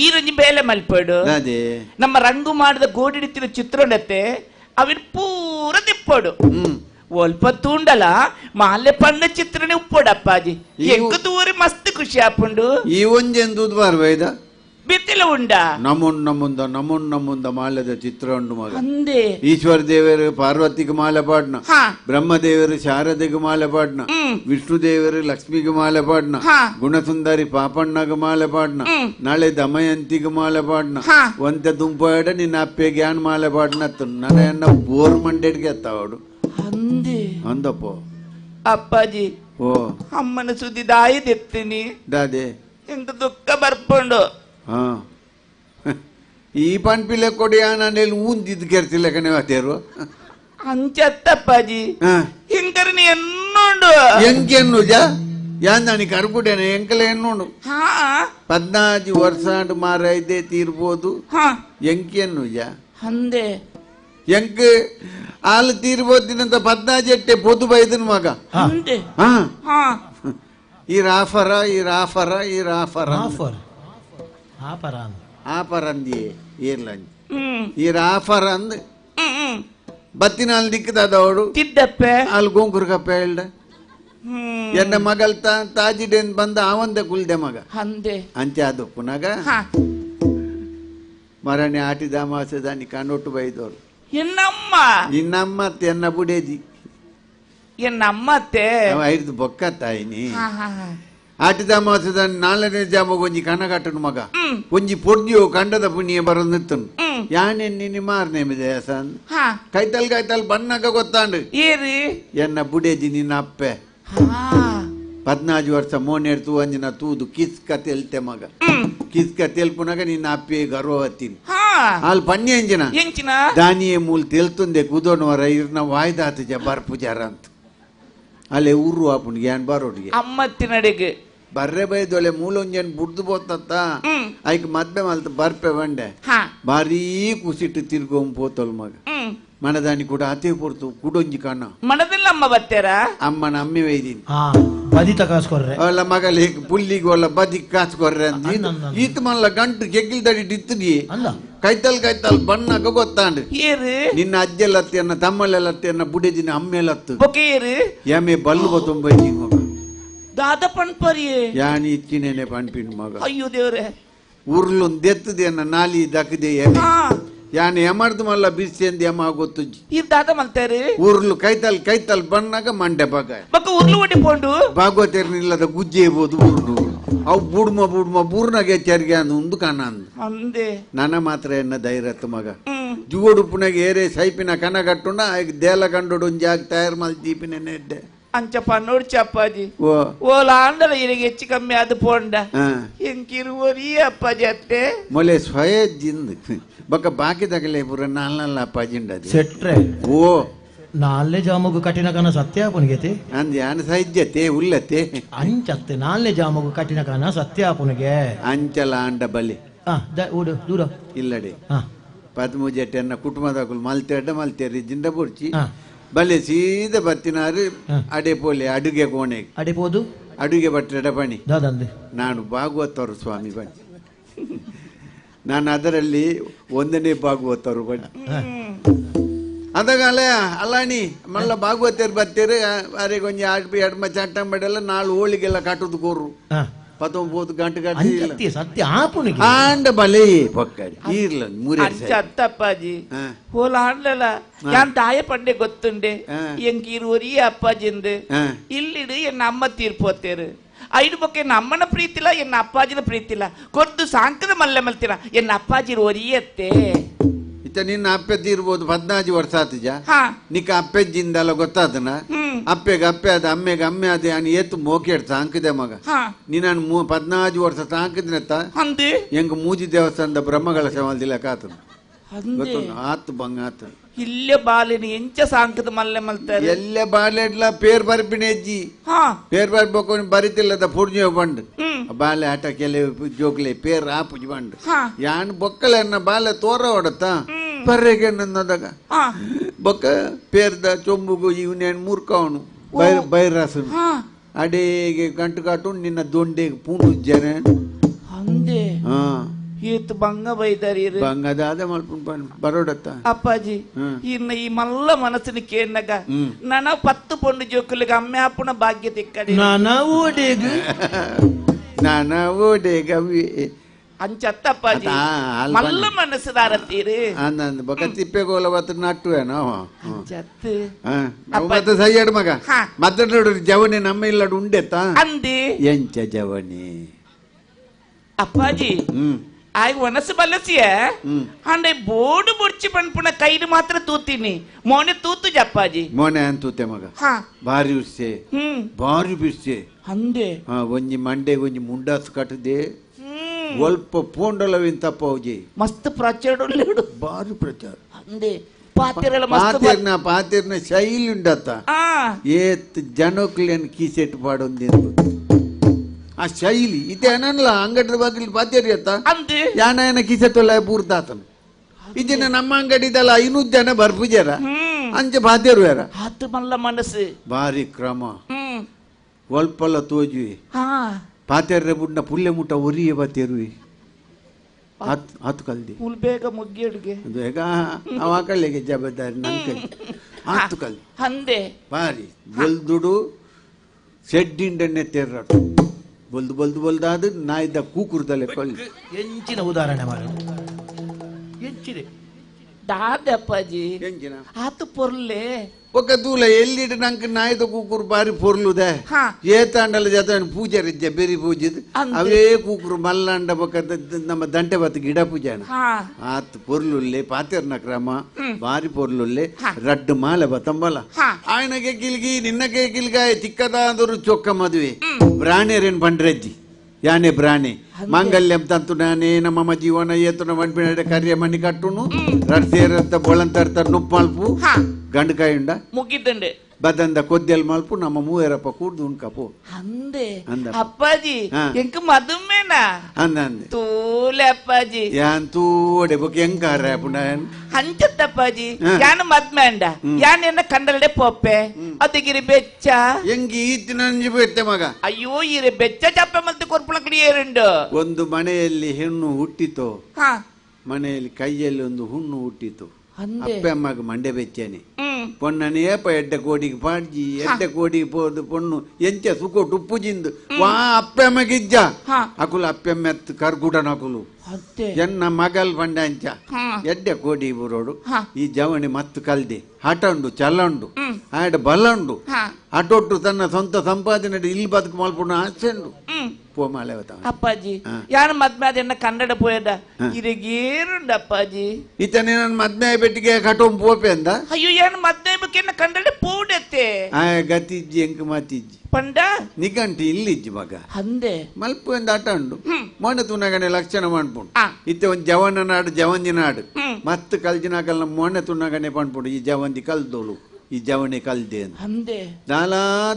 ಈ ರಂಜಿ ಬೇಲೆ ಮಲ್ಪಡು ಅದೇ ನಮ್ಮ ರಂಗು ಮಾಡಿದ ಗೋಡಿಡಿತ್ತಿನ ಚಿತ್ರೋಡತ್ತೆ ಅವಿನ ಪೂರ ತಿಪ್ಪೋಡು ಒಲ್ಪ ತೂಂಡಲ ಮಾಲೆ ಪಣ್ಣ ಚಿತ್ರನೇ ಉಪ್ಪೋಡು ಅಪ್ಪಾಜಿ ಎಂಕ ದೂರಿ ಮಸ್ತ್ ಖುಷಿ ಆಪುಂಡು ಈ ಒಂಜೆಂದು ಬಾರ್ವೈದ ಬಿತ್ತಿಲ ಉಂಡ ನಮ್ಮುಂದ ಮಾಲೆದ ಚಿತ್ರ ಉಂಡು ಮಗ ಅಂದೆ ಈಶ್ವರ ದೇವರು ಪಾರ್ವತಿಗೆ ಮಾಲೆ ಪಾಡ್ನ ಬ್ರಹ್ಮದೇವರು ಶಾರದೆಗೆ ಮಾಲೆ ಪಾಡ್ನ ವಿಷ್ಣು ದೇವರು ಲಕ್ಷ್ಮಿಗೆ ಮಾಲೆ ಪಾಡ್ನ ಗುಣಸುಂದರಿ ಪಾಪಣ್ಣಗೆ ಮಾಲೆ ಪಾಡ್ನ ನಾಳೆ ದಮಯಂತಿಗೆ ಮಾಲೆ ಪಾಡ್ನ ಒಂತೆ ದುಂಪಾಡ ನಿನ್ನ ಅಪ್ಪೆ ಗ್ಯಾನ್ ಮಾಲೆ ಪಾಡ್ನ ನನ್ನ ಬೋರ್ ಮಂಡೆಡ್ಗೆ ಎತ್ತಾವಡು ಅಂದೆ ಅಂದಪ್ಪ ಅಪ್ಪಾಜಿ ಓ ಅಮ್ಮನ ಸುದ್ದಿ ದಾಯಿ ತೆತ್ತೀನಿ ದಾದೆ ಎಂತ ದುಃಖ ಬರ್ಪುಂಡು ಈ ಪಂಪಿಲೆ ಕೊಡಿ ನಾನೇಲಿ ಊಂದಿದ್ದು ಕೆರ್ತಿಲ್ಲ ಕಣೆ ಮಾತೇರು ಅಂಚತ್ತಪ್ಪಾಜಿ ಎಂಕರನಿ ಎನ್ನೋಂಡು ಎಂಕೆನ್ನುಜ ಯಾಂದಾನಿ ಕರ್ಪುಡೇನೆ ಎಂಕಲ ಎನ್ನೋಂಡು 14 ವರ್ಷ ಮಾರೈದೆ ತೀರ್ಬೋದು ಎಂಕೆನ್ನುಜ ಅಂದೆ ಎಂಕ್ ಹಾಲು ತೀರ್ಬೋದಿನಂತ 14 ಎಟ್ಟೆ ಪೊದು ಬೈದನ್ ಮಗ ಅಂದೆ ಈ ರಾಫರ ಆಫರಂದಿ ಏರ್ಲಂಜಿ ಈ ರಾಫರ್ ಅಂದ್ ಬತ್ತಿನ ಅಲ್ಲಿ ದಿಕ್ಕದವಡು ತಿದ್ದಪ್ಪೆ ಅಲ್ಲಿ ಗೋಂಕುರ್ ಕಪ್ಪ ಹೇಳ್ದ ಎನ್ನ ಮಗಲ್ ತಾಜಿಡೆನ್ ಬಂದ ಅವಂದ ಕುಲ್ದೆ ಮಗ ಅಂದೆ ಅಂಚೆ ಅದು ಪುನಗ ಮರಣೆ ಆಟಿದ ಮಾಸದ ನೀ ಕಣ್ಣೊಟ್ಟು ಬೈದವ್ರು ಇನ್ನಮ್ಮ ಎನ್ನ ಬುಡೇಜಿ ಎನ್ನಮ್ಮತ್ತೆ 5 ಬೊಕ್ಕ ತಾಯಿನಿ ಆಟಿದ ಮಾಸದ 4ನೇ ಜಾಮಗ ಒಂಜಿ ಕನಗಟ್ಟನು ಮಗ ಒಂಜಿ ಪೊಡ್ಜಿಯೋ ಕಂಡದ ಪುಣ್ಯ ಬರೋದಿತ್ತನು ಯಾನೆ ನಿನ್ನ ಮಾರ್ನೇಮಿದೆ ಸನ್ ಕೈತಲ್ ಬಣ್ಣಗ ಗೊತ್ತಾಂಡು ಏರಿ ಎನ್ನ ಬುಡೇಜಿ ನಿನ್ನ ಅಪ್ಪೆ 14 ವರ್ಷ ಮೋನೆಡ್ತು ಅಂಜಿನ ತೂದು ಕಿಸ್ಕ ತೆಲ್ತೆ ಮಗ ಕಿಸ್ಕ ತೆಲ್ಪುನಾಗ ನಿನ್ನ ಅಪ್ಪೆ ಗರ್ವವತ್ತೀನಿ ಅಲ್ಲಿ ಪನ್ನಿ ಎಂಜಿನ ದಾನಿಯೇ ಮೂಲ್ ತೆಲ್ತುಂದೆ ಕುದೋಣವರ ಇರ್ನ ವಾಯ್ದಾತ ಬರ್ಪು ಜರ ಅಂತ ಅಲ್ಲೇ ಊರು ಆಪುಣಿಗೆ ಏನ್ ಬಾರೋಡಿಗೆ ಅಮ್ಮತ್ತಿನಡೆಗೆ ಬರ್ರೆ ಬೈದೊಳೆ ಮೂಲೊಂಜನ್ ಬುಡ್ದು ಬೋತತ್ತ ಐಕ್ ಮದ್ವೆ ಮಲ್ತ ಬರ್ಪೆ ಬಂಡೆ ಬಾರೀ ಕುಸಿಟ್ಟು ತಿರ್ಗೋಂ ಪೋತೊಲ್ ಮಗ ಮನದಾನಿ ಕೂಡ ಅತಿ ಪೊರ್ತು ಕುಡೊಂಜಿ ಕಣ್ಣ ಮನದಲ್ಲಿ ಅಮ್ಮ ಬತ್ತೇರ ಅಮ್ಮನ ಅಮ್ಮಿ ವೈದಿನಿ ಬದಿತ ಕಾಸ್ಕೊರ್ರೆ ಅವಳ ಮಗಲಿ ಪುಲ್ಲಿಗೆ ಒಲ್ಲ ಬದಿ ಕಾಸ್ಕೊರ್ರೆ ಅಂತ ಈತ ಮಲ್ಲ ಗಂಟು ಕೆಗ್ಗಿಲ್ ತಡಿ ಇತ್ತದಿ ಕೈತಲ್ ಬಣ್ಣಗ ಗೊತ್ತಾಂಡ್ ನಿನ್ನ ಅಜ್ಜೆಲ್ಲತ್ತಿಯನ್ನ ತಮ್ಮಲೆಲ್ಲತ್ತಿಯನ್ನ ಬುಡಿದಿನ ಅಮ್ಮೆಲತ್ತು ಎಮ್ಮೆ ಬಲ್ಲು ಬತ್ತೊಂಬೈಜಿ ಮಗ ದಾದ ಪಣ್ಪರಿಯೇ ಯಾನಿ ಇಚ್ಚಿನೇನೆ ಪಣ್ಪಿನ್ ಮಗ ಅಯ್ಯೋ ದೇವ್ರೆ ಉರ್ಲೊಂದು ದೆತ್ತದೇನ ನಾಲಿ ದಕ್ಕದೆ ಎಮ್ಮೆ ಯಾನ್ ಎಮರ್ದು ಮಲ್ಲ ಬಿಸಿ ಅಂದ ಎಮ್ಮ ಗೊತ್ತುಜ್ಜಿ ಈ ದಾದ ಮಲ್ತಾರೆ ಉರ್ಲು ಕೈತಲ್ ಬಣ್ಣಗ ಮಂಡೆ ಬಗ ಬಕ್ಕ ಉರ್ಲು ಒಟ್ಟಿಕೊಂಡು ಭಾಗವತರ್ನಿಲ್ಲದ ಗುಜ್ಜೆ ಇರ್ಬೋದು ಉರ್ಲು ಅವು ಬುಡ್ಮ ಬೂರ್ನಾಗೆ ಚರ್ಗೆ ಅಂದು ಉಂದು ಕಣ ಅಂದೆ ನನ್ನ ಮಾತ್ರ ಎನ್ನ ಧೈರ್ಯತ್ತು ಮಗ ಜುಗೋಡು ಪುನಗೆ ಏರೆ ಸೈಪಿನ ಕನಗಟ್ಟುಂಡ ದೇಲ ಕಂಡೋಡು ಒಂಜಾಗ ತಯಾರು ಮಲ್ ದೀಪಿನ ನೆಡ್ಡೆ ಅಂಚಪ್ಪ ನೋಡಿ ಚಪ್ಪಾಜಿ ಓಲ ಆಂಡಲ ಇರಿಗೆ ಹೆಚ್ಚು ಕಮ್ಮಿ ಅದು ಪೋಂಡ ಎಂಕಿರುವರಿ ಅಪ್ಪಾಜಿ ಅತ್ತೆ ಮೊಲೆ ಸ್ವಯಜ್ಜಿಂದು ಬೊಕ್ಕ ಬಾಕಿ ತಗಲೆ ಪುರ ನಾಲ್ನಲ್ಲ ಅಪ್ಪಾಜಿ ಉಂಡದು ಸೆಟ್ರೆ ಓ ನಾಲ್ನೇ ಜಾಮಗು ಕಠಿಣ ಕನ ಸತ್ಯಾಪುನಿಗೆ ಅಂದ್ ಯಾನ ಸೈಜ್ಯತೆ ಉಲ್ಲತೆ ಅಂಚತ್ತೆ ನಾಲ್ನೇ ಜಾಮಗು ಕಠಿಣ ಕನ ಸತ್ಯಾಪುನಿಗೆ ಅಂಚಲ ಆಂಡ ಬಲಿ ಓಡು ದೂರ ಇಲ್ಲಡೆ 13 ಎನ್ನ ಕುಟುಂಬದ ಮಲ್ತೇರಿ ಜಿಂಡ ಬುಡ್ಚಿ ಬಲೆ ಸೀದಾ ಬತ್ತಿನಾರು ಅಡೆ ಪೋಲೆ ಅಡುಗೆ ಕೋಣೆ ಅಡೆಪೋದು ಅಡುಗೆ ಭಟ್ರ ಬಣಿ ದಾದಂದೆ ನಾನು ಭಾಗವತರು ಸ್ವಾಮಿ ಬಣಿ ನಾನು ಅದರಲ್ಲಿ 1ನೇ ಭಾಗವತರು ಬಣಿ ಅದಾಗಲೇ ಅಲ್ಲಾಣಿ ಮಲ್ಲ ಭಾಗವತರು ಬರ್ತೀರಿ ಅರೆ ಕೊಂಚ ಎಡ್ಮ ಚಟ್ಟಂಬಡೆಲ್ಲ 4 ಹೋಳಿಗೆಲ್ಲ ಕಟ್ಟುದು ಕೋರು 19 ಗಂಟೆ ಅಂಚತ್ತೆ ಸತ್ಯ ಆಪುನಿಗೆ ಆಂಡ ಬಲೆ ಪಕ್ಕಡಿ ಈರ್ಲ ಮೂರೇ ಅತ್ತಪ್ಪಾಜಿ ಹೋಲ ಆಂಡಲ ಯಾನ್ ತಾಯ ಪಂಡೆ ಗೊತ್ತುಂಡೆ ಎಂಕಿರುವರಿ ಅಪ್ಪಾಜಿಂದು ಇಲ್ಲಿಡು ಎನ್ನ ಅಮ್ಮ ತೀರ್ಪೋತೇರು ಐದು ಬೊಕ್ಕ ಎನ್ನ ಅಮ್ಮನ ಪ್ರೀತಿಲ್ಲ ಎನ್ನ ಅಪ್ಪಾಜಿನ ಪ್ರೀತಿಲ್ಲ ಕೊರ್ದು ಸಾಂಕದ ಮಲ್ಲೆ ಮಲ್ತಿರ ಎನ್ನ ಅಪ್ಪಾಜಿರು ಒರಿಯತ್ತೆ ನಿನ್ನ ಅಪ್ಪೆದ್ದು ಇರ್ಬೋದು 14 ವರ್ಷ ಆತಜ ನಿಕ್ಕ ಅಪ್ಪೆಜ್ಜಿಂದಲ್ಲ ಗೊತ್ತಾತನ ಅಪ್ಪೆಗೆ ಅಪ್ಪೆ ಅದ ಅಮ್ಮೆಗೆ ಅಮ್ಮೆ ಅದೇ ಅನ್ ಏತು ಮೋಕೆಡ್ ಸಾಂಕಿದೆ ಮಗ ನೀನು 14 ವರ್ಷ ಸಾಂಕಿದ್ನೆತ್ತ ಹೆಂಗ ಮೂಜಿ ದೇವಸ್ಥಾನದ ಬ್ರಹ್ಮಗಳ ಸೇವಲ್ದಿಲ್ಲ ಕಾತನ ಗೊತ್ತ ಆತು ಬಂಗ ಆತ ಇಲ್ಲೇ ಬಾಲಿನ ಎಂಚ ಸಾಂಕದ ಮಲ್ಲೆ ಮಲ್ತಾರೆ ಎಲ್ಲೇ ಬಾಲೆಡ್ಲ ಪೇರ್ ಬರ್ಪಿನ ಅಜ್ಜಿ ಪೇರ್ ಬರ್ಬೇಕು ಬರಿತಿಲ್ಲದ ಪುಡ್ಜ ಬಂಡ್ ಬಾಲೆ ಆಟ ಕೆಲೆ ಜೋಕ್ಲೆ ಪೇರ್ ಆಪುಜಿ ಬಂಡ್ ಯಾನ್ ಬೊಕ್ಕಲೆನ್ನ ಬಾಲೆ ತೋರ ಹೊಡತ್ತ ಬರ್ರೆಗೆ ನನ್ನದಾಗ ಬೊಕ್ಕ ಪೇರ್ದ ಚೊಂಬುಗು ಇವನೇನ್ ಮೂರ್ಕವನು ಬೈರಾಸನು ಅಡೇಗೆ ಗಂಟು ಕಾಟು ನಿನ್ನ ದೊಂಡೆಗೆ ಪೂಂಡು ಜನ ಅಂದೆ ಈತ್ ಬಂಗ ಬೈದಾರಿ ಬಂಗದಾದ ಬರೋಡತ್ತ ಅಪ್ಪಾಜಿ ಇನ್ನ ಈ ಮಲ್ಲ ಮನಸ್ಸಿನ ಕೇನ್ನಗ ನನ 10 ಪೊಂಡು ಜೋಕುಲಿಗೆ ಅಮ್ಮೆ ಅಪ್ಪನ ಭಾಗ್ಯ ತಿಕ್ಕಡಿ ನಾನ ಓಡೆಗ ಅಂಚತ್ತಪ್ಪಾಜಿ ಮಲ್ಲ ಮನಸ್ಸುದಾರತ್ತೀರಿ ಅಂದ ಬೊಕ ತಿಪ್ಪೆಗೋಲ ಬತ್ತ ನಟ್ಟುವೇನೋ ಮತ್ತೆ ಸೈಯಡ್ ಮಗ ಮದ್ದ ನೋಡು ಜವನಿ ನಮ್ಮ ಇಲ್ಲಡು ಉಂಡೆತ್ತ ಅಂದಿ ಎಂಚ ಜವನಿ ಅಪ್ಪಾಜಿ ಆಯ್ಗ ಒನಸು ಬಲಸಿಯ ಅಂಡೆ ಬೋಡು ಬುಡ್ಚಿ ಪಣ್ಪುಣ ಕೈದು ಮಾತ್ರ ತೂತೀನಿ ಮೋನೆ ತೂತು ಜಪ್ಪಾಜಿ ಮೋನೆ ಅಂತೂತೆ ಮಗ ಭಾರಿ ಉರ್ಸೆ ಭಾರಿ ಬಿರ್ಸೆ ಅಂದೆ ಒಂಜಿ ಮಂಡೆ ಒಂಜಿ ಮುಂಡಾಸ್ ಕಟ್ಟದೆ ಸ್ವಲ್ಪ ಪೋಂಡಲವಿನ ತಪ್ಪೌಜಿ ಮಸ್ತ್ ಪ್ರಚಾರ ಭಾರಿ ಪ್ರಚಾರ ಅಂದೆ ಪಾತಿರ್ನ ಶೈಲಿ ಉಂಡತ್ತ ಏತ್ ಜನಕ್ಲೇನ್ ಕೀಸೆಟ್ ಪಾಡೊಂದಿನ ಆ ಶೈಲಿ ಇದೇನಲ್ಲ ಅಂಗಡಿ ಬಾಗಿಲು ಪಾತೇರಿ ಅತ್ತ ಯಾನ ಕಿಸೆಟ್ಟೊಲ್ಲ ಪೂರ್ತಾತನು ಇದನ್ನ ನಮ್ಮ ಅಂಗಡಿದಲ್ಲ 500 ಜನ ಬರ್ಪುಜಾರ ಅಂಚೆ ಪಾತೇರು ಯಾರ ಹತ್ತು ಮಲ್ಲ ಮನಸ್ಸು ಭಾರಿ ಕ್ರಮ ಒಲ್ಪಲ್ಲ ತೋಜುವಿ ಪಾತೇರ್ರೆ ಬುಡ್ನ ಪುಲ್ಲೆ ಮುಟ್ಟ ಒರಿಯೇ ಪಾತೇರುವಿ ಹತ್ತು ಕಲ್ದಿ ಬೇಗ ಮುಗ್ಗಿಯಡ್ಗೆ ಬೇಗ ಅವ ಕಳ್ಳಿಗೆ ಜವಾಬ್ದಾರಿ ನನ್ನ ಕೈ ಹತ್ತು ಕಲ್ದಿ ಅಂದೆ ಭಾರಿ ಬೊಲ್ದುಡು ಸೆಡ್ಡಿಂಡನ್ನೇ ತೆರ್ರಾಟು ಬೊಲ್ದು ನಾಯಿದ್ದ ಕೂಕುರ್ದಲ್ಲೇ ಕೊಲ್ಲಿ ಎಂಚಿನ ಉದಾಹರಣೆ ಮಾಡಿ ಎಂಚಿದೆ ದಾದ ಅಪ್ಪಾಜಿ ಎಂಚಿನ ಆತು ಪೊರ್ಲೆ ఒక దూల ఎల్లిటి నంక నాయత కూకురు బారి పొర్లుదే ఏ తాండల చేత పూజారిజ్జ బెరి పూజది అవే కూకురు మల్లండ ఒక ನಮ್ಮ ದಂಟೆ ಬತ್ತು ಗಿಡ ಪೂಜಾನ ಆತ್ ಪೊರ್ಲುಲ್ಲೆ ಪಾತಿರ್ನ ಕ್ರಮ ಬಾರಿ ಪೊರ್ಲುಲ್ಲೆ ರಡ್ಡು ಮಾಲೆ ಬತ್ತಂಬಲ ఆయనಗೆ ಗಿಲ್ಗಿ ನಿನ್ನಗೆ ಗಿಲ್ಗಾಯ ತಿಕ್ಕದಾದರು ಚೊಕ್ಕ ಮದುವೆ ಬ್ರಾಣೆರೇನ್ ಬಂಡ್ರಜ್ಜಿ ಯಾನೆ ಬ್ರಾಣೆ ಮಾಂಗಲ್ಯಂ ತಂತು ನಾನೇ ನಮ್ಮ ಜೀವನ ಏತುನ ಮಣ್ಪಿನ ಕಾರ್ಯ ಮಣ್ಣಿ ಕಟ್ಟುನು ರಡ್ಸೇರಂತ ಬೊಳಂತರ್ತ ನುಪ್ಪಲ್ಪು ಗಂಡಕಾಯಿ ಉಂಡ ಮುಗಿದ್ದಂಡೆ ಬದಂದ ಕೊದ್ದೆಲ್ ಮಲ್ಪು ನಮ್ಮ ಮೂವರಪ್ಪ ಕೂಡ್ದು ಉಣ್ಕಪು ಅಂದೆ ಅಪ್ಪಾಜಿ ಎಂಕ ಮದುಮೇನಾ ಅಂದೆ ತೂಲೆ ಅಪ್ಪಾಜಿ ಯಾನ್ ತೂಡೆ ಬೊಕ್ ಎಂಕಾರ ಪುಂಡಾಯನ್ ಹಂಚತ್ತಪ್ಪಾಜಿ ಯಾನು ಮದ್ಮೆ ಅಂಡ ಯಾನ್ ಎನ್ನ ಕಂಡಲ್ಡೆ ಪೊಪ್ಪೆ ಅದಕ್ಕಿರಿ ಬೆಚ್ಚ ಎಂಗಿ ಈತಿನ ಬೆತ್ತೆ ಮಗ ಅಯ್ಯೋ ಇರೆ ಬೆಚ್ಚ ಚಪ್ಪೆ ಮತ್ತೆ ಕೊರ್ಪುಳಕಡಿ ಏರುಂಡು ಒಂದು ಮನೆಯಲ್ಲಿ ಹೆಣ್ಣು ಹುಟ್ಟಿತು ಮನೆಯಲ್ಲಿ ಕೈಯಲ್ಲಿ ಒಂದು ಹುಣ್ಣು ಹುಟ್ಟಿತು ಅಪ್ಪ ಅಮ್ಮಗ ಮಂಡೆ ಬೆಚ್ಚನೆ ಪೊನ್ನನೆ ಏಪ ಎಡ್ಡ ಕೋಡಿಗೆ ಪಾಡ್ಜಿ ಎಡ್ಡ ಕೋಡಿಗೆ ಪೋದು ಪೊಣ್ಣು ಎಂಚ ಸುಕೋಟು ಉಪ್ಪುಜಿಂದು ವಾ ಅಪ್ಪೆಮ್ಮಗಿಜ್ಜ ಅಕುಲು ಅಪ್ಪೆಮ್ಮೆತ್ತು ಕರ್ಗುಡನ ಅಕುಲು ಎನ್ನ ಮಗಲ್ ಬಂಡ ಅಂಚ ಎಡ್ಡ ಕೋಡಿ ಬುರೋಡು ಈ ಜವಣಿ ಮತ್ತು ಕಲ್ದೆ ಹಟಂಡು ಚಲಂಡು ಆಡ ಬಲಂಡು ಅಟೊಟ್ಟು ತನ್ನ ಸ್ವಂತ ಸಂಪಾದನೆ ಇಲ್ಲಿ ಬದುಕು ಮಲ್ಪುಣ ಆಸೆಂಡು ಪೋಮಾಲೆ ಅಪ್ಪಾಜಿ ಯಾರು ಮದ್ಮೆ ಅದನ್ನ ಕನ್ನಡ ಪೋಯದ ಇರಗೇರುಂಡು ಅಪ್ಪಾಜಿ ಈತನೇ ನನ್ನ ಮದ್ಮೆ ಬೆಟ್ಟಿಗೆ ಕಟೋಂ ಪೋಪೆ ಅಂದ ಅಯ್ಯೋ ಏನು ಮದ್ಮೆ ಬಕ್ಕೆನ್ನ ಕನ್ನಡ ಪೋಡತ್ತೆ ಗತಿಜ್ಜಿ ಎಂಕ ಮಾತಿಜ್ಜಿ ಪಂಡ ನಿಗಂಟಿ ಇಲ್ಲಿಜ್ಜಿ ಮಗ ಅಂದೆ ಮಲ್ಪು ಎಂದ ಅಟಂಡು ಮೊನ್ನೆ ತುನಗನೆ ಲಕ್ಷಣ ಮಾಡ್ಪುಂಡು ಇತ್ತೆ ಒಂದು ಜವನ ನಾಡು ಜವಂದಿ ನಾಡು ಮತ್ತು ಕಲ್ಜಿನಾಕಲ್ ನಮ್ಮ ಮೊನ್ನೆ ತುನಗನೆ ಪಂಡ್ಪುಂಡು ಈ ಜವಂದಿ ಕಲ್ದೋಳು ಈ ಜವಣಿ ಕಲ್ದೆ ಅಂತ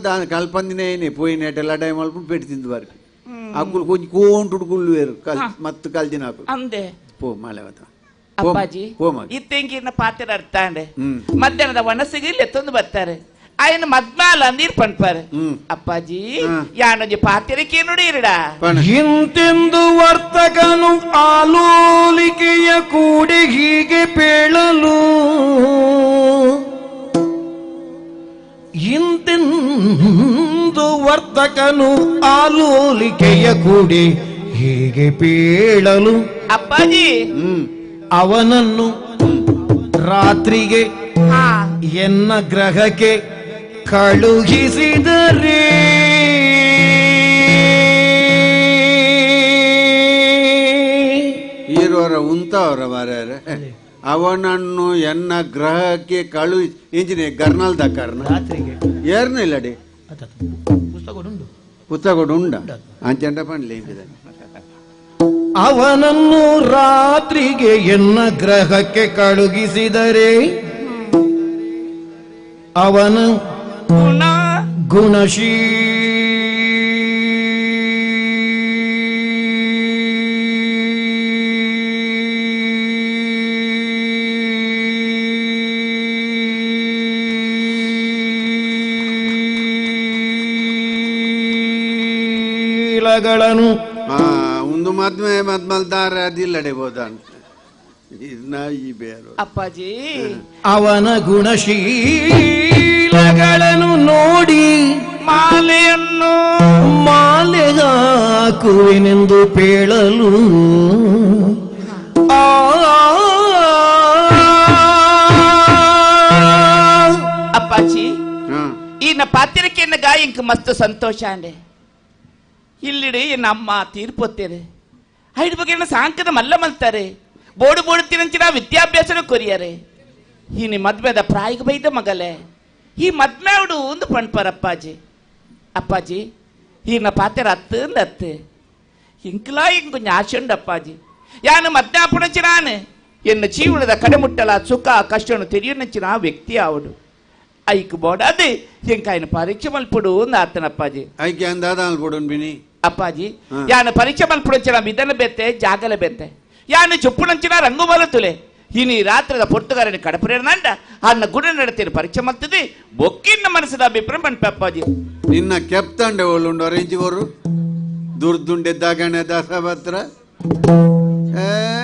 ದಾನ ಕಲ್ಪಂದಿನೇನೆ ಪೋಯಿನೇಟ ಲಡಾಯಿ ಮಲ್ಪುಂಡು ಪೆಟ್ಟು ತಿಂದು ಬಾರಿ ಅಕ್ಕುಲು ಕೊಂಚ ಕೋಂಟುಡು ಕುಳ್ಳುವೇರು ಮತ್ತು ಕಲ್ಜಿನಾಕು ಅಂದೆ ಪೋ ಮಾಲೆವತ ಅಪ್ಪಾಜಿ ಇತ್ತೆಂಗಿನ ಪಾತ್ರ ಅರ್ಥ ಅಂಡೆ ಮಧ್ಯಾಹ್ನದ ವನಸಿಗೆ ಎತ್ತೊಂದು ಬರ್ತಾರೆ ఆయన మద్మాల నీరు పంపారు అప్పాజీ యానొంజి పాతిరకి నుడిరుడా ಇಂತೆಂದು ವರ್ತಕನು ಆಲೋಲಿಕೆಯ ಕೂಡಿ ಹೀಗೆ ಪೇಳಲು ಇಂತೆಂದು ವರ್ತಕನು ಆಲೋಲಿಕೆಯ ಕೂಡಿ ಹೀಗೆ ಪೇಳಲು ಅಪ್ಪಾಜಿ ಅವನನ್ನು ರಾತ್ರಿಗೆ ಎನ್ನ ಗ್ರಹಕ್ಕೆ ಕಳುಹಿಸಿದರೆ ಈರೋರ ಉಂತವರ ಮಾರ್ಯಾರ ಅವನನ್ನು ಎನ್ನ ಗ್ರಹಕ್ಕೆ ಕಳುಹಿಸಿ ಇಂಜಿನ ಗರ್ನಲ್ ದಕ್ಕರ್ನ ಏರ್ನ ಇಲ್ಲಡಿ ಪುಸ್ತಕ ಉಂಡ ಅಂಚಂಡ ಪಂಡ್ಲಿ ಅವನನ್ನು ರಾತ್ರಿಗೆ ಎನ್ನ ಗ್ರಹಕ್ಕೆ ಕಳುಹಿಸಿದರೆ ಅವನ ಗುಣಶೀಲಗಳನ್ನು ಒಂದು ಮದ್ಮೆ ಮದ್ಮಲ್ದಾರ ಅದಿಲ್ಲಡೆ ಬೋದ ಅಪ್ಪಾಜಿ ಅವನ ಗುಣಶೀಲಗಳನ್ನು ನೋಡಿ ಮಾಲೆಯನ್ನು ಮಾಲೆಗಾಕುವೆನೆಂದು ಪೇಳಲು ಅಪ್ಪಾಜಿ ఈయన పాత్రికేనగా ఇంక మస్తు సంతోష అండి ఇల్లుడి నమ్మ తీరిపోతేరు ఐదు బగ్గిన సాంకದ ಮಲ್ಲ ಮಲ್ತಾರೆ ಬೋಡು ಬೋಡು ತಿರಂಚಿನ ವಿದ್ಯಾಭ್ಯಾಸನ ಕೊರಿಯಾರೆ ಈನಿ ಮದ್ಮೆದ ಪ್ರಾಯಿಗೆ ಬೈದ ಮಗಲೇ ಈ ಮದ್ಮೆ ಅವಡು ಒಂದು ಪಣ್ಪರಪ್ಪಾಜಿ ಅಪ್ಪಾಜಿ ಈನ ಪಾತೆರ ಅತ್ತು ಇಂಕ್ಲಾ ಇಂಗ್ ಕೊಂಚ ಆಶೆ ಉಂಡು ಅಪ್ಪಾಜಿ ಯಾನು ಮದ್ಮೆ ಅಪ್ಪಣಚಿನಾನು ಎನ್ನ ಜೀವನದ ಕಡೆಮುಟ್ಟಲ ಸುಖ ಕಷ್ಟನು ತೆರಿಯನಂಚಿನ ವ್ಯಕ್ತಿ ಅವಡು ಐಕ್ ಬೋಡದು ಇಂಕ ఆయన పరీక్ష మల్పుడు నాతనప్పాజీ ఐకి అందాదాలు పోడున్ బిని అప్పాజీ యాన పరీక్ష మల్పుడంచిన విధన బెత్తే జాగల బెత్తే యాన చెప్పుడంచిన రంగు బలతులే ఇని రాత్ರದ ಪೊರ್ತುಗಾರని ಕಡಪರೇನಂಡ ಅನ್ನ ಗುಣ ನಡತಿನ ಪರೀಕ್ಷೆ ಮಲ್ತದಿ ಬೊಕ್ಕಿನ ಮನಸ್ಸದ ಅಭಿಪ್ರಾಯ ಪಂಪಪ್ಪಾಜಿ ನಿನ್ನ ಕೆಪ್ತಂಡೆ ಒಳ್ಳುಂಡು ಅರೇಂಜಿಗೋರು ದುರ್ದುಂಡೆದ್ದಾಗಣೆ ದಾಸಭತ್ರ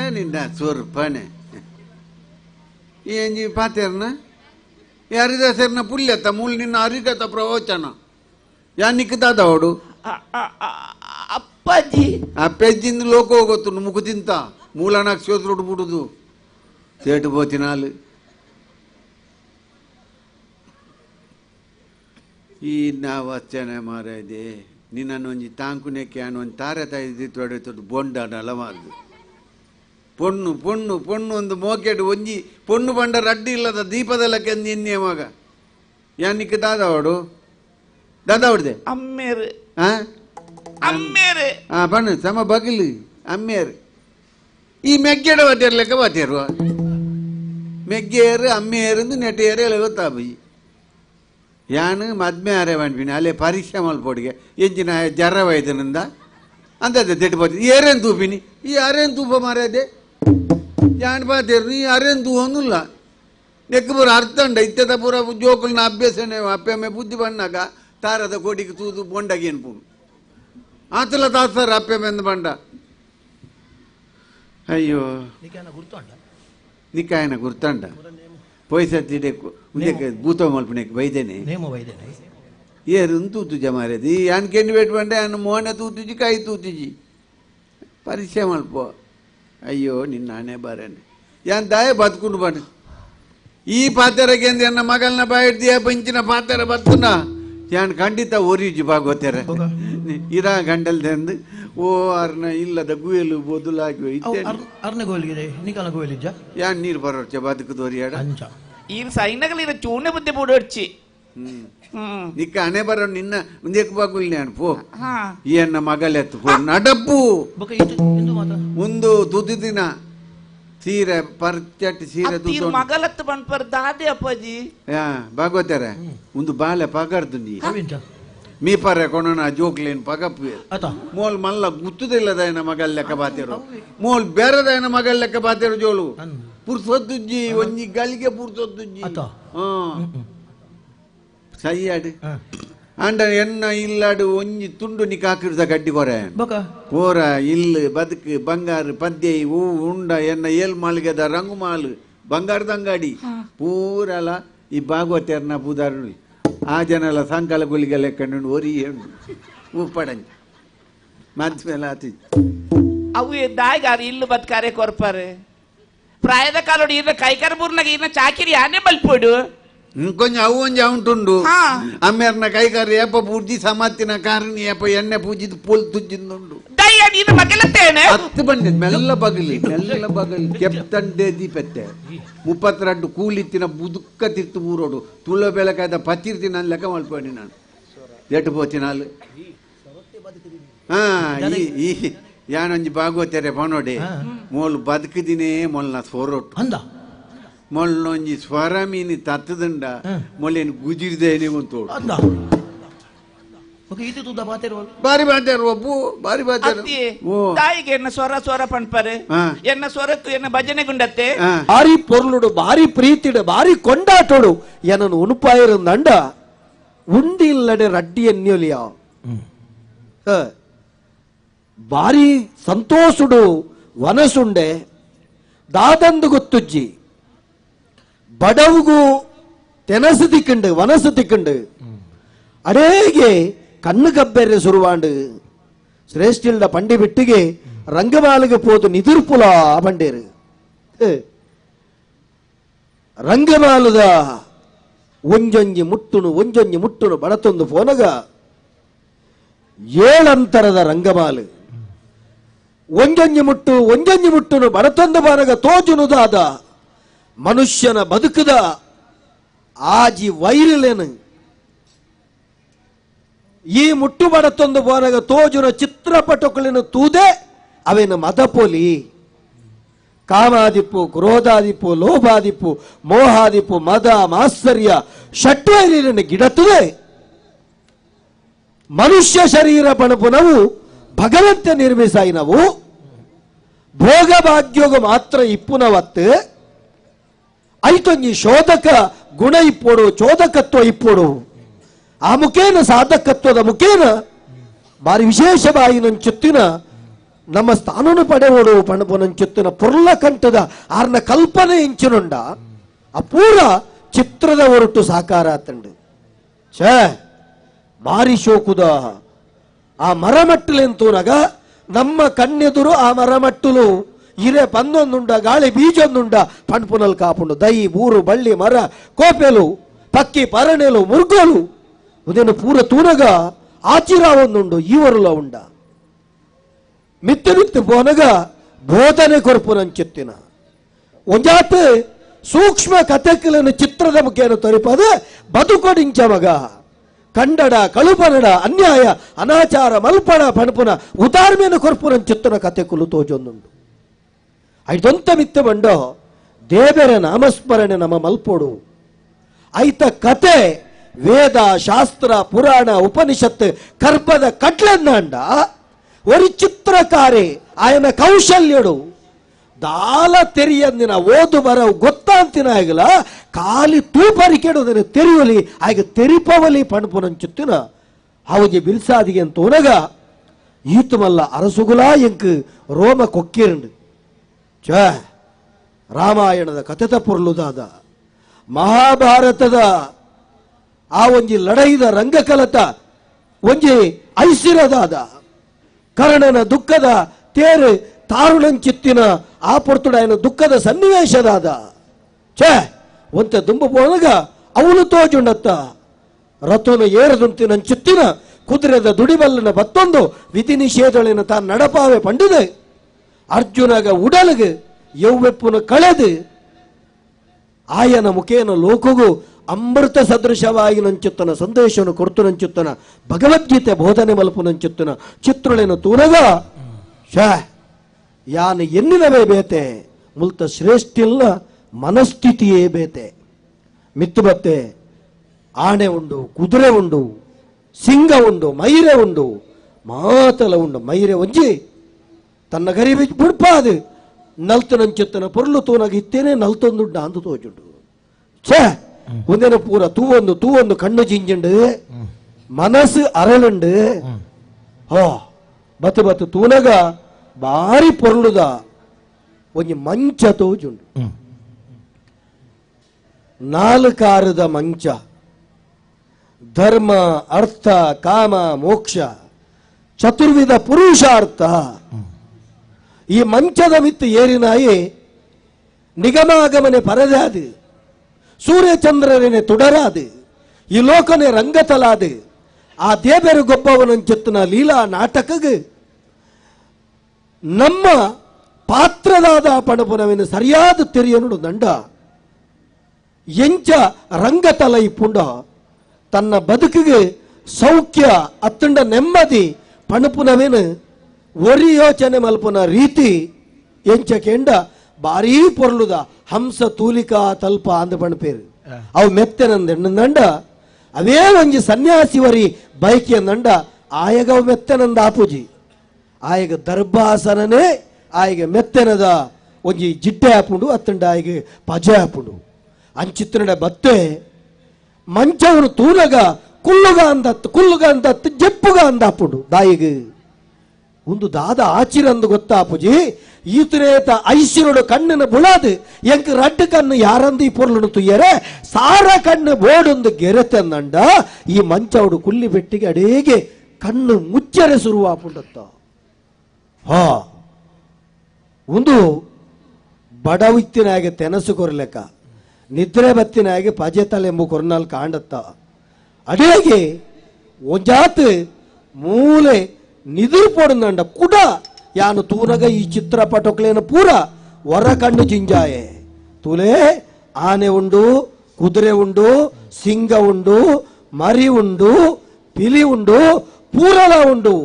ನಿನ್ನ ಸ್ವರ್ಪನೆ ఏంజి పాతేర్న ಯಾರಿದ ಸೇರ್ನ ಪುಲ್ಯತ ಮೂಲ ನಿನ್ನ ಅರಿಗತ ಪ್ರವಚನ ಯಾ ನಿಕ್ತಾದವಡು ಅಪ್ಪಾಜಿ ಆ ಪೆಜ್ಜಿಂದ ಲೋಕ ಹೋಗುತ್ತು ಮುಗು ತಿಂತ ಮೂಲ ನಕ್ಷತ್ರುಡು ಬಿಡುದು ಸೇಟು పోతినాలు ಈ ನಾವು ಅಚ್ಚನೆ ಮಾರದೆ ನಿನ್ನೊಂಜಿ ತಾಂಕುನೆಕ್ಕೆ ಒಂದು ತಾರೆ ತಾಯಿದ್ದು ಬೊಂಡ ನಲಮಾರ್ದು ಪೊಣ್ಣು ಪೊಣ್ಣು ಪೊಣ್ಣು ಒಂದು ಮೋಕೆಡು ಒಂಜಿ ಪೊಣ್ಣು ಬಂಡ ರಡ್ಡಿ ಇಲ್ಲದ ದೀಪದಲ್ಲಕ್ಕೆ ನಿನ್ನೆ ಮಗ ಯಾನಿಕ್ಕೆ ದಾದಾವಡು ದಾದಾವಡ್ದೆ ಅಮ್ಮೇರು ಹಾ ಅಮ್ಮೇರು ಬಣ್ಣ ಸಮ ಬಗಲು ಅಮ್ಮೇರು ಈ ಮೆಗ್ಗೆಡ ಬತ್ತಿರ್ಲೆಕ್ಕ ಬತ್ತಿರುವ ಮೆಗ್ಗೇರು ಅಮ್ಮೇರು ನೆಟ್ಟೇರು ಎಲ್ಲ ಗೊತ್ತಾಬಿ ಯಾನು ಮದ್ಮೆ ಆರೆ ಮಾಡ್ಬಿನಿ ಅಲ್ಲೇ ಪರೀಕ್ಷೆ ಮಲ್ಪೊಡಿಗೆ ಎಂಚಿನ ಜರ ವೈದ್ಯನಿಂದ ಅಂತದ್ದೆ ತೆಟ್ಟು ಬರ್ತೀನಿ ಏರೇನು ತೂಪಿನಿ ಈ ಅರೇನು ತೂಪ ಮಾರದೆ ಯಾನ್ ಬಾತೇರು ನೀ ಅರೇನು ತೂವನ್ನುಲ್ಲ ನೆಕ್ಕ ಪೂರ ಅರ್ಥ ಉಂಡ ಇತ್ತದ ಪೂರ ಜೋಕುಲ್ನ ಅಭ್ಯಾಸನೇ ಅಪ್ಪೆಮ್ಮೆ ಬುದ್ಧಿ ಬಣ್ಣಾಗ ತಾರದ ಕೋಟಿಗೆ ತೂದು ಬೊಂಡಗೆ ಅನ್ಪುಣು ಆತಲ ತಾಸ್ತಾರ ಅಪ್ಪೆಮ್ಮೆಂದು ಬಂಡ ಅಯ್ಯೋ ನಿಕ್ಕಾಯನ ಗುರ್ತಂಡ ಪೊಯ್ಸತ್ತಿಡೆ ಉಂದಕ್ಕೆ ಭೂತ ಮಲ್ಪನೆಕ್ಕೆ ಬೈದೇನೆ ಏರು ತೂತು ಜಮಾರದಿ ಯಾನ್ ಕೆಂಡು ಬೆಟ್ಬಂಡೆ ಅನ್ನ ಮೋನೆ ತೂತುಜಿ ಕೈ ತೂತುಜಿ ಪರೀಕ್ಷೆ ಮಲ್ಪ ಅಯ್ಯೋ ನಿನ್ನ ಹಣೆ ಬಾರೇನೆ ಯಾನ್ ದಾಯ ಬದುಕೊಂಡು ಬಣ್ಣ ಈ ಪಾತೆರಗೆ ಅಂದ ನನ್ನ ಮಗಳನ್ನ ಬಾಯಿಡ್ದಿಯ ಪಂಚಿನ ಪಾತೆರ ಬರ್ತುನ ಯಾನ್ ಖಂಡಿತ ಓರಿಜಿ ಬಾಗೋತ್ಯಾರ ಇರಾ ಗಂಡಲ್ದಂದು ಓ ಅರ್ನ ಇಲ್ಲದ ಗುಯಲು ಬೊದುಲಾಗಿ ಯಾನ್ ನೀರು ಬರೋರ್ಚ ಬದುಕುದೋರಿ ಯಾಡ ಈ ಸೈನಗಲಿರ ಚೂನೆ ಬುದ್ಧಿ ಬುಡೋಡ್ಚಿ ನಿಕ್ಕ ಹಣೆ ಬರೋ ನಿನ್ನ ಮುಂದಕ್ಕೆ ಬಾಗುಲ್ ನಾನು ಪೋ ಈ ಅನ್ನ ಮಗಲೆತ್ತು ಪೋ ನಡಪ್ಪು ಒಂದು ತುದಿ ದಿನ ಸೀರೆ ಪರ್ಚಟ್ ಸೀರೆ ತೀರ್ ಮಗಲತ್ತು ಬಣ್ಪರ್ ದಾದೆ ಅಪ್ಪಾಜಿ ಬಾಗೋತಾರ ಒಂದು ಬಾಳೆ ಪಗರ್ದು ನೀ ಮೀ ಪರ್ರೆ ಕೊಣನ ಜೋಕ್ಲೇನ್ ಪಗಪ್ಪು ಮೋಲ್ ಮಲ್ಲ ಗುತ್ತುದಿಲ್ಲದಾಯನ ಮಗಲ್ ಲೆಕ್ಕ ಬಾತಿರು ಮೋಲ್ ಬೇರೆದಾಯನ ಮಗಲ್ ಲೆಕ್ಕ ಬಾತಿರು ಜೋಳು ಪುರ್ಸೊತ್ತುಜ್ಜಿ ಒಂಜಿ ಗಳಿಗೆ ಪುರ್ಸೊತ್ತುಜ್ಜಿ ಸೈಯಾಡು ಅಂಡ ಎನ್ನ ಇಲ್ಲಾಡು ಒಂಜಿ ತುಂಡು ನಿಕ್ ಹಾಕಿರ್ದ ಗಡ್ಡಿ ಕೊರೆ ಪೋರ ಇಲ್ಲು ಬದುಕು ಬಂಗಾರ ಪದ್ಯ ಹೂ ಉಂಡ ಎನ್ನ ಏಲ್ ಮಾಲ್ಗೆದ ರಂಗುಮಾಲು ಬಂಗಾರದ ಅಂಗಡಿ ಪೂರಲ ಈ ಭಾಗವತರ್ನ ಪೂದಾರು ಆ ಜನಲ ಸಂಕಲ ಗುಳಿಗೆ ಲೆಕ್ಕಂಡು ಒರಿ ಹೆಣ್ಣು ಉಪ್ಪಡಂಜ ಮದ್ಮೇಲೆ ಆತಿ ಅವು ದಾಯ್ಗಾರ ಇಲ್ಲು ಬದುಕಾರೆ ಕೊರ್ಪಾರೆ ಪ್ರಾಯದ ಕಾಲೋಡು ಇನ್ನ ಕೈಕರ ಬೂರ್ನಾಗ ಇನ್ನ ಚಾಕಿರಿ ಆನೆ ಮಲ್ಪೋಡು ಕೊಂಚ ಅವು ಒಂಜ ಉಂಟುಂಡು ಅಮ್ಮೇರ್ನ ಕೈಕಾರಿ ಏಪ ಪೂಜಿ ಸಮತ್ತಿನ ಕಾರಣಿ ಏಪ ಎಣ್ಣೆ ಪೂಜಿದ್ ಪೋಲ್ ತುಜ್ಜಿಂದುಂಡು ಹತ್ತು ಬಂಡೆ ಮೆಲ್ಲ ಬಗಲಿ ಕೆಪ್ತಂಡೆ ದೀಪತ್ತೆ 32 ಕೂಲಿತ್ತಿನ ಬುದುಕ್ಕ ತಿರ್ತು ಊರೋಡು ತುಳ ಬೆಳಕಾಯ್ದ ಪತ್ತಿರ್ತೀನಿ ನಾನು ಲೆಕ್ಕ ಮಲ್ಪಡಿ ನಾನು ಎಟ್ಟು ಪೋತಿನಾಲು ಈ ಯಾನೊಂಜಿ ಭಾಗವತರೆ ಪನೋಡೆ ಮೋಲ್ ಬದುಕಿದಿನೇ ಮೊಲ್ನ ಸೋರೊಟ್ಟು ಅಂದ ಮೊಲ್ಲೊಂಜಿ ಸ್ವರ ಮೀನಿ ತತ್ತದಂಡ ಮೊಲ್ಲೇನು ಗುಜಿರ್ದೇನೆ ಅಂತೋಡು ಬಾರಿ ಬಾತಾರ ಒಬ್ಬು ಬಾರಿ ಬಾತಾರ ತಾಯಿಗೆ ಎನ್ನ ಸ್ವರ ಸ್ವರ ಪಣ್ಪರೆ ಎನ್ನ ಸ್ವರತ್ತು ಎನ್ನ ಭಜನೆ ಗುಂಡತ್ತೆ ಬಾರಿ ಪೊರ್ಲುಡು ಬಾರಿ ಪ್ರೀತಿಡು ಬಾರಿ ಕೊಂಡಾಟೋಡು ಎನ್ನನು ಉನುಪಾಯಿರುಂದಂಡ ಉಂಡಿ ಇಲ್ಲಡೆ ರಡ್ಡಿ ಎನ್ನಿಯಲಿಯ ಬಾರಿ ಸಂತೋಷುಡು ವನಸುಂಡೆ ದಾದಂದು ಗೊತ್ತುಜ್ಜಿ ಬಡವುಗೂ ತೆನಸು ತಿಕ್ಕಂಡು ವನಸು ತಿಕ್ಕಂಡು ಅಡೇಗೆ ಕಣ್ಣು ಗಬ್ಬೆರೆ ಸುರುವಾಂಡು ಶ್ರೇಷ್ಠಿಲ್ಡ ಪಂಡಿ ಬಿಟ್ಟಿಗೆ ರಂಗಮಾಲಿಗೆ ಪೋದು ನಿದುರ್ಪುಲ ಬಂಡೇರು ರಂಗಮಾಲದ ಒಂಜೊಂಜಿ ಮುಟ್ಟುನು ಬಡತೊಂದು ಫೋನಗ ಏಳಂತರದ ರಂಗಮಾಲು ಒಂಜೊಂಜಿ ಮುಟ್ಟುನು ಬಡತೊಂದು ಬಾನಗ ತೋಜುನುದಾದ ಮನುಷ್ಯನ ಬದುಕದ ಆಜಿ ವೈರಿಲೇನು ಈ ಮುಟ್ಟು ಬಡತೊಂದು ಬೋನಗ ತೋಜುನ ಚಿತ್ರಪಟಗಳನ್ನು ತೂದೆ ಅವೇನು ಮದಪೋಲಿ ಕಾಮಾದಿಪ್ಪು ಕ್ರೋಧಾದಿಪ್ಪು ಲೋಭಾದಿಪ್ಪು ಮೋಹಾದಿಪ್ಪು ಮದ ಮಾತ್ಸರ್ಯ ಷಟ್ವೈರಿಯನ್ನು ಗಿಡತುದೆ ಮನುಷ್ಯ ಶರೀರ ಪಣಪುನವು ಭಗವಂತ ನಿರ್ಮಿಸಾಯಿನವು ಭೋಗ ಭಾಗ್ಯೋಗ ಮಾತ್ರ ಇಪ್ಪುನವತ್ತು ಐತೊಂಜಿ ಶೋಧಕ ಗುಣ ಇಪ್ಪೋಡು ಚೋದಕತ್ವ ಇಪ್ಪೋಡು ಆ ಮುಖೇನ ಸಾಧಕತ್ವದ ಮುಖೇನ ಬಾರಿ ವಿಶೇಷವಾಗಿ ನಂಚುತ್ತಿನ ನಮ್ಮ ಸ್ಥಾನನು ಪಡೆಯೋಡು ಪಣಪುನಂಚುತ್ತಿನ ಪುರ್ಲ ಕಂಠದ ಆರ್ನ ಕಲ್ಪನೆ ಇಂಚಿನುಂಡ ಅಪೂರ ಚಿತ್ರದ ಹೊರಟು ಸಾಕಾರ ಆತಂಡು ಛೇ ಬಾರಿ ಶೋಕುದ ಆ ಮರಮಟ್ಟಲೆಂತೂನಗ ನಮ್ಮ ಕಣ್ಣೆದುರು ಆ ಮರಮಟ್ಟಲು ಇರೆ ಪಂದೊಂದುಂಡ ಗಾಳಿ ಬೀಜೊಂದುಂಡ ಪಂಡ್ಪುನಲ್ ಕಾಪುಂಡು ದೈ ಬೂರು ಬಳ್ಳಿ ಮರ ಕೋಪೆಲು ಪಕ್ಕಿ ಪರಣೆಲು ಮುರ್ಗೋಲು ಉದೇನು ಪೂರ ತೂನಗ ಆಚಿರ ಒಂದುಂಡು ಈವರುಲ ಉಂಡ ಮಿತ್ತು ಮಿತ್ತು ಪೋನಗ ಬೋಧನೆ ಕೊರ್ಪುನಂಚಿತ್ತಿನ ಒಂಜಾತ್ ಸೂಕ್ಷ್ಮ ಕಥೆಗಳನ್ನು ಚಿತ್ರದ ಮುಖೇನ ತೋರಿಪದ ಬದುಕೊಡಿಂಚ ಮಗ ಕಂಡಡ ಕಳುಪನಡ ಅನ್ಯಾಯ ಅನಾಚಾರ ಮಲ್ಪಣ ಪಣಪುನ ಉದಾರ್ಮೇನ ಕೊರ್ಪುನ ಚಿತ್ತನ ಕಥೆ ಕುಲು ತೋಜೊಂದುಂಡು ಐದೊಂತ ಮಿತ್ತ ಬಂಡೋ ದೇವರ ನಾಮಸ್ಮರಣೆ ನಮ್ಮ ಮಲ್ಪೋಡು ಐತ ಕತೆ ವೇದ ಶಾಸ್ತ್ರ ಪುರಾಣ ಉಪನಿಷತ್ ಕರ್ಪದ ಕಟ್ಲೆಂದಾಂಡ ഒരു ಚಿತ್ರಕಾರಿ ಆಯನ ಕೌಶಲ್ಯಡು ದಾಲ ತೆರಿಯಂದಿನ ಓದು ಬರವು ಗೊತ್ತಾಂತಿನ ಆಗಲ ಕಾಲಿ ತೂಪರಿಕೆಡುದನ್ನು ತೆರಿಯಲಿ ಆಗ ತೆರಿಪವಲಿ ಪಣಪುನಂಚುತ್ತಿನ ಅವಜಿ ಬಿಲ್ಸಾದಿಗೆ ಅಂತ ಉನಗ ಈತುಮಲ್ಲ ಅರಸುಗುಲಾ ಎಂಕ್ ರೋಮ ಕೊಕ್ಕಿರಂಡು ಚ ರಾಮಾಯಣದ ಕಥೆತ ಪೊರ್ಲುದಾದ ಮಹಾಭಾರತದ ಆ ಒಂಜಿ ಲಡೈದ ರಂಗಕಲತ ಒಂಜಿ ಐಸಿರದಾದ ಕರ್ಣನ ದುಃಖದ ತೇರು ತಾರುಣಂಚಿತ್ತಿನ ಆ ಪೊರ್ತುಡಾಯನ ದುಃಖದ ಸನ್ನಿವೇಶದಾದ ಛೇ ಒಂತೆ ದುಂಬ ಪೋನಗ ಅವನು ತೋಜುಂಡತ್ತ ರಥೋನ ಏರದುಂತಿನ ಚಿತ್ತಿನ ಕುದುರೆದ ದುಡಿಬಲ್ಲನ ಬತ್ತೊಂದು ವಿಧಿ ನಿಷೇಧಳಿನ ತಾನು ನಡಪಾವೆ ಪಂಡಿದೆ ಅರ್ಜುನಗ ಉಡಲಗೆ ಯೌವೆಪ್ಪುನ ಕಳೆದು ಆಯನ ಮುಖೇನ ಲೋಕಗೂ ಅಮೃತ ಸದೃಶವಾಗಿ ನಂಚುತ್ತನ ಸಂದೇಶವನ್ನು ಕೊಡ್ತು ನಂಚುತ್ತನ ಭಗವದ್ಗೀತೆ ಬೋಧನೆ ಮಲ್ಪು ನಂಚುತ್ತನ ಚಿತ್ರಳಿನ ತೂನಗ ಶಾ ಯಾನ ಎನ್ನಿನವೇ ಬೇತೆ ಮುಲ್ತ ಶ್ರೇಷ್ಠಿಲ್ಲ ಮನಸ್ಥಿತಿಯೇ ಬೇತೆ ಮಿತ್ತು ಬತ್ತೆ ಆಣೆ ಉಂಡು ಕುದುರೆ ಉಂಡು ಸಿಂಗ ಉಂಡು ಮೈರೆ ಉಂಡು ಮಾತಲ ಉಂಡು ಮೈರೆ ಒಂಜಿ ತನ್ನ ಗರಿ ಬಿಡ್ಪಾದು ನಲ್ತು ನಂಚುತ್ತನ ಪೊರ್ಲು ತೂನಾಗ ಇತ್ತೇನೆ ನಲ್ತೊಂದುಂಡ ಅಂದು ತೋಜುಂಡು ಛೇ ಒಂದೇನ ಪೂರ ತೂವೊಂದು ಕಣ್ಣು ಜಿಂಜುಂಡು ಮನಸ್ಸು ಅರಳುಂಡು ಹೋ ಬತ್ತು ಬತ್ತು ತೂನಗ ಬಾರಿ ಪೊರ್ಲುದ ಒಂಜಿ ಮಂಚ ತೋಜುಂಡು ನಾಲ್ಕಾರದ ಮಂಚ ಧರ್ಮ ಅರ್ಥ ಕಾಮ ಮೋಕ್ಷ ಚತುರ್ವಿಧ ಪುರುಷಾರ್ಥ ಈ ಮಂಚದ ಮಿತ್ತು ಏರಿನಾಯಿ ನಿಗಮಾಗಮನೆ ಪರದಾದು ಸೂರ್ಯಚಂದ್ರನೇ ತುಡರಾದು ಈ ಲೋಕನೆ ರಂಗತಲಾದು ಆ ದೇವರು ಗೊಬ್ಬವನಂಚೆತ್ತನ ಲೀಲಾ ನಾಟಕಗೆ ನಮ್ಮ ಪಾತ್ರದಾದ ಪಣಪುನವಿನ ಸರಿಯಾದ ತೆರಿಯನುಡು ದಂಡ ಎಂಚ ರಂಗತಲ ಇಪ್ಪುಂಡ ತನ್ನ ಬದುಕಿಗೆ ಸೌಖ್ಯ ಅತ್ತಂಡ ನೆಮ್ಮದಿ ಪಣಪುನವೇನು ಒರಿ ಯೋಚನೆ ಮಲ್ಪುನ ರೀತಿ ಎಂಚ ಕೆಂಡ ಬಾರೀ ಪೊರ್ಲುದ ಹಂಸ ತೂಲಿಕಾ ತಲ್ಪ ಅಂದ ಪಣಪೇರು ಅವು ಮೆತ್ತನಂದಂಡ ಅವೇ ಒಂಜಿ ಸನ್ಯಾಸಿ ವರಿ ಬೈಕಿ ಅಂದಂಡ ಆಯಗ ಅವು ಮೆತ್ತನಂದ ಆಪುಜಿ ಆಯಗ ದರ್ಭಾಸನನೇ ಆಯಗ ಮೆತ್ತನದ ಒಂಜಿ ಜಿಡ್ಡೆ ಹಾಪುಂಡು ಅತ್ತಂಡ ಆಯಗ ಪಜೆ ಹಾಪುಂಡು ಅಂಚಿತ್ತನಡ ಬತ್ತೆ ಮಂಚವನು ತೂನಗ ಕುಲ್ಲುಗ ಅಂದತ್ತು ಜಪ್ಪುಗ ಅಂದಾಪುಂಡು ದಾಯಿಗೆ ಒಂದು ದಾದ ಆಚಿರಂದು ಗೊತ್ತಾಪುಜಿ ಈತನೇತ ಐಶ್ವರ್ಯಡು ಕಣ್ಣಿನ ಬುಳಾದು ಎಂಕ್ ರಡ್ಡು ಕಣ್ಣು ಯಾರಂದು ಈ ಪೊರ್ಲು ತುಯ್ಯರೆ ಸಾರ ಕಣ್ಣು ಬೋಡೊಂದು ಗೆರೆತಂದಂಡ ಈ ಮಂಚವಡು ಕುಲ್ಲಿ ಬೆಟ್ಟಿಗೆ ಅಡೇಗೆ ಕಣ್ಣು ಮುಚ್ಚರೆ ಶುರುವಾಪುಂಡತ್ತ ಹಾ ಒಂದು ಬಡವಿತ್ತಿನಾಗೆ ತೆನಸು ಕೊರ್ಲೆಕ್ಕ ನಿದ್ರೆ ಬತ್ತಿನಾಗೆ ಪಜೆ ತಲೆಂಬು ಕೊರ್ನಾಲ್ ಕಾಂಡತ್ತ ಅಡೇಗೆ ಒಂಜಾತ್ ಮೂಲೆ ನಿದುರು ಪೋಡುಂದಂಡ ಕುಡ ಯಾನು ತೂನಗ ಈ ಚಿತ್ರಪಟಕ್ಲೇನ ಪೂರ ಹೊರ ಕಣ್ಣು ಜಿಂಜಾಯೆ ತುಲೆ ಆನೆ ಉಂಡು ಕುದುರೆ ಉಂಡು ಸಿಂಗ ಉಂಡು ಮರಿ ಉಂಡು ಪಿಲಿ ಉಂಡು ಪೂರಲ ಉಂಡು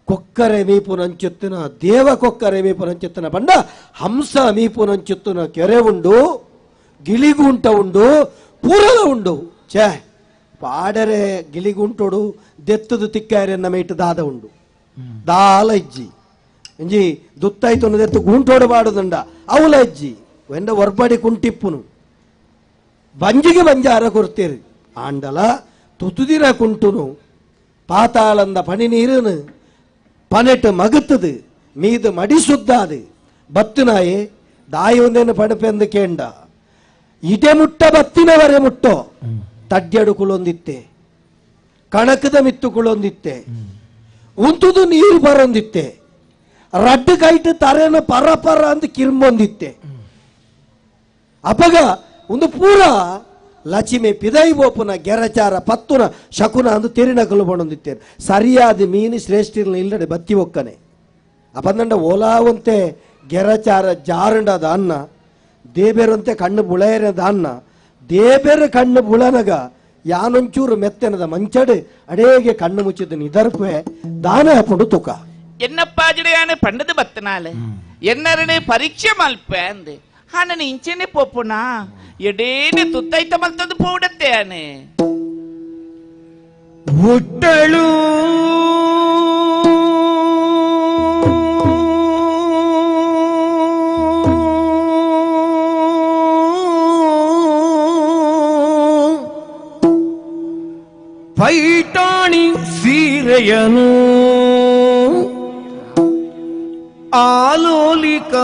ಕೊಕ್ಕರೆ ಮೀಪು ನಂಚುತ್ತಿನ ದೇವ ಕೊಕ್ಕರೆ ಮೀಪು ನಂಚುತ್ತಿನ ಬಂಡ ಹಂಸ ಮೀಪು ನಂಚುತ್ತಿನ ಕೆರೆ ಉಂಡು ಗಿಳಿಗುಂಟ ಉಂಡು ಪೂರಲ ಉಂಡು ಛೇ ಪಾಡರೆ ಗಿಳಿಗುಂಟೋಡು ದೆತ್ತದು ತಿಕ್ಕಾರೆನ್ನ ಮೇಟು ದಾದ ಉಂಡು ದಾಲ ಇಜ್ಜಿ ಇಂಜಿ ದುತ್ತಾಯ್ತು ಅನ್ನೋದೆತ್ತು ಗುಂಟೋಡು ಬಾಡುದಂಡ ಅವಲ ಇಜ್ಜಿ ವೆಂಡ ಒರ್ಬಡಿ ಕುಂಟಿಪ್ಪುನು ಬಂಜಿಗೆ ಬಂಜಾರ ಕೊಡ್ತೀರಿ ಆಂಡಲ ತುತುದಿರ ಕುಂಟುನು ಪಾತಾಳಂದ ಪಣಿ ನೀರುನು ಪನೆಟ್ಟು ಮಗುತ್ತದು ಮೀದು ಮಡಿಸುದ್ದಾದು ಬತ್ತುನಾಯೆ ದಾಯಿ ಒಂದೇನು ಪಡಪೆಂದು ಕೇಂಡ ಇಟೆ ಮುಟ್ಟ ಬತ್ತಿನವರೆ ಮುಟ್ಟೋ ತಡ್ಯಡು ಕುಳೊಂದಿತ್ತೆ ಕಣಕದ ಮಿತ್ತು ಕುಳೊಂದಿತ್ತೆ ಉಂತುದು ನೀರು ಬರೊಂದಿತ್ತೆ ರಡ್ಡು ಕೈಟ್ ತರೆನ ಪರ ಪರ ಅಂತ ಕಿರ್ಮೊಂದಿತ್ತೆ ಅಪಗ ಒಂದು ಪೂರ ಲಚಿಮೆ ಪಿದೈ ಬೋಪುನ ಗೆರಚಾರ ಪತ್ತುನ ಶಕುನ ಅಂದು ತೆರಿನಕಲು ಬಂದಿತ್ತೇನೆ ಸರಿಯಾದ ಮೀನು ಶ್ರೇಷ್ಠ ಇಲ್ಲಡೆ ಬತ್ತಿ ಒಕ್ಕನೆ ಅಪಂದಂಡ ಓಲಾವಂತೆ ಗೆರಚಾರ ಜಾರಂಡದ ಅನ್ನ ದೇಬೇರಂತೆ ಕಣ್ಣು ಬುಳೆಯರದ ಅನ್ನ ದೇಬೇರ ಕಣ್ಣು ಬುಳನಗ ಯಾನೊಂಚೂರು ಮೆತ್ತನದ ಮಂಚಡು ಅಡೇಗೆ ಕಣ್ಣು ಮುಚ್ಚಿದ ನಿದರ್ಪೆ ದಾನ ಹಾಕೊಂಡು ತುಕ ಎನ್ನಪ್ಪಾಜಡೆಯಾನೆ ಪಂಡದ ಬತ್ತನಾಲೆ ಎನ್ನರನೆ ಪರೀಕ್ಷೆ ಮಲ್ಪೆ ಅಂದೆ ಹಾನ ಇಂಚೆನೆ ಪೋಪುನಾ ಎಡೇನೆ ತುತ್ತೈತ ಮಲ್ತದ್ದು ಪೋಡತ್ತೆ ಆನೆ ಹುಟ್ಟಳು ಪೈಟಾಣಿ ಸೀರೆಯನು ಆಲೋಲಿಕ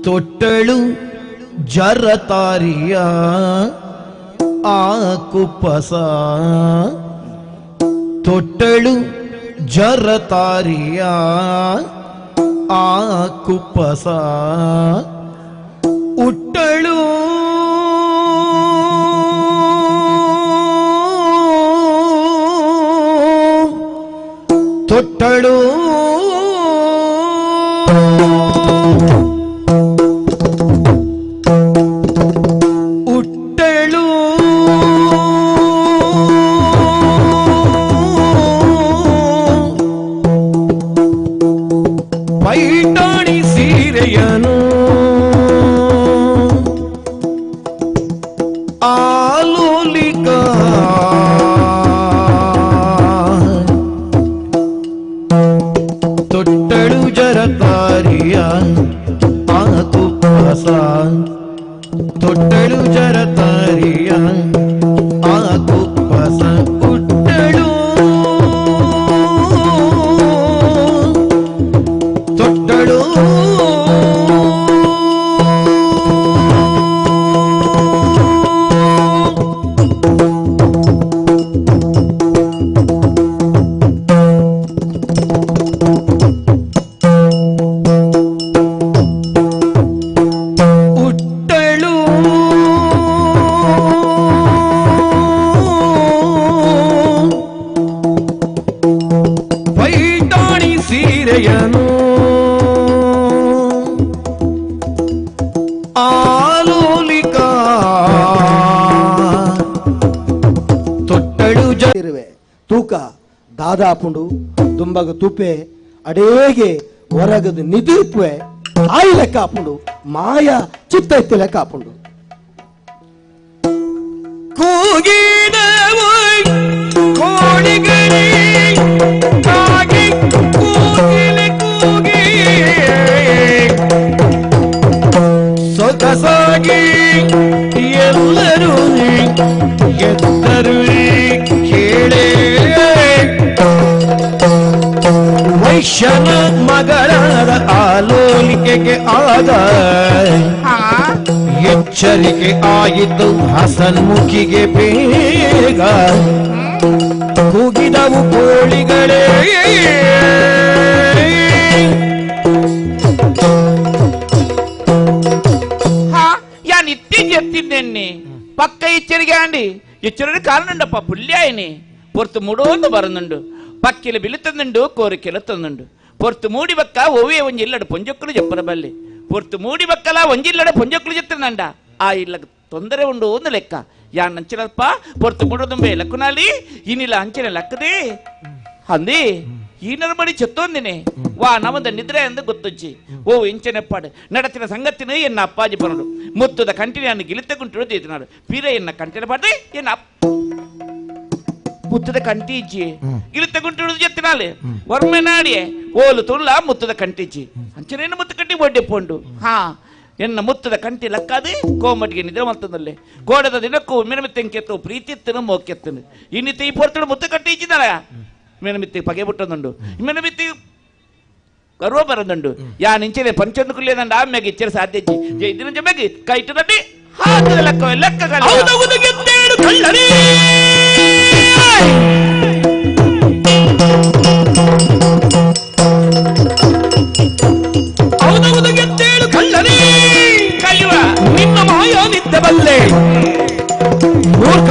ತೊಟ್ಟಳು ಜರತಾರಿಯ ಆ ಕುಪ್ಪಸ ತೊಟ್ಟಳು ಜರತಾರಿಯ ಆ ಕುಪ್ಪಸ ಉಟ್ಟಳು ತೊಟ್ಟಳು ಉಟ್ಟಳು ಪೈಟಾಣಿ ಸೀರೆಯನು ಆಲೋಲಿಕ ತೊಟ್ಟಳು ಜರತಾರಿಯ ಆ ಕುಪ್ಪಸ ತೊಟ್ಟಳು ಜರತಾರಿಯ ಆ ಕುಪ್ಪಸ ಉಟ್ಟಳು ತೊಟ್ಟಳು ಪೈಟಾಣಿ ಸೀರೆಯನು ಆಲೋಲಿಕ ತೊಟ್ಟಳು ಇರುವೆ ತೂಕ ದಾದಾಪುಂಡು ದುಂಬಗ ತುಪ್ಪೆ ಅಡೇಗೆ ಹೊರಗದು ನಿದಿರ್ಪುವೆ ತಾಯಿ ಲೆಕ್ಕ ಹಾಪುಂಡು ಮಾಯ ಚಿತ್ತ ಎತ್ತಿ ಲೆಕ್ಕ ಹಾಪುಂಡು ಕೂಗಿದವು ಕೋಳಿಗಳೇ ಕಾಗಿ ಕೂಗಿಲೆ ಕೂಗಿ ಸೊಗಸಾಗಿ ಎಲ್ಲರೂ ಎತ್ತರು ಕೇಳೇ ವೈಶ್ಯನ ಮಗಳಾದ ಆಲೋಲಿಕೆಗೆ ಆದ ಎಚ್ಚರಿಕೆ ಆಯಿತು ಹಸನ್ಮುಖಿಗೆ ಬೇಗ ಕೂಗಿದವು ಕೋಳಿಗಳೇ ಯಾನ್ ಇತ್ತೀಚೆ ಎತ್ತಿದ್ದೇನೆ ಪಕ್ಕ ಎಚ್ಚರಿಕೆ ಆಂಡಿ ಎಚ್ಚರಿಕೆ ಕಾರಣುಂಡಪ್ಪ ಪುಲ್ಯಾಯನಿ ಪೊರ್ತು ಮುಡೋಂದು ಬರನುಂಡು ಪಕ್ಕಿಲ ಬಿಳುತ್ತಂದುಂಡು ಕೋರಿಕೆಲ ತಂದುಂಡು ಪೊರ್ತು ಮೂಡಿ ಬಕ್ಕ ಒವ್ವೆ ಒಂಜಿಲ್ಲಡ ಪೊಂಜೊಕ್ಕಲು ಜಪ್ಪರ ಬಲ್ಲಿ ಪೊರ್ತು ಮೂಡಿ ಬಕ್ಕಲ ಒಂಜಿಲ್ಲಡ ಪೊಂಜೊಕ್ಕಲು ಜತ್ತನಂಡ ಆ ಇಲ್ಲ ತೊಂದರೆ ಉಂಡು ಒಂದು ಲೆಕ್ಕ ಯಾನ್ ಅಂಚಿನಲ್ಪ ಪೊರ್ತು ಮುಡೋದುಂಬೆ ಲಕ್ಕುನಾಲಿ ಇನ್ನಿಲ್ಲ ಅಂಚಿನ ಲಕ್ಕದೆ ಅಂದಿ ಈನರ ಬಡಿ చెత్తోందినే వా నవద నిద్ర ಎಂದು ಗೊತ್ತೊಚ್ಚಿ ಓ ಇಂಚನೆಪ್ಪಾಡು ನಡತಿನ ಸಂಗತಿನ ಎನ್ನ ಅಪ್ಪಾಜಿ ಬರಡು ಮುತ್ತದ ಕಂಟಿನೆಯನ್ನು ಗಿಳಿತಗುಂಟು ತೀತಿನಾಡು ಪೀರ ಎನ್ನ ಕಂಟಿನ ಪಾಡೆ ಎನ್ನ ಮುತ್ತದ ಕಂಟಿ ಇಜ್ಜಿ ಗಿಳಿತಗುಂಟು ಜತ್ತಿನಾಲೆ ವರ್ಮೆ ನಾಡಿಯೆ ಓಲು ತುಳ್ಳ ಮುತ್ತದ ಕಂಟಿಜ್ಜಿ ಅಂಚನೇನು ಮುತ್ತ ಕಂಟಿ ಒಡ್ಡೆ ಪೋಂಡು ಹಾ ಎನ್ನ ಮುತ್ತದ ಕಂಟಿ ಲಕ್ಕಾದೆ ಕೋಮಟಿಗೆ ನಿದ್ರೆ ಮಲ್ತದಲ್ಲೇ ಗೋಡದ ದಿನಕ್ಕೂ ಮಿನಮಿತ್ತೆಂಕೆತ್ತು ಪ್ರೀತಿತ್ತನು ಮೋಕ್ಕೆತ್ತನು ಇನ್ನಿತ್ತ ಈ ಪೊರ್ತಡು ಮುತ್ತ ಕಂಟಿ ಇಚ್ಚಿದಾಳ ಮಿನಮಿತ್ತಿ ಪಗೆ ಬಿಟ್ಟೊಂದುಂಡು ಮಿನಮಿತ್ತಿ ಗರ್ವ ಬರದುಂಡು ಯಾ ನಿಂಚನೆ ಪಂಚೊಂದು ಕುಲ್ಯದಂಡ ಆಮ್ಯಾಗ ಇಚ್ಚರ ಸಾಧ್ಯ ಇದನ್ನ ಜಮ್ಯಾಗಿ ಕೈಟು ನಟಿ ಹಾಕದ ಲೆಕ್ಕ ಲೆಕ್ಕಗಳು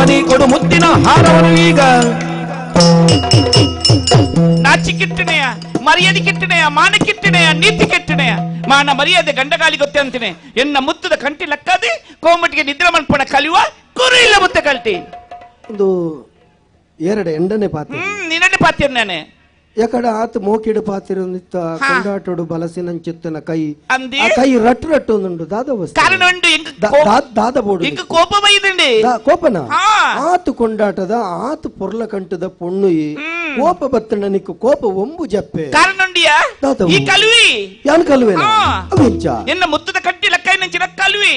ಮಗನಿ ಕೊಡು ಮುತ್ತಿನ ಹಾರವನು ಈಗ. ನಾಚಿ ಕಿಟ್ಟಣೆಯ, ಮರ್ಯಾದೆ ಕಿಟ್ಟಣೆಯ, ಮಾನ ಕಿಟ್ಟಣೆಯ, ನೀತಿ ಕಿಟ್ಟಣೆಯ. ಮಾನ ಮರ್ಯಾದೆ ಗಂಡಗಾಲಿ ಗೊತ್ತೇ ಅಂತೀನಿ. ಎನ್ನ ಮುತ್ತದ ಕಂಟಿ ಲಕ್ಕದೆ ಕೋಮಟಿಗೆ ನಿದ್ರೆ ಮನ್ಪಣ ಕಲಿಯುವ ಕುರು ಇಲ್ಲ ಮುತ್ತ ಕಲ್ಟಿ. ಒಂದು ಎರಡು ಎಂಡನೇ ಪಾತ್ರ ನಿನ್ನೆ ಪಾತಿರ್ ನಾನೇ ಯಾಕಡೆ ಆತ ಮೋಕಿಡು ಪಾತಿರೊಂದಿತ್ತ ಕೊಂಡಾಟೋಡು ಬಲಸಿನಂಚಿತ್ತನ ಕೈ ಅಂದಿ ಆ ಕೈ ರಟ್ಟು ರಟ್ಟು ಉಂಡು ದಾದ ಕಾರಣ ಉಂಡು ದಾದ ಬೋಡು ಇಂಕ ಕೋಪ ಬೈದಂಡಿ ಕೋಪನ ಆತು ಕೊಂಡಾಟದ ಆತು ಪೊರ್ಲ ಕಂಟದ ಪೊಣ್ಣು ಕೋಪ ಬತ್ತಣ್ಣ ನಿಕ್ಕು ಕೋಪ ಒಂಬು ಜಪ್ಪೆ ಕಾರಣ ಉಂಡಿಯಾ ಈ ಕಲ್ವಿ ಯಾನ್ ಕಲ್ವೆ ಅವಿಂಚ ಎನ್ನ ಮುತ್ತದ ಕಟ್ಟಿ ಲಕ್ಕೈ ನಂಚಿನ ಕಲ್ವಿ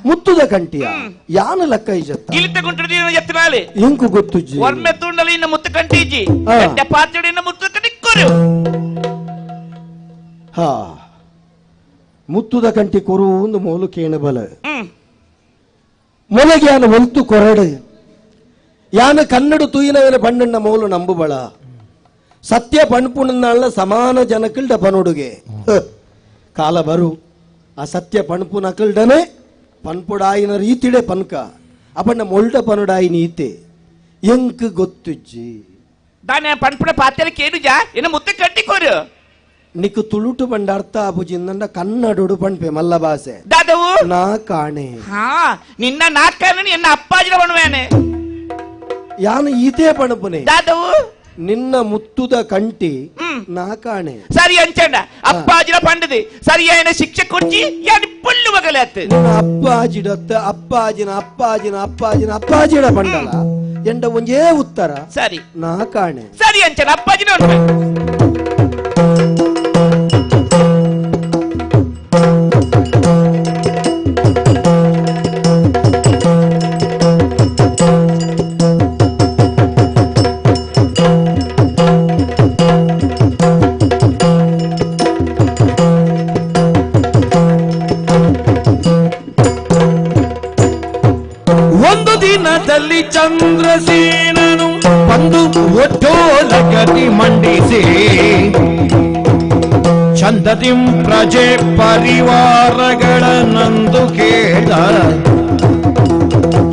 ಮುತ್ತುದ ಕಂಟಿಯ ಯಾನ ಲಕ್ಕೈ ಜತ್ತ ಗಿಲಿತ ಗುಂಟಡಿ ಎತ್ತನಾಲೆ ಇಂಕು ಗೊತ್ತುಜ್ಜಿ ವರ್ಮೆ ತುಂಡಲಿ ಇನ್ನ ಮುತ್ತ ಕಂಟಿಜಿ ಎಡ್ಡೆ ಪಾತ್ರೆಡಿ ಇನ್ನ ಮುತ್ತದ ಕಟ್ಟಿ ಕೊರು ಹಾ ಮುತ್ತುದ ಕಂಟಿ ಕೊರು ಒಂದು ಮೂಲು ಕೇಣಬಲ ಮೊಲಗೆ ಯಾನ ಒಲ್ತು ಕೊರಡು ಯಾನ ಕನ್ನಡ ತೂಯಿನವನ ಬಣ್ಣಣ್ಣ ಮೂಲು ನಂಬುಬಳ ಸತ್ಯ ಪಣ್ಪುಣ್ಣ ಸಮಾನ ಜನಕಲ್ಡ ಪನೊಡುಗೆ ಕಾಲ ಬರು ಆ ಸತ್ಯ ಪಣಪು ನಕಲ್ಡನೆ ಪನ್ಪುಡಾಯಿನ ರೀತಿಡೆ ಪನ್ಕ ಅಪಣ್ಣ ಮೊಲ್ಡ ಪನುಡಾಯಿನ ಈತೆ ಎಂಕ್ ಗೊತ್ತುಜ್ಜಿ ದಾನೆ ಪನ್ಪುಡ ಪಾತ್ರೆ ಕೇಳುಜಾ ಇನ್ನು ಮುತ್ತ ಕಟ್ಟಿ ಕೊರು ನಿಕ್ಕು ತುಳುಟು ಬಂಡ ಅರ್ಥ ಆಪುಜಿಂದ ಕನ್ನಡುಡು ಪಣ್ಪೆ ಮಲ್ಲ ಭಾಷೆ ದಾದವು ನಾ ಕಾಣೆ ಹಾ ನಿನ್ನ ನಾಕಾನೆ ಎನ್ನ ಅಪ್ಪಾಜಿನ ಬಣವೇನೆ ಯಾನು ಈತೆ ಪಣಪುನೆ ದಾದವು ನಿನ್ನ ಮುತ್ತುದ ಕಂಟಿ ನಾ ಕಾಣೆ ಸರಿ ಅಂಚಂಡ ಅಪ್ಪಾಜಿನ ಪಂಡದಿ ಸರಿಯಾದ ಶಿಕ್ಷೆ ಕೊಡ್ಜಿ ಯಾನಿ ಪುಲ್ಲು ಮಗಲತ್ತು ಅಪ್ಪಾಜಿಡತ್ತ ಅಪ್ಪಾಜಿನ ಪಂಡಲ ಎಂಡ ಒಂಜೇ ಉತ್ತರ ಸರಿ ನಾ ಕಾಣೆ ಸರಿ ಅಂಚನ ಅಪ್ಪಾಜಿನ ಉಂಟು ದಿನದಲ್ಲಿ ಚಂದ್ರಸೇನನು ಬಂದು ಒಟ್ಟೋಲಗತಿ ಮಂಡಿಸಿ ಚಂದದಿಂ ಪ್ರಜೆ ಪರಿವಾರಗಳ ನಂದು ಕೇಳ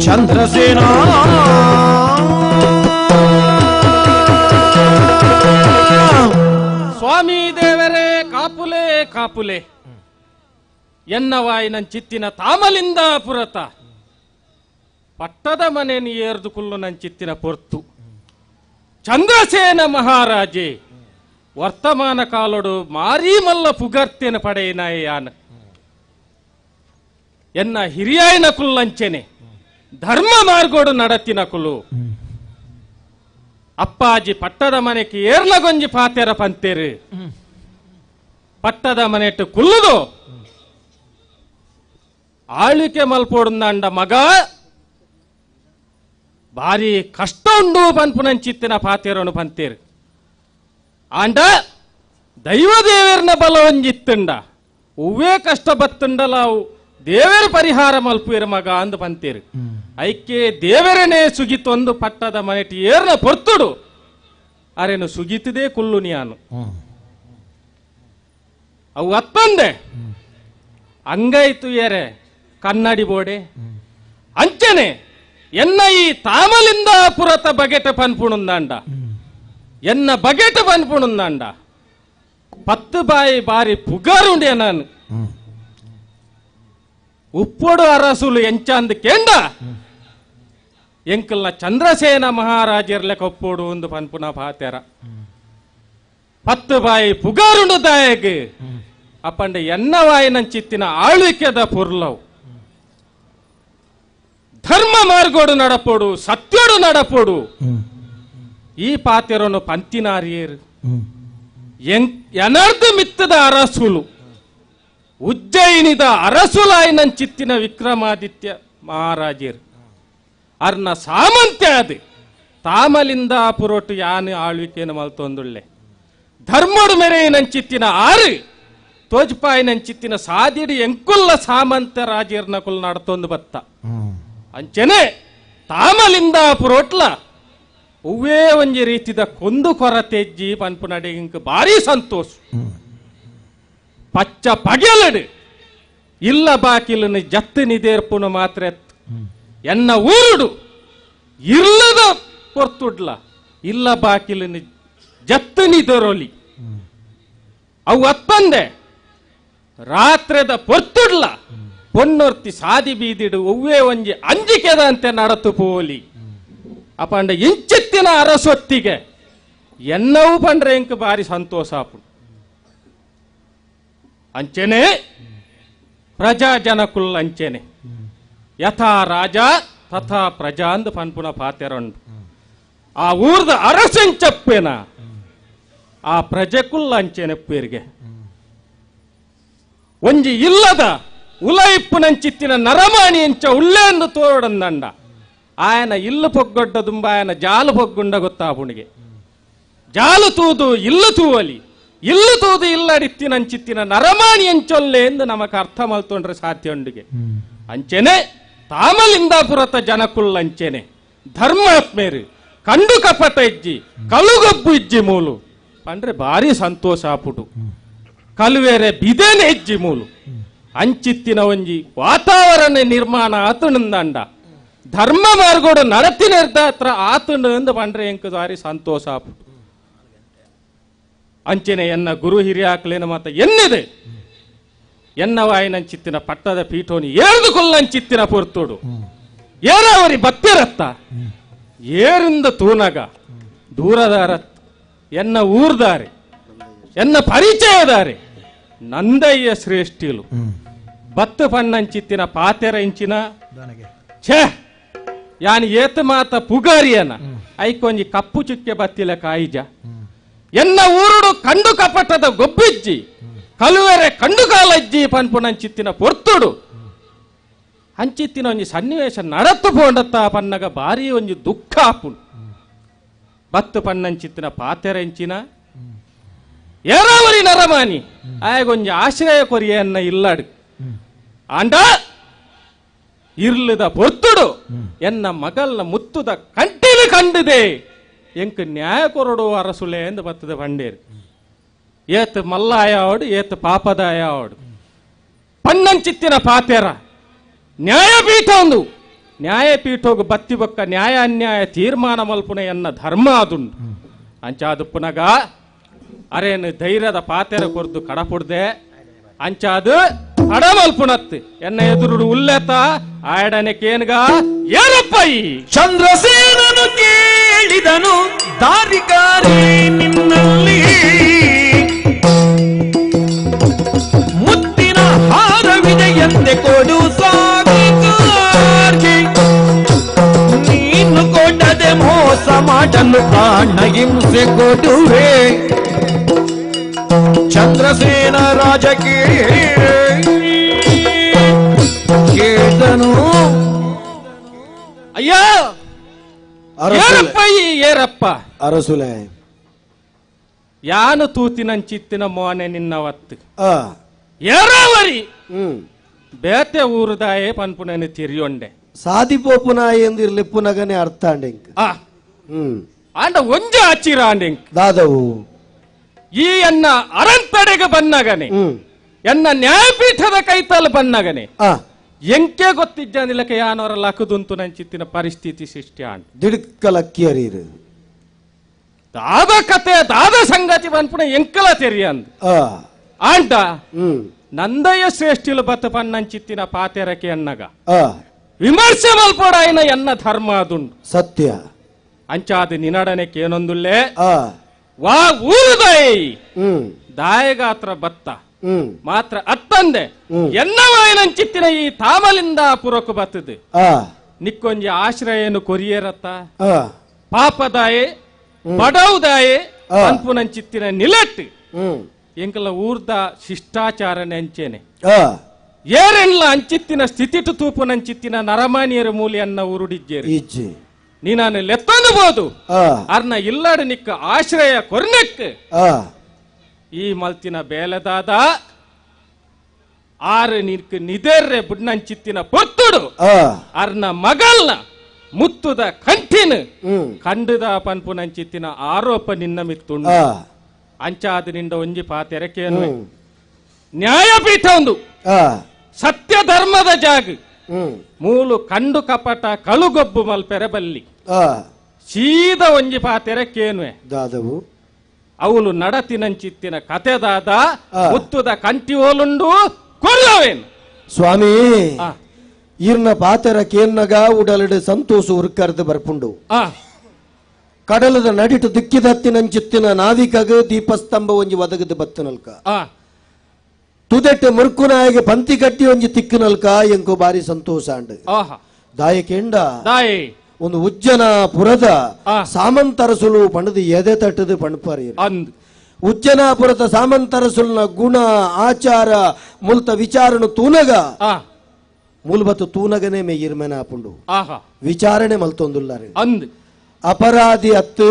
ಚಂದ್ರಸೇನ ಸ್ವಾಮಿ ದೇವರೇ ಕಾಪುಲೆ ಕಾಪುಲೆ ಎನ್ನವಾಯಿ ಚಿತ್ತಿನ ತಾಮಲಿಂದ ಪುರತ ಪಟ್ಟದ ಮನೆಯನ್ನು ಏರ್ದು ಕುಲ್ಲು ನಂಚಿತ್ತಿನ ಪೊರ್ತು ಚಂದ್ರಸೇನ ಮಹಾರಾಜೆ ವರ್ತಮಾನ ಕಾಲೊಡು ಮಾರೀಮಲ್ಲ ಪುಗರ್ತೆನ ಪಡೆಯನಾಯಾನ ಎನ್ನ ಹಿರಿಯಾಯನ ಕುಲ್ಲಂಚೆನೆ ಧರ್ಮ ಮಾರ್ಗೋಡು ನಡತಿನ ಕುಲು ಅಪ್ಪಾಜಿ ಪಟ್ಟದ ಮನೆಗೆ ಏರ್ಲಗೊಂಜಿ ಪಾತೆರ ಪಂತೇರು ಪಟ್ಟದ ಮನೆಟ್ಟು ಕುಲ್ಲುದು ಆಳ್ವಿಕೆ ಮಲ್ಪೋಡುಂದ ಮಗ ಭಾರಿ ಕಷ್ಟ ಉಂಡು ಪನ್ಪುನಂಚಿತ್ತಿನ ಪಾತೆರನು ಪಂತೇರು ಆಂಡ ದೈವ ದೇವೇರ್ನ ಬಲ ಒಂಜಿತ್ತುಂಡ ಉವ್ವೇ ಕಷ್ಟ ಬತ್ತುಂಡಲ ಅವು ದೇವರ ಪರಿಹಾರ ಮಲ್ಪುವಿರ ಮಗ ಅಂದು ಪಂತೇರು ಐಕೆ ದೇವರನೇ ಸುಗಿತೊಂದು ಪಟ್ಟದ ಮನೆಟಿ ಏರ್ನ ಪೊರ್ತುಡು ಅರೇನು ಸುಗಿತದೇ ಕುಲ್ಲು ನಿಯಾನು ಅವು ಅತ್ತಂದೆ ಅಂಗೈತು ಏರೆ ಕನ್ನಡಿ ಬೋಡೆ ಅಂಚನೆ ಎನ್ನ ಈ ತಾಮಲಿಂದ ಪುರತ ಬಗೆಟ ಪನ್ಪುಣುಂದಾಂಡ ಎನ್ನ ಬಗೆಟ ಪನ್ಪುಣುಂದಾಂಡ 10 ಬಾರಿ ಪುಗಾರುಂಡೆ ನಾನು ಉಪ್ಪೊಡು ಅರಸುಲು ಎಂಚಾಂದ್ ಕೇಂಡ ಎಂಕಲ್ನ ಚಂದ್ರಸೇನ ಮಹಾರಾಜರ್ಲೆಕ್ಕ ಒಪ್ಪೋಡು ಒಂದು ಪನ್ಪುನ ಪಾತೆರ 10 ಪುಗಾರುಂಡು ದಾಯಗ್ ಅಪ್ಪಂಡ ಎನ್ನವಾಯಿನಂಚಿತ್ತಿನ ಆಳ್ವಿಕೆದ ಪುರ್ಲವ್ ಧರ್ಮ ಮಾರ್ಗೋಡು ನಡಪೋಡು ಸತ್ಯೋಡು ನಡಪೋಡು ಈ ಪಾತೆರನು ಪಂತಿನಾರಿಯರು ಎನರ್ದು ಮಿತ್ತದ ಅರಸುಲು ಉಜ್ಜಯಿನಿದ ಅರಸುಲಾಯಿನಂಚಿತ್ತಿನ ವಿಕ್ರಮಾದಿತ್ಯ ಮಹಾರಾಜರು ಅರ್ನ ಸಾಮಂತ್ಯ ಅದು ತಾಮಲಿಂದ ಪುರೋಟು ಯಾನು ಆಳ್ವಿಕೆಯನ್ನು ಮಲ್ತೊಂದುಳ್ಳೆ ಧರ್ಮಡು ಮೆರೆಯಿನಂಚಿತ್ತಿನ ಆರು ತೋಜ್ಪಾಯಿನಂಚಿತ್ತಿನ ಸಾದಿಡಿ ಎಂಕುಲ್ಲ ಸಾಮಂತ ರಾಜರ್ನ ಕುಲ್ ನಡತೊಂದು ಬತ್ತ ಅಂಚನೆ ತಾಮಲಿಂದ ಪುರೋಟ್ಲ ಉವ್ವೇ ಒಂಜಿ ರೀತಿದ ಕೊಂದು ಕೊರತೆಜ್ಜಿ ಪನ್ಪು ನಡಿಂಕ್ ಭಾರಿ ಸಂತೋಷ ಪಚ್ಚ ಪಗೆಲಡು ಇಲ್ಲ ಬಾಕಿಲನ್ನು ಜತ್ತು ನಿದೇರ್ಪುನು ಮಾತ್ರ ಎನ್ನ ಊರುಡು ಇಲ್ಲದ ಪೊರ್ತುಡ್ಲ ಇಲ್ಲ ಬಾಕಿಲಿನ ಜತ್ತನಿ ದೊರೊಲಿ ಅವು ಅತ್ತಂದೆ ರಾತ್ರದ ಪೊರ್ತುಡ್ಲ ಪೊನ್ನೊರ್ತಿ ಸಾದಿ ಬೀದಿಡು ಒವ್ವೇ ಒಂಜಿ ಅಂಜಿಕೆದಂತೆ ನಡತು ಪೋಲಿ ಅಪಂಡ ಇಂಚಿತ್ತಿನ ಅರಸೊತ್ತಿಗೆ ಎನ್ನವು ಪಂಡ್ರೆ ಇಂಕ ಬಾರಿ ಸಂತೋಷ ಆಪು ಅಂಚೆನೆ ಪ್ರಜಾ ಜನಕುಲ್ ಅಂಚೆನೆ ಯಥಾ ರಾಜ ತಥಾ ಪ್ರಜಾ ಅಂದು ಪನ್ಪುನ ಪಾತೆರಂಡು ಆ ಊರ್ದ ಅರಸಂಚಪ್ಪೇನ ಆ ಪ್ರಜೆಕುಲ್ ಅಂಚೆನೆ ಪೇರಿಗೆ ಒಂಜಿ ಇಲ್ಲದ ಉಲೈಪ್ಪುನಂಚಿತ್ತಿನ ನರಮಾಣಿ ಎಂಚ ಉಳ್ಳೇಂದು ತೋಡಂದಂಡ ಆಯನ ಇಲ್ಲು ಪೊಗ್ಗೊಡ್ಡ ದುಂಬ ಆಯನ ಜಾಲು ಪೊಗ್ಗುಂಡ ಗೊತ್ತಾಪುಣಿಗೆ ಜಾಲು ತೂದು ಇಲ್ಲು ತೂವಲಿ ಇಲ್ಲು ತೂದು ಇಲ್ಲಡಿತ್ತಿನಂಚಿತ್ತಿನ ನರಮಾಣಿ ಎಂಚೊಲ್ಲೆ ಎಂದು ನಮಕ್ ಅರ್ಥ ಮಲ್ತೊಂಡ್ರೆ ಸಾಧ್ಯ ಉಂಡಿಗೆ ಅಂಚೆನೆ ತಾಮಲಿಂದಾಪುರತ ಜನಕುಲ್ ಅಂಚೆನೆ ಧರ್ಮಾತ್ಮೇರು ಕಂಡು ಕಪಟ ಇಜ್ಜಿ ಕಲುಗೊಬ್ಬು ಇಜ್ಜಿ ಮೂಲು ಅಂದ್ರೆ ಭಾರಿ ಸಂತೋಷ ಆಪುಟು ಕಲುವೇರೆ ಬಿದೇನೆ ಇಜ್ಜಿ ಮೂಲು ಅಂಚಿತ್ತಿನ ಒಂಜಿ ವಾತಾವರಣ ನಿರ್ಮಾಣ ಆತುಂದಂಡ ಧರ್ಮ ಮಾರ್ಗೋಡು ನಡತಿ ನಿರ್ಧಾತ್ರ ಆತುಂಡು ಎಂದು ಪಂಡ್ರೆ ಎಂಕ ಭಾರಿ ಸಂತೋಷ ಆಪುಟು ಅಂಚೆನೆ ಎನ್ನ ಗುರು ಹಿರಿಯಾಕ್ಲೇನ ಮಾತ ಎನ್ನಿದೆ ಎನ್ನ ವಾಯಿನಂಚಿತ್ತಿನ ಪಟ್ಟದ ಪೀಠೋನಿ ಏರ್ದು ಕೊಲ್ಲಂಚಿತ್ತಿನ ಪೊರ್ತುಡು ಏನಾವರಿ ಬತ್ತಿರತ್ತ ಏರಿಂದ ತೂನಗ ದೂರದಾರತ್ ಎನ್ನ ಊರ್ದಾರೆ ಎನ್ನ ಪರಿಚಯದಾರೆ ನಂದಯ್ಯ ಶ್ರೇಷ್ಠಿಲು ಬತ್ತು ಪಣ್ಣಂಚಿತ್ತಿನ ಪಾತೆರ ಇಂಚಿನ ಛೇ ಯಾನ್ ಏತ ಮಾತ ಪುಗಾರಿಯನ ಐಕೊಂಜಿ ಕಪ್ಪು ಚುಕ್ಕೆ ಬತ್ತಿಲ ಕಾಯಿಜ ಎನ್ನ ಊರುಡು ಕಂಡು ಕಪಟದ ಗೊಬ್ಬಿಜ್ಜಿ ಕಲುವೆರೆ ಕಂಡು ಕಾಲಜ್ಜಿ ಪನ್ಪುನಂಚಿತ್ತಿನ ಪೊರ್ತುಡು ಹಂಚಿತ್ತಿನ ಒಂಜಿ ಸನ್ನಿವೇಶ ನಡತ್ತು ಪೋಂಡತ್ತ ಪನ್ನಗ ಬಾರಿ ಒಂಜಿ ದುಃಖ ಆಪುಂಡು ಬತ್ತು ಪನ್ನಂಚಿತ್ತಿನ ಪಾತೆರೆಂಚಿನ ಏರಾವರಿ ನರಮಾನಿ ಆಯಗೊಂಜಿ ಆಶ್ರಯ ಕೊರಿಯನ್ನ ಇಲ್ಲಾಡು ಆಂಡ ಇರ್ಲದ ಪೊರ್ತುಡು ಎನ್ನ ಮಗಲ್ನ ಮುತ್ತುದ ಕಂಟಿಲು ಕಂಡಿದೆ ಎಂಕ್ ನ್ಯಾಯ ಕೊರಡು ಅರಸುಲೆ ಎಂದು ಬತ್ತದ ಬಂಡೇರು ಏತ್ ಮಲ್ಲಾಯ ಆವಡು ಏತ್ ಪಾಪದಾಯ ಆವಡು ಪನ್ನಂಚಿತ್ತಿನ ಪಾತೆರ ನ್ಯಾಯಪೀಠ ಒಂದು ನ್ಯಾಯಪೀಠೋಗು ಬತ್ತಿ ಬೊಕ್ಕ ನ್ಯಾಯ ಅನ್ಯಾಯ ತೀರ್ಮಾನ ಮಲ್ಪುನ ಎನ್ನ ಧರ್ಮ ಅದುಂಡು ಅಂಚಾದು ಪುನಗ ಅರೇನು ಧೈರ್ಯದ ಪಾತೆರ ಕೊರ್ದು ಕಡಪುಡ್ದೆ ಅಂಚಾದು ಕಡ ಮಲ್ಪುನತ್ ಎನ್ನ ಎದುರು ಉಲ್ಲೆತ ಆಯಡನೆ ಕೇನ್ಗ ಏನಪ್ಪೈ ಚಂದ್ರಸೇನನು ಕೇಳಿದನು ದಾರಿಕಾರಿ ನಿನ್ನಲ್ಲಿ ಮುತ್ತಿನ ಹಾರವಿದೆಯಂತೆ ಕೊಡು ಸಾಗಿ ನೀನು ಕೊಡದೆ ಮೋಸ ಮಾಡಲು ಪ್ರಾಣ ಹಿಂಸೆ ಕೊಡುವೆ ಚಂದ್ರಸೇನ ರಾಜ ಕೇಳಿದನು ಅಯ್ಯೋ ಏರಪ್ಪೈ ಏರಪ್ಪ ಅರಸುಲೆ ಯಾನು ತೂತಿನಂಚಿತ್ತಿನ ಮೋನೆ ನಿನ್ನವತ್ತು ಏರಾವರಿ ಬೇತೆ ಊರುದಾಯೇ ಪನ್ಪುನನೆ ತಿರಿಯೊಂಡೆ ಸಾದಿಪೋಪುನ ಎಂದಿರ್ಲಿ ಪುನಗನೆ ಅರ್ಥ ಅಂಡೆಂಕ್ ಆಂಡ ಒಂಜ ಹಚ್ಚಿರ ಅಂಡೆಂಕ್ ದಾದವು ಈ ಎನ್ನ ಅರಂತಡೆಗೆ ಬನ್ನಗನೆ ಎನ್ನ ನ್ಯಾಯಪೀಠದ ಕೈತಲ್ ಬನ್ನಗನೆ ಎಂಕೆ ಗೊತ್ತಿಜ್ಜನಿಲಕ್ಕೆ ಯಾನವರ ಲಕದುಂತು ನಂಚಿತ್ತಿನ ಪರಿಸ್ಥಿತಿ ಸೃಷ್ಟಿ ಆಂಡ್ ದಿಡ್ಕಲಕ್ಕಿಯರೀರು ದಾದ ಕತೆ ದಾದ ಸಂಗತಿ ಬನ್ಪುಣ ಎಂಕಲ ತೆರಿಯಂದ್ ಆಂಟ ನಂದಯ್ಯ ಶ್ರೇಷ್ಠಿಲು ಬತ್ತ ಪನ್ನಂಚಿತ್ತಿನ ಪಾತೆರಕೆ ಅನ್ನಗ ವಿಮರ್ಶೆ ಮಲ್ಪೋಡ ಐನ ಎನ್ನ ಧರ್ಮ ಅದುಂಡು ಸತ್ಯ ಅಂಚಾದ ನಿನಡನೆಕ್ಕೆ ಏನೊಂದುಲ್ಲೇ ವಾ ಊರುದಾಯಿ ದಾಯಗಾತ್ರ ಬತ್ತ ಮಾತ್ರ ಅತ್ತಂದೆ ಎನ್ನ ವಾಯನಂಚಿತ್ತಿನ ಈ ತಾಮಲಿಂದ ಪುರಕು ಬತ್ತದು ನಿಕ್ಕೊಂಜಿ ಆಶ್ರಯನು ಕೊರಿಯರತ್ತ ಪಾಪದಾಯೆ ಬಡವುದಾಯೆ ಅನ್ಪುನಂಚಿತ್ತಿನ ನಿಲಟ್ ಎಂಕಲ ಊರ್ದ ಶಿಷ್ಟಾಚಾರನೆ ಅಂಚೇನೆ ಏರೆನ್ಲ ಅಂಚಿತ್ತಿನ ಸ್ಥಿತಿಟು ತೂಪುನಂಚಿತ್ತಿನ ನರಮಾನಿಯರ ಮೂಲಿಯನ್ನ ಉರುಡಿಜ್ಜೇರಿ ನೀನಾನು ಲೆತ್ತೊಂದು ಬೋದು ಅರ್ನ ಇಲ್ಲಾಡು ನಿಕ್ಕ ಆಶ್ರಯ ಕೊರ್ನೆಕ್ ಈ ಮಲ್ತಿನ ಬೇಲೆದಾದ ಆರು ನಿಕ್ ನಿದೇರ್ರೆ ಬುಡ್ನಂಚಿತ್ತಿನ ಪೊತ್ತುಡು ಅರ್ನ ಮಗಲ್ನ ಮುತ್ತುದ ಕಂಠಿನ ಕಂಡುದ ಪನ್ಪುನಂಚಿತ್ತಿನ ಆರೋಪ ನಿನ್ನ ಮಿತ್ತುಂಡು ಅಂಚಾದ ನಿಂದ ಒಂಜಿ ಪಾತೆರಕೇನು ನ್ಯಾಯಪೀಠ ಒಂದು ಸತ್ಯ ಧರ್ಮದ ಜಾಗ ಮೂಲು ಕಂಡು ಕಪಟ ಕಳುಗೊಬ್ಬು ಮಲ್ಪೆರೆ ಬಲ್ಲಿ ಸೀದ ಒಂಜಿ ಪಾತೆರೆ ಕೇನುವೆ ದಾದವು ಅವಳು ನಡತಿನಂಚಿತ್ತಿನ ಕತೆದಾದ ಮುತ್ತುದ ಕಂಟಿ ಓಲುಂಡು ಕೊಲ್ಲವೇನು ಸ್ವಾಮಿ ಈರ್ನ ಪಾತೆರ ಕೇನ್ನಗ ಉಡಲಡೆ ಸಂತೋಷ ಉರ್ಕರ್ದು ಬರ್ಪುಂಡು ಕಡಲದ ನಡಿಟು ದಿಕ್ಕಿದತ್ತಿನಂಚಿತ್ತಿನ ನಾವಿಕಗ ದೀಪಸ್ತಂಭ ಒಂಜಿ ಒದಗದು ಬತ್ತನಲ್ಕ ತುದೆಟ್ಟು ಮುರ್ಕುನಾಯಿಗೆ ಪಂತಿ ಕಟ್ಟಿ ಒಂಜಿ ತಿಕ್ಕನಲ್ಕ ಎಂಕೋ ಬಾರಿ ಸಂತೋಷ ಅಂಡ್ ದಾಯಕೆಂಡ ಒಂದು ಉಜ್ಜನ ಪುರದ ಸಾಮಂತರಸುಲು ಪಣದು ಎದೆ ತಟ್ಟದು ಪಣಪಾರಿ ಉಜ್ಜನಾಪುರದ ಸಾಮಂತರಸುಲ್ನ ಗುಣ ಆಚಾರ ಮುಲ್ತ ವಿಚಾರನು ತೂನಗ ಮೂಲಬತ್ತು ತೂನಗನೆ ಮೇಯಿರ್ಮೆನ ಆಪುಂಡು ವಿಚಾರಣೆ ಮಲ್ತೊಂದುಲ್ಲಾರೆ ಅಪರಾಧಿ ಅತ್ತು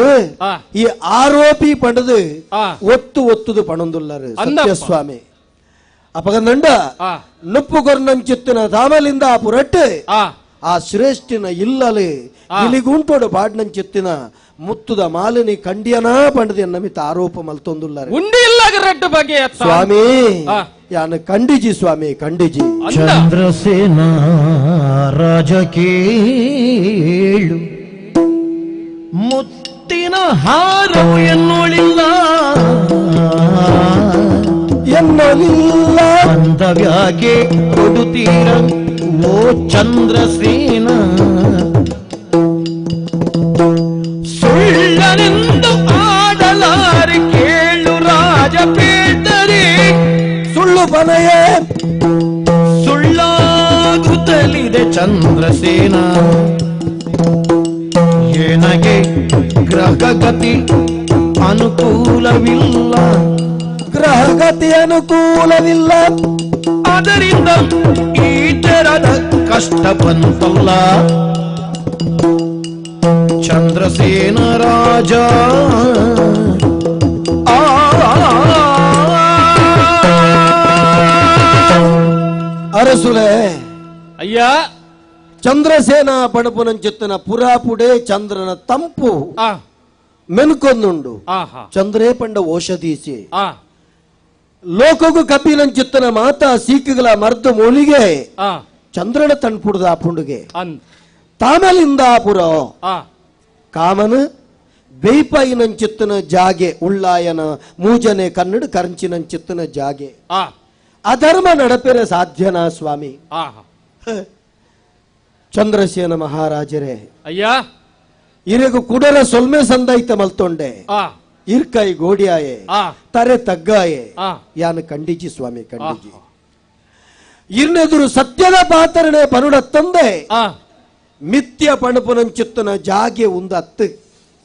ಈ ಆರೋಪಿ ಪಂಡದು ಒತ್ತುದು ಪಣೊಂದುಲ್ಲಾರೆ ಸತ್ಯಸ್ವಾಮಿ ಅಪಗಂದಂಡ ನುಪ್ಪು ಕೊರ್ನಂಚಿತ್ತಿನ ತಾಮಲಿಂದ ಪುರಟ್ಟು ಆ ಶ್ರೇಷ್ಠಿನ ಇಲ್ಲಲೆ ಇಲಿಗುಂಟೋಡು ಪಾಡ್ನಂಚಿತ್ತಿನ ಮುತ್ತುದ ಮಾಲಿನಿ ಕಂಡಿಯನಾ ಪಂಡದ ನಮಿತ ಆರೋಪ ಮಲ್ತೊಂದುಲ್ಲಾರೆ ಸ್ವಾಮಿ ಯಾನ ಕಂಡಿಜಿ ಸ್ವಾಮಿ ಕಂಡಿಜಿ ಚಂದ್ರಸೇನ ರಾಜಕೇಳು ಮುತ್ತಿನ ಹಾರು ಎನ್ನೋಳಿಲ್ಲ ಅಂತವ್ಯಾಕೆ ಕೊಡುತ್ತೀರ ಓ ಚಂದ್ರಸೇನ ಸುಳ್ಳನೆಂದು ಆಡಲಾರೆ ಕೇಳು ರಾಜಪೇಟರೆ ಸುಳ್ಳು ಪನೆಯೇ ಸುಳ್ಳಾಗುತ್ತಲಿದೆ ಚಂದ್ರಸೇನ ಏನಗೆ ಗ್ರಹಗತಿ ಅನುಕೂಲವಿಲ್ಲ ಗ್ರಹಗತಿ ಅನುಕೂಲವಿಲ್ಲ ಅದರಿಂದ ಈ ತೆರದ ಕಷ್ಟ ಬಂತಲ್ಲ ಚಂದ್ರಸೇನ ರಾಜ ಅರಸುಲೆ ಅಯ್ಯ ಚಂದ್ರಸೇನ ಪಣಪುನಂಚಿತ್ತನ ಪುರಾಪುಡೆ ಚಂದ್ರನ ತಂಪು ಮೆನ್ಕೊಂದುಂಡು ಚಂದ್ರೇ ಪಂಡ ಔಷಧೀಸಿ ಲೋಕಗು ಕಪಿಲಂಚಿತ್ತನ ಮಾತಾ ಸೀಕುಗಳ ಮರ್ದು ಮೂಲಿಗೆ ಚಂದ್ರನ ತಣ್ಪುಡ್ದ ಪುಂಡುಗೆ ತಾಮಲಿಂದಾಪುರ ಕಾಮನ ಬೇಯ್ಪೈನಂಚಿತ್ತನ ಜಾಗೆ ಉಳ್ಳಾಯನ ಮೂಜನೆ ಕನ್ನಡ ಕರಂಚಿನಂಚಿತ್ತನ ಜಾಗೆ ಅಧರ್ಮ ನಡಪೆರೆ ಸಾಧ್ಯನಾ ಸ್ವಾಮಿ ಚಂದ್ರಸೇನ ಮಹಾರಾಜರೇ ಅಯ್ಯ ಇರೆಗು ಕುಡರ ಸೊಲ್ಮೆ ಸಂದೈತ ಮಲ್ತೊಂಡೆ ಇರ್ಕೈ ಗೋಡಿಯಾಯೆ ತರೆ ತಗ್ಗಾಯೆ ಯಾನ ಕಂಡಿಜಿ ಸ್ವಾಮಿ ಕಂಡಿಜಿ ಇರ್ನೆದುರು ಸತ್ಯದ ಪಾತರಣೆ ಪನುಡ ತಂದೆ ಮಿಥ್ಯ ಪಣಪುನಂಚಿತ್ತನ ಜಾಗೆ ಉಂದತ್ತು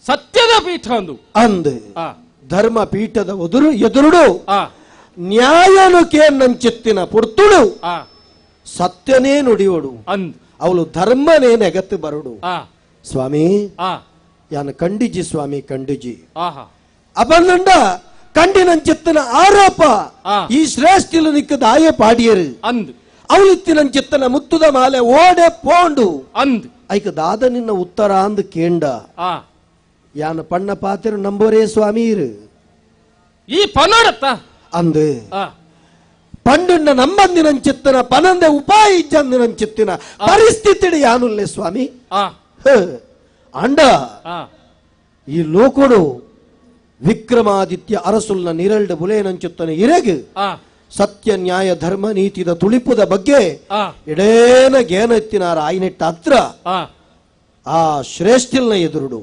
ಸತ್ಯದ ಪೀಠ ಅಂದು ಧರ್ಮ ಪೀಠದ ಎದುರುಡು ನ್ಯಾಯನು ಕೇನ್ನಂಚಿತ್ತಿನ ಪುರ್ತುಡು ಸತ್ಯನೇ ನುಡಿಯೋಡು ಅವಳು ಧರ್ಮನೇ ನೆಗತ್ತು ಬರುಡು ಸ್ವಾಮಿ ಯಾನ ಕಂಡಿಜಿ ಸ್ವಾಮಿ ಕಂಡಿಜಿ ಅಪಂದಂಡ ಕಂಡಿನಂಚಿತ್ತನ ಆರೋಪ ಈ ಶ್ರೇಷ್ಠಿಲು ನಿಕ್ಕದ ಆಯೆ ಪಾಡಿಯರು ಅವಳಿತ್ತಿನಂಚಿತ್ತನ ಮುತ್ತುದ ಮಾಲೆ ಓಡೆ ಪೋಂಡು ಐಕ ದಾದ ನಿನ್ನ ಉತ್ತರ ಅಂದ್ ಕೇಂಡ ಯಾನ ಪಣ್ಣ ಪಾತಿರು ನಂಬೋರೇ ಸ್ವಾಮೀರು ಈ ಪನೋಡತ್ತ ಅಂದು ಪಂಡುಣ್ಣ ನಂಬಂದಿನಂಚಿತ್ತನ ಪನಂದೆ ಉಪಾಯ ಇಜ್ಜಂದಿನಂಚಿತ್ತಿನ ಪರಿಸ್ಥಿತಿ ಯಾನುಲ್ಲೆ ಸ್ವಾಮಿ ಅಂಡ ಈ ಲೋಕಡು ವಿಕ್ರಮಾದಿತ್ಯ ಅರಸುಲ್ನ ನಿರಲ್ಡ ಬುಲೇನಂಚುತ್ತನ ಇರೆಗೆ ಸತ್ಯ ನ್ಯಾಯ ಧರ್ಮ ನೀತಿದ ತುಳಿಪುದ ಬಗ್ಗೆ ಎಡೇನ ಗೇನೆತ್ತಿನಾರ ಆಯ್ನೆಟ್ಟ ಹತ್ರ ಆ ಶ್ರೇಷ್ಠಿಲ್ನ ಎದುರುಡು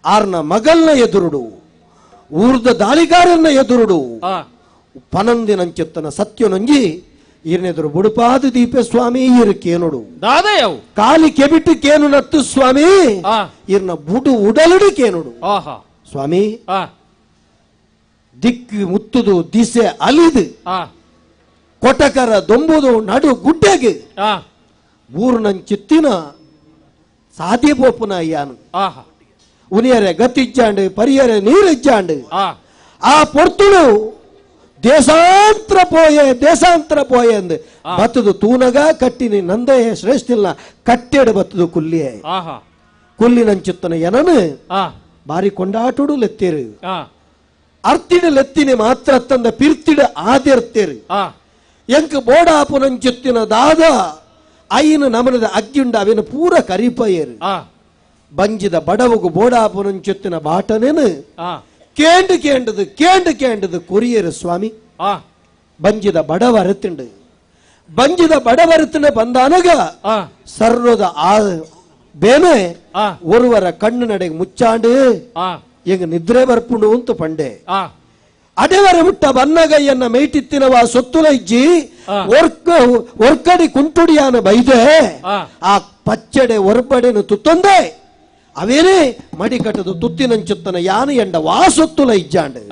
ಆರ್ನ ಮಗಲ್ನ ಎದುರುಡು ಊರ್ದ ದಾಳಿಗಾರನ್ನ ಎದುರುಡು ಪನಂದಿನಂಚೆತ್ತನ ಸತ್ಯನೊಂಜಿ ಇರ್ನೆದುರು ಬುಡುಪಾದ ದೀಪೆ ಸ್ವಾಮಿ ಇರು ಕೇನುಡು ಕಾಲಿ ಕೆಬಿಟ್ಟು ಕೇನು ನತ್ತು ಸ್ವಾಮಿ ಇರ್ನ ಬುಡು ಉಡಲುಡು ಕೇನುಡು ಸ್ವಾಮಿ ದಿಕ್ಕು ಮುತ್ತುದು ದಿಸೆ ಅಲಿದು ಕೊಟಕರ ದೊಂಬುದು ನಡು ಗುಡ್ಡೆಗೆ ಊರ್ನಂಚಿತ್ತಿನ ಸಾಧ್ಯ ಪೋಪುನ ಅಯ್ಯಾನು ಉನಿಯರೆ ಗತ್ತಿಚ್ಚಾಂಡು ಪರಿಯರೆ ನೀರಿಚ್ಚಾಂಡು ಆ ಪೊರ್ತುಡು ದೇಶಾಂತರ ಪೋಯೆ ಅಂದು ಬತ್ತದು ತೂನಗ ಕಟ್ಟಿನಿ ನಂದೇ ಶ್ರೇಷ್ಠಿಲ್ನ ಕಟ್ಟೆಡು ಬತ್ತದು ಕುಲ್ಲಿಯೇ ಕುಲ್ಲಿನಂಚಿತ್ತನ ಎನನು ಬಾರಿ ಕೊಂಡಾಟುಡು ಲೆತ್ತೇರು ಅರ್ತಿಡ ಲೆತ್ತಿನ ಮಾತ್ರ ತಂದ ಪಿರ್ತಿಡ ಆದಿರ್ತೇರು ಎಂಕ ಬೋಡಾಪುನಂಚಿತ್ತಿನ ದಾದ ಐನು ನಮನದ ಅಗ್ಗಿಂಡ ಅವಿನ ಪೂರ ಕರಿಪಯ್ಯರು ಆ ಬಂಜಿದ ಬಡವಗು ಬೋಡಾಪುರಂಚೆತ್ತಿನ ಬಾಟನೇನು ಆ ಕೇಂಡು ಕೊರಿಯರು ಸ್ವಾಮಿ ಆ ಬಂಜಿದ ಬಡವರತ್ತುಂಡು ಬಂಜಿದ ಬಡವರತ್ತಿನ ಬಂದಾನಗ ಆ ಸರ್ರದ ಆ ಬೇನೆ ಆ ಒರುವರ ಕಣ್ಣು ನಡೆಗೆ ಮುಚ್ಚಾಂಡು ಆ ಎಂಗ ನಿದ್ರೆ ಬರ್ಪುಂಡು ಅಂತ ಪಂಡೆ ಆ ಅಡೆವರ ಬಿಟ್ಟ ಬನ್ನಗಯ್ಯನ್ನ ಮೈಟಿತ್ತಿನವ ಸೊತ್ತುಲ ಇಜ್ಜಿ ಒರ್ಕಡಿ ಕುಂಟುಡಿಯಾನ ಬೈದೆ ಆ ಪಚ್ಚಡೆ ಒರ್ಬಡೆನು ತುತ್ತೊಂದೆ ಅವೇನೇ ಮಡಿ ಕಟ್ಟದು ತುತ್ತಿನಂಚುತ್ತನ ಯಾನ ಎಂಡ ವಾಸೊತ್ತುಲ ಇಜ್ಜಾಂಡು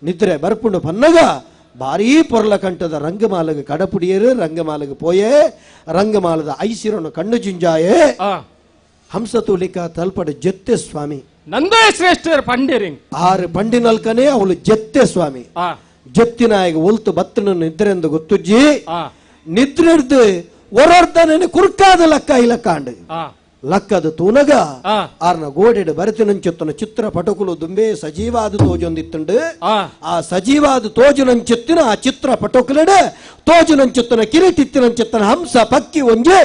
ನಿದ್ರೆ ಬರ್ಪುಂಡು ಪನ್ನಗ ಭಾರೀ ಪೊರ್ಲ ಕಂಠದ ರಂಗಮಾಲಗ ಕಡಪುಡಿಯರು ರಂಗಮಾಲಗ ಪೋಯೆ ರಂಗಮಾಲದ ಐಸಿರನು ಕಣ್ಣು ಜಿಂಜಾಯೆ ಹಂಸತೂಲಿಕ ತಲ್ಪಡ ಜೆತ್ತೆ ಸ್ವಾಮಿ ನಂದೇ ಶ್ರೇಷ್ಠ ಪಂಡಿರಿಂಗ್ 6 ಪಂಡಿನಲ್ಕನೇ ಅವಳು ಜೆತ್ತೆ ಸ್ವಾಮಿ ಜೆತ್ತಿನಾಗ ಒಲ್ತು ಬತ್ತನ ನಿದ್ರೆಂದು ಗೊತ್ತುಜ್ಜಿ ನಿದ್ರೆ ಹಿಡ್ದು ಒರರ್ದನೆ ಕುರ್ಕಾದ ಲಕ್ಕ ಇಲಕ್ಕಾಂಡು ಲಕ್ಕದ ತೂನಗ ಆರ್ನ ಗೋಡೆಡು ಬರೆತಿನಂಚೆತ್ತನ ಚಿತ್ರ ಪಟಕುಲು ದುಂಬೆ ಸಜೀವಾದ ತೋಜೊಂದಿತ್ತುಂಡು ಆ ಸಜೀವಾದ ತೋಜುನಂಚೆತ್ತಿನ ಆ ಚಿತ್ರ ಪಟಕುಲೆಡ ತೋಜುನಂಚೆತ್ತನ ಕಿರೀಟಿತ್ತಿನಂಚೆತ್ತನ ಹಂಸ ಪಕ್ಕಿ ಒಂಜೆ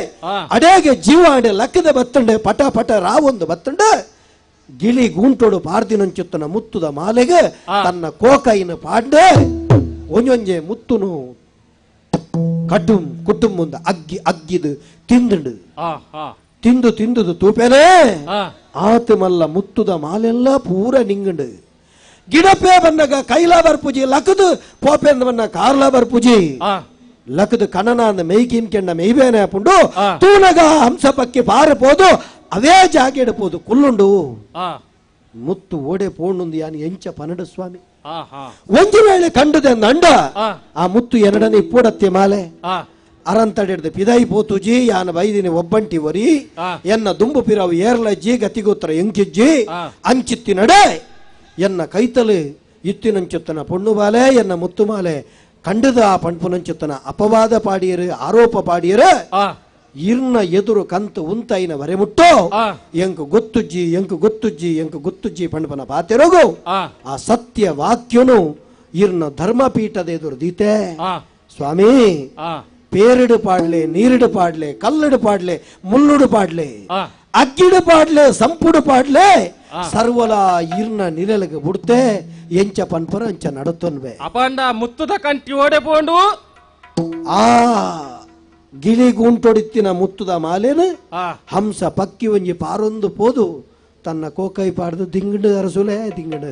ಅಡೇಗೆ ಜೀವಾಂಡೆ ಲಕ್ಕದ ಬತ್ತಂಡೆ ಪಟ ಪಟ ರಾವೊಂದು ಬತ್ತಂಡೆ ಗಿಳಿ ಗೂಂಟೋಡು ಪಾರ್ದಿನಂಚೆತ್ತನ ಮುತ್ತುದ ಮಾಲೆಗೆ ತನ್ನ ಕೋಕೈನ ಪಾಂಡೆ ಒಂಜೊಂಜೆ ಮುತ್ತುನು ಕಡ್ಡುಂ ಕುಟುಂಬ ಅಗ್ಗಿದು ತಿಂದುಂಡು ತಿಂದು ತೂಪೇನೆ ಆತ ಮಲ್ಲ ಮುತ್ತುದ ಮಾಲೆಲ್ಲ ಪೂರ ನಿಂಗಂಡು ಗಿಡಪೇ ಬಂದಾಗ ಕೈಲಾ ಬರ್ಪುಜಿ ಲಕದು ಪೋಪೆಂದ ಬನ್ನ ಕಾರ್ಲಾ ಬರ್ಪುಜಿ ಲಕದು ಕಣನ ಅಂದ ಮೇಯ್ಕಿನ್ ಕೆಂಡ ಮೇಯ್ಬೇನೆ ಪುಂಡು ತೂನಗ ಹಂಸ ಪಕ್ಕಿ ಪಾರಪೋದು ಅವೇ ಜಾಗ ಇಡಪೋದು ಕುಲ್ಲುಂಡು ಮುತ್ತು ಓಡೆ ಪೋಂಡು ಯಾನಿ ಎಂಚ ಪನ್ನಡ ಸ್ವಾಮಿ ಒಂದು ವೇಳೆ ಕಂಡದೆ ನಂಡ ಆ ಮುತ್ತು ಎರಡನೇ ಇಪ್ಪೂಡತ್ತೆ ಮಾಲೆ ಅರಂತಡಿಡ್ದು ಪಿದಾಯಿ ಪೋತುಜಿ ಯಾನ ಬೈದಿನಿ ಒಬ್ಬಂಟಿ ವರಿ ಎನ್ನ ದುಂಬು ಪಿರಾವು ಏರ್ಲಜ್ಜಿ ಗತಿಗೋತ್ರ ಎಂಕಿಜ್ಜಿ ಅಂಚಿತ್ತಿ ನಡೆ ಎನ್ನ ಕೈತಲು ಇತ್ತಿನಂಚುತ್ತನ ಪೊಣ್ಣು ಬಾಲೆ ಎನ್ನ ಮುತ್ತು ಮಾಲೆ ಕಂಡದ ಆ ಪಂಪುನಂಚುತ್ತನ ಅಪವಾದ ಪಾಡಿಯರು ಆರೋಪ ಪಾಡಿಯರು ಇರ್ನ ಎದುರು ಕಂತು ಉಂತೈನ ವರೆಮುಟ್ಟೋ ಎಂಕು ಗೊತ್ತುಜ್ಜಿ ಪಂಪನ ಪಾತೆರೋಗು ಆ ಸತ್ಯ ವಾಕ್ಯನು ಇರ್ನ ಧರ್ಮಪೀಠದ ಎದುರು ದೀತೆ ಸ್ವಾಮಿ பேரிடு பாடலே நீரிடு பாடலே கல்லிடு பாடலே முள்ளுடு பாடலே அக்கிடு பாடலே சம்புடு பாடலே ಸರ್ವಲ ಇರ್ನ ನಿರಲಗೆ ಬಿಡ್ತೆ ಎಂಚ ಪನ್ಪರ ಅಂಚ ನಡತೊನ್ವೆ ಅಪಂಡ ಮುತ್ತುದ ಕಂಟಿ ಓಡೆ ಪೋಂಡು ಆ ಗಿಳಿ ಗೂಂಟೊಡಿತ್ತಿನ ಮುತ್ತುದ ಮಾಲೇನು ಹಂಸ ಪಕ್ಕಿ ಒಂಜಿ ಪಾರೊಂದು ಪೋದು ತನ್ನ ಕೋಕೈ ಪಾಡ್ದು ದಿಂಗಡು ಅರಸುಲೆ ದಿಂಗಡು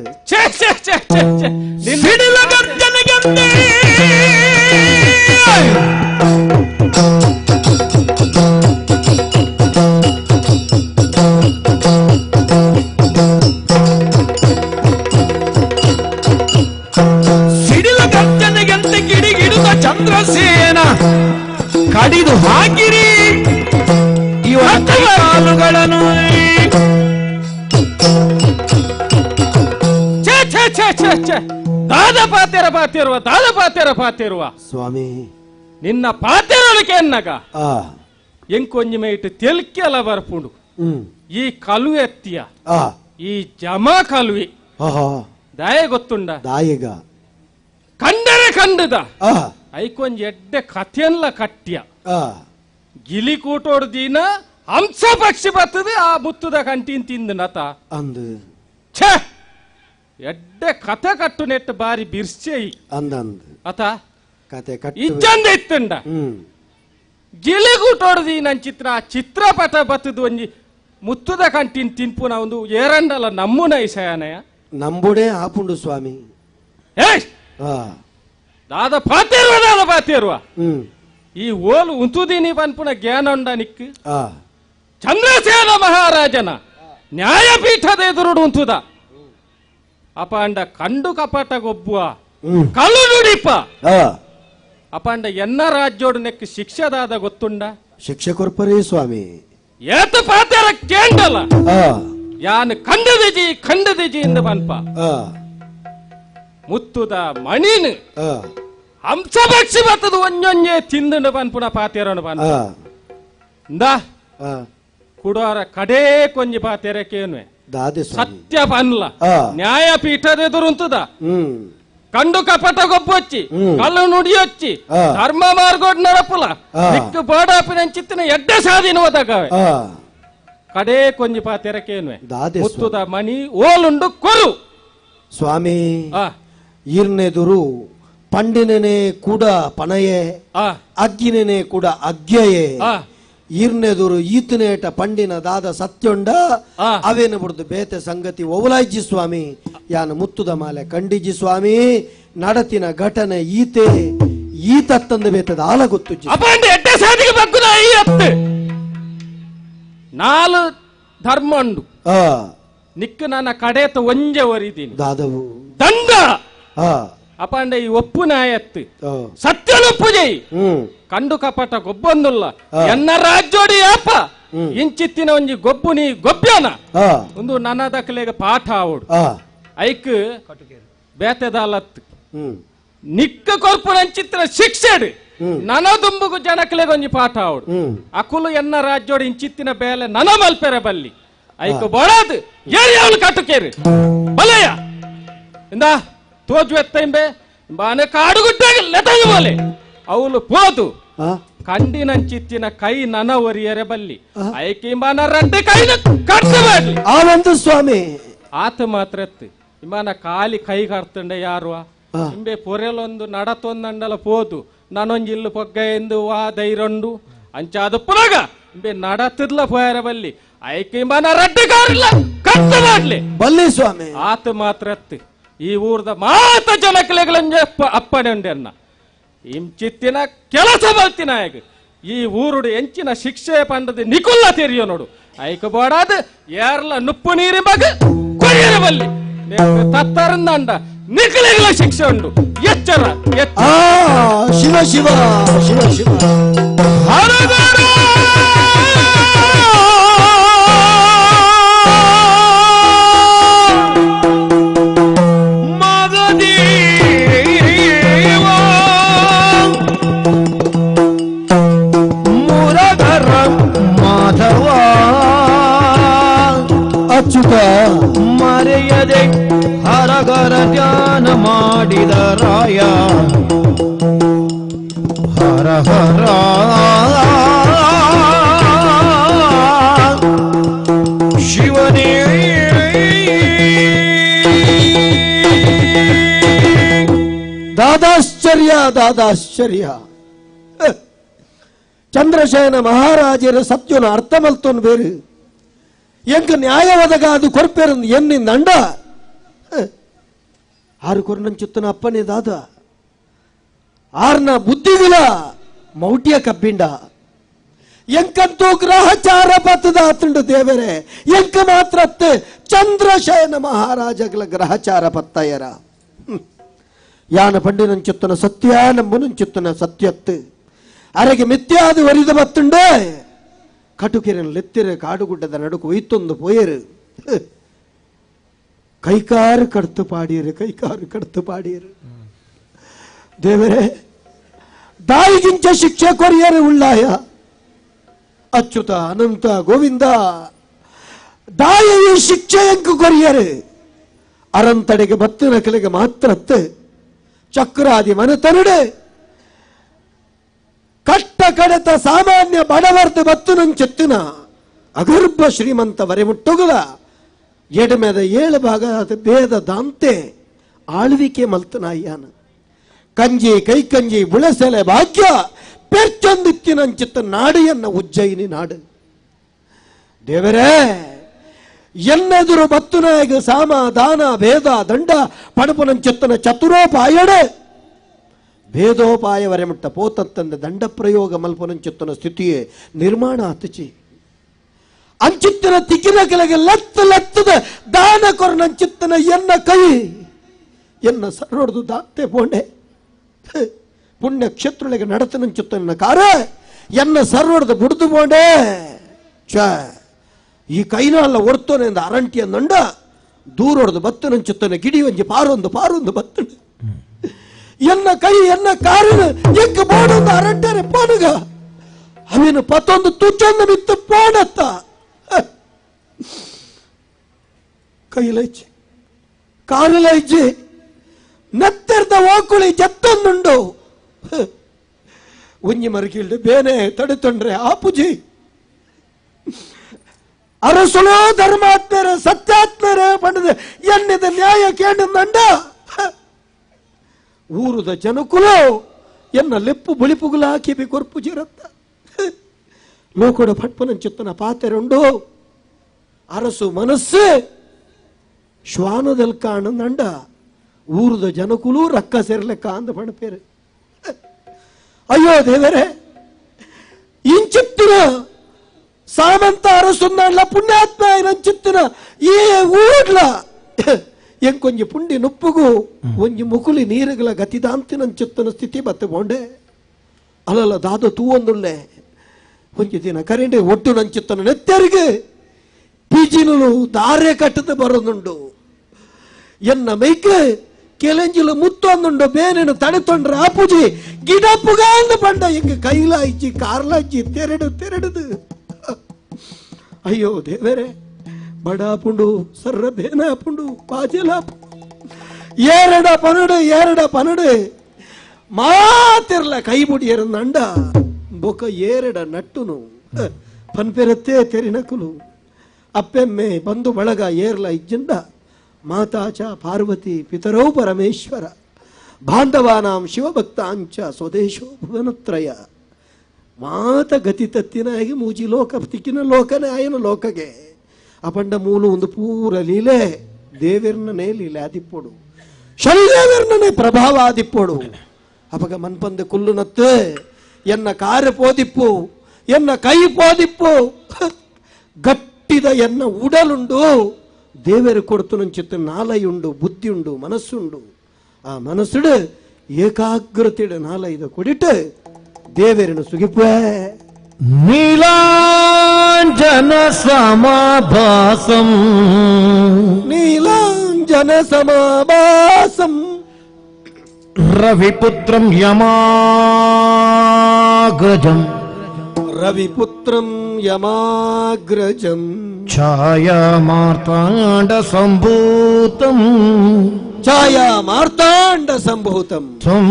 ಸಿಡಿಲ ಗರ್ಜನೆಗೆಂತೆ ಗಿಡಿಗಿಡುತ್ತ ಚಂದ್ರಸೇನ ಕಡಿದು ಹಾಕಿರಿ ಇವನ ಕಾಲುಗಳನ್ನು ದಾದ ಪಾತೆರುವ ಸ್ವಾಮಿ ನಿನ್ನ ಪಾತೆರೊಳಗೆ ಎನ್ನಗ ಎಂಕೊಂಜಿ ಮೇಟ್ ತೆಲ್ಕೆಲ ಬರ್ಪುಂಡು ಈ ಕಲು ಎತ್ತಿಯ ಈ ಜಮಾ ಕಲುವೆ ದಾಯ ಗೊತ್ತುಂಡ ದಾಯಗ ಕಂಡರೆ ಕಂಡದ ಐಕೊಂಜಿ ಎಡ್ಡೆ ಕಥೆಲ್ಲ ಕಟ್ಟ್ಯ ಗಿಲಿ ಕೂಟೋಡ್ ದಿನ ಹಂಸ ಪಕ್ಷಿ ಬರ್ತದೆ ಆ ಮುತ್ತುದ ಕಂಟಿನ್ ತಿಂದು ನತ ಅಂದು ಛೇ ಎಡ್ಡೆ ಕಥೆ ಕಟ್ಟು ನೆಟ್ಟು ಬಾರಿ ಬಿರ್ಸೆ ಅಂದಂದು ಅತ ಕತೆ ಕಟ್ಟು ಇಜ್ಜಂದ ಇತ್ತುಂಡ ಗಿಲಿ ಕೂಟೋಡ್ದಿ ನನ್ ಚಿತ್ರಪಟ ಬತ್ತದು ಒಂಜಿ ಮುತ್ತುದ ಕಂಟಿನ್ ತಿನ್ಪುನ ಒಂದು ಏರಂಡಲ ನಮ್ಮುನ ಇಸಯನಯ ನಂಬುಡೆ ಆಪುಂಡು ಸ್ವಾಮಿ ದಾದ ಪಾತೇರುವ ಈ ಓಲು ಉಂತುದೀನಿ ಪನ್ಪುನ ಜ್ಞಾನ ಉಂಡ ನಿಕ್ ಚಂದ್ರಸೇನ ಮಹಾರಾಜನ ನ್ಯಾಯಪೀಠದ ಎದುರುಡು ಉಂತುದ ಅಪಾಂಡ ಕಂಡು ಕಪಟ ಗೊಬ್ಬುವ ಕಲ್ಲು ನುಡಿಪ ಅಪಾಂಡ ಎನ್ನ ರಾಜ್ಯೋಡು ನೆಕ್ ಶಿಕ್ಷದಾದ ಗೊತ್ತುಂಡ ಶಿಕ್ಷೆ ಕೊರ್ಪರೇ ಸ್ವಾಮಿ ಏತ ಪಾತೆರ ಕೇಂಡಲ ಯಾನ್ ಖಂಡದಿಜಿ ಇಂದ ಪನ್ಪ ಮುತ್ತುದ ಮಣಿನ್ ಹಂಸ ಪಕ್ಷಿ ಬತ್ತದು ಒಂಜೊಂಜೆ ತಿಂದು ಪನ್ಪುನ ಪಾತೆರನು ಪನ್ಪ ಕುಡೋರ ಕಡೇ ಕೊಂಜಿ ಪಾತೆರಕೇನುವೆ ಸತ್ಯ ಪನ್ಲ ನ್ಯಾಯಪೀಠದ ಎದುರುಂತದ కండు కపట గొప్పొచ్చి కళ్ళు నుడియొచ్చి ధర్మ మార్గోడ్ నరపుల దిక్కు పోడాపినంచిత్తిన ఎడ్డ సాధిన వదగవే ಕಡೇ ಕೊಂಜಿ ಪಾತೆರಕೇನ್ವೆ ಮುತ್ತುದ ಮಣಿ ಓಲುಂಡು ಕೊರು ಸ್ವಾಮಿ ಈರ್ನೆದುರು ಪಂಡಿನೇ ಕೂಡ ಪಣಯೇ ಅಗ್ಗಿನೇ ಕೂಡ ಅಗ್ಗೆಯೇ ಈರ್ನೆದುರು ಈತನೇಟ ಪಂಡಿನ ದಾದ ಸತ್ಯೊಂಡ ಅವೇನು ಬಿಡುದು ಬೇತೆ ಸಂಗತಿ ಓವಲಾಯ್ಜಿ ಸ್ವಾಮಿ ಯಾನ ಮುತ್ತುದ ಮಾಲೆ ಕಂಡಿಜಿ ಸ್ವಾಮಿ ನಡತಿನ ಘಟನೆ ಈತತ್ತಂದು ಬೇತದ ಆಲ ಗೊತ್ತು ಅಪಂಡ ಎಡ್ಡ ಸಾಧಿಗೆ ಬಗ್ಗುದ ಈ ಅತ್ತೆ ನಾಲು ಧರ್ಮ ಉಂಡು ನಿಕ್ಕು ನನ್ನ ಕಡೆತ ಒಂಜೆ ಒರಿದೀನಿ ದಾದವು ದಂಡ ಅಪಂಡ ಈ ಒಪ್ಪು ನಾಯತ್ತು ಸತ್ಯನೊಪ್ಪು ಜೈ ಕಂಡು ಕಪಟ ಗೊಬ್ಬೊಂದುಲ್ಲ ಎನ್ನ ರಾಜ್ಯೋಡಿ ಅಪ್ಪ ಇಂಚಿತ್ತಿನ ಒಂಜಿ ಗೊಬ್ಬು ನೀ ಗೊಬ್ಬನ ಒಂದು ನನ್ನ ದಕ್ಕಲೆಗೆ ಪಾಠ ಆವಡು ಐಕ್ ಬೇತೆದಾಲತ್ ನಿಕ್ಕ ಕೊರ್ಪುನಂಚಿತ್ರ ಶಿಕ್ಷೆಡ್ ನನ ದುಂಬುಗು ಜನಕ್ಲೆಗೆ ಒಂಜಿ ಪಾಠ ಆವಡು ಅಕುಲು ಎನ್ನ ರಾಜ್ಯೋಡಿ ಇಂಚಿತ್ತಿನ ಬೇಲೆ ನನ ಮಲ್ಪೆರೆ ಬಲ್ಲಿ ಐಕ್ ಬಡದು ಏರಿ ಅವಳು ಕಟ್ಟುಕೇರಿ ಬಲಯ್ಯ ಇಂದ ತೋಜು ಎತ್ತಂಬೆ ಬಾನೆ ಕಾಡುಗುಟ್ಟಾಗಿ ಲೆತಂದು ಬೋಲೆ ಅವಳು ಪೋದು ಕಂಡಿನಂಚಿತ್ತಿನ ಕೈ ನನ ಒರಿಯರೆ ಬಲ್ಲಿ ಐಕಿಂಬಾನ ರಡ್ಡೆ ಕೈನ ಕಟ್ಟ ಮಾಡ್ಲಿ ಆನಂದ ಸ್ವಾಮಿ ಆತ ಮಾತ್ರ ಎತ್ತು ಇಮಾನ ಕಾಲಿ ಕೈ ಕರ್ತಂಡೆ ಯಾರುವ ಇಂಬೆ ಪೊರೆಲೊಂದು ನಡತೊಂದಂಡಲ ಪೋದು ನಾನೊಂಜಿಲ್ಲು ಪೊಗ್ಗ ಎಂದು ವಾ ದೈರಂಡು ಅಂಚಾದ ಪುನಗ ಇಂಬೆ ನಡತಿರ್ಲ ಪೋಯರ ಬಲ್ಲಿ ಐಕಿಂಬಾನ ರಡ್ಡೆ ಕಾರಿಲ್ಲ ಕಟ್ಟ ಮಾಡ್ಲಿ ಬಲ್ಲಿ ಸ್ವಾಮಿ ಆತ ಮಾತ್ರ ಎತ್ತು ಈ ಊರ್ದ ಮಾತ ಜನಕಲೆಗಳಂಜ ಅಪ್ಪನೆ ಉಂಡೆನ್ನ ಇಂಚಿತ್ತಿನ ಕೆಲಸ ಬಲ್ತಿನ ಆಗ ಈ ಊರುಡು ಎಂಚಿನ ಶಿಕ್ಷೆ ಪಂಡದ ನಿಕುಲ್ಲ ತೆರಿಯೋ ನೋಡು ಐಕ ಬೋಡಾದ ಯಾರ್ಲ ನುಪ್ಪು ನೀರಿ ಮಗ ಕೊಯ್ಯರ ಬಲ್ಲಿ ತತ್ತರಂದಂಡ ನಿಕಲೆಗಳ ಶಿಕ್ಷೆ ಉಂಡು ಎಚ್ಚರ ಶಿವ ಶಿವ ಶಿವ ಶಿವ ಅಚ್ಯುತ ಮರೆಯದೆ ಹರಗರ ಧ್ಯಾನ ಮಾಡಿದ ರಾಯ ಹರ ಹರ ಶಿವನೇ ದಾದಾಶ್ಚರ್ಯ ಚಂದ್ರಶೇನ ಮಹಾರಾಜರ ಸತ್ಯನ ಅರ್ಥ ಮಲ್ತೋನ್ ಬೇರೆ ಎಂಕ ನ್ಯಾಯವದಗಾದು ಕೊರ್ಪೇರಂದು ಎನ್ನಿಂದ ಅಂಡ ಆರು ಕೊರ್ನಂಚುತ್ತನ ಅಪ್ಪನೇ ದಾದ ಆರ್ನ ಬುದ್ಧಿಗಿಲ ಮೌಟ್ಯ ಕಬ್ಬಿಂಡ ಎಂಕಂತೂ ಗ್ರಹಚಾರ ಪತ್ತದ ಅತ್ತುಂಡು ದೇವರೇ ಎಂಕ ಮಾತ್ರ ಚಂದ್ರಶೇನ ಮಹಾರಾಜಗಳ ಗ್ರಹಚಾರ ಪತ್ತಯ್ಯರ ಯಾನ ಪಂಡಿನಂಚುತ್ತನ ಸತ್ಯ ನಂಬುನಂಚುತ್ತನ ಸತ್ಯತ್ತು ಅರೆಗೆ ಮಿಥ್ಯಾದು ಒರಿದ ಬತ್ತುಂಡೆ ಕಟುಕೆರನ್ ಲೆತ್ತಿರೆ ಕಾಡುಗುಡ್ಡದ ನಡುಕು ಒಯ್ತೊಂದು ಪೋಯರು ಕೈಕಾರು ಕಡ್ತು ಪಾಡಿಯರು ದೇವರೇ ದಾಯಿಗಿಂಚ ಶಿಕ್ಷೆ ಕೊರಿಯರು ಉಳ್ಳಾಯ ಅಚ್ಯುತ ಅನಂತ ಗೋವಿಂದ ದಾಯಿಯು ಶಿಕ್ಷೆ ಎಂಕು ಕೊರಿಯರು ಅರಂತಡೆಗೆ ಬತ್ತಿನ ಕೆಲೆಗೆ ಮಾತ್ರ ಚಕ್ರಾದಿ ಮನತನಡೆ ಕಟ್ಟ ಕಡೆತ ಸಾಮಾನ್ಯ ಬಡವರ್ದು ಬತ್ತು ನಂಚೆತ್ತಿನ ಅಗರ್ಭ ಶ್ರೀಮಂತ ವರೆ ಮುಟ್ಟುಗುಲ ಎಡಮೆದ 7 ಭಾಗ ಭೇದ ದಾಂತೆ ಆಳ್ವಿಕೆ ಮಲ್ತನಾಯ್ಯಾನ ಕಂಜಿ ಕೈಕಂಜಿ ಬುಳಸೆಲೆ ಭಾಗ್ಯ ಪೆರ್ಚೊಂದಿತ್ತಿನಂಚಿತ್ತ ನಾಡಿಯನ್ನ ಉಜ್ಜಯಿನಿ ನಾಡು ದೇವರೇ ಎನ್ನೆದುರು ಬತ್ತುನಾಯಗ ಸಾಮ ದಾನ ಭೇದ ದಂಡ ಪಣಪುನಂಚಿತ್ತನ ಚತುರೋಪಾಯಡೆ ಭೇದೋಪಾಯವರೆ ಮುಟ್ಟ ಪೋತಂತಂದ ದಂಡ ಪ್ರಯೋಗ ಮಲ್ಪನಂಚಿತ್ತನ ಸ್ಥಿತಿಯೇ ನಿರ್ಮಾಣ ಆತಚಿ ಅಂಚಿತ್ತನ ತಿಕ್ಕಿನ ಕೆಳಗೆ ಲತ್ತದ ದಾನ ಕೊರನಂಚಿತ್ತನ ಎನ್ನ ಕೈ ಎನ್ನ ಸರ್ವಡ್ದು ದಾತೆ ಪೋಂಡೆ ಪುಣ್ಯ ಕ್ಷೇತ್ರಗಳಿಗೆ ನಡತನಂಚಿತ್ತನ ಕಾರ ಎನ್ನ ಸರ್ವಡ್ದು ಬುಡ್ದು ಪೋಂಡೆ ಚ ಈ ಕೈನಲ್ಲ ಒಡ್ತೋನೆ ಎಂದ ಅರಂಟಿಯ ನಂಡ ದೂರೊಡ್ದು ಬತ್ತನಂಚಿತ್ತನ ಗಿಡಿ ಒಂಜಿ ಪಾರೊಂದು ಬತ್ತಣ ಎನ್ನ ಕೈ ಎನ್ನ ಕಾರಿನ ಎಂಕ ಬೋಡೊಂದು ಅರಂಟರೆ ಪೋನುಗ ಅವೇನು ಪತ್ತೊಂದು ತುಚ್ಚೊಂದು ಮಿತ್ತು ಪೋಣತ್ತ ಕೈಲೈಜಿ ಕಾರಿಲೈಜಿ ನೆತ್ತೆರ್ದ ಓಕುಳಿ ಜತ್ತೊಂದುಂಡು ಒಂಜಿ ಮರಗಿಲ್ಡು ಬೇನೆ ತಡೆತೊಂಡ್ರೆ ಆಪುಜಿ ಅರಸುಲೋ ಧರ್ಮಾತ್ಮರ ಸತ್ಯಾತ್ಮರ ಪಂಡದ ಎನ್ನಿದ ನ್ಯಾಯ ಕೇಂದ್ರ ಊರುದ ಜನಕುಲು ಎನ್ನ ಲೆಪ್ಪು ಬುಳಿಪುಗುಲ ಹಾಕಿ ಕೊರ್ಪುಜಿರತ್ತ ಲೋಕಡ ಪಟ್ಪನಂಚಿತ್ತನ ಪಾತೆರುಂಡು ಅರಸು ಮನಸ್ಸು ಶ್ವಾನದಲ್ಲಿ ಕಾಣಂದಂಡ ಊರುದ ಜನಕುಲು ರಕ್ಕ ಸೇರ್ಲೆಕ್ಕ ಅಂದ ಪಣಪೇರು ಅಯ್ಯೋ ದೇವರೇ ಇಂಚಿತ್ತಿನ ಸಾಮಂತ ಅರಸುಂದಲ್ಲ ಪುಣ್ಯಾತ್ಮ ನಂಚಿತ್ತಿನ ಈ ಊರ್ಲ ಎಂಕೊಂಜಿ ಪುಂಡಿ ನುಪ್ಪುಗು ಒಂಜಿ ಮುಕುಲಿ ನೀರುಗಳ ಗತಿದಾಂತಿನಂಚಿತ್ತನ ಸ್ಥಿತಿ ಬತ್ತೆ ಬೋಂಡೆ ಅಲ್ಲಲ್ಲ ದಾದ ತೂವೊಂದುಳ್ಳೆ ಒಂಜಿ ದಿನ ಕರೆಂಡೆ ಒಟ್ಟು ನಂಚಿತ್ತನ ನೆತ್ತರಿಗೆ ಪಿಜಿನಲು ದಾರೆ ಕಟ್ಟದ ಬರೋದುಂಡು ಎನ್ನ ಮೈಕೆ ಕೆಲೆಂಜಿಲು ಮುತ್ತೊಂದುಂಡು ಬೇನೆನು ತಡೆತೊಂಡ್ರೆ ಆಪುಜಿ ಗಿಡಪ್ಪುಗಾಂದು ಬಂಡ ಹಿಂಗೆ ಕೈಲಾಯ್ಚಿ ಕಾರ್ಲಾಯ್ಚಿ ತೆರಡುದು ಅಯ್ಯೋ ದೇವರೇ ಬಡಾಪುಂಡು ಸರ್ರ ಬೇನಾಪುಂಡು ಪಾಜಲಾಪು ಏರಡ ಪನಡು ಮಾತಿರ್ಲ ಕೈ ಮುಡಿಯರಂದಂಡ ಬೊಕ ಏರಡ ನಟ್ಟುನು ಪನ್ಪೆರತ್ತೇ ತೆರಿನಕುಲು ಅಪ್ಪೆಮ್ಮೆ ಬಂಧು ಬಳಗ ಏರ್ಲ ಇಜ್ಜಂಡ ಮಾತಾಚ ಪಾರ್ವತಿ ಪಿತರೌ ಪರಮೇಶ್ವರ ಬಾಂಧವಾನಾಂ ಶಿವಭಕ್ತಾಂಚ ಸ್ವದೇಶೋ ಭುವನತ್ರಯ ಮಾತ ಗತಿ ತತ್ತಿನಾಗಿ ಮೂಜಿ ಲೋಕ ತಿಕ್ಕಿನ ಲೋಕನೇ ಆಯನ ಲೋಕಗೆ ಅಪಂಡ ಮೂಲು ಒಂದು ಪೂರ ಲೀಲೆ ದೇವಿರ್ನೇ ಲೀಲೆ ಆದಿಪ್ಪೋಡು ಶನಿದೇವಿರ್ನೇ ಪ್ರಭಾವ ಆದಿಪ್ಪೋಡು ಅಪಗ ಮನ್ಪಂದ ಕುಲ್ಲುನತ್ತು ಎನ್ನ ಕಾರ್ಯ ಪೋದಿಪ್ಪು ಎನ್ನ ಕೈ ಪೋದಿಪ್ಪು ಗಟ್ಟಿದ ಎನ್ನ ಉಡಲುಂಡು ದೇವರು ಕೊಡ್ತು ನಂಚಿತ್ತ ನಾಲಯುಂಡು ಬುದ್ಧಿಯುಂಡು ಮನಸ್ಸುಂಡು ಆ ಮನಸ್ಸುಡು ಏಕಾಗ್ರತೆಯ ನಾಲಯದ ಕೊಡಿಟ್ಟು ದೇವರನ್ನು ಸುಗಿಪೇ ನೀಲಾಂಜನ ಸಮಾಭಾಸಂ ರವಿಪುತ್ರಂ ಯಮಾಗ್ರಜಂ ಛಾಯಾ ಮಾರ್ತಾಂಡ ಸಂಭೂತಂ ತ್ವಂ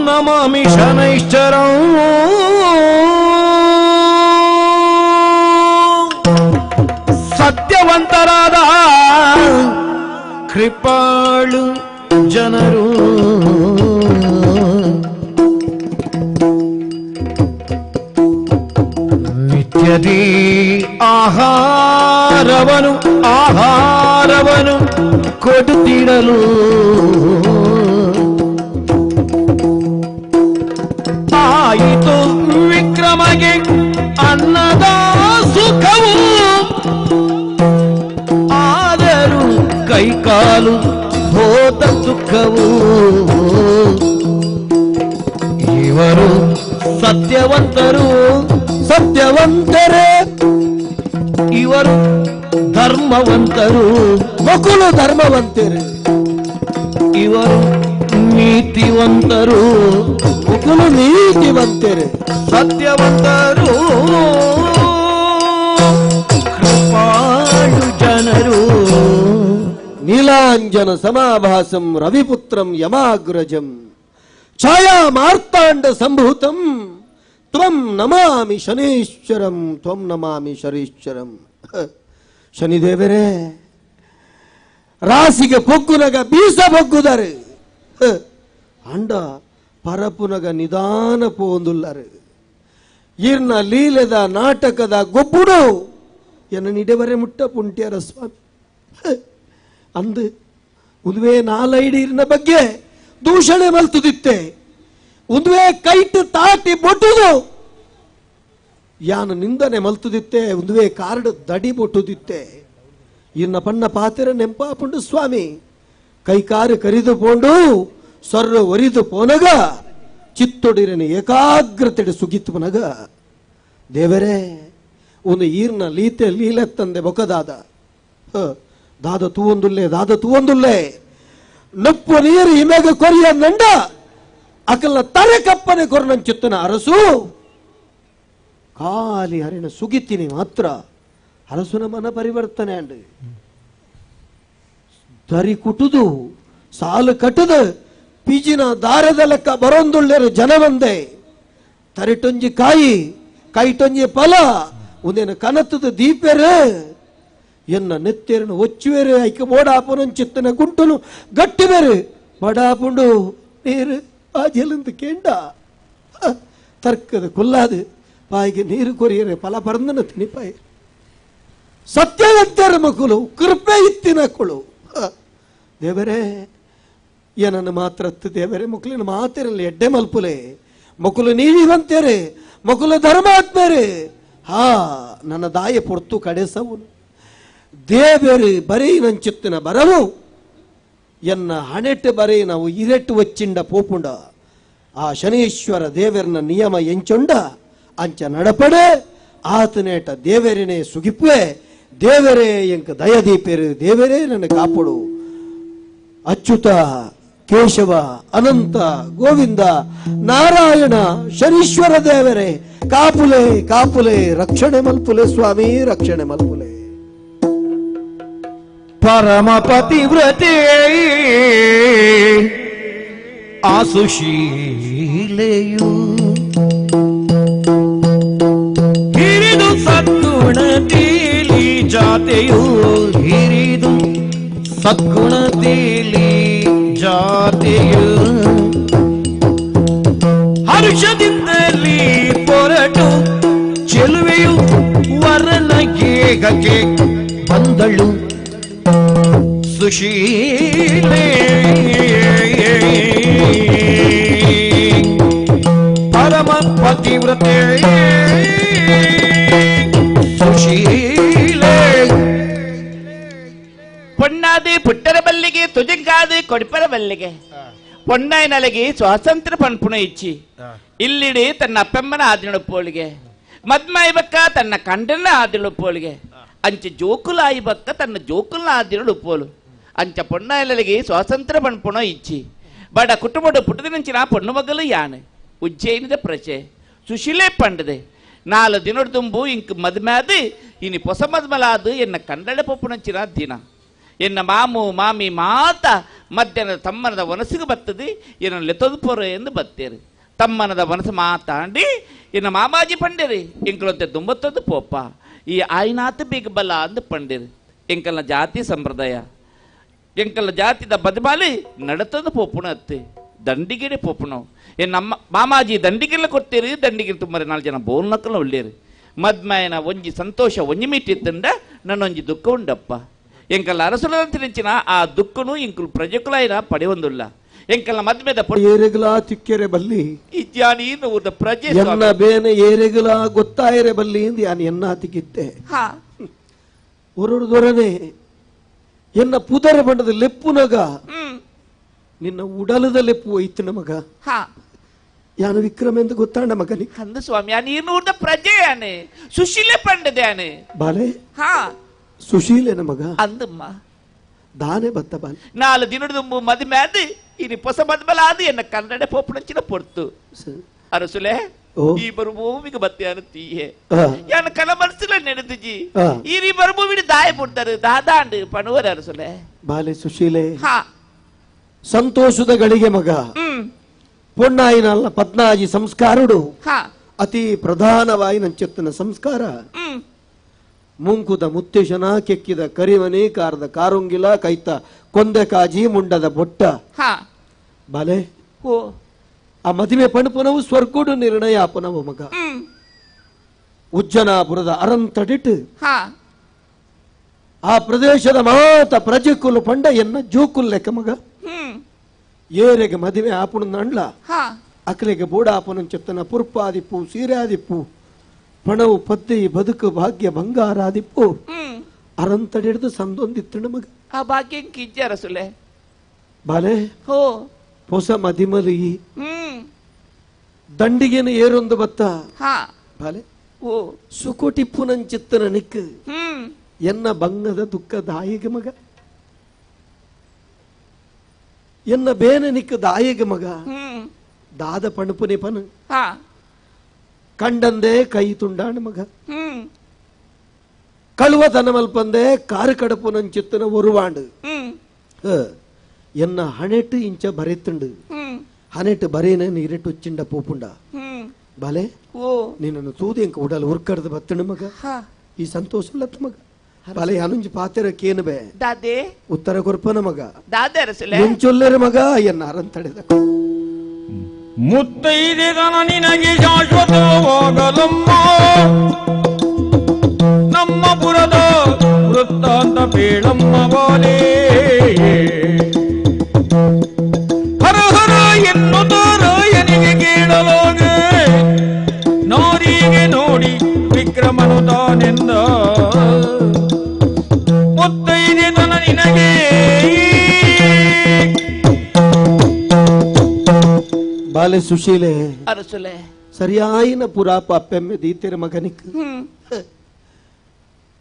ನಮಾಮಿ ಶನೈಶ್ಚರಂ ಸತ್ಯವಂತರಾದ ಕೃಪಾಳು ಜನರು ನಿತ್ಯದಿ ಆಹಾರವನು ಕೊಡುತ್ತಿಡಲು ಆಯಿತು ವಿಕ್ರಮಗೆ ಅನ್ನದ ಸುಖವು ಆದರೂ ಕೈಕಾಲು ಹೋದ ದುಃಖವು ಇವರು ಸತ್ಯವಂತರೇ ಇವರು ಧರ್ಮವಂತರು ಮಕ್ಕಳು ಧರ್ಮವಂತರು ಇವರು ನೀತಿವಂತರು ಮಕ್ಕಳು ನೀತಿವಂತರು ಸತ್ಯವಂತರು ಕೃಪಾಳು ಜನರು ನೀಲಾಂಜನ ಸಮಾಭಾಸಂ ರವಿಪುತ್ರಂ ಯಮಾಗ್ರಜಂ ಛಾಯಾ ಮಾರ್ತಾಂಡ ಸಂಭೂತಂ ತ್ವಂ ನಮಾಮಿ ಶನೀಶ್ವರಂ ಶನಿದೇವರೇ ರಾಸಿಗೆ ಪೊಗ್ಗುನಗ ಬೀಸ ಬೊಗ್ಗುದರೆ ಅಂಡ ಪರಪುನಗ ನಿಧಾನ ಪೋಂದುಲ್ಲರು ಇರ್ನ ಲೀಲೆದ ನಾಟಕದ ಗೊಬ್ಬುಡು ಎನ್ನ ನಿಡೆವರೆ ಮುಟ್ಟ ಪುಂಟ್ಯರ ಸ್ವಾಮಿ ಅಂದು ಉದುವೆ ನಾಲೈಡಿರ್ನ ಬಗ್ಗೆ ದೂಷಣೆ ಮಲ್ತುದಿತ್ತೆ ಉದುವೆ ಕೈಟ್ ತಾಟಿ ಬೊಟ್ಟುದು ಯಾನ ನಿಂದನೆ ಮಲ್ತುದಿತ್ತೆ ಉದುವೆ ಕಾರ್ಡ್ ದಡಿ ಬೊಟ್ಟುದಿತ್ತೆ ಇನ್ನ ಪಣ್ಣ ಪಾತಿರ ನೆಂಪಾಪುಂಡು ಸ್ವಾಮಿ ಕೈಕಾರು ಕರಿದು ಪೋಂಡು ಸೊರ್ರ ಒರಿದು ಪೋನಗ ಚಿತ್ತೊಡಿರನ ಏಕಾಗ್ರತೆ ಸುಗಿತ್ತು ಪನಗ ದೇವರೇ ಒಂದು ಈರ್ನ ಲೀತೆ ಲೀಲೆತ್ತಂದೆ ಬೊಕದಾದ ದಾದ ತೂವೊಂದುಲ್ಲೆ ನಪ್ಪು ನೀರು ಹಿಮೆಗ ಕೊರಿಯ ನಂಡ ಅಕಲ್ನ ತರೆ ಕಪ್ಪನೆ ಕೊರನಂಚಿತ್ತನ ಅರಸು ಕಾಲಿ ಹರಿಣ ಸುಗಿತೀನಿ ಮಾತ್ರ ಹಲಸುನ ಮನ ಪರಿವರ್ತನೆ ಅಂಡ್ ದರಿ ಕುಟುದು ಸಾಲು ಕಟ್ಟದು ಪಿಜಿನ ದಾರದ ಲೆಕ್ಕ ಬರೊಂದುಳ್ಳೇರು ಜನ ಬಂದೆ ತರಿಟೊಂಜಿ ಕಾಯಿ ಕೈಟೊಂಜಿ ಫಲ ಒಂದೇನು ಕನತದ ದೀಪೆರು ಎನ್ನ ನೆತ್ತೇರನು ಒಚ್ಚುವೇರು ಐಕ ಮೋಡಾಪುನಂಚಿತ್ತನ ಗುಂಟನು ಗಟ್ಟಿಬೇರು ಬಡಾಪುಂಡು ನೀರು ಆಜೆಲಂದು ಕೇಂಡ ತರ್ಕದ ಕೊಲ್ಲಾದು ಪಾಯಿಗೆ ನೀರು ಕೊರಿಯರೆ ಫಲ ಪರಂದನ ತಿನಿಪಾಯಿ ಸತ್ಯವಂತರ ಮಕ್ಕಳು ಕೃಪೆ ಇತ್ತಿನ ಕೊಳು ದೇವರೇ ಏನನ್ನು ಮಾತ್ರ ದೇವರೇ ಮಕ್ಕಳಿನ ಮಾತಿರಲಿ ಎಡ್ಡೆ ಮಲ್ಪುಲೆ ಮಕ್ಕಳು ನೀವಿವಂತೇರೆ ಮಕ್ಕಳು ಧರ್ಮಾತ್ಮೇರೆ ನನ್ನ ದಾಯ ಪೊರ್ತು ಕಡೆಸವನು ದೇವರು ಬರೀ ನಂಚಿತ್ತಿನ ಬರವು ಎನ್ನ ಹಣೆಟ್ಟು ಬರೀ ನಾವು ಇರೆಟ್ಟು ವಚ್ಚಿಂಡ ಪೋಪುಂಡ ಆ ಶನೀಶ್ವರ ದೇವರನ ನಿಯಮ ಎಂಚೊಂಡ ಅಂಚ ನಡಪಡೆ ಆತನೇಟ ದೇವರನೇ ಸುಗಿಪುವೆ ದೇವರೇ ಎಂಕ ದಯದೀಪೇರು ದೇವರೇ ನನ್ನ ಕಾಪಡು ಅಚ್ಯುತ ಕೇಶವ ಅನಂತ ಗೋವಿಂದ ನಾರಾಯಣ ಶನೀಶ್ವರ ದೇವರೇ ಕಾಪುಲೆ ಕಾಪುಲೆ ರಕ್ಷಣೆ ಮಲ್ಪುಲೆ ಸ್ವಾಮಿ ರಕ್ಷಣೆ ಮಲ್ಪುಲೆ ಪರಮ ಪತಿವ್ರತೆ ಆಸುಶೀಲೆಯು ಹಿರಿದು ಸದ್ಗುಣತೀಲಿ ಜಾತೆಯು ಹಿರಿದು ಸದ್ಗುಣತೀಲಿ ಜಾತೆಯು ಹರ್ಷದಿಂದಲೇ ಪೊರಟು ಚೆಲುವೆಯು ವರನಗೇಗಕ್ಕೆ ಬಂದಳು ಸುಶೀಲೆ ಪರಮ ಪತಿವ್ರತೆ ಸುಶೀಲೆ பொன்னாது புட்டர பல்லிಗೆ ತುಜಂಗಾದು ಕೊಡಿಪರ ಬಲ್ಲಿಗೆ பொன்னாಯಿನಲಗಿ ಸ್ವಾತಂತ್ರ್ಯ ಪನ್ಪುಣ ಇಚ್ಚಿ ಇಲ್ಲಿಡಿ ತನ್ನ ಅಪ್ಪಮ್ಮನ ಆದಿಳುಪ್ಪೋಳಿಗೆ ಮದ್ಮಾಯಿ ಬಕ್ಕ ತನ್ನ ಕಂಡನ ಆದಿಳುಪ್ಪೋಳಿಗೆ ಅಂಚೆ ಜೋಕುಲಾಯಿ ಬಕ್ಕ ತನ್ನ ಜೋಕುಲ್ನ ಆದಿಳುಪ್ಪೋಲು ಅಂಚ பொன்னாயிலಗಿ ಸ್ವಾತಂತ್ರ್ಯ ಪನ್ಪುಣ ಇಚ್ಚಿ ಬಡ ಕುಟುಂಬದ ಪುಟ್ಟದ ನಂಚಿನ ಪೊಣ್ಣು ಮಗಲು ಯಾನೆ ಉಜ್ಜಯಿನಿದ ಪ್ರಜೆ ಸುಶೀಲೆ ಪಂಡದೆ 4 ದಿನದ ತುಂಬು ಇಂಕ್ ಮದ್ಮ್ಯಾದು ಇನಿ ಹೊಸ ಮದ್ಮಲಾದು ಎನ್ನ ಕಂಡಳ ಪೊಪ್ಪುನಂಚಿನ ದಿನ ಎನ್ನ ಮಾಮು ಮಾಮಿ ಮಾತ ಮಧ್ಯಾಹ್ನದ ತಮ್ಮನದ ವನಸಿಗೆ ಬರ್ತದೆ ಎನ್ನ ಲೆತ್ತದು ಪೊರೆ ಎಂದು ಬತ್ತೇರಿ ತಮ್ಮನದ ವನಸು ಮಾತಾಂಡಿ ಎನ್ನ ಮಾಮಾಜಿ ಪಂಡೇರಿ ಎಂಕಲೊಂತೆ ದುಂಬತ್ತದು ಪೋಪ ಈ ಆಯ್ನಾಥ ಬೇಗ ಬಲ ಅಂದು ಪಂಡೇರಿ ಎಂಕಲ್ನ ಜಾತಿ ಸಂಪ್ರದಾಯ ಎಂಕಲ್ನ ಜಾತಿದ ಬದಮಾಲಿ ನಡತದ ಪೋಪುಣ ಅತ್ತೆ ದಂಡಿಗೆಡೆ ಪೋಪುಣವು ಎನ್ನ ಮಾಮಾಜಿ ದಂಡಿಗೆಲ್ಲ ಕೊಡ್ತೀರಿ ದಂಡಿಗೆ ತುಂಬರೆ 4 ಜನ ಬೋಲ್ನಕ್ಕಲ್ಲ ಒಳ್ಳೇರಿ ಮದ್ಮಾಯನ ಒಂಜಿ ಸಂತೋಷ ಒಂಜಿ ಮೀಟಿತ್ತಂಡ ನನ್ನೊಂಜಿ ದುಃಖ ಉಂಡಪ್ಪ ಎಂಕಲ್ಲ ಅರಸುಲಂತಿನ ಆ ದುಃಖನು ಇಂಕುಲು ಪ್ರಜೆಕುಲಾಯಿನ ಪಡೆಯೊಂದುಲ್ಲ ಎಂಕಲ್ನ ಮದ್ಮೆದ ಏರೆಗಲ ತಿಕ್ಕೆರೆ ಬಲ್ಲಿ ಇದ್ಯಾನಿ ನೂದ ಪ್ರಜೆ ಎನ್ನ ಬೇನೆ ಏರೆಗಲ ಗೊತ್ತಾಯರೆ ಬಲ್ಲಿ ಇಂದು ಯಾನ್ ಎನ್ನ ತಿಕ್ಕಿದ್ದೆ ಹೊರಡುದೊರನೆ ಎನ್ನ ಪುದರ ಬಣ್ಣದ ಲೆಪ್ಪುನಗ ನಿನ್ನ ಉಡಲದ ಲೆಪ್ಪು ಹೋಯ್ತು ನಮಗ ಯಾನು ವಿಕ್ರಮ ಎಂದು ಗೊತ್ತಾಂಡ ಮಗನಿ ಅಂದ ಸ್ವಾಮಿ ಆ ನೀರ್ನೂರ್ದ ಪ್ರಜೆ ಆನೆ ಸುಶೀಲೆ ಪಂಡದೆ ಆನೆ ಬಾಲೆ ಸುಶೀಲೆ ನಮಗ ಅಂದಮ್ಮ ದಾನೆ ಬತ್ತ ಬಾಲೆ 4 ದಿನದ ಮದುವೆ ಆದ ಇನಿ ಹೊಸ ಮದುವೆ ಆದ ಎನ್ನ ಕನ್ನಡ ಪೋಪುನಂಚಿನ ಪೊರ್ತು ಅರಸುಲೆ ಈ ಬರುಭೂಮಿಗೆ ಬತ್ತೆಯಾನ ತೀಯೆ ಯಾನ ಕಲ ಮನಸ್ಸಿಲ ನೆನೆದುಜಿ ಈ ಬರುಭೂಮಿಡಿ ದಾಯ ಪುಡ್ತಾರೆ ದಾದಾಂಡು ಪಣುವರ ಅರಸುಲೆ ಬಾಲೆ ಸುಶೀಲೆ ಸಂತೋಷದ ಗಳಿಗೆ ಮಗ ಪೊನ್ನಾಯಿನ ಪದ್ನಾಜಿ ಸಂಸ್ಕಾರಡು ಅತಿ ಪ್ರಧಾನವಾಗಿ ನಂಚೆತ್ತನ ಸಂಸ್ಕಾರ ಮುಂಕುದ ಮುತ್ತೇಶನ ಕೆಕ್ಕಿದ ಕರಿಮನಿ ಕಾರದ ಕಾರುಂಗಿಲ ಕೈತ ಕೊಂದೆ ಕಾಜಿ ಮುಂಡದ ಬೊಟ್ಟ ಬಾಲೆ ಆ ಮದುವೆ ಪಣಪುನವು ಸ್ವರ್ಗುಡು ನಿರ್ಣಯ ಅಪನವು ಮಗ ಉಜ್ಜನಾಪುರದ ಅರಂತಡಿಟ್ಟು ಆ ಪ್ರದೇಶದ ಮಾತ ಪ್ರಜೆಕುಲು ಪಂಡ ಎನ್ನ ಜೋಕುಲ್ ಲೆಕ್ಕ ಮಗ ಏರೆಗೆ ಮದುವೆ ಆಪುಣ ಅಂಡ್ಲ ಅಕಲೆಗೆ ಬೋಡಾಪನ ಚೆತ್ತನ ಪುರ್ಪಾದಿಪ್ಪು ಸೀರಾದಿಪ್ಪು ಪಣವು ಪದ್ದೆ ಬದುಕು ಭಾಗ್ಯ ಬಂಗಾರಾದಿಪ್ಪು ಅರಂತಡಿಡ್ದು ಸಂದೊಂದಿತ್ತು ನಮಗ ಆ ಭಾಗ್ಯ ಕಿಜ್ಜರಸುಲೆ ಬಾಲೆ ಹೊಸ ಮದಿಮಲಿ ದಂಡಿಗೆನ ಏರೊಂದು ಬತ್ತ ಬಾಲೆ ಸುಕೋಟಿಪ್ಪು ನಂಚಿತ್ತನ ನಿಕ್ ಎನ್ನ ಬಂಗದ ದುಃಖ ದಾಯಿಗೆ ಮಗ ಎನ್ನ ಬೇನೆ ನಿಕ್ಕ ದಾಯಿಗೆ ಮಗ ದಾದ ಪಣಪುನೆ ಪನ ಕಂಡಂದೇ ಕೈ ತುಂಡಾಣ ಮಗ ಕಳುವತನ ಮಲ್ಪಂದೆ ಕಾರು ಕಡಪು ನಂಚಿತ್ತನ ಒರುವಾಂಡು ಎನ್ನ ಹಣೆಟ್ಟು ಇಂಚ ಬರೆತ್ತುಂಡು ಹನೆಟ್ಟು ಬರೇನ ನೀರೆಟ್ಟು ಉಚ್ಚಿಂಡ ಪೋಪುಂಡ ಬಾಲೆ ನಿನ್ನನ್ನು ತೂದಿ ಇಂಕ ಉಡಲ್ ಉರ್ಕಡ್ದು ಬತ್ತಣ ಮಗ ಈ ಸಂತೋಷ ಲತ್ ಮಗ ಬಾಲೆ ಹನುಂಜಿ ಪಾತೆರ ಕೇನು ಬೇ ದಾದೆ ಉತ್ತರ ಕೊರ್ಪನ ಮಗ ದಾದೆ ಅರಸಲೆ ಎಂಚೊಲ್ಲೆರ ಮಗ ಎನ್ನ ಅರಂತಡೆದ ಮುತ್ತೈದೆಗನ ನಿನಗೆ ಶಾಶ್ವತವಾಗಲಮ್ಮ ನಮ್ಮ ಪುರದ ವೃತ್ತಾಂತ ಬೇಳಮ್ಮ ಬಾಲೆ ಹರ ಹರ ಎನ್ನುತ್ತಾರ ಎನಿಗೆ ಕೇಳಲಾಗ ನಾರಿಗೆ ನೋಡಿ ವಿಕ್ರಮನು ತಾನೆಂದ ಮುತ್ತೈದೆಗನ ನಿನಗೆ ಬಾಲೆ ಸುಶೀಲೆ ಅರಸಲೆ ಸರಿಯಾಯಿನ ಪುರಾಪ ಅಪ್ಪೆಮ್ಮೆ ದೀತೆರ ಮಗನಿಕ್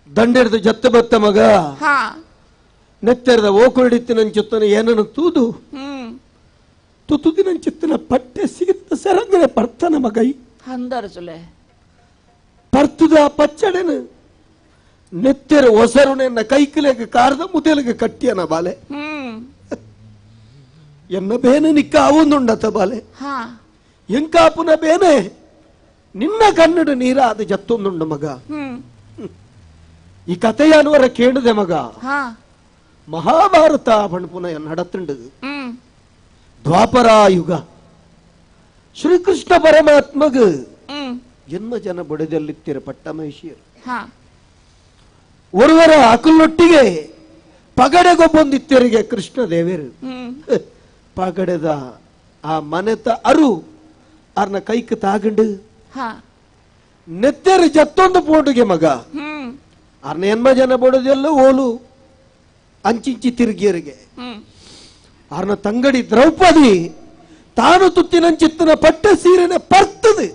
ದಂಡೆಡ್ದು ಜತ್ತ ಬತ್ತ ಮಗ ನೆತ್ತೆರದ ಓಕೊಳಿತ್ತಿನಂಚುತ್ತನ ಏನನ್ನು ತೂದು ತುತುದಿನಂಚಿತ್ತನ ಪಟ್ಟೆ ಸಿಗುತ್ತ ಸರಂಗನೆ ಪರ್ತನ ಮಗೈ ಅಂದರಸಲೆ ಪರ್ತದ ಪಚ್ಚಡೆನ ನೆತ್ತೆರ ಒಸರುನೆನ್ನ ಕೈಕಿಲೆಗೆ ಕಾರ್ದ ಮುದೆಲೆಗೆ ಕಟ್ಟಿಯನ ಬಾಲೆ ಎನ್ನ ಬೇನೆ ನಿಕ್ಕ ಅವೊಂದುಂಡತ ಬಾಲೆ ಎಂಕಾಪುನ ಬೇನೆ ನಿನ್ನ ಕನ್ನಡ ನೀರ ಅದು ಜತ್ತೊಂದುಂಡು ಮಗ ಈ ಕಥೆಯನ್ವರ ಕೇಳಿದೆ ಮಗ ಮಹಾಭಾರತ ಬಣ್ಪುನ ನಡತುಂಡು ದ್ವಾಪರ ಯುಗ ಶ್ರೀಕೃಷ್ಣ ಪರಮಾತ್ಮಗ ಜನ್ಮ ಜನ ಬುಡದಲ್ಲಿತ್ತಿರ ಪಟ್ಟಮಹಿಷಿಯರು ಒರುವರ ಅಕುಲೊಟ್ಟಿಗೆ ಪಗಡೆಗೊಬ್ಬೊಂದಿತ್ತರಿಗೆ ಕೃಷ್ಣ ದೇವೇರು ಪಗಡೆದ ಆ ಮನೆತ ಅರು ಅರ್ನ ಕೈಕ್ ತಾಗಂಡು ನೆತ್ತೆರು ಜತ್ತೊಂದು ಪೋಟುಗೆ ಮಗ ಅರ್ನ ಎನ್ಮ ಜನ ಬೋಡದೆಲ್ಲ ಓಲು ಅಂಚಿಂಚಿ ತಿರುಗಿಯರಿಗೆ ಅರ್ನ ತಂಗಡಿ ದ್ರೌಪದಿ ತಾನು ತುತ್ತಿನಂಚಿತ್ತನ ಪಟ್ಟ ಸೀರೆನೆ ಪರ್ತದೆ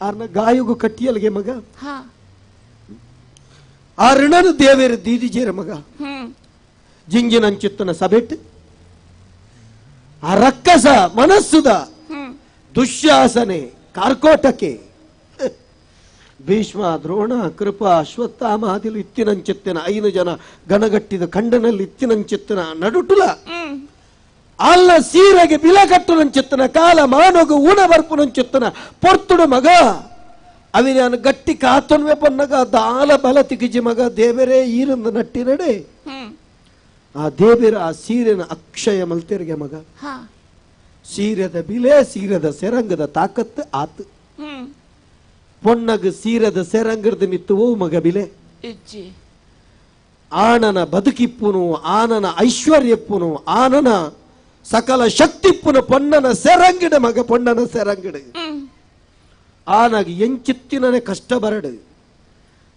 ಅರ್ನ ಗಾಯಗು ಕಟ್ಟಿಯಲ್ಗೆ ಮಗ ಆ ಋಣನು ದೇವೇರು ದೀದಿಜೇರ ಮಗ ಜಿಂಜಿನಂಚಿತ್ತನ ಸಭೆಟ್ ಆ ರಕ್ಕಸ ಮನಸ್ಸುದ ದುಶ್ಯಾಸನೆ ಕಾರ್ಕೋಟಕ್ಕೆ ಭೀಷ್ಮ ದ್ರೋಣ ಕೃಪ ಅಶ್ವತ್ಥಾಮ ಆದಿಲು ಇತ್ತಿನಂಚಿತ್ತಿನ 5 ಜನ ಗಣಗಟ್ಟಿದ ಖಂಡನಲ್ಲಿ ಇತ್ತಿನಂಚಿತ್ತಿನ ನಡುಟುಲ ಅಲ್ಲ ಸೀರೆಗೆ ಬಿಲಗಟ್ಟುನಂಚಿತ್ತನ ಕಾಲ ಮಾನೋಗು ಊನ ಬರ್ಪುನಂಚಿತ್ತನ ಪೊರ್ತುಡು ಮಗ ಅವಿನ ಗಟ್ಟಿ ಕಾತೊನ್ವೆ ಪನ್ನಗ ದಾಲ ಬಲ ತಿಗಿಜಿ ಮಗ ದೇವರೇ ಈರಂದ ನಟ್ಟಿ ನಡೆ ಆ ದೇವರ ಆ ಸೀರೆನ ಅಕ್ಷಯ ಮಲ್ತೆರಿಗೆ ಮಗ ಸೀರೆದ ಬಿಲೆ ಸೀರೆದ ಸೆರಂಗದ ತಾಕತ್ತು ಆತು ಪೊನ್ನಗ ಸೀರೆದ ಸೆರಂಗದ ಮಿತ್ತುವೋ ಮಗ ಬಿಲೆ ಆನನ ಬದುಕಿಪ್ಪುನು ಆನನ ಐಶ್ವರ್ಯಪ್ಪುನು ಆನನ ಸಕಲ ಶಕ್ತಿಪ್ಪುನು ಪೊನ್ನನ ಸೆರಂಗಿಡ ಮಗ ಪೊನ್ನನ ಸೆರಂಗಿಡ ಆನಾಗ ಎಂಚಿತ್ತಿನೇ ಕಷ್ಟ ಬರಡು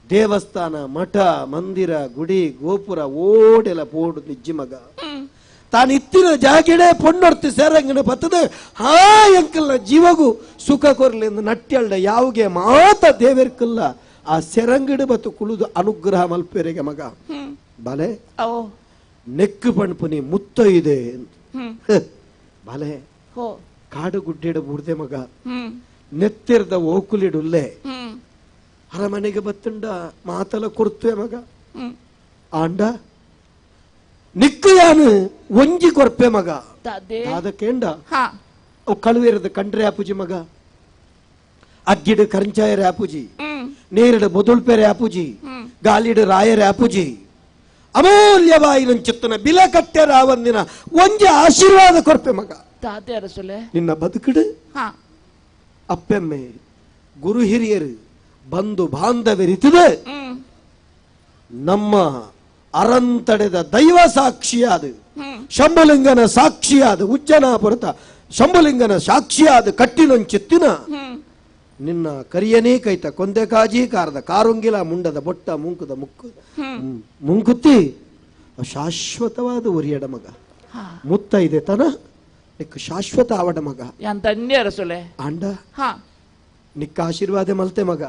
ದೇವಸ್ಥಾನ ಮಠ ಮಂದಿರ ಗುಡಿ ಗೋಪುರ ಓಡೆಲ ಪೋಡು ನಿಜ್ಜಿ ಮಗ ತಾನು ಇತ್ತಿನ ಜಾಗಿಡೆ ಪೊನ್ನೊರ್ತಿ ಸೆರಂಗಿನ ಬತ್ತದ ಹಾ ಎಂಕಲ್ನ ಜೀವಗೂ ಸುಖ ಕೊರ್ಲಿ ಎಂದು ನಟ್ಯಳ್ಳ ಯಾವಗೆ ಮಾತ ದೇವರ್ಕಲ್ಲ ಆ ಸೆರಂಗಿಡ ಬತ್ತು ಕುಳುದು ಅನುಗ್ರಹ ಮಲ್ಪೆರೆಗೆ ಮಗ ಬಾಲೆ ನೆಕ್ಕು ಪಣ್ಪುನಿ ಮುತ್ತ ಇದೆ ಬಾಲೆ ಕಾಡು ಗುಡ್ಡೆಡ ಬೂಡ್ದೆ ಮಗ ನೆತ್ತಿರದ ಓಕುಲಿಡುಲ್ಲೆ ಅರಮನೆಗೆ ಬತ್ತಂಡ ಮಾತಲ ಕೊರ್ತವೆ ಮಗ ಆಂಡ ನಿಕ್ಕು ಯಾನು ಒಂಜಿ ಕೊರ್ಪೆ ಮಗ ಅದಕ್ಕೇಂಡ ಅವು ಕಳುವೇರದ ಕಂಡ್ರೆ ಆಪುಜಿ ಮಗ ಅಗ್ಗಿಡು ಕರಂಚಾಯರ ಆಪುಜಿ ನೇರಡು ಬೊದುಳ್ಪೆರೆ ಆಪುಜಿ ಗಾಲಿಡು ರಾಯರ ಆಪುಜಿ ಅಮೂಲ್ಯವಾಯಿನ ಚಿತ್ತನ ಬಿಲ ಕಟ್ಟೆ ರಾವಂದಿನ ಒಂಜಿ ಆಶೀರ್ವಾದ ಕೊರ್ಪೆ ಮಗ ನಿನ್ನ ಬದುಕಿಡು ಅಪ್ಪೆಮ್ಮೆ ಗುರು ಹಿರಿಯರು ಬಂಧು ಬಾಂಧವ್ಯರಿತಿದೆ ನಮ್ಮ ಅರಂತಡೆದ ದೈವ ಸಾಕ್ಷಿಯಾದ ಶಂಭುಲಿಂಗನ ಸಾಕ್ಷಿಯಾದ ಉಜ್ಜನಾಪುರತ ಶಂಭುಲಿಂಗನ ಸಾಕ್ಷಿಯಾದ ಕಟ್ಟಿನಂಚಿತ್ತಿನ ನಿನ್ನ ಕರಿಯನೇ ಕೈತ ಕೊಂದೆ ಕಾಜಿ ಕಾರದ ಕಾರುಂಗಿಲ ಮುಂಡದ ಬೊಟ್ಟ ಮುಂಕುದ ಮುಕ್ಕು ಮುಂಕುತ್ತಿ ಶಾಶ್ವತವಾದ ಒರಿಯಡ ಮಗ ಮುತ್ತ ಇದೆ ತನ ನಿಕ್ಕ ಶಾಶ್ವತ ಆವಡ ಮಗ ಅಂಡ ನಿಕ್ಕ ಆಶೀರ್ವಾದ ಮಲ್ತೆ ಮಗ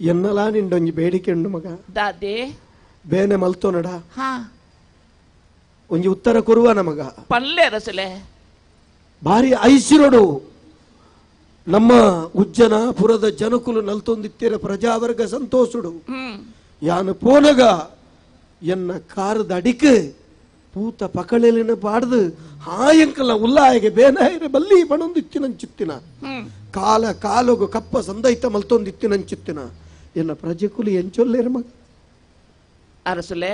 ಎನ್ನಲ ನಿಂಡೊಂಜಿ ಬೇಡಿಕೆ ಉಂಡು ಮಗ ಬೇನೆ ಮಲ್ತೋ ನಡ ಒಂಜಿ ಉತ್ತರ ಕೊರುವ ನಮಗ ಪಲ್ಲೆ ರಸಲೆ ಭಾರಿ ಐಸಿರೋಡು ನಮ್ಮ ಉಜ್ಜನಪುರದ ಜನకులు నల్తొందిత్తిర ప్రజావర్గ సంతోషుడు యాన పోనగా ఎన్న కారద అడికి పూత పకళలిన పాడదు ಹಾಯಂಕಲ ಉಲ್ಲಾಯಗೆ ಬೇನಾಯಿರೆ ಬಲ್ಲಿ ಬಣೊಂದಿತ್ತಿನಂಚಿತ್ತಿನ ಕಾಲ ಕಾಲೊಗು ಕಪ್ಪ ಸಂದೈತ ಮಲ್ತೊಂದಿತ್ತಿನಂಚಿತ್ತಿನ ಎನ್ನ ಪ್ರಜೆಕುಲು ಎಂಚೊಲ್ಲೇರ ಮಗ ಅರಸುಲೆ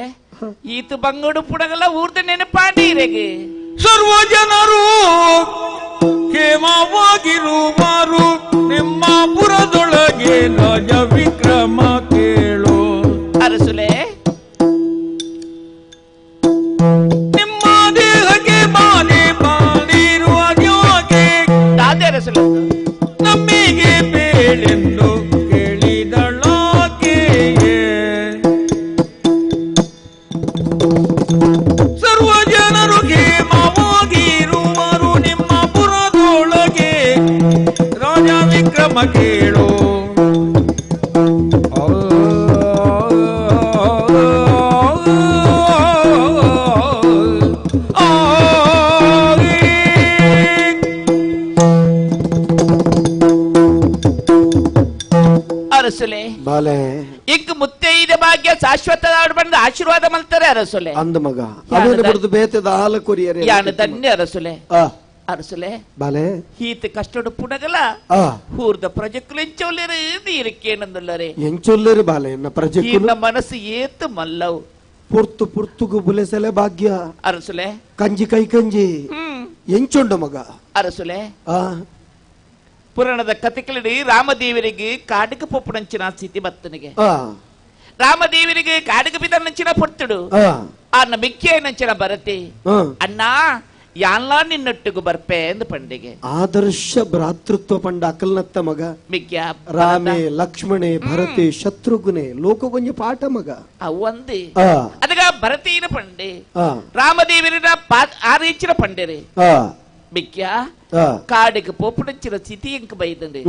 ಈತು ಬಂಗೋಡು ಪುಡಗಲ ಊರ್ದ ನೆನಪಾಡಿರೆಗೆ ಸರ್ವ ಜನರು ಹೇಮವಾಗಿರುವರು ನಿಮ್ಮ ಪುರದೊಳಗೆ ರಾಜ ವಿಕ್ರಮ ಕೇಳು ಅರಸುಲೆ ನಿಮ್ಮ ದೇಹಕ್ಕೆ ಬಾನೆ ಬಾಳಿರುವ ಯೋಗೆ ದಾದೆ ಅರಸುಲೆ ನಮ್ಮಿಗೆ ಬೇಳೆಂದು ಕೇಳಿದಳಾಕೆ ಸರ್ವ ಜನರು ಹೇಮವಾಗಿರುವರು ನಿಮ್ಮ ಪುರದೊಳಗೆ ರಾಜ ವಿಕ್ರಮ ಕೇಳು ಅರಸುಲೆ ಬಾಲೆ ಈಗ ಮುತ್ತೈದ ಭಾಗ್ಯ ಶಾಶ್ವತ ಬಂದು ಆಶೀರ್ವಾದ ಮಲ್ತಾರೆ ಅರಸುಲೆ ಅಂದ ಮಗ ಅವನ ಬಿಡ್ದು ಬೇತದ ಹಾಲ ಕೊರಿಯರೆ ಯಾನ ಧನ್ಯ ಅರಸುಲೆ ಆ ಅರಸುಲೆ ಬಾಲೆ ಈತ ಕಷ್ಟಡು ಪುಡಗಲ ಆ ಊರ್ದ ಪ್ರಜೆಕ್ಲು ಎಂಚೊಲ್ಲರು ನೀರಕ್ಕೇನಂದುಲ್ಲರೆ ಎಂಚೊಲ್ಲೇರು ಬಾಲೆ ಎನ್ನ ಪ್ರಜೆಕುಲು ಇನ್ನ ಮನಸ್ಸು ಏತು ಮಲ್ಲವು ಪುರ್ತು ಪುರ್ತುಗು ಬುಲೆಸಲೆ ಭಾಗ್ಯ ಅರಸುಲೆ ಕಂಜಿ ಕೈ ಕಂಜಿ ಎಂಚೊಂಡು ಮಗ ಅರಸುಲೆ ಆ ಪುರಾಣದ ಕಥೆಗಳಲ್ಲಿ ರಾಮದೇವರಿಗೆ ಕಾಡಿಗೆ ಪೊಪ್ಪುನಂಚಿನ ಸ್ಥಿತಿ ಬತ್ತನಿಗೆ ಆ ರಾಮದೇವರಿಗೆ ಕಾಡಿಗೆ ಬಿದ್ದನಂಚಿನ ಪೊರ್ತುಡು ಅನ್ನ ಮಿಕ್ಕಿ ನಂಚಿನ ಬರತಿ ಅಣ್ಣ ಯಾನ್ಲಾ ನಿನ್ನೊಟ್ಟಿಗೂ ಬರ್ಪೆ ಎಂದು ಪಂಡಿಗೆ ಆದರ್ಶ ಭ್ರಾತೃತ್ವ ಪಂಡ ಅಕಲ್ನತ್ತ ಮಗ ಮಿಕ್ಯ ರಾಮೇ ಲಕ್ಷ್ಮಣೆ ಭರತೆ ಶತ್ರುಘ್ನೆ ಲೋಕಗೊಂಜ ಪಾಠ ಮಗ ಅವಂದಿ ಆ ಅದಗ ಭರತೀನ ಪಂಡೆ ಆ ರಾಮದೇವರಿನ ಆರೀಚಿನ ಪಂಡೆರೆ ಆ ಮಿಕ್ಯ ಆ ಕಾಡಿಗೆ ಪೋಪುನಂಚಿನ ಸ್ಥಿತಿ ಎಂಕ್ ಬೈದಂಡೆ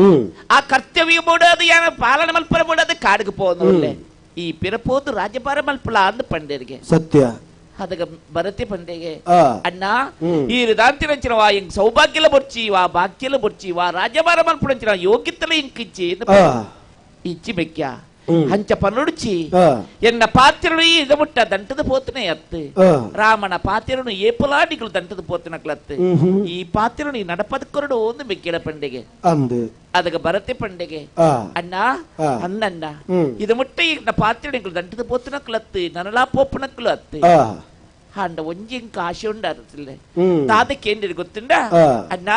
ಆ ಕರ್ತವ್ಯ ಬೋಡದು ಯಾನ ಪಾಲನ ಮಲ್ಪರ ಬೋಡದು ಕಾಡಿಗೆ ಪೋನೊಲ್ಲೆ ಈ ಪಿರಪೋದು ರಾಜ್ಯಭಾರ ಮಲ್ಪಲ ಅಂದ ಪಂಡೆರಿಗೆ ಸತ್ಯ ಅದಗ ಬರತೆ ಪಂಡೆಗೆ ಆ ಅಣ್ಣ ಈ ದಾಂತಿರಂಚಿನ ವಾ ಎಂಗ್ ಸೌಭಾಗ್ಯಲ ಬೊರ್ಚಿ ವಾ ಭಾಗ್ಯಲ ಬೊರ್ಚಿ ವಾ ರಾಜ್ಯಭಾರ ಮಲ್ಪುನಂಚಿನ ಯೋಗ್ಯತಲ ಎಂಕಿಚ್ಚಿ ಇಚ್ಚಿ ಬೆಕ್ಯ ಹಂಚ ಪನ್ನುಡುಚಿ ಎನ್ನ ಪಾತ್ರನು ಈಗ ಮುಟ್ಟ ದಂಟದ ಪೋತನೆ ಅತ್ತು ರಾಮನ ಪಾತ್ರನು ಏಪಲಾಡಿಗಳು ದಂಟದ ಪೋತನ ಕ್ಲತ್ತು ಈ ಪಾತ್ರನು ಈ ನಡಪದಕೊರಡು ಒಂದು ಮೆಕ್ಕಿಡ ಪಂಡೆಗೆ ಅಂದು ಅದಗ ಬರತೆ ಪಂಡೆಗೆ ಅಣ್ಣ ಅನ್ನಣ್ಣ ಇದು ಮುಟ್ಟ ಈಗ ಪಾತ್ರಗಳು ದಂಟದ ಪೋತನ ಕ್ಲತ್ತು ನನಲಾ ಪೋಪನಕ್ಕಲು ಅತ್ತು ಹಾಂಡ ಒಂಜಿಂಕ ಆಶೆ ಉಂಡಾರತಿಲ್ಲೆ ತಾದಕ್ಕೇಂದಿರಿ ಗೊತ್ತುಂಡ ಅಣ್ಣ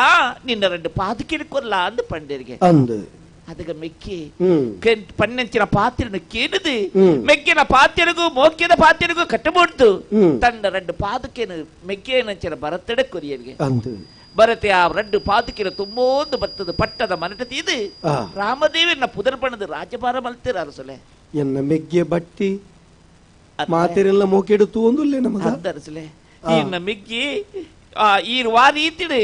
ನಿನ್ನ ரெண்டு ಪಾದಕಿನ ಕೊರ್ಲ ಅಂದು ಪಂಡೆರಿಗೆ ಅಂದು ಅದಗ ಮೆಕ್ಕಿ ಪನ್ನಂಚಿನ ಪಾತ್ರನು ಕೇಳಿದು ಮೆಕ್ಕಿನ ಪಾತ್ರನಿಗೂ ಮೋಕ್ಯದ ಪಾತ್ರನಿಗೂ ಕಟ್ಟಬಾರ್ದು ತನ್ನ ரெண்டு ಪಾದಕೇನು ಮೆಕ್ಕಿನಂಚಿನ ಬರತಡೆ ಕೊರಿಯರಿಗೆ ಅಂದು ಬರತೆ ಆ ரெண்டு ಪಾದಕಿನ ತುಂಬೊಂದು ಬತ್ತದ ಪಟ್ಟದ ಮನಟ ತೀದು ರಾಮದೇವಿನ ಪುದರ್ಪಣದ ರಾಜಭಾರ ಮಲ್ತಿರ ಅರಸಲೆ ಎನ್ನ ಮೆಗ್ಗೆ ಬಟ್ಟಿ ಮಾತೆರೆಲ್ಲ ಮೋಕೆಡುತ್ತು ಒಂದುಲ್ಲೇ ನಮಗ ಅರಸಲೆ ಇನ್ನ ಮೆಗ್ಗಿ ಈ ವಾ ರೀತಿಡು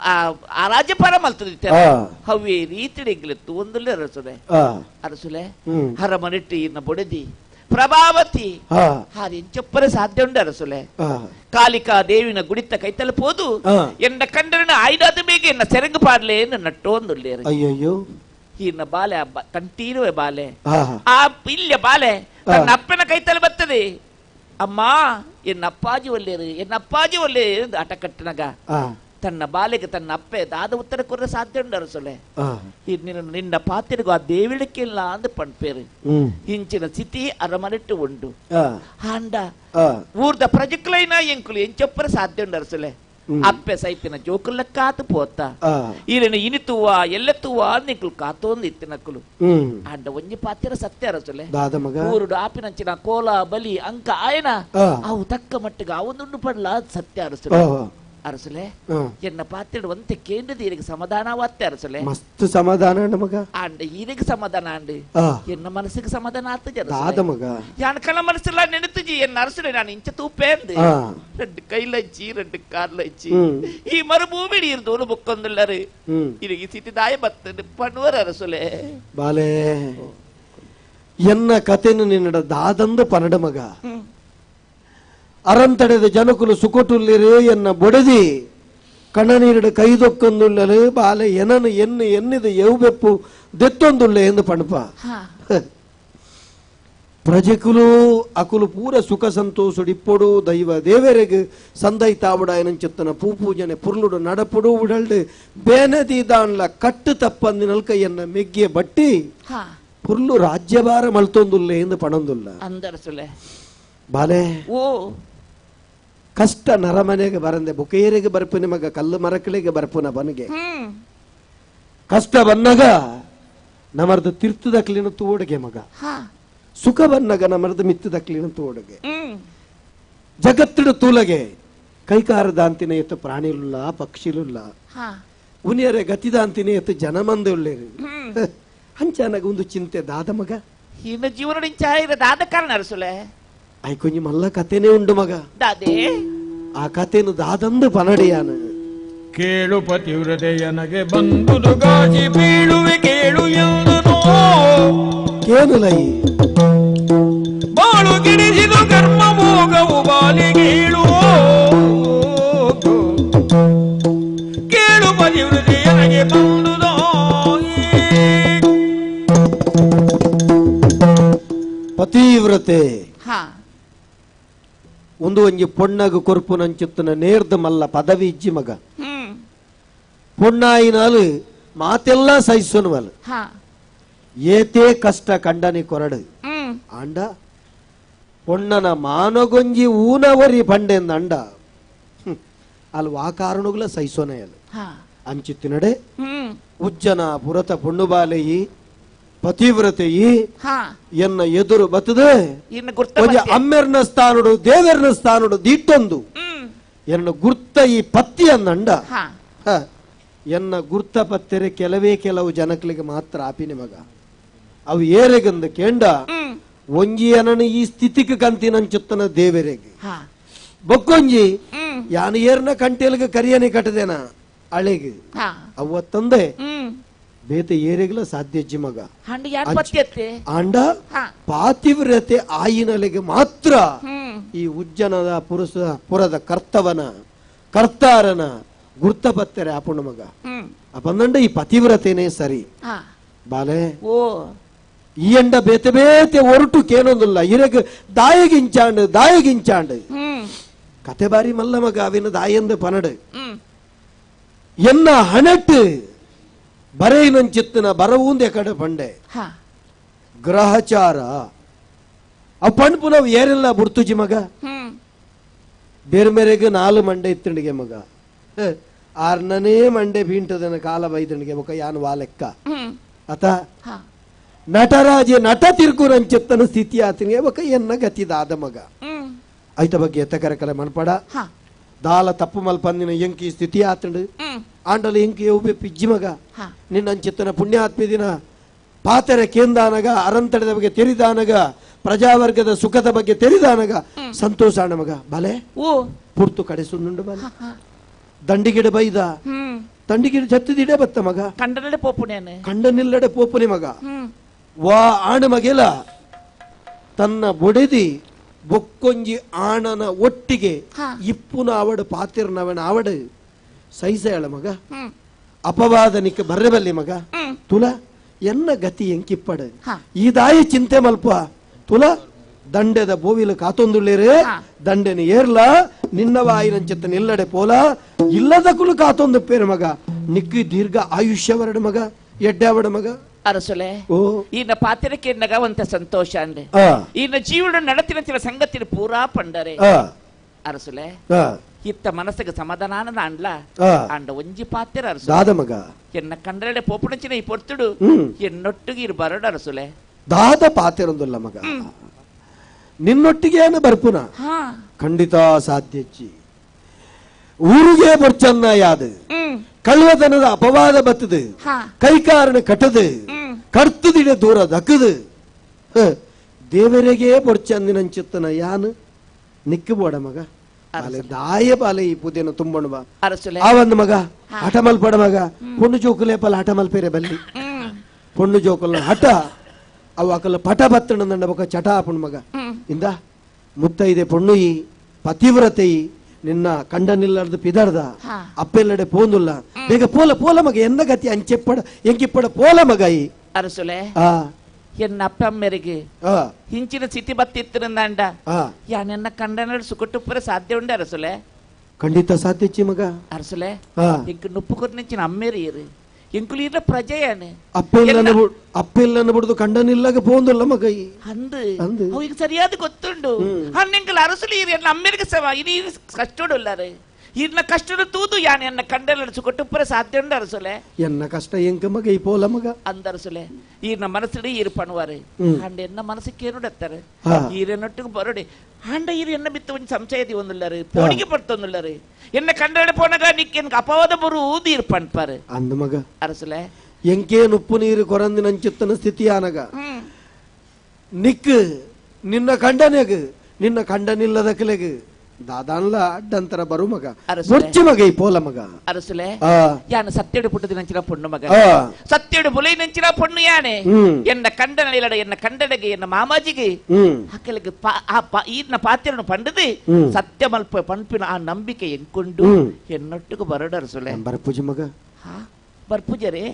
ಆ ರಾಜ್ಯಪಾಲ ಮಲ್ತದ ಹವ್ಯ ರೀತಿಡೆಗ್ಲೆತ್ತು ಒಂದುಲ್ಲೇ ಅರಸುಲೆ ಅರಸುಲೆ ಹರಮನಿಟ್ಟು ಇನ್ನ ಬೊಡೆದಿ ಪ್ರಭಾವತಿ ಹಾರಿಂಚೊಪ್ಪರೆ ಸಾಧ್ಯ ಉಂಡು ಅರಸುಲೆ ಕಾಲಿಕಾ ದೇವಿನ ಗುಡಿತ ಕೈತಲಪೋದು ಎನ್ನ ಕಂಡರನ ಆಯ್ದಾದ ಬೇಗ ಎನ್ನ ಸೆರಂಗು ಪಾಡ್ಲೆ ನಟ್ಟೊಂದುಳ್ಳೇರು ಅಯ್ಯಯ್ಯೋ ಇನ್ನ ಬಾಲೆ ಕಂಟೀರುವೆ ಬಾಲೆ ಆ ಇಲ್ಲೆ ಬಾಲೆ ನನ್ನ ಅಪ್ಪನ ಕೈತಲು ಬರ್ತದೆ ಅಮ್ಮ ಎನ್ನ ಅಪ್ಪಾಜಿ ಒಲ್ಲೇರು ಎನ್ನ ಅಪ್ಪಾಜಿ ಒಲ್ಲೇರು ಆಟ ಕಟ್ಟಿನಗ ತನ್ನ ಬಾಲೆಗೆ ತನ್ನ ಅಪ್ಪೆ ದಾದ ಉತ್ತರ ಕೊರ್ರೆ ಸಾಧ್ಯ ಉಂಡು ಅರಸುಲೆ ನಿನ್ನ ಪಾತ್ರಗೂ ಆ ದೇವಿಳಕ್ಕಿಲ್ಲ ಅಂದು ಪಣ್ಪೇರು ಇಂಚಿನ ಸ್ಥಿತಿ ಅರಮನೆಟ್ಟು ಉಂಡು ಹಾಂಡ ಊರ್ದ ಪ್ರಜೆಕ್ಲೈನ ಎಂಕುಲು ಎಂಚೊಪ್ಪರ ಸಾಧ್ಯ ಉಂಡು ಅರಸುಲೆ ಅಪ್ಪೆ ಸೈಪಿನ ಜೋಕುಲ್ಲ ಕಾತು ಪೋತ ಈರಿನ ಇನಿತುವ ಎಲ್ಲೆತ್ತುವ ನಿಕ್ಲು ಕಾತೊಂದು ಇತ್ತಿನಕ್ಕಲು ಅಂಡ ಒಂಜಿ ಪಾತ್ರ ಸತ್ಯ ಅರಸುಲೆ ಊರುಡು ಆಪಿನಂಚಿನ ಕೋಲ ಬಲಿ ಅಂಕ ಆಯನ ಅವು ತಕ್ಕ ಮಟ್ಟಿಗೆ ಅವನುಂಡು ಪಡ್ಲ ಸತ್ಯ ಅರಸುಲೆ ಅರಸುಲೆ ಎನ್ನ ಪಾತ್ರೆಡು ಒಂತೆ ಕೇಂದ್ರದ ಈರಿಗೆ ಸಮಾಧಾನವಾತ್ತೆ ಅರಸುಲೆ ಮಸ್ತ್ ಸಮಾಧಾನ ನಮಗ ಅಂಡ ಈರಿಗೆ ಸಮಾಧಾನ ಅಂಡು ಎನ್ನ ಮನಸ್ಸಿಗೆ ಸಮಾಧಾನ ಆತ ಜನ ಮಗ ಯಾನ ಕಣ ಮನಸ್ಸೆಲ್ಲ ನೆನೆತುಜಿ ಎನ್ನ ಅರಸುಲೆ ನಾನು ಇಂಚ ತೂಪೆ ಅಂದು ரெண்டு கையில வச்சு ரெண்டு கார்ல வச்சு ಈ ಮರುಭೂಮಿ ಇರ್ದೋಲು ಬುಕ್ಕೊಂದುಳ್ಳರು ಇರಿಗೆ ಸಿಟಿದಾಯ ಬತ್ತದು ಪಣ್ಣುವರ ಅರಸುಲೆ ಬಾಲೆ ಎನ್ನ ಕಥೆನು ನಿನ್ನಡ ದಾದಂದು ಪನ್ನಡ ಮಗ ಅರಂತಡೆದ ಜನಕುಲು ಸುಕೊಟುಲ್ಲಿರು ಎನ್ನ ಬೊಡದಿ ಕಣ್ಣನೀರಡು ಕೈದೊಕ್ಕೊಂದುಳ್ಳಲು ಬಾಲೆ ಎನನು ಎನ್ನಿದು ಎವ್ವೆಪ್ಪು ದೆತ್ತೊಂದುಳ್ಳೆ ಎಂದು ಪಣಪ ಪ್ರಜೆಕುಲು ಅಕುಲು ಪೂರ ಸುಖ ಸಂತೋಷಡು ಇಪ್ಪೊಡು ದೈವ ದೇವರೆಗೆ ಸಂದೈ ತಾವುಡ ಏನಂಚೆತ್ತನ ಪೂಜನೆ ಪುರ್ಲುಡು ನಡಪುಡು ಉಡಲ್ಡು ಬೇನದಿ ದಾನ್ಲ ಕಟ್ಟು ತಪ್ಪಂದಿ ನಲ್ಕೈಯನ್ನ ಮೆಗ್ಗಿಯ ಬಟ್ಟಿ ಪುರ್ಲು ರಾಜ್ಯಭಾರ ಮಲ್ತೊಂದುಲ್ಲೆ ಎಂದು ಪಣಂದುಲ್ಲ ಅಂದರಸುಲೆ ಬಾಲೆ ಓ ಕಷ್ಟ ನರಮನೆಗೆ ಬರಂದೆ ಬುಕೇರಿಗೆ ಬರ್ಪು ನಿಮಗ ಕಲ್ಲು ಮರಕಳಿಗೆ ಬರ್ಪುನ ಬನಗೆ ಕಷ್ಟ ಬನ್ನಗ ನಮರ್ದು ತೀರ್ಥದ ಕ್ಲೀನ ತೋಡಗೆ ಮಗ ಸುಖ ಬನ್ನಗ ನಮರ್ದು ಮಿತ್ತದ ಕ್ಲೀನ ತೋಡಗೆ ಜಗತ್ತಿಡು ತೂಲಗೆ ಕೈಕಾರದ ಅಂತಿನ ಎತ್ತು ಪ್ರಾಣಿಲುಲ್ಲ ಪಕ್ಷಿಲುಲ್ಲ ಉನಿಯರೆ ಗತಿದ ಅಂತಿನ ಎತ್ತು ಜನಮಂದ ಉಳ್ಳೇರು ಹಂಚಾನಾಗ ಒಂದು ಚಿಂತೆ ದಾದ ಮಗ ಇನ್ನು ಜೀವನ ದಾದ ಕಾರಣ ಅರಸುಲೆ ಐ ಕೊಂಚ ಮಲ್ಲ ಕಥೆನೇ ಉಂಡು ಮಗ ದಾದೆ ಆ ಕಥೆನು ದಾದಂದು ಪನಡಿಯಾನ ಕೇಳು ಪತಿವ್ರತೆಯನಗೆ ಬಂದುದು ಗಾಜಿ ಬೀಳುವೆ ಕೇಳು ಎಂದನು ಕೇನುಲೈ ಬಾಳು ಗಿಡಿಸಿದು ಕರ್ಮ ಭೋಗವು ಬಾಲಿಗೇಳು ಕೇಳು ಪತಿವ್ರತೆಯನಗೆ ಬಂದುದೋ ಪತಿವ್ರತೆ ಒಂದು ಒಂಜಿ ಪೊಣ್ಣಗ ಕೊರ್ಪು ನಂಚುತ್ತನ ನೇರ್ದ ಮಲ್ಲ ಪದವಿ ಇಜ್ಜಿ ಮಗ ಪೊಣ್ಣಾಯಿನಾಲು ಮಾತೆಲ್ಲ ಸಹಿಸುವಲ್ ಏತೇ ಕಷ್ಟ ಕಂಡನಿ ಕೊರಡು ಅಂಡ ಪೊಣ್ಣನ ಮಾನಗೊಂಜಿ ಊನವರಿ ಪಂಡೆಂದ ಅಂಡ ಅಲ್ಲಿ ಆ ಕಾರಣಗಳ ಸಹಿಸೋನೆಯಲ್ಲ ಅಂಚಿತ್ತಿನಡೆ ಉಜ್ಜನ ಪುರತ ಪೊಣ್ಣುಬಾಲೆಯಿ ಪತಿವ್ರತೆಯಿ ಎನ್ನ ಎದುರು ಬತ್ತದೆ ಅಮ್ಮೆರ್ನ ಸ್ಥಾನುಡು ದೇವೆರ್ನ ಸ್ಥಾನುಡು ದೀಟ್ಟೊಂದು ಎನ್ನ ಗುರ್ತ ಈ ಪತ್ತಿ ಅನ್ನಂಡ ಎನ್ನ ಗುರ್ತ ಪತ್ತೆರೆ ಕೆಲವು ಜನಕ್ಲಿಗೆ ಮಾತ್ರ ಆಪಿನಿ ಮಗ ಅವು ಏರೆಗಂದ ಕೇಂಡ ಒಂಜಿ ಅನನು ಈ ಸ್ಥಿತಿಗೆ ಕಂತಿನಂಚುತ್ತನ ದೇವರೆಗೆ ಬೊಕ್ಕೊಂಜಿ ಯಾನು ಏರ್ನ ಕಂಟೆಲ್ಗೆ ಕರಿಯನೆ ಕಟ್ಟದೇನ ಅಳೆಗೆ ಅವತ್ತಂದೆ ಬೇತೆ ಏರೆಗ್ಲ ಸಾಧ್ಯಜ್ಜಿ ಮಗ ಅಂಡ ಪಾತಿವ್ರತೆ ಆಯಿನಲೆಗೆ ಮಾತ್ರ ಈ ಉಜ್ಜನದ ಪುರದ ಕರ್ತಾರನ ಗುರ್ತಪತ್ತರೆ ಆಪುಣ ಮಗ ಅಪಂದಂಡ ಈ ಪತಿವ್ರತೆನೇ ಸರಿ ಬಾಲೆ ಈ ಎಂಡ ಬೇತೆ ಬೇತೆ ಒರಟು ಕೇನೊಂದಿಲ್ಲ ಇರಗ ದಾಯಗಿಂಚಾಂಡ್ ಕತೆ ಬಾರಿ ಮಲ್ಲ ಮಗ ಅವಿನ ದಾಯಂದ ಪನಡು ಎನ್ನ ಹಣಟ್ಟು ಬರೆಯಿನಂಚಿತ್ತಿನ ಬರವೂಂದೆ ಕಡೆ ಪಂಡೆ ಗ್ರಹಚಾರ ಅವ್ ಪಂಡ್ಪು ನಾವು ಏರೆಲ್ಲ ಬುಡ್ತುಜಿ ಮಗ ಬೇರೆ ಮೇರೆಗೆ 4 ಮಂಡೆ ಇತ್ತಣಿಗೆ ಮಗ ಆರ್ನನೇ ಮಂಡೆ ಬೀಂಟದನ ಕಾಲ ಬೈದಣಿಗೆ ಮಗ ಯಾನ್ ವಾಲೆಕ್ಕ ಅತ ನಟರಾಜೆ ನಟ ತಿರ್ಕುರಂಚಿತ್ತನ ಸ್ಥಿತಿ ಆತನಿಗೆ ಮಗ ಎನ್ನ ಗತಿದಾದ ಮಗ ಐತ ಬಗ್ಗೆ ಎತ್ತಕರ ಮನ್ಪಡ ದಾಲ ತಪ್ಪು ಮಲ್ಪಂದಿನ ಎಂಕಿ ಸ್ಥಿತಿ ಆತಂಡು ಆಂಡಲ ಎಂಕಿ ಒಬ್ಬೆ ಪಿಜ್ಜಿ ಮಗ ನಿನ್ನ ಅಂಚಿತ್ತನ ಪುಣ್ಯಾತ್ಮಿ ದಿನ ಪಾತೆರೆ ಕೇಂದಾನಗ ಅರಂತಡದ ಬಗ್ಗೆ ತೆರಿದಾನಗ ಪ್ರಜಾವರ್ಗದ ಸುಖದ ಬಗ್ಗೆ ತೆರಿದಾನಗ ಸಂತೋಷ ಅಣ್ಣ ಮಗ ಬಲೆ ಪುರ್ತು ಕಡೆ ಸುಣ್ಣುಂಡು ಬಲೆ ದಂಡಿಗಿಡ ಬೈದ ತಂಡಿಗಿಡ ಜತ್ತಿದಿಡೆ ಬತ್ತ ಮಗ ಕಂಡನಿಲ್ಲಡೆ ಪೋಪುನೆ ಮಗ ವಾ ಆಣ ಮಗೆಲ ತನ್ನ ಬೊಡೆದಿ ಬೊಕ್ಕೊಂಜಿ ಆಣನ ಒಟ್ಟಿಗೆ ಇಪ್ಪುನ ಅವಡು ಪಾತಿರ್ನವನ ಅವಡು ಸೈಸೇಳ ಮಗ ಅಪವಾದನಿಕ್ಕೆ ಬರ್ರೆಬಲ್ಲಿ ಮಗ ತುಲ ಎನ್ನ ಗತಿ ಎಂಕಿಪ್ಪಡ ಈ ದಾಯಿ ಚಿಂತೆ ಮಲ್ಪ ತುಲ ದಂಡೆದ ಬೋವಿಲು ಕಾತೊಂದುಳ್ಳೇರೆ ದಂಡೆನ ಏರ್ಲ ನಿನ್ನವಾಯಿನಂಚತ್ತ ನಿಲ್ಲಡೆ ಪೋಲ ಇಲ್ಲದ ಕುಲು ಕಾತೊಂದು ಪೇರು ಮಗ ನಿಕ್ಕಿ ದೀರ್ಘ ಆಯುಷ್ಯವರಡು ಮಗ ಎಡ್ಡಾವಡ ಮಗ ಅರಸುಲೆ ಈನ ಪಾತ್ರಕ್ಕೆ ನಗವಂತ ಸಂತೋಷ ಅಂದೆ ಈನ ಜೀವನ ನಡತಿನ ಸಂಗತಿನ ಪೂರಾ ಪಂಡರೆ ಅರಸುಲೆ ಇತ್ತ ಮನಸ್ಸಿಗೆ ಸಮಾಧಾನ ಅಂಡ್ಲ ಅಂಡ ಒಂಜಿ ಪಾತ್ರ ಅರಸು ದಾದ ಮಗ ಎನ್ನ ಕಂಡ್ರೆ ಪೋಪುಣಚಿನ ಈ ಪೊರ್ತುಡು ಎನ್ನೊಟ್ಟಿಗೆ ಇರು ಬರಡು ಅರಸುಲೆ ದಾದ ಪಾತಿರೊಂದಿಲ್ಲ ಮಗ ನಿನ್ನೊಟ್ಟಿಗೆ ಏನು ಬರ್ಪುನ ಖಂಡಿತ ಸಾಧ್ಯಜ್ಜಿ ಊರಿಗೆ ಬರ್ಚನ್ನ ಯಾದು ಕಳ್ವತನದ ಅಪವಾದ ಬತ್ತದು ಕೈಕಾರಣ ಕಟ್ಟದು ಕರ್ತದಿಡ ದೂರ ದಕ್ಕದು ದೇವರಿಗೆ ಬರ್ಚಂದಿನಂಚಿತ್ತನ ಯಾನು ನಿಕ್ಕು ಬೋಡ ಮಗ ದಾಯ ಪಾಲೆ ಈ ಪುದೇನ ತುಂಬೋಣ ಬಾ ಆ ಒಂದು ಮಗ ಹಠ ಮಲ್ಪಡ ಮಗ ಪೊಣ್ಣು ಜೋಕುಲೆ ಪಲ ಹಠ ಮಲ್ಪೇರೆ ಬಲ್ಲಿ ಪೊಣ್ಣು ಜೋಕುಲ ಹಠ ಅವು ಅಕಲ ಪಟ ಬತ್ತಣ ನಂಡ ಬೊಕ ಚಟ ಆಪುಣ ಮಗ ಇಂದ ಮುತ್ತೈದೆ ಪೊಣ್ಣು ಈ ಪತಿವ್ರತೆ ನಿನ್ನ ಕಂಡನಿಲ್ಲದ ಪಿದರ್ದ ಹಾ. ಅಪ್ಪೆಲ್ಲಡೆ ಪೋಂದುಲ್ಲ ಬೇಗ ಪೋಲ ಪೋಲ ಮಗ ಎನ್ನ ಗತಿ ಅಂಚೆಪ್ಪಡ ಎಂಕಿಪ್ಪಡ ಪೋಲ ಮಗ ಈ ಅರಸುಲೆ ಆ ಎನ್ನ ಅಪ್ಪಮ್ಮೆರಿಗೆ ಆ ಹಿಂಚಿನ ಸ್ಥಿತಿ ಬತ್ತಿತ್ತಿರಂದ ಆ ಯಾನೆನ್ನ ಕಂಡನಡು ಸುಕುಟುಪ್ಪರೆ ಸಾಧ್ಯ ಉಂಡೆ ಅರಸುಲೆ ಖಂಡಿತ ಸಾಧ್ಯಚ್ಚಿ ಮಗ ಅರಸುಲೆ ಆ ಇಂಕ ನುಪ್ಪು ಕೊರ್ನಿಂಚಿನ ಅಮ್ಮೇರಿ ಇರು ಇಂಕುಲಿರ ಪ್ರಜೆಯಾನೆ ಅಪ್ಪೆಲ್ಲನ್ನು ಬಿಡುದು ಕಂಡನಿಲ್ಲಾಗ ಪೋಂದುಲ್ಲ ಮಗ ಈ ಅಂದು ಅಂದು. ಅವಿಗೆ ಸರಿಯಾದ ಗೊತ್ತುಂಡು ಹಣ್ಣೆಂಕಲ್ ಅರಸುಲಿ ಇರು ಎನ್ನ ಅಮ್ಮೇರಿಗೆ ಸವ ಇನಿ ಕಷ್ಟೋಡುಲ್ಲಾರೆ ಇರ್ನ ಕಷ್ಟದ ತೂದು ಯಾನೆ ಎನ್ನ ಕಂಡನಡು ಸುಕುಟುಪ್ಪರೆ ಸಾಧ್ಯ ಉಂಡೆ ಅರಸುಲೆ ಎನ್ನ ಕಷ್ಟ ಎಂಕ ಮಗ ಈ ಪೋಲ ಮಗ ಅಂದರಸುಲೆ ಈರ್ನ ಮನಸ್ಸಿಡಿ ಈರು ಪಣುವಾರೆ ಹಂಡ ಎನ್ನ ಮನಸ್ಸಿಗೆ ಏನುಡತ್ತಾರೆ ಹಾ. ಈರೆನೊಟ್ಟಿಗೆ ಬರೋಡಿ ಹಂಡ ಈರು ಎನ್ನ ಬಿತ್ತ ಒಂದು ಸಂಶಯದಿ ಒಂದುಳ್ಳಾರೆ ಪೋಣಿಗೆ ಪಡ್ತೊಂದುಳ್ಳಾರೆ ಎನ್ನ ಕಂಡಡ ಪೋನಗ ನಿಕ್ಕೆನ್ಗೆ ಅಪವಾದ ಬರುವುದು ಈರು ಪಣ್ಪಾರೆ ಅಂದ ಮಗ ಅರಸುಲೆ ಎಂಕೇನು ಉಪ್ಪು ನೀರು ಕೊರಂದಿನ ಚಿತ್ತನ ಸ್ಥಿತಿ ಆನಗ ನಿಕ್ ನಿನ್ನ ಕಂಡನೆಗ್ ನಿನ್ನ ಕಂಡನಿಲ್ಲದ ಕಲೆಗ್ ದಾದಾನ್ಲ ಅಡ್ಡಂತರ ಬರು ಮಗ ಅರಸೆ. ಬೊಚ್ಚಿ ಮಗ ಈ ಪೋಲ ಮಗ ಅರಸುಲೆ ಆ ಯಾನ ಸತ್ಯಡು ಪುಟ್ಟದ ನಂಚಿನ ಪೊಣ್ಣು ಮಗ ಆ ಸತ್ಯಡು ಬುಲೈ ನಂಚಿನ ಪೊಣ್ಣು ಯಾನೆ ಹ್ಮ್. ಎನ್ನ ಕಂಡನಲಿಲಡ ಎನ್ನ ಕಂಡಡೆಗೆ ಎನ್ನ ಮಾಮಾಜಿಗೆ ಹ್ಮ್ ಹಕ್ಕಲಿಗೆ ಈರ್ನ ಪಾತ್ರನು ಪಂಡದು ಸತ್ಯ ಮಲ್ಪ ಪಂಪಿನ ಆ ನಂಬಿಕೆ ಎಂಕೊಂಡು ಎನ್ನೊಟ್ಟಿಗೆ ಬರಡು ಅರಸುಲೆ ಬರ್ಪುಜಿ ಮಗ ಹಾ ಬರ್ಪುಜರೆ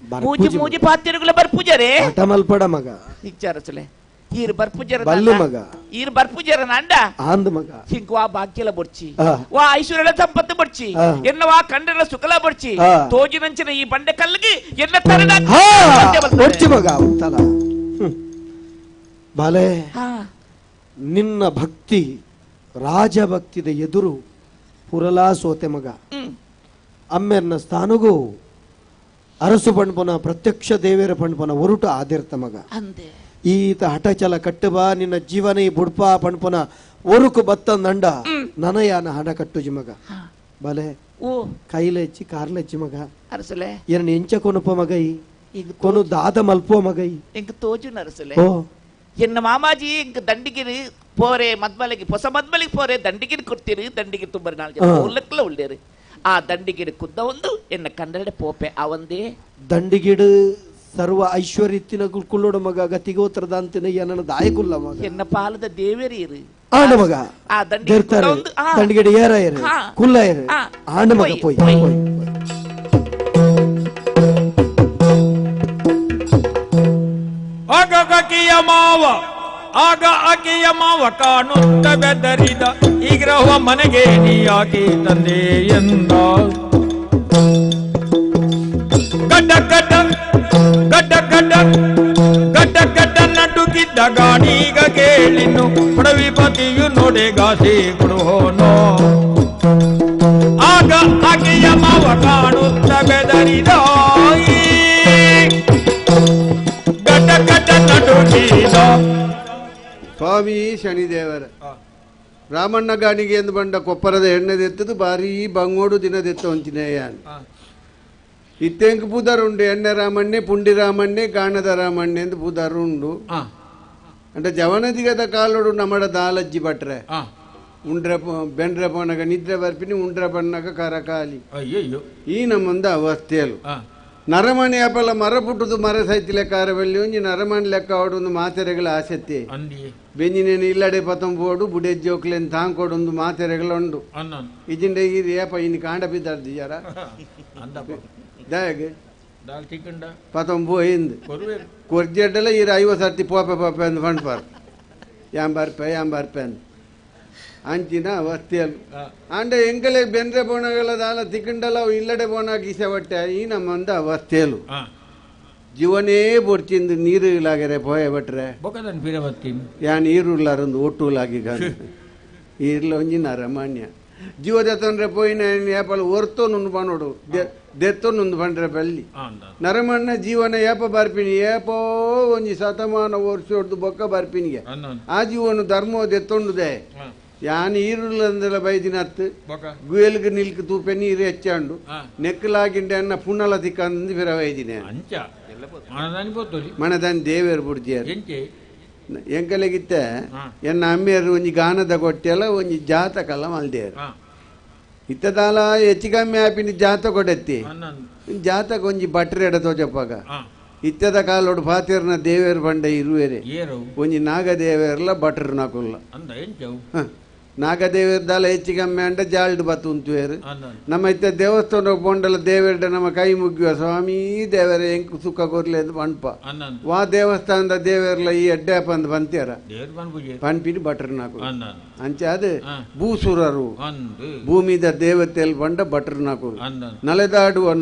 ಬರ್ಪುಜಿ ಮೂಜಿ ಮೂಜಿ ಪಾತ್ರಗಳ ಬರ್ಪುಜರೆ ಹಠ ಮಲ್ಪಡ ಮಗ ಇಚ್ಚಾರಸುಲೆ ಈರ್ ಬರ್ಪುಜರ ಬಲ್ಲು ಮಗ ಈರ್ ಬರ್ಪುಜರ ನಂಡ ಆಂದ್ ಮಗ ಹಿಂಗ್ ವಾ ಭಾಗ್ಯಲ ಬೊಡ್ಚಿ ಆ. ವಾ ಐಶ್ವರ್ಯಲ ಸಂಪತ್ತು ಬೊಡ್ಚಿ ಆ. ಎನ್ನ ವಾ ಕಂಡನ ಸುಖಲ ಬೊಡ್ಚಿ ಆ. ತೋಜಿನಂಚಿನ ಈ ಬಂಡೆ ಕಲ್ಲಿಗೆ ಎನ್ನ ತರಡ ಹಾ ಬೊಚ್ಚಿ ಮಗ ಉತ್ತಲ ಬಾಲೆ ನಿನ್ನ ಭಕ್ತಿ ರಾಜಭಕ್ತಿದ ಎದುರು ಪುರಲಾ ಸೋತೆ ಮಗ ಅಮ್ಮೆರ್ನ ಸ್ಥಾನಗೂ ಅರಸು ಪಣ್ಪನ ಪ್ರತ್ಯಕ್ಷ ದೇವೇರ ಪಣ್ಪನ ಹೊರುಟು ಆದಿರ್ತ ಮಗ ಅಂದೆ ಈತ ಹಠಚಲ ಕಟ್ಟಬಾ ನಿನ್ನ ಜೀವನ ಈ ಬುಡ್ಪ ಪಣ್ಪನ ಒರುಕು ಬತ್ತಂದಂಡ ನನಯಾನ ಹಣ ಕಟ್ಟುಜಿ ಮಗ ಬಲೆ ಓ ಕೈಲ ಹೆಚ್ಚಿ ಕಾರ್ಲ ಹೆಚ್ಚಿ ಮಗ ಅರಸಲೆ ಎರಡ್ ಎಂಚ ಕೊನುಪ ಮಗ ಈ ಈಗ ಕೊನು ದಾದ ಮಲ್ಪುವ ಮಗ ಈ ಇಂಕ ತೋಜು ನರಸಲೆ ಓ ಎನ್ನ ಮಾಮಾಜಿ ಇಂಕ ದಂಡಿಗಿರಿ ಪೋರೆ ಮದ್ಮಲಿಗೆ ಹೊಸ ಮದ್ಮಲಿಗೆ ಪೋರೆ ದಂಡಿಗಿರಿ ಕೊಡ್ತೀರಿ ದಂಡಿಗಿರಿ ತುಂಬ 4 ಜನ ಉಲ್ಲಕ್ಕಲ ಉಳ್ಳೇರಿ ಆ ದಂಡಿಗಿರಿ ಕುದ್ದ ಒಂದು ಎನ್ನ ಕಂಡಡೆ ಪೋಪೆ ಅವಂದೇ ದಂಡಿಗಿಡು ಸರ್ವ ಐಶ್ವರ್ಯತ್ತಿನ ಕುಳ್ಳೋಡ ಮಗ ಗತಿಗೋತ್ರದ ಅಂತಿನ ಏನನ ದಾಯಕುಲ್ಲ ಮಗ ಎನ್ನ ಪಾಲದ ದೇವೇರಿ ಇರು ಆಂಡ ಮಗ ಆ ದಂಡಿಗಿರಿ ಕುದ್ದ ಒಂದು ಆ ದಂಡಿಗಿಡ ಏರ ಏರು ಹಾ. ಕುಲ್ಲ ಏರು ಆ. ಆಂಡ ಮಗ ಪೋಯ್, ಪೋಯ್ ಪೋಯ್. ಆಗ ಆಕೆಯ ಮಾವ ಕಾಣುತ್ತ ಬೆದರಿದ ಈಗ್ರಹ ಮನೆಗೆ ನೀ ಯಾಕೆ ತಂದೆ ಎಂದ ಗಡ್ಡ ಗಡ್ಡ ಗಡ್ಡ ಗಡ್ಡ ಗಡ್ಡ ಗಡ್ಡ ನಡುಗಿದ್ದ ಗಾಣಿಗ ಕೇಳಿನು ಪಡವಿಪತಿಯು ನೋಡೆಗಾಸಿ ಕೊಡುವನೋ ಆಗ ಆಕೆಯ ಮಾವ ಕಾಣುತ್ತ ಬೆದರಿದ ಗಡ್ಡ ಗಡ್ಡ ನಡುಗಿದ ಸ್ವಾಮಿ ಶನಿದೇವರ ರಾಮಣ್ಣ ಗಾಣಿಗೆ ಎಂದು ಬಂಡ ಕೊಪ್ಪರದ ಎಣ್ಣೆದೆತ್ತದು ಬಾರಿ ಬಂಗೋಡು ದಿನದೆತ್ತ ಒಂಚಿನೇಯಾನ್ ಇತ್ತೆಂಕ್ ಪೂದಾರುಂಡು ಎಣ್ಣೆ ರಾಮಣ್ಣೆ ಪುಂಡಿ ರಾಮಣ್ಣೆ ಗಾಣದ ರಾಮಣ್ಣೆ ಎಂದು ಪೂದಾರುಂಡು అంటే ಜವನದಿಗದ ಕಾಲೋಡು ನಮ್ಮಡ ದಾಲಜ್ಜಿ ಭಟ್ರೆ ಉಂಡ್ರೆ ಬೆಂಡ್ರೆ ಪೋನಗ ನಿದ್ರೆ ಬರ್ಪಿನಿ ಉಂಡ್ರೆ ಬಣ್ಣಗ ಕರಕಾಲಿ ಅಯ್ಯಯ್ಯೋ ಈ ನಮ್ಮಂದ ಅವಸ್ಥೆಯಲು ನರಮಣಿ ಅಪಲ ಮರ ಪುಟ್ಟದು ಮರ ಸೈತಿ ಲೆಕ್ಕ ಅರವಲ್ಲಿ ಒಂಜಿ ನರಮಣಿ ಲೆಕ್ಕ ಆಡೊಂದು ಮಾತೆರೆಗಳ ಆಸಕ್ತಿ ಬೆಂಜಿನೇನು ಇಲ್ಲಡೆ ಪತಂಬೋಡು ಬುಡೆ ಜೋಕ್ಲೆನ್ ತಾಂಕೋಡೊಂದು ಮಾತೆರೆಗಳುಂಡು ಇಜಿಂಡೆ ಈ ರೇಪ ಇನ್ನು ಕಾಂಡ ಬಿದ್ದಾರ್ದು ಜರ ದಯಗೆ ಪತಂಬೋ ಇಂದು ಕೊರ್ಜೆಡ್ಡೆಲ್ಲ ಈ 50 ಸರ್ತಿ ಪೋಪೆ ಪೋಪೆ ಅಂದು ಫಂಡ್ಪಾರ್ ಯಾಂಬರ್ಪೆ ಅಂದು ಅಂಚಿನ ಅವಸ್ಥೆಯಲು ಅಂಡೆ ಎಂಕಲೆ ಬೆಂದ್ರೆ ಬೋಣಗಳ ದಾಲ ತಿಕ್ಕಂಡಲ್ಲ ಇಲ್ಲಡೆ ಬೋಣ ಗೀಸೆ ಹೊಟ್ಟೆ ಈ ನಮ್ಮಂದ ಅವಸ್ಥೆಯಲು ಜೀವನೇ ಬೊಡ್ಚಿಂದು ನೀರು ಇಲ್ಲಾಗರೆ ಪೋಯ ಬಟ್ರೆ ಯಾ ನೀರು ಇಲ್ಲಾರೊಂದು ಒಟ್ಟುಲಾಗಿ ಈರ್ಲ ಒಂಜಿ ನರಮಾನ್ಯ ಜೀವದ ತೊಂದ್ರೆ ಪೋಯಿನ ಏಪಲ್ ಒರ್ತೋನುಂದು ಪನೋಡು ದೆತ್ತೊಂದು ಬಂಡ್ರೆ ಬಲ್ಲಿ ನರಮಣ್ಣ ಜೀವನ ಏಪ ಬರ್ಪಿನಿ ಏಪೋ ಒಂಜಿ ಶತಮಾನ ವರ್ಷ ಹೊಡ್ದು ಬೊಕ್ಕ ಬರ್ಪಿನಿಗೆ ಆ ಜೀವನ ಧರ್ಮ ದೆತ್ತೊಂಡುದೆ ಯಾನ್ ಈರುಳ್ಳಂದೆಲ್ಲ ಬೈದಿನತ್ತು ಗುಯಲ್ಗೆ ನಿಲ್ಕ್ ತೂಪೆ ನೀರು ಹೆಚ್ಚಾಂಡು ನೆಕ್ಕಲಾಗಿಂಡೆ ಅನ್ನ ಪುಣ್ಣಲ ತಿಕ್ಕಂದು ಫಿರ ಬೈದಿನ ಮನದಾನಿ ದೇವೇರು ಬುಡ್ಜಿಯರು ಎಂಕಲೆಗಿತ್ತೆ ಎನ್ನ ಅಮ್ಮಿಯರು ಒಂಜಿ ಗಾನದ ಕೊಟ್ಟೆಲ್ಲ ಒಂಜಿ ಜಾತಕಲ್ಲ ಮಲ್ದೇರು ಇತ್ತದಾಲ ಹೆಚ್ಚು ಕಮ್ಮಿ ಆಪಿನ ಜಾತ ಕೊಡೆತ್ತಿ ಜಾತಕ ಒಂಜಿ ಬಟ್ರೆ ಎಡ ತೋಜಪ್ಪಾಗ ಇತ್ತದ ಕಾಲೋಡು ಪಾತಿರ್ನ ದೇವೇರು ಬಂಡೆ ಇರುವೆರೆ ಒಂಜಿ ನಾಗ ದೇವೇರ್ಲ ಬಟ್ರ್ ನಾಕುಲ್ಲ ನಾಗದೇವರದಲ್ಲ ಹೆಚ್ಚಿಗಮ್ಮೆ ಅಂಡ ಜಾಲ್ಡ್ ಬತ್ತುಂತುವೇರು ಅಂದನ್ ನಮ್ಮ ಇತ್ತ ದೇವಸ್ಥಾನ ಪೊಂಡಲ ದೇವರಡ ನಮ್ಮ ಕೈ ಮುಗ್ಗುವ ಸ್ವಾಮಿ ದೇವರ ಎಂಕ್ ಸುಖ ಕೊರ್ಲೆ ಅಂತ ಪಂಪ ಅಂದನ್ ವಾ ದೇವಸ್ಥಾನದ ದೇವರ್ಲ ಈ ಅಡ್ಡೆ ಪಂದ್ ಬಂತ್ಯಾರ ದೇವ್ರ ಪನ್ಪುಜೆ ಪನ್ಪಿಡಿ ಬಟ್ರ್ ನಾಕು ಅಂದನ್ ಅಂಚೆ ಅದು ಹಾ. ಭೂಸುರರು ಅಂದು ಭೂಮಿದ ದೇವತೆಲ್ ಬಂಡ ಬಟ್ರ್ ನಾಕು ಅಂದನ್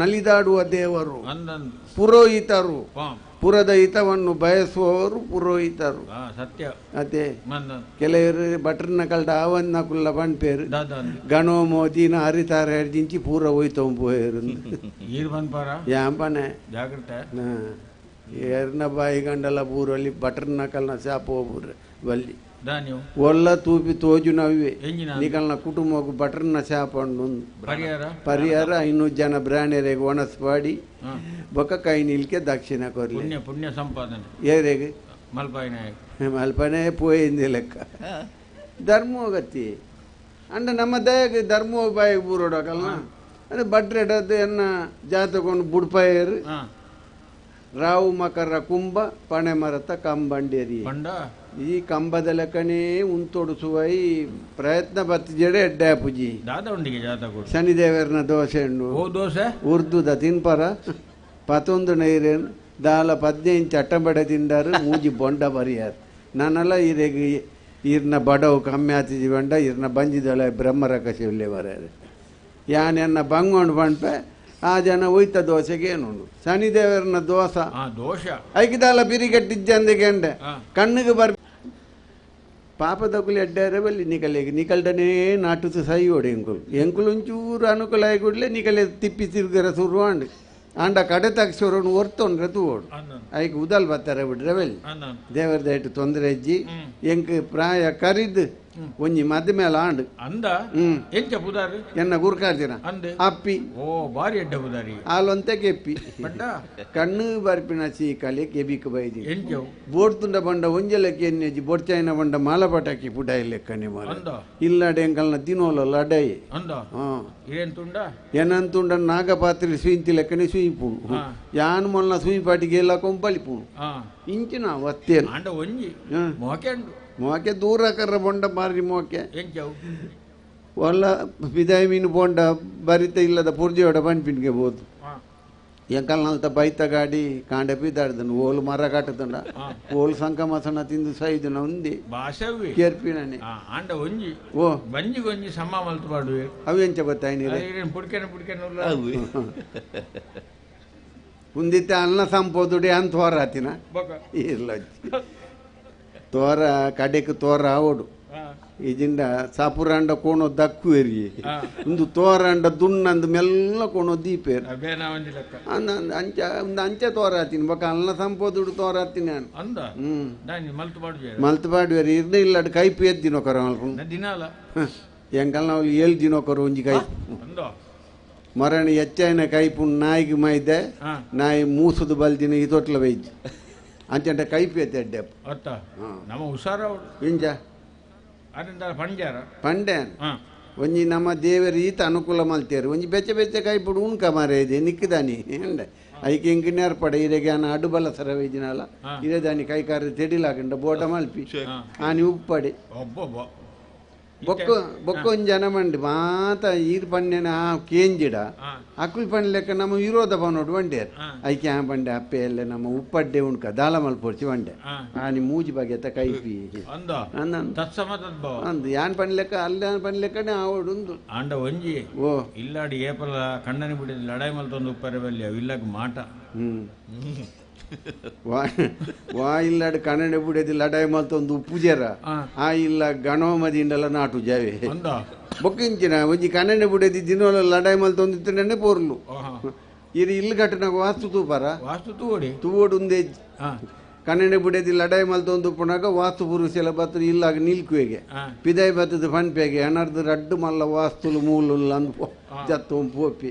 ನಲಿದಾಡುವ ದೇವರು ಅಂದನ್ ಪುರೋಹಿತರು ಪಾಂ ಪುರದ ಹಿತವನ್ನು ಬಯಸುವವರು ಪುರೋಹಿತರು ಸತ್ಯ ಅದೇ ಮಂದನ್ ಕೆಲವರು ಬಟ್ರನ ಕಲ್ಡ ಅವನ್ನ ಕುಲ್ಲ ಪನ್ಪೇರು ದಾದನ್ ಗಣೋ ಮೋದಿನ ಹರಿತಾರ ಹಿಡ್ದಿಂಚಿ ಪೂರ ಹೋಯ್ತವ್ ಪೋಯರು ಈರ್ ಪನ್ಪಾರ ಯಾಂಪನೆ ಜಾಗ್ರತೆ ಏರ್ನ ಬಾಯಿ ಗಂಡಲ ಪೂರಲ್ಲಿ ಬಟ್ರನ ಕಲ್ನ ಶಾಪ ಹೋಗ್ಬುರ್ರೆ ಬಲ್ಲಿ ದಾನ್ಯವು ಒಲ್ಲ ತೂಪಿ ತೋಜು ನವ್ವೆ ಎಂಜಿನ ನಿಕಲ್ನ ಕುಟುಂಬಕ್ಕೆ ಬಟ್ರನ ಶಾಪ ಪರಿಹಾರ 500 ಜನ ಬ್ರಾಣ್ಯರಿಗೆ ಒಣಸ್ಪಾಡಿ ಬೊಕ್ಕ ಕೈ ನಿಲ್ಕೆ ದಕ್ಷಿಣ ಕೊರ್ಲಿ ಪುಣ್ಯ ಪುಣ್ಯ ಸಂಪಾದನೆ ಏರೆಗೆ ಮಲ್ಪಾಯಿ ನಾಯಕ್ ಮಲ್ಪನೆ ಪೋಯಿಂది ಲೆಕ್ಕ ಧರ್ಮೋಗತಿ ಅಂಡ ನಮ್ಮ ದಯಗೆ ಧರ್ಮೋ ಬಾಯಿಗೆ ಬೂರೋಡಕಲ್ನ ಅಂದ್ರೆ ಬಟ್ರೆಡದ್ದು ಎನ್ನ ಜಾತಕೊಂಡು ಬುಡ್ಪಾಯರು ರಾವು ಮಕರ ಕುಂಭ ಪಣೆ ಮರತ ಕಂಬಂಡೇರಿ ಪಂಡ ಈ ಕಂಬದ ಲೆಕ್ಕನೇ ಉಂತೊಡಿಸುವ ಈ ಪ್ರಯತ್ನ ಬತ್ತಿಜಡೆ ಎಡ್ಡೆ ಪೂಜಿ ದಾದ ಉಂಡಿಗೆ ಜಾತ ಕೊಡು ಶನಿದೇವರನ ದೋಸೆ ಹಣ್ಣು ಓ ದೋಸೆ ಉರ್ದುದ ತಿನ್ಪರ 11 ನೈರೇನು ದಾಲ 15 ಚಟ್ಟಂಬಡೆ ತಿಂಡಾರು ಮೂಜಿ ಬೊಂಡ ಬರಿಯಾರು ನಾನೆಲ್ಲ ಈರೆಗೆ ಈರ್ನ ಬಡವು ಕಮ್ಮಿ ಆತಿಜಿ ಬಂಡ ಈರ್ನ ಬಂಜಿದಳ ಬ್ರಹ್ಮರಕ ಶಿವಲೆ ಬರ್ಯಾರು ಯಾನೆನ್ನ ಬಂಗೊಂಡು ಬಂಡ್ಪೆ ಆ ಜನ ಒಯ್ತ ದೋಸೆಗೆ ಏನು ಶನಿದೇವರನ ದೋಸ ದೋಷ ಐಕಿದಾಲ ಬಿರಿಗಟ್ಟಿಜ್ಜಂದಿಗೆಂಡೆ ಕಣ್ಣಿಗೆ ಬರ್ ಪಾಪ ತಗುಲಿ ಎಡ್ಡಾರೆ ಬಲ್ಲಿ ನಿಕಲ್ಡನೇ ನಾಟುದು ಸೈ ಓಡಿ ಎಂಕುಲು ಒಂಚೂರು ಅನುಕೂಲ ಆಗಿಡ್ಲೆ ನಿಕಲೆ ತಿಪ್ಪಿ ತಿರುಗರ ಸುರುವಾಂಡು ಆಂಡ ಕಡೆ ತಕ್ಷರನು ಒರ್ತೊಂಡ್ರೆ ತೂಡು ಐಕ್ ಉದಲ್ ಬರ್ತಾರೆ ಬಿಡ್ರೆ ಬಲ್ಲಿ ದೇವರ ದಯಟು ತೊಂದರೆ ಅಜ್ಜಿ ಎಂಕ್ ಪ್ರಾಯ ಕರಿದು ಒಂಜಿ ಮದ್ದ ಮೇಲೆ ಆಂಡು ಅಂದ ಎಂಚ ಪುದಾರಿ ಎನ್ನ ಗುರ್ಕಾರ್ಜಿನ ಅಂದೆ ಅಪ್ಪಿ ಓ ಬಾರಿ ಎಡ್ಡ ಪುದಾರಿ ಆಲೊಂತೆ ಕೆಪ್ಪಿ ಪಂಡ ಕಣ್ಣು ಬರ್ಪಿನ ಚೀಕಲೆ ಕೆಬಿಕ್ ಬೈದಿ ಎಂಚವು ಬೋಡ್ತುಂಡ ಬಂಡ ಒಂಜಲಕ್ಕೆ ಎನ್ನೆಜಿ ಬೊಡ್ಚಾಯಿನ ಬಂಡ ಮಾಲಪಟಾಕಿ ಪುಡಾಯಿ ಲೆಕ್ಕನೆ ಮಾಲ ಅಂದ ಇಲ್ಲಡೆ ಎಂಕಲ್ನ ದಿನೋಲ ಲಡೈ ಅಂದ ಏನ್ ತುಂಡ ಏನಂತುಂಡ ನಾಗಪಾತ್ರಿ ಸುಯಿಂತಿ ಲೆಕ್ಕನೆ ಸುಯಿಪುಣು ಯಾನ್ ಮೊನ್ನ ಸುಯಿ ಪಾಟಿಗೆ ಎಲ್ಲ ಕೊಂಪಲಿಪುಣು ಇಂಚಿನ ಒತ್ತೇನು ಆಂಡ ಒಂಜಿ ಮೋಕೆ ಅಂಡು ಮೋಕೆ ದೂರ ಕರ್ರ ಬೊಂಡ ಮಾರಿ ಮೋಕೆ ಎಂಚವು ಒಲ್ಲ ಪಿದಾಯಿ ಮೀನು ಬೋಂಡ ಬರಿತ ಇಲ್ಲದ ಪುರ್ಜಿಯೋಡ ಪನ್ಪಿನ್ಗೆ ಬೋದು ಎಂಕಲ್ನಲ್ತ ಬೈತ ಗಾಡಿ ಕಾಂಡೆ ಪಿದಾಡ್ದನು ಓಲು ಮರ ಕಾಟದಂಡ ಓಲು ಸಂಕ ಮಸಣ ತಿಂದು ಸೈದನ ಉಂದಿ ಭಾಷವೇ ಕೇರ್ಪಿನೇ ಆಂಡ ಒಂಜಿ ಓ ಬಂಜಿ ಗೊಂಜಿ ಸಮ ಮಲ್ತು ಮಾಡುವೆ ಅವು ಎಂಚ ಗೊತ್ತಾಯಿ ನೀರು ಪುಡ್ಕೆನೆ ಉಂದಿತ್ತೆ ಅನ್ನ ಸಂಪೋದುಡಿ ಅಂತ ತೋರಾತಿನ ಇಲ್ಲ ತೋರ ಕಡೆಕ್ ತೋರ ಓಡು ಇಜಿಂದ ಸಾಪುರಾಂಡ ಕೋಣೋ ದಕ್ಕುವೇರಿ ಒಂದು ತೋರಾಂಡ ದುಣ್ಣಂದು ಮೆಲ್ಲ ಕೋಣೋ ದೀಪೇರು ಅಂಚ ಒಂದು ಅಂಚೆ ತೋರಾತೀನಿ ಬೊಕ್ಕ ಅನ್ನ ಸಂಪೋದುಡು ತೋರಾತೀನಿ ನಾನು ಮಲ್ತು ಪಾಡುವೇರಿ ಇರ್ನ ಇಲ್ಲಡ್ ಕೈಪು ಎದ್ದಿನೋಕರ ದಿನಾಲ ಎಂಕಲ್ ನಾವು 7 ದಿನೋಕರು ಒಂಜಿ ಕೈಪು ಮರಣಿ ಹೆಚ್ಚಾಯಿನ ಕೈಪು ನಾಯಿಗೆ ಮೈದೆ ನಾಯಿ ಮೂಸುದು ಬಲ್ದಿನ ಈ ತೊಟ್ಲ ಬೈಜ್ ಅಂಚಂಟ ಕೈಪು ಎದ್ದೆ ನಮ್ಮ ಹುಷಾರ ಇಂಚ ಪಂಡೆ ಒಂಜಿ ನಮ್ಮ ದೇವರ ಈತ ಅನುಕೂಲ ಮಲ್ತೇರು ಒಂಜಿ ಬೆಚ್ಚ ಬೆಚ್ಚ ಕೈಪುಡು ಉಣ್ಕ ಮಾರೇ ಇದೆ ನಿಕ್ಕಿದಾನಿ ಎಂಡೆ ಐಕೆ ಇಂಕಿನ್ಯಾರ ಪಡೆ ಇರೆಗೆ ಆನ ಅಡುಬಲ ಸರ ವೈದಿನಲ್ಲ ಇದೇ ದಾನಿ ಕೈ ಕಾರ್ಯ ತೆಡಿಲಾಕಂಡ ಬೋಟ ಮಲ್ಪಿ ಆನಿ ಉಪ್ಪಡೆ ಬೊಕ್ಕ ಒಂಜಿ ಜನ ಮಂಡಿ ಮಾತ ಈರ್ ಪಂಡೆನ ಕೇಂಜಿಡ ಅಕ್ಕುಲ್ ಪಂಡ್ ಲೆಕ್ಕ ನಮ್ಮ ವಿರೋಧ ಪನೋಡು ಬಂಡೇರು ಐಕೆ ಆ ಬಂಡೆ ಅಪ್ಪೆ ಎಲ್ಲ ನಮ್ಮ ಉಪ್ಪಡ್ಡೆ ಉಣ್ಕ ದಾಲ ಮಲ್ಪೊರ್ಚಿ ಬಂಡೆ ಆನಿ ಮೂಜಿ ಬಗೆತ ಕೈಪಿ ಅಂದು ಯಾನ್ ಪಂಡ್ ಲೆಕ್ಕ ಅಲ್ಲಿ ಪಂಡ್ ಲೆಕ್ಕನೆ ಆವಡು ಉಂದು ಆಂಡ ಒಂಜಿ ಓ ಇಲ್ಲಾಡಿ ಏಪಲ ಕಣ್ಣನಿ ಬಿಡಿದ ಲಡಾಯಿ ಮಲ್ತೊಂದು ಉಪ್ಪರೆ ಬಲ್ಲಿ ಅವಿಲ್ಲಗ ಮಾಟ ವಾ ಇಲ್ಲಾಡು ಕನ್ನಡ ಬಿಡೋದು ಲಡಾಯಿ ಮಲ್ತೊಂದು ಪೂಜೆರ ಆ ಇಲ್ಲ ಗಣಮದಿಯಿಂದಲ್ಲ ನಾಟು ಜಾವೆ ಬೊಕ್ಕಿಂಚಿನ ಒಂಜಿ ಕನ್ನಡ ಬಿಡೋದು ದಿನ ಲಡಾಯಿ ಮಲ್ತೊಂದು ತಿಂಡನೆ ಪೋರ್ಲು ಇದು ಇಲ್ಲಿ ಕಟ್ಟನಾಗ ವಾಸ್ತು ತೂಪಾರ ವಾಸ್ತು ತೂಡಿ ತೂವೋಡು ಒಂದೇ ಕನ್ನಡ ಬಿಡೋದು ಲಡಾಯಿ ಮಲ್ತೊಂದು ಪುನಾಗ ವಾಸ್ತು ಪುರುಷೆಲ್ಲ ಬತ್ತು ಇಲ್ಲಾಗ ನಿಲ್ಕುವೆಗೆ ಪಿದಾಯಿ ಬತ್ತದ ಪನ್ಪೆಗೆ ಅನರ್ದು ರಡ್ಡು ಮಲ್ಲ ವಾಸ್ತುಲು ಮೂಲುಲ್ಲ ಅಂದು ಜತ್ತು ಪೋಪಿ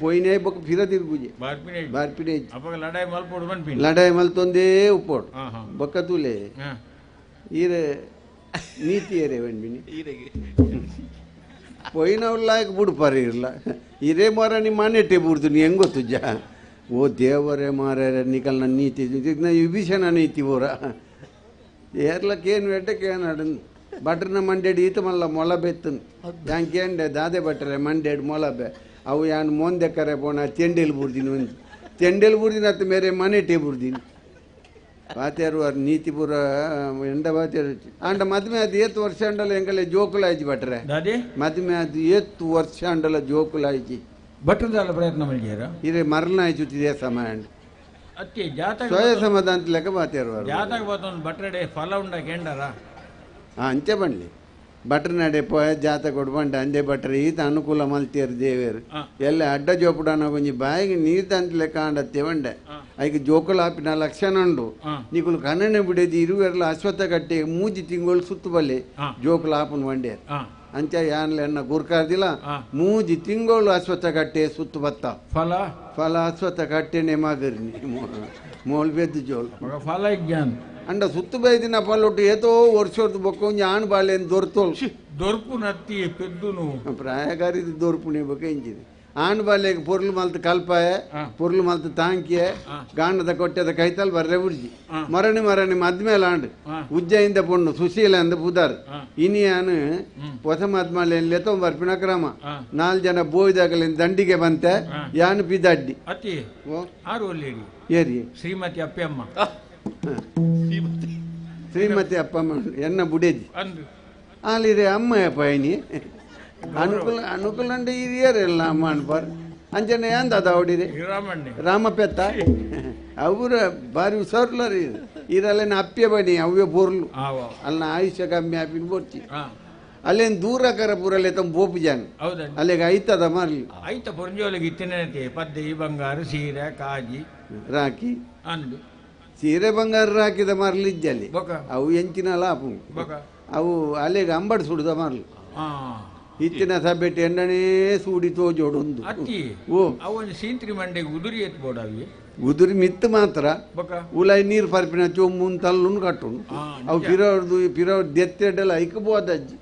ಪೋಯಿನೇ ಬೊಕ್ಕ ಫಿರ ತಿರುಗುಜೆ ಬಾರ್ಪಿನೇ ಲಡಾಯಿ ಮಲ್ತೊಂದೇ ಉಪ್ಪೋಡು ಬೊಕ್ಕ ತೂಲೆ ಈರ ನೀತಿ ಏರೇ ಬಂದ್ಬಿನಿ ಪೊಯ್ನವ್ಲಾಗ ಬುಡ್ಪಾರ ಇರಲ್ಲ ಇರೇ ಮಾರ ನಿಮ್ಮ ಮನೆಟ್ಟೆ ಬುಡ್ದು ನೀ ಹೆಂಗ್ ಗೊತ್ತು ಜಾ ಓ ದೇವರೇ ಮಾರ್ಯಾರ ನಿಕಲ್ನ ನೀತಿ ವಿಭೀಷಣ ನೀತಿ ಬೋರ ಏರ್ಲಕ್ಕೇನು ಎಡ್ಡಕ್ಕೆ ಬಟ್ರನ ಮಂಡೇಡ್ ಈತ ಮಲ್ಲ ಮೊಲ ಬೆತ್ತನ್ ಯಾಂಕೇಂಡೆ ದಾದೆ ಬಟ್ರೆ ಮಂಡೇಡ್ ಮೊಲ ಬೆ ಅವು ಯಾನ್ ಮೊಂದೆ ಕರೆ ಪೋಣ ತೆಂಡೆಲ್ ಬುರ್ದಿನಿ ಒಂದು ತೆಂಡೆಲ್ ಬುರ್ದಿನ ಅತ್ತ ಮೇರೆ ಮನೆ ಟೇ ಬುರ್ದಿನಿ ಬಾತ್ಯಾರು ಅವ್ರ ನೀತಿಪುರ ಎಂಡ ಬಾತ್ಯಾರು ಅಂಡ ಮದ್ಮೆ ಅದು 8 ವರ್ಷ ಅಂಡಲ ಎಂಕಲೆ ಜೋಕುಲಾಯ್ಜಿ ಬಟ್ರೆ ಮದ್ಮೆ ಅದು 8 ವರ್ಷ ಅಂಡಲ ಜೋಕುಲಾಯ್ಜಿ ಭಟ್ರದಾಲ ಪ್ರಯತ್ನ ಮಾಡಿದ್ದೀರ ಇರೇ ಮರಳಾಯ್ಚುತ್ತಿದೆ ಸಮಯ ಅತ್ತಿ ಜಾತಕ ಸ್ವಯ ಸಮಾಧಾನ ಲೆಕ್ಕ ಬಾತ್ಯಾರು ಜಾತಕ ಬತ್ತೊಂದು ಭಟ್ರಡೆ ಫಲ ಉಂಡ ಕೇಂಡರ ಅಂಚೆ ಬನ್ಲಿ ಭಟ್ರ ನಡೆ ಪೋಯ ಜಾತ ಕೊಡ್ಬಂಡ ಅಂದೆ ಭಟ್ರ ಈತ ಅನುಕೂಲ ಮಲ್ತಿಯರು ದೇವೇರು ಎಲ್ಲ ಅಡ್ಡ ಜೋಪುಡನ ಕೊಂಚ ಬಾಯಿಗೆ ನೀರು ತಂತ ಲೆಕ್ಕ ಅಂಡತ್ತೆ ಬಂಡೆ ಐಕೆ ಜೋಕುಲು ಆಪಿನ ಲಕ್ಷಣ ಉಂಡು ನೀಕುಲು ಕಣ್ಣನೆ ಬಿಡೇದಿ ಇರುವೆರ್ಲ ಅಶ್ವತ್ಥ ಕಟ್ಟೆ ಮೂಜಿ ತಿಂಗಳು ಸುತ್ತು ಬಲ್ಲೆ ಜೋಕುಲು ಆಪನ್ ಬಂಡೆ ಅಂಚ ಯಾನ್ಲೆ ಅನ್ನ ಗುರ್ಕಾರ್ದಿಲ್ಲ ಮೂಜಿ ತಿಂಗಳು ಅಶ್ವತ್ಥ ಕಟ್ಟೆ ಸುತ್ತು ಬತ್ತ ಫಲ ಫಲ ಅಶ್ವತ್ಥ ಕಟ್ಟೆನೆ ಮಾಗರ್ನಿ ಮೋಲ್ ಬೆದ್ದು ಜೋಲ್ ಫಲ ಜ್ಞಾನ ಅಂಡ ಸುತ್ತು ಬೈದಿನ ಪಲ್ಲೊಟ್ಟು ಏತೋ ವರ್ಷದ ಬೊಕ್ಕ ಆಣ್ ಬಾಳೆನ್ ದೊರ್ತೋಲ್ ದೊರ್ಪು ನತ್ತಿ ಪೆದ್ದುನು ಪ್ರಾಯಗಾರಿದ ದೊರ್ಪುಣಿ ಬೊಕ್ಕ ಎಂಚಿದೆ ಆಣ್ ಬಾಲೆಗೆ ಪೊರ್ಲು ಮಲ್ತು ಕಲ್ಪಾಯ ಪೊರ್ಲು ಮಲ್ತು ತಾಂಕಿಯ ಗಾಂಡದ ಕೊಟ್ಟದ ಕೈತಲ್ ಬರ್ರೆ ಬುಡ್ಜಿ ಮರಣಿ ಮದ್ಮೇಲೆ ಆಂಡ್ ಉಜ್ಜಯಿಂದ ಪೊಣ್ಣು ಸುಶೀಲ ಅಂದ ಪುದಾರ್ ಇನಿಯಾನು ಹೊಸ ಮದ್ಮಾಲೆಯಲ್ಲಿ ಲೆತೋ ಬರ್ಪಿನ ಕ್ರಮ 4 ಜನ ಬೋಯ್ದಾಗಲಿನ ದಂಡಿಗೆ ಬಂತೆ ಯಾನು ಪಿದಡ್ಡಿ ಅತಿ ಆರು ಒಳ್ಳೆಡಿ ಏರಿ ಶ್ರೀಮತಿ ಅಪ್ಪಮ್ಮ ಶ್ರೀಮತಿ ಅಪ್ಪಮ್ಮ ಎನ್ನ ಬುಡೇಜಿ ಅಲ್ಲಿರೆ ಅಮ್ಮ ಪಯನಿ ಅನುಕೂಲ ಅಂಡೆ ಹಿರಿಯರೆಲ್ಲ ಅಮ್ಮ ಅನ್ಬಾರ್ ಅಂಜನೆ ಅಂದ ಅವಡಿರಿ ರಾಮಪೆತ್ತ ಅವರ ಬಾರಿ ಸರ್ಲರಿ ಇರಲ್ಲೇನ ಅಪ್ಪೆ ಬನಿ ಅವೇ ಬೋರ್ಲು ಅಲ್ಲ ಆಯುಷ್ಯ ಕಮ್ಮಿ ಆಪಿನ ಬೋರ್ಚಿ ಅಲ್ಲೇನು ದೂರ ಕರ ಪೂರಲ್ಲಿ ತಮ್ಮ ಬೋಪು ಜಾನ್ ಅಲ್ಲಿಗೆ ಐತದ ಮಾರ್ಲಿ ಐತ ಪೊಂಜೋಲಿಗೆ ಇತ್ತಿನತೆ ಪದ್ದೆ ಈ ಬಂಗಾರ ಸೀರೆ ಕಾಜಿ ರಾಕಿ ಅಂದು ಸೀರೆ ಬಂಗಾರ ಹಾಕಿದ ಮಾರ್ಲಿ ಇಜ್ಜಲ್ಲಿ ಅವು ಎಂಚಿನ ಲಾಪು ಅವು ಅಲ್ಲಿಗೆ ಅಂಬಡ್ ಸುಡ್ದ ಮಾರ್ಲಿ ಇತ್ತಿನ ಸಭೆಟ್ ಎಂಡನೇ ಸೂಡಿ ತೋಜೋಡೊಂದು ಓ ಅವನು ಸೀಂತ್ರಿ ಮಂಡೆಗೆ ಉದುರಿ ಎತ್ಬೋಡ ಅವಿ ಉದುರಿ ಮಿತ್ತು ಮಾತ್ರ ಉಲಾಯಿ ನೀರು ಪರ್ಪಿನ ಚೊಮ್ಮುನ್ ತಲ್ಲುನ್ ಕಟ್ಟುನು ಅವು ಪಿರವ್ರದು ದೆತ್ತೆಡ್ಡೆಲ್ಲ ಐಕಬೋದಜ್ಜಿ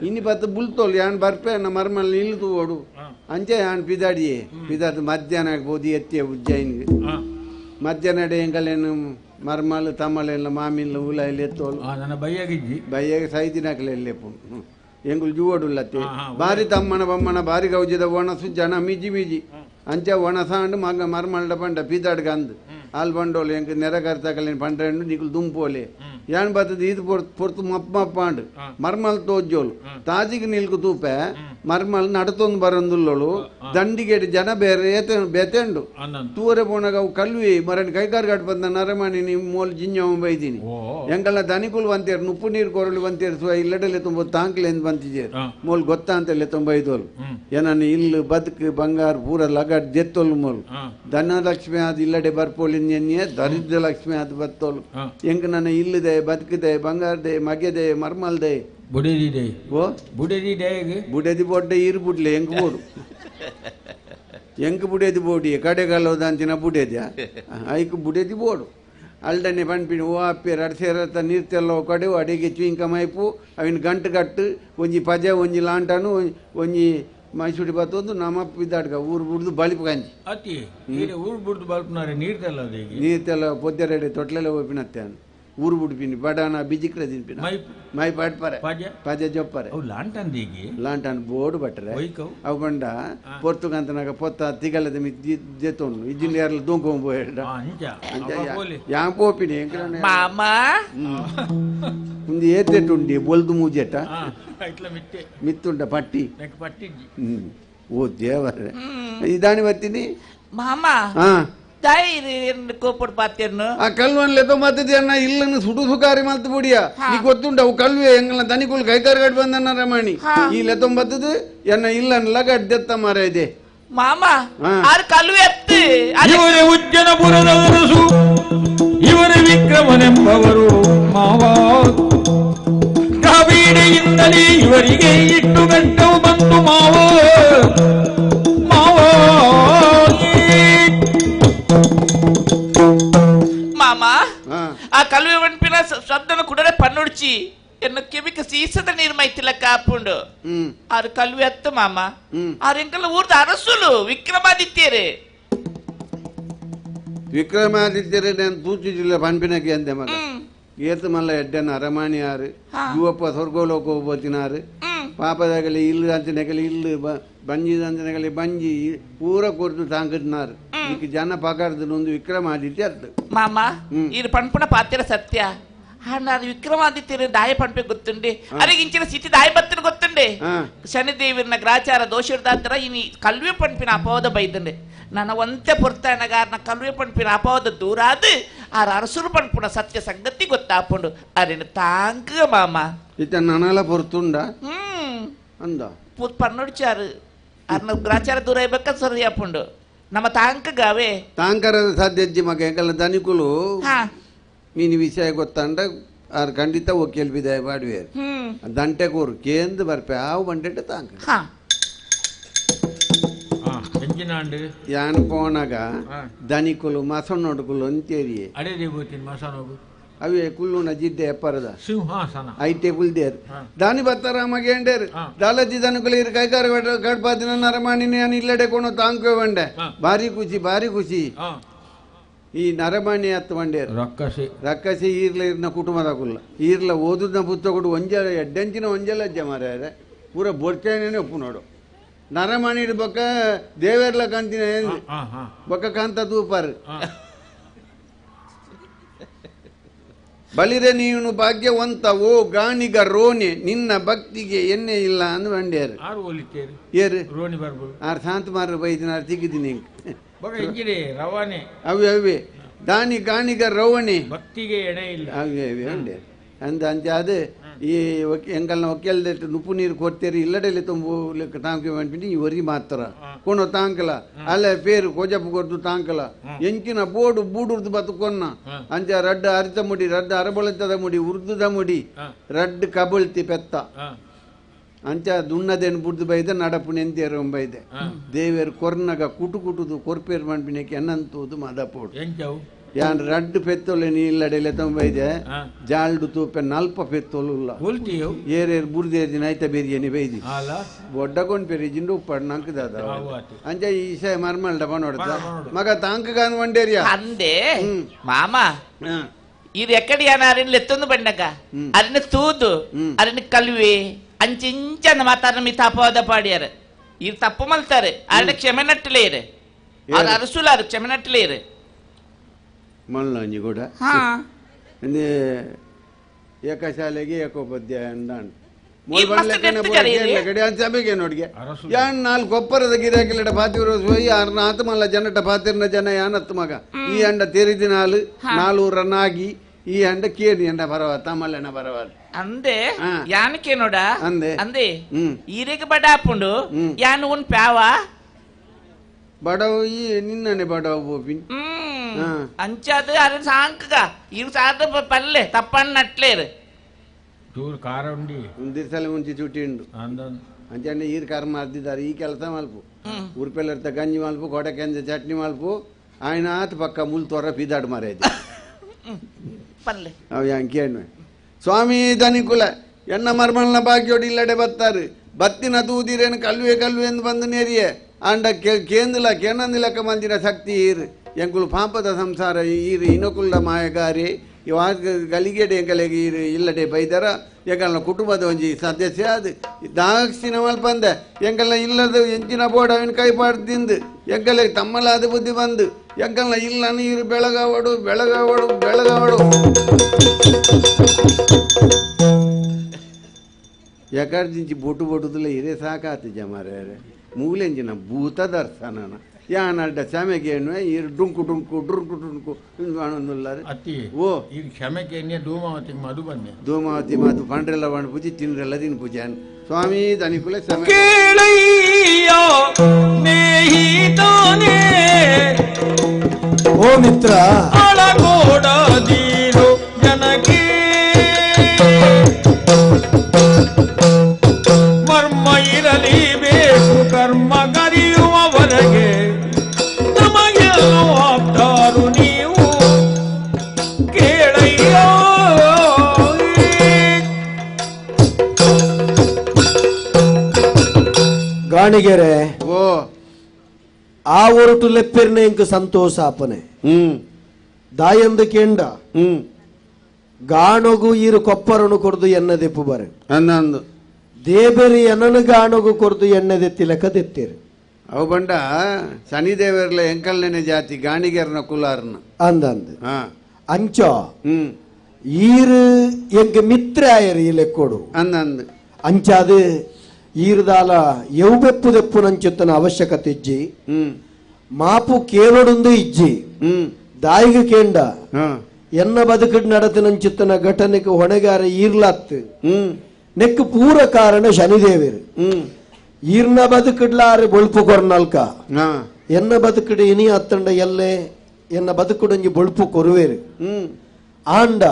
ಇನ್ನು ಬತ್ತ ಬುಲ್ತೋಲ್ ಯಾನ್ ಬರ್ಪೆ ಅನ್ನ ಮರ್ಮಲ್ಲಿ ನಿಲ್ತು ಓಡು ಅಂಚೆ ಯಾನ್ ಪಿದಾಡಿಯೇ ಪಿದಾದ ಮಧ್ಯಾಹ್ನ ಆಗ್ಬೋದು ಎತ್ತಿಯ ಉಜ್ಜಯಿನ್ಗೆ ಮಧ್ಯಾಹ್ನ ಎಂಕಲೇನು ಮರ್ಮಲ್ ತಮ್ಮಲೆಲ್ಲ ಮಾಮಿಲ್ಲ ಉಲಾಯಿಲ್ ಎತ್ತೋಲು ನನ್ನ ಬಯ್ಯಾಗಿಜ್ಜಿ ಬಯ್ಯಾಗ ಸೈದಿನಾಕಲೆಲ್ಲೆಪ್ಪು ಎಂಗುಲು ಜೂವಡುಲ್ಲತ್ತೆ ಬಾರಿ ತಮ್ಮನ ಬಮ್ಮನ ಬಾರಿ ಗೌಜಿದ ಒಣಸು ಜನ ಮಿಜಿ ಅಂಚ ಒಣಸಾಂಡು ಮಗ ಮರ್ಮಲ್ಡ ಪಂಡ ಪಿದಾಡ್ಗ ಅಂದು ಆಲ್ ಬಂಡೋಲು ಎಂಕ್ ನೆರಗರ್ತಕಲೇನು ಪಂಡ್ರೆಂಡು ನಿಕುಲು ದುಂಪೋಲೆ ಯಾನ್ ಬರ್ತದ ಇದು ಪೊರ್ತು ಮಪ್ಪಾಂಡು ಮರ್ಮಲ್ ತೋಜ್ಜೋಲು ತಾಜಿಗೆ ನಿಲ್ಕು ತೂಪೆ ಮರ್ಮಲ್ ನಡತೊಂದು ಬರಂದುಲ್ಲೋಳು ದಂಡಿಗೆಡ್ ಜನ ಬೇರೆ ಬೆತೆಂಡು ತೂರೆ ಪೋಣಗ ಅವು ಕಲ್ವಿ ಮರని ಕೈಕಾರ್ ಗಟ್ ಬಂದ ನರಮಣಿ ನೀವು ಮೋಲ್ ಜಿಂಜವ ಬೈದಿನಿ ಎಂಕಲ್ಲ ದನಿಕುಲು ಬಂತೇರು ನುಪ್ಪು ನೀರು ಕೊರಳು ಬಂತೇರು ಸೊ ಇಲ್ಲಡಲೆ ತುಂಬ ತಾಂಕ್ಲೆಂದು ಬಂತಿದ್ದೇರು ಮೋಲ್ ಗೊತ್ತಾ ಅಂತೇಳಿ ತೊಂಬೈದೋಲು ಏನನ್ನು ಇಲ್ಲಿ ಬದುಕು ಬಂಗಾರ ಪೂರ ಲಗಡ್ ದೆತ್ತೋಲು ಮೋಲ್ ಧನಲಕ್ಷ್ಮಿ ಅದು ಇಲ್ಲಡೆ ಬರ್ಪೋಲಿನ್ಯನ್ಯೇ ದರಿದ್ರ ಲಕ್ಷ್ಮಿ ಅದು ಬತ್ತೋಲು ಎಂಕ ನನ್ನ ಇಲ್ಲದೆ ಬದುಕಿದೆ ಬಂಗಾರದೆ ಮಗೆದೆ ಮರ್ಮಲ್ದೆ ಬುಡೇದಿ ಓ ಬುಡೇದಿ ಬುಡೇದಿ ಬೋಡ್ಡೆ ಇರು ಬುಡ್ಲೆ ಎಂಕ್ ಬೋಡು ಎಂಕ್ ಬುಡೇದಿ ಬೋಡಿ ಕಡೆಗಾಲೋದ ಅಂಚಿನ ಬುಡೇದ್ಯಾ ಐಕ್ ಬುಡೇದಿ ಬೋಡು ಅಲ್ಡನೆ ಪಂಪಿನಿ ಓ ಅಪ್ಪೆ ರಡ್ಸೇರತ್ತ ನೀರ್ತೆಲ್ಲ ಕಡೆ ಅಡಿಗೆ ಚುಯಿಂಕ ಮೈಪು ಅವಿನ ಗಂಟು ಕಟ್ಟು ಒಂಜಿ ಪಜ ಒಂಜಿ ಲಾಂಟನು ಒಂಜಿ ಮೈಸೂಡಿ ಬತ್ತೊಂದು ನಮ್ಮಪ್ಪ ಇದ್ದಾಡ್ಗ ಊರು ಬಿಡ್ದು ಬಳಿಪು ಗಂಜಿ ಅತಿ ಊರು ಬಿಡ್ದು ಬಲ್ಪನಾರೆ ನೀರ್ತೆಲ್ಲ ಪೊದ್ದೆರಡೆ ತೊಟ್ಲೆಲ್ಲ ಹೋಪಿನತ್ತೆ ಊರು ಬಿಡ್ಪಿನಿ ಬಡಾನ ಬಿಜಿಕ್ರ ತಿನ್ಪಿನ ಮೈ ಪಾಡ್ಪಾರೆ ಪಜ ಜೊಪ್ಪರೆ ಲಾಂಟನ್ ಬೋರ್ಡ್ ಬಟ್ರೆ ಅವು ಬಂಡ ಪೊರ್ತುಗಂತನಾಗ ಪೊತ್ತ ತಿಗಲದ ಜೆತ್ತೊಂಡು ಇಜ್ಜಿನ ಯಾರಲ್ಲ ದೂಕೊಂಬೋಡ ಯಾಂ ಪೋಪಿನಿ ಒಂದು ಏತೆಟ್ಟುಂಡಿ ಬೊಲ್ದು ಮೂಜೆಟ ಮಿತ್ತುಂಡ ಪಟ್ಟಿ ಓ ದೇವರೇ ಇದಾನಿ ಬರ್ತೀನಿ ಮಾಮಾ ಕೋಪಡ್ ಪಾತ್ಯನ್ನು ಆ ಕಲ್ವನ್ಲೆತೋ ಮತ್ತದ ಅನ್ನ ಇಲ್ಲನ್ನು ಸುಡು ಸುಕಾರಿ ಮಲ್ತು ಬುಡಿಯ ನೀ ಗೊತ್ತುಂಡ ಅವು ಕಲ್ವೆ ಎಂಗಲ ದನಿಕುಲ್ ಕೈಕಾರ್ಗಡ್ ಬಂದನ್ನ ರಮಣಿ ಈ ಲೆತೊಂಬತ್ತದು ಎನ್ನ ಇಲ್ಲನ್ಲ ಗಡ್ಡೆತ್ತ ಮರ ಇದೆ ಮಾಮ ಆರ್ ಕಲ್ವೆ ಎತ್ತು ಇವರ ಉಜ್ಜನಪುರದವರಸು ಇವರ ವಿಕ್ರಮನೆಂಬವರು ಮಾವ ಕಾವೇರಿಯಿಂದಲೇ ಇವರಿಗೆ ಇಟ್ಟು ಗಂಟವು ಬಂತು ಮಾವ ಮಾಮ ಆ ಕಲ್ವೆ ಮಣ್ಪಿನ ಶಬ್ದನ ಕುಡರೆ ಪನ್ನುಡ್ಚಿ ಎನ್ನ ಕೆಮಿಕ ಸೀಸದ ನೀರು ಮೈತಿಲ್ಲ ಕಾಪುಂಡು ಆರು ಕಲ್ವೆ ಅತ್ತ ಮಾಮ ಆರು ಎಂಕಲ್ಲ ಊರ್ದ ಅರಸುಲು ವಿಕ್ರಮಾದಿತ್ಯರೇ ನಾನು ತೂಚಿದಿಲ್ಲ ಪನ್ಪಿನಕ್ಕೆ ಅಂದೆ ಮಗ ಏತು ಮಲ್ಲ ಎಡ್ಡನ ಅರಮಾಣಿ ಆರು ಯುವಪ್ಪ ಸ್ವರ್ಗೋಲೋಕ ಹೋಗ್ಬೋತಿನಾರು ಪಾಪದಾಗಲಿ ಇಲ್ಲು ಅಂಚನೆಗಲಿ ಇಲ್ಲು ಬಂಜಿ ಅಂಚನೆಗಲಿ ಬಂಜಿ ಪೂರ ಕೊರ್ದು ತಾಂಕದ್ನಾರು ಈಗ ಜನ ಪಕಾರ್ದು ಒಂದು ವಿಕ್ರಮಾದಿತ್ಯ ಅರ್ಥ ಮಾಮ ಇದು ಪಣ್ಪುಣ ಪಾತ್ರ ಸತ್ಯ ಅದು ವಿಕ್ರಮಾದಿತ್ಯರು ದಾಯ ಪಂಪೆ ಗೊತ್ತುಂಡೆ ಅರಿಗಿಂಚಿನ ಸ್ಥಿತಿ ದಾಯ ಬತ್ತಿನ ಗೊತ್ತುಂಡೆ ಶನಿದೇವಿನ ಗ್ರಾಚಾರ ದೋಷದಾಂತರ ಇನಿ ಕಲ್ವೆ ಪಂಪಿನ ಅಪವಾದ ಬೈದಂಡೆ ನನ್ನ ಒಂತೆ ಪೊರ್ತಾಯನಗಾರನ ಕಲ್ವೆ ಪಂಪಿನ ಅಪವಾದ ದೂರ ಅದು ಆ ಅರಸುರು ಪಂಪುಣ ಸತ್ಯ ಸಂಗತಿ ಗೊತ್ತಾಪುಂಡು ಅರೇನು ತಾಂಕ ಮಾಮ ಇತ್ತ ನನಲ ಪೊರ್ತುಂಡ ಅಂದ ಪೂತ್ ಪನ್ನೊಡ್ಚಾರು ಅರ್ನ ಗ್ರಾಚಾರ ದೂರ ಇರ್ಬೇಕ ಸರಿ ಆಪುಂಡು ನಮ್ಮ ತಾಂಕಗಾವೆ ತಾಂಕರದ ಸಾಧ್ಯಜ್ಜಿ ಮಗ ಎಂಕಲ್ಲ ಧನಿಕುಲು ನೀನು ವಿಷಯ ಗೊತ್ತಂಡ ಆರು ಖಂಡಿತ ಒಕ್ಕೇಲ್ ಬಿದಾಯ ಬಾಡುವೆ ದಂಟೆ ಕೂರು ಕೇಂದ್ರ ಬರ್ಪೆ ಆವು ಬಂಡೆ ತಾಂಕ ಯಾನ್ ಪೋನಾಗ ಧನಿಕುಲು ಮಸಣ್ಣೊಡ್ಕುಲು ಅಂತೇರಿ ಅವೇ ಕುಲ್ಲುನ ಜಿಡ್ಡೆ ಎಪ್ಪರದ ಸಿಂಹಾಸನ ಐಟೆ ಬುಲ್ದೇರು ದಾನಿ ಬತ್ತಾರ ಮಗೇಂಡೇರು ದಾಲಜಿ ಧನಿಕುಲು ಇರು ಕೈಗಾರ ಗಡ್ಪಾದಿನ ನರಮಾಣಿನಿ ಅನ್ ಇಲ್ಲಡೆ ಕೊಣೋ ತಾಂಕ ಬಂಡೆ ಭಾರಿ ಖುಷಿ ಈ ನರಮಾಣಿ ಹತ್ತು ಬಂಡೇರು ರಕ್ಕಸಿ ಈರ್ಲ ಇರ್ನ ಕುಟುಂಬದ ಕುಲ್ಲ ಈರ್ಲ ಓದುದ ಪುಸ್ತಕ ಒಂಜಲ ಎಡ್ಡೆಂಚಿನ ಒಂಜಲ ಅಜ್ಜ ಮಾರ್ಯಾರೆ ಪೂರ ಬೊಡ್ತೇನೆ ಒಪ್ಪು ನೋಡು ನರಮಾಣಿ ಇಡ್ಬೇಕ ದೇವೇರ್ಲ ಕಂತಿನ ಬೊಕ್ಕ ಕಾಂತ ತೂಪಾರು ಬಲಿರೆ ನೀನು ಭಾಗ್ಯವಂತ ಓ ಗಾಣಿಗ ರೋಣೆ ನಿನ್ನ ಭಕ್ತಿಗೆ ಎಣ್ಣೆ ಇಲ್ಲ ಅಂದ್ ಬಂಡ್ಯಾರು ಏರು ಆರು ಶಾಂತ ಮಾರ ಬೈದಿನ ತೆಗಿದ್ದೀನಿ ಅವೇ ದಾನಿ ಗಾಣಿಗ ರವಣೆ ಭಕ್ತಿಗೆ ಎಡೆ ಇಲ್ಲ ಅವೇ ಅಂಡೆ ಅಂದ ಅಂಚೆ ಅದು ಈ ಎಂಕಲ್ನ ಒಕ್ಕೆಲ್ದಟ್ಟು ನುಪ್ಪು ನೀರು ಕೊಡ್ತೇರಿ ಇಲ್ಲಡೆಲ್ಲಿ ತುಂಬು ತಾಂಕ ಬಂದ್ಬಿಟ್ಟು ಈ ವರಿ ಮಾತ್ರ ಕೊಣೋ ತಾಂಕಲ ಅಲ್ಲೇ ಪೇರು ಕೊಜಪ್ಪು ಕೊಡ್ದು ತಾಂಕಲ ಎಂಚಿನ ಬೋಡು ಬೂಡುರ್ದು ಬತ್ತು ಕೊನ್ನ ಅಂಚ ರಡ್ಡ ಅರಿತ ಮುಡಿ ರಡ್ಡ ಅರಬೊಳತದ ಮುಡಿ ಉರ್ದುದ ಮುಡಿ ರಡ್ಡ ಕಬಳ್ತಿ ಪೆತ್ತ ಅಂಚ ದುಣ್ಣದೇನು ಬುಡ್ದು ಬೈದೆ ನಡಪು ನೆಂತೇರು ಬೈದೆ ದೇವೇರು ಕೊರ್ನಗ ಕುಟುದು ಕೊರ್ಪೇರು ಮಾಡ್ಬಿನಕ್ಕೆ ಎನ್ನಂತೂದು ಮದಪೋಡು ಯಾನ್ ರಡ್ಡು ಪೆತ್ತೊಲೆ ನೀ ಇಲ್ಲಡೆಲೆ ತೊಂಬೈದೆ ಜಾಲ್ಡು ತೂಪೆ ನಲ್ಪ ಪೆತ್ತೊಲು ಏರೇರು ಬುರ್ದೇರಿ ನೈತ ಬೇರಿಯನಿ ಬೈದಿ ಒಡ್ಡಕೊಂಡ್ ಪೇರಿ ಜಿಂಡು ಉಪ್ಪಡ್ ನಂಕದ ಅಂಚ ಈಶ ಮರ್ಮಲ್ಡ ಬನೋಡ್ದ ಮಗ ತಾಂಕಗಾನ್ ಮಂಡೇರಿಯ ಅಂದೆ ಮಾಮ ಇದು ಎಕ್ಕಡಿ ಅರಿನ್ ಎತ್ತೊಂದು ಬಂಡಗ ಅರಿನ ತೂದು ಅರಿನ ಕಲ್ವಿ ಅಂಚಿಂಚನ ಮಾತಾಡ ಮಿ ತಪ್ಪವಾದ ಪಾಡ್ಯಾರ ಇದು ತಪ್ಪು ಮಲ್ತಾರೆ ಅರಡ ಕ್ಷಮೆ ನಟ್ಟಲೇ ಇರೆ ಅದು ಅರಸುಲಾರು ಕ್ಷಮೆ ನಟ್ಟಲೇ ಇರೆ ಮಲ್ಲಾಂಜಿ ಕೂಡ ಏಕಶಾಲೆಗೆ ಏಕೋಪಾಧ್ಯಾಯ ಅಂದಾಂಡ್ ಸಭೆಗೆ ನೋಡಿಗೆ ಯಾನ್ ನಾಲ್ಕು ಕೊಪ್ಪರದ ಗಿರಾಕಿಲಡ ಪಾತಿರು ಸೋಯಿ ಆತ ಮಲ್ಲ ಜನಟ ಪಾತಿರ್ನ ಜನ ಯಾನತ್ತು ಮಗ ಈ ಅಂಡ ತೆರಿದಿ ನಾಲೂರ ನಾಗಿ ಈ ಅಂಡ ಕೇಳಿ ಅಂಡ ಬರವ ತಮ್ಮಲ್ಲನ ಬರವ ಅಂದೆ ಯಾನಕ್ಕೆ ನೋಡ ಅಂದೆ ಈರೆಗೆ ಬಡ ಹಾಪುಂಡು ಯಾನು ಉನ್ ಪ್ಯಾವ ಬಡವ ಈ ನಿನ್ನನೆ ಬಡವ ಬೋಪಿನ್ ಅಂಚದು ಅದು ಸಾಂಕಗ ಇವು ಸಾದ ಪಲ್ಲೆ ತಪ್ಪಣ್ಣ ನಟ್ಲೇರು ಚೂರು ಖಾರ ಉಂಡಿ ಒಂದಿರ್ಸಲ ಮುಂಚೆ ಚುಟ್ಟಿ ಉಂಡು ಅಂಚೆ ಈರ್ ಕಾರ್ ಮಾಡ್ತಿದ್ದಾರೆ ಈ ಕೆಲಸ ಮಲ್ಪು ಉರ್ಪೆಲ್ಲರ್ತ ಗಂಜಿ ಮಲ್ಪು ಕೊಡೆ ಕೆಂಜ ಚಟ್ನಿ ಮಲ್ಪು ఆయన పక్క ముళ్ళు త్వర పీదాడు మారేది అవి అంకేను ಸ್ವಾಮಿ ಧನಿಕುಲ ಎನ್ನ ಮರ್ಮಲ್ನ ಬಾಗ್ಯೋಡಿ ಇಲ್ಲಡೆ ಬತ್ತಾರೆ ಬತ್ತಿನ ತೂದಿರೇನು ಕಲ್ವೆ ಎಂದು ಬಂದು ನೇರಿಯೇ ಅಂಡ ಕೇಂದಿಲ್ಲ ಕೇನಂದಿಲಕ್ಕ ಮಂದಿರ ಶಕ್ತಿ ಈರು ಎಂಕುಲು ಪಾಪದ ಸಂಸಾರ ಈರು ಇನಕುಲ್ಲ ಮಾಯಗಾರಿ ಇವಾಗ ಗಲಿಗೆಡೆ ಎಂಕಲೆಗೆ ಈರು ಇಲ್ಲಡೆ ಬೈದರ ಎಂಕಲ್ನ ಕುಟುಂಬದ ಒಂಜಿ ಸದಸ್ಯ ಅದು ದಾಕ್ಷಿಣ ಮಲ್ಪಂದೆ ಎಂಕಲ್ನ ಇಲ್ಲದ ಎಂಚಿನ ಬೋರ್ಡ್ ಅವನ ಕೈ ಪಾಡ್ದಿಂದು ಎಂಕಲೆಗೆ ತಮ್ಮಲಾದ ಬುದ್ಧಿ ಬಂದು ಎಂಕಲ್ನ ಇಲ್ಲ ನೀರು ಬೆಳಗಾವಡು ಎಕರ್ಜಿಂಚಿ ಬೊಟುದಿಲ್ಲ ಇರೇ ಸಾಕಾತು ಜಮಾರೆ ಮೂಲೆಂಜಿನ ಭೂತ ದರ್ಶನ ಯಾನಡ್ಡ ಕ್ಷಮೆಗೇನು ಇರು ಡುಂಕು ಓ ಈಗ ಕ್ಷಮೆಗೆ ಧೂಮಾವತಿ ಮಧು ಬನ್ನಿ ಧೂಮಾವತಿ ಮಧು ಪಂಡ್ರೆಲ್ಲ ಬಂದು ಪೂಜೆ ತಿನ್ರೆಲ್ಲ ತಿನ್ ಪೂಜೆ ಸ್ವಾಮಿ ಧನಿಕುಲ ಓ ಮಿತ್ರ ಜನಕ್ಕೆ ಮರ್ಮ ಇರಲೇಬೇಕು ಕರ್ಮ ಕರೆಯುವವರೆಗೆ ನಮಗೆಲ್ಲೋ ಆಪ್ತಾರು ನೀವು ಕೇಳಯ್ಯೋ ಗಾಣಿಗೆರೆ ಓ ಆ ಒರಟು ಲೆಪ್ಪೆರ್ನ ಇಂಕ ಸಂತೋಷ ಅಪ್ಪನೆ ದಾಯಂದು ಕೇಂಡ ಗಾಣೊಗು ಈರು ಕೊಪ್ಪರನು ಕೊರ್ದು ಎಣ್ಣದೆಪ್ಪು ಬರೆ ಅನ್ನೊಂದು ದೇಬೆರಿ ಎನ್ನನು ಗಾಣೊಗು ಕೊರ್ದು ಎಣ್ಣದೆತ್ತಿ ಲೆಕ್ಕ ತೆತ್ತೀರಿ ಅವು ಬಂಡ ಶನಿದೇವರ್ಲ ಎಂಕಲ್ನೇನೆ ಜಾತಿ ಗಾಣಿಗೆರ್ನ ಕುಲಾರ್ನ ಅಂದಂದ್ ಹಾ ಅಂಚೋ ಹ್ಮ್ ಈರು ಎಂಕ ಮಿತ್ರ ಆಯರು ಈ ಲೆಕ್ಕೋಡು ಅನ್ನಂದು ಅಂಚಾದು ಈರ್ದಾಲ ಎವ್ಬೆಪ್ಪು ದೆಪ್ಪು ನಂಚುತ್ತನ ಅವಶ್ಯಕತೆ ಇಜ್ಜಿ ಮಾಪು ಕೇಳೊಡುಂದು ಇಜ್ಜಿ ದಾಯಿಗೆ ಕೇಂಡ ಎನ್ನ ಬದುಕಡ್ ನಡತನಂಚುತ್ತನ ಘಟನೆಗೆ ಹೊಣೆಗಾರ ಈರ್ಲಾತ್ ನೆಕ್ ಪೂರ ಕಾರಣ ಶನಿದೇವರು ಈರ್ನ ಬದುಕಡ್ಲಾರೆ ಬೊಳ್ಪು ಕೊರ್ನಲ್ಕ ಎನ್ನ ಬದುಕಡು ಇನಿ ಅತ್ತಂಡ ಎಲ್ಲೆ ಎನ್ನ ಬದುಕುಡಂಜಿ ಬೊಳ್ಪು ಕೊರುವೇರು ಆಂಡ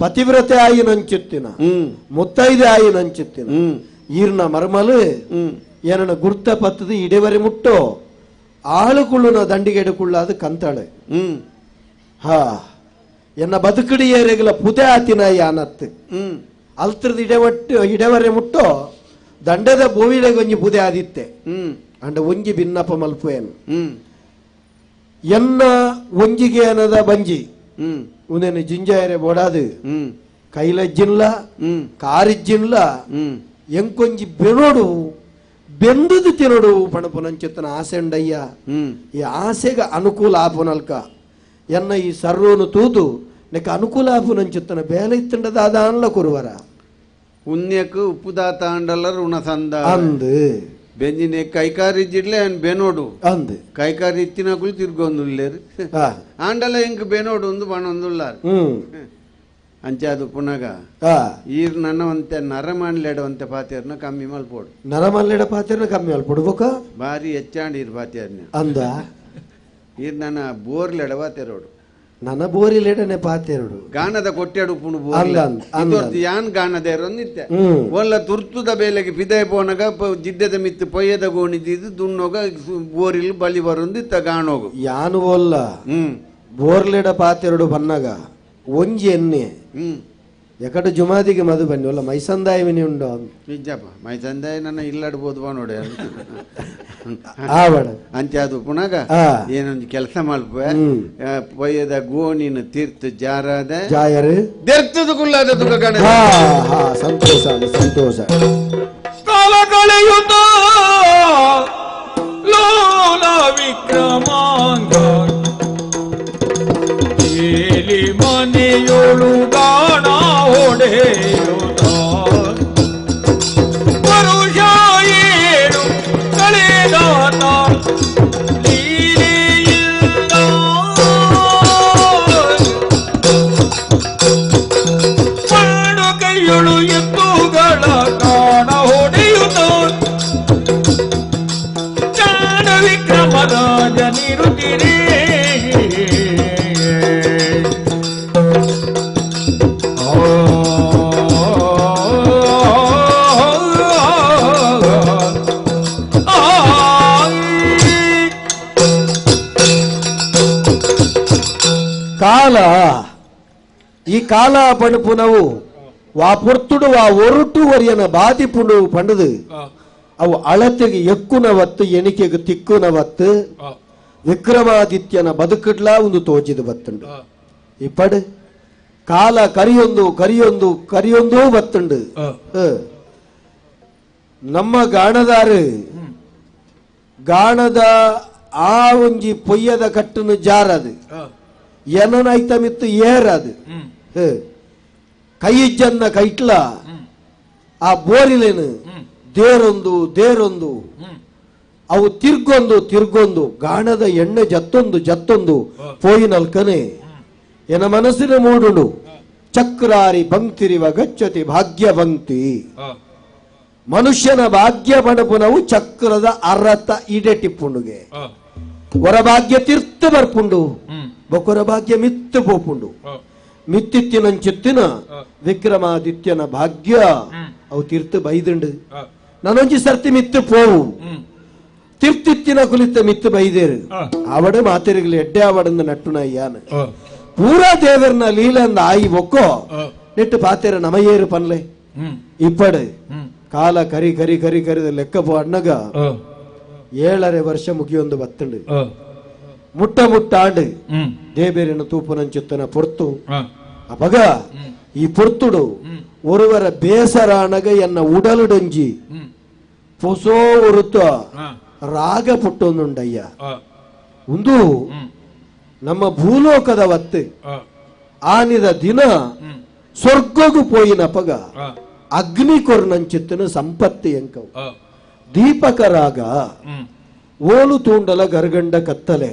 ಪತಿವ್ರತೆ ಆಯಿ ನಂಚುತ್ತಿನ ಮುತ್ತೈದೆ ಆಯಿ ನಂಚುತ್ತಿನ ಈರ್ನ ಮರ್ಮಲು ಏನನ ಗುರ್ತ ಪತ್ತದು ಇಡೆವರೆ ಮುಟ್ಟೋ ಆಳುಕುಳ್ಳುನ ದಂಡಿಗೆಡುಕುಳ್ಳಾದ ಕಂತಾಳೆ ಹಾ ಎನ್ನ ಬದುಕಡಿ ಏರೆಗಲ ಪುದೆ ಆತಿನ ಯಾನತ್ ಅಲ್ತ್ರದ ಇಡೆವರೆ ಮುಟ್ಟೋ ದಂಡದ ಬೋವಿಲೆ ಒಂಜಿ ಪುದೆ ಆದಿತ್ತೆ ಅಂಡ ಒಂಜಿ ಭಿನ್ನಪ ಮಲ್ಪೇನು ಎನ್ನ ಒಂಜಿಗೆ ಏನದ ಬಂಜಿ ಉನೇನು ಜಿಂಜಾಯರೆ ಬೋಡಾದು ಕೈಲಜ್ಜಿನ್ಲ ಕಾರಿಜ್ಜಿನ್ಲ ಎಂಕೊಂಜಿ ಬೆನೋಡು ಬೆಂದುದು ತಿನೋಡು ಪಣಪುನಂಚೆತ್ತನ ಆಸೆ ಉಂಡಯ್ಯ ಈ ಆಸೆಗ ಅನುಕೂಲ ಆಪುನಲ್ಕ ಎನ್ನ ಈ ಸರ್ರೋನು ತೂದು ನೆಕ್ಕ ಅನುಕೂಲ ಆಪುನಂಚೆತ್ತನ ಬೇಲೆ ಇತ್ತಂಡದಾದ ಅನ್ಲ ಕುರುವರ ಪುಣ್ಯಕ್ಕೆ ಉಪ್ಪುದಾತ ಅಂಡಲ್ಲ ಋಣ ಸಂದ ಅಂದು ಬೆಂಜಿನ ಕೈಕಾರಿಜ್ಜಿಡ್ಲೆ ಅನ್ ಬೆನೋಡು ಅಂದು ಕೈಕಾರಿ ಇತ್ತಿನಕುಲು ತಿರ್ಗೊಂದುಲ್ಲೇರು ಆಂಡಲ ಎಂಕ್ ಬೆನೋಡು ಒಂದು ಬಣೊಂದುಲ್ಲಾರು ಅಂಚಾದು ಪುನಗ ಈರ್ ನನ್ನವಂತೆ ನರಮಾನ್ಲೆಡವಂತೆ ಪಾತ್ಯರ್ನ ಕಮ್ಮಿ ಮಲ್ಪೋಡು ನರಮಲ್ಲೆಡ ಪಾತ್ಯರ್ನ ಕಮ್ಮಿ ಮಲ್ಪೊಡ್ಬೇಕ ಬಾರಿ ಹೆಚ್ಚಾಂಡಿ ಇರ್ ಪಾತ್ಯರ್ನ ಅಂದ ಈರ್ ನನ್ನ ಬೋರ್ಲೆಡ ಪಾತ್ಯರೋಡು ನನ್ನ ಬೋರಿಲೆಡನೆ ಪಾತ್ಯರೋಡು ಗಾನದ ಕೊಟ್ಟೆಡು ಪುಣು ಯಾನ್ ಗಾನದ ಇರೋನಿತ್ತೆ ಒಲ್ಲ ತುರ್ತುದ ಬೇಲೆಗೆ ಪಿದಯ ಪೋನಗ ಜಿಡ್ಡದ ಮಿತ್ತು ಪೊಯ್ಯದ ಗೋಣಿದ್ದು ದುಣ್ಣೋಗ ಬೋರಿಲ್ ಬಲಿ ಬರೊಂದಿತ್ತ ಗಾಣೋಗು ಯಾನು ಒಲ್ಲ ಬೋರ್ಲೆಡ ಪಾತ್ಯರೋಡು ಬನ್ನಗ ಒಂಜಿ ಎಣ್ಣೆ ಎಕಡೆ ಜುಮಾದಿಗೆ ಮದು ಬನ್ನಿ ಒಲ್ಲ ಮೈಸಂದಾಯ ವಿನಿ ಉಂಡು ನಿಜಪ್ಪ ಮೈಸಂದಾಯ ನನ್ನ ಇಲ್ಲಾಡ್ಬೋದು ಬಾ ನೋಡಿ ಆವಡ ಅಂಚೆ ಅದು ಪುನಗ ಏನೊಂದು ಕೆಲಸ ಮಲ್ಪ ಪೊಯ್ಯದ ಗೋಣಿನ ತೀರ್ಥ ಜಾರದ ಜಾಯರು ದೆರ್ತದ ಕುಳ್ಳಾದ ತುಗ ಗಣ ಸಂತೋಷ ಸಂತೋಷ ಕಾಲ ಕಳೆಯುತ್ತ ಲೋಲ ವಿಕ್ರಮಾಂಗ ಮನೆಯೋಳು ಗಾಣ ಹೊಡೆಯುತ್ತ ಪರುಷ ಏನು ಕಳೆದಾತ ಲೀಲೆಯಿಲ್ಲ ಮಾಡು ಕೈಯೊಳು ಎತ್ತುಗಳ ಗಾಣ ಹೊಡೆಯುತ್ತ ಚಾಣ ವಿಕ್ರಮರಾಜ ನಿರುತ್ತಿರೇ ಕಾಲ ಈ ಕಾಲ ಪಣುಪುನವು ವಾ ಪೊರ್ತುಡು ವಾ ಒರುಟುವರಿಯನ ಬಾದಿಪುಂಡು ಪಂಡದು ಅವು ಅಳತೆಗೆ ಎಕ್ಕುನವತ್ತು ಎಣಿಕೆಗೆ ತಿಕ್ಕುನವತ್ತು ವಿಕ್ರಮಾದಿತ್ಯನ ಬದುಕಡ್ಲಾ ಒಂದು ತೋಚಿದ ಬತ್ತುಂಡು ಇಪ್ಪಡು ಕಾಲ ಕರಿಯೊಂದು ಕರಿಯೊಂದು ಕರಿಯೊಂದೂ ಬತ್ತುಂಡು ನಮ್ಮ ಗಾಣದಾರು ಗಾಣದ ಆ ಒಂಜಿ ಪೊಯ್ಯದ ಕಟ್ಟನ್ನು ಜಾರದು ಏನನಾಯ್ತ ಮಿತ್ತು ಏರದು ಕೈಜ್ಜನ್ನ ಕೈಟ್ಲ ಆ ಬೋರಿಲೇನು ದೇರೊಂದು ಅವು ತಿರ್ಗೊಂದು ಗಾಣದ ಎಣ್ಣೆ ಜತ್ತೊಂದು ಪೋಯಿನಲ್ಕನೆ ಎನ ಮನಸ್ಸಿನ ಮೂಡುಡು ಚಕ್ರಾರಿ ಬಂಕ್ತಿರಿವ ಗಚ್ಚತಿ ಭಾಗ್ಯವಂತಿ ಮನುಷ್ಯನ ಭಾಗ್ಯ ಬಣಪುನವು ಚಕ್ರದ ಅರ್ರತ ಇಡೆಟಿಪ್ಪುಂಡುಗೆ ಹೊರಭಾಗ್ಯ ತೀರ್ಥ ಬರ್ಪುಂಡು ಬೊಕೊರ ಭಾಗ್ಯ ಮಿತ್ತು ಪೋಪುಂಡು ಮಿತ್ತಿತ್ತಿನಂಚಿತ್ತಿನ ವಿಕ್ರಮಾದಿತ್ಯನ ಭಾಗ್ಯ ಅವು ತೀರ್ಥ ಬೈದುಂಡು ನಾನೊಂಜಿ ಸರ್ತಿ ಮಿತ್ತು ಪೋವು ತಿರ್ತಿತ್ತಿನ ಕುಲಿತ ಮಿತ್ತು ಬೈದೇರು ಅವಡೆ ಮಾತೆರಿಗಲಿ ಎಡ್ಡೆ ಅವಡಂದು ನಟ್ಟುನ ಯಾನ ಪೂರಾ ದೇವರನ ಲೀಲಂದ ಆಯಿ ಒಕ್ಕೋ ನೆಟ್ಟು ಪಾತೆರ ನಮಯೇರು ಪನ್ಲೆ ಇಪ್ಪಡೆ ಕಾಲ ಕರಿ ಕರಿ ಕರಿ ಕರಿದ ಲೆಕ್ಕ ಪೋ ಅಣ್ಣಗ 7 ವರ್ಷ ಮುಗಿಯೊಂದು ಬತ್ತಂಡು ಮುಟ್ಟ ಆಂಡು ದೇಬೇರಿನ ತೂಪುನಂಚುತ್ತನ ಪೊರ್ತು ಅಪಗ ಈ ಪುರ್ತುಡು ಒರುವರ ಬೇಸರಾನಗ ಎನ್ನ ಉಡಲುಡಂಜಿ ಪೊಸೋ ಉರುತ್ತ ರಾಗ ಪುಟ್ಟೊಂದುಂಡಯ್ಯ ಒಂದು ನಮ್ಮ ಭೂಲೋಕದ ಒತ್ತು ಆನಿದ ದಿನ ಸ್ವರ್ಗಗೂ ಪೋಯಿನಪಗ ಅಗ್ನಿ ಕೊರ್ನಂಚಿತ್ತನ ಸಂಪತ್ತಿ ಎಂಕವು ದೀಪಕ ರಾಗ ಓಲು ತೂಂಡಲ ಗರ್ಗಂಡ ಕತ್ತಲೆ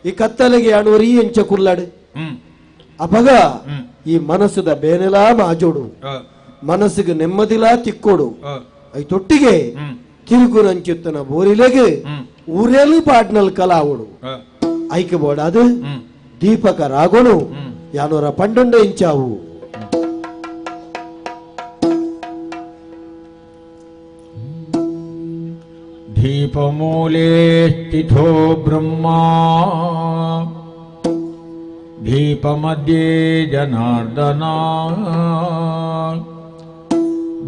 ಈ ಕತ್ತಲೆಗೆ ಅಣುವರಿ ಎಂಚ ಕುಲ್ಲಾಡು ಅಪಗ ಈ ಮನಸ್ಸದ ಬೇನೆಲಾ ಮಾಜೋಡು ಮನಸ್ಸಿಗೆ ನೆಮ್ಮದಿಲಾ ತಿಕ್ಕೋಡು ಐ ತೊಟ್ಟಿಗೆ ತಿರುಗುನಂಚಿತ್ತನ ಬೋರಿಲೆಗೆ ಊರೆಲ್ಲಿ ಪಾಡ್ನಲ್ ಕಲಾವುಡು ಐಕೆ ಬೋಡಾದು ದೀಪಕ ರಾಗೋನು ಯಾನೋರ ಪಂಡೊಂಡ ಇಂಚಾವು ದೀಪಮೂಲೆ ಸ್ಥಿತೋ ಬ್ರಹ್ಮ ದೀಪಮಧ್ಯೆ ಜನಾರ್ದನ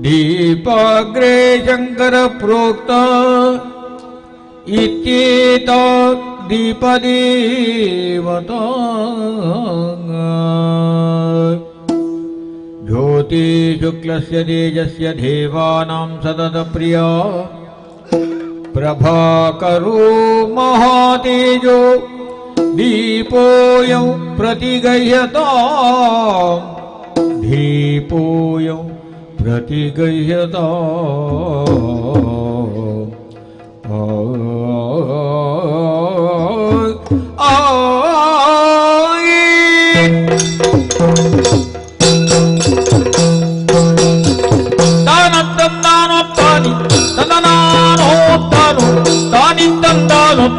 ದೀಪಾಗ್ರೆ ಶಂಕರ ಪ್ರೋಕ್ತ ಇತ್ಯೇತ ದೀಪದೇವತಾ ಜ್ಯೋತಿ ಶುಕ್ಲಸ್ಯ ತೇಜಸ್ಯ ದೇವಾನಾಂ ಸತತ ಪ್ರಿಯಾ ಪ್ರಭಾಕರೋ ಮಹಾತೇಜೋ ದೀಪೋಯಂ ಪ್ರತಿಗಹ್ಯತಾಂ ದೀಪೋಯಂ ಪ್ರತಿಗಹ್ಯತಾಂ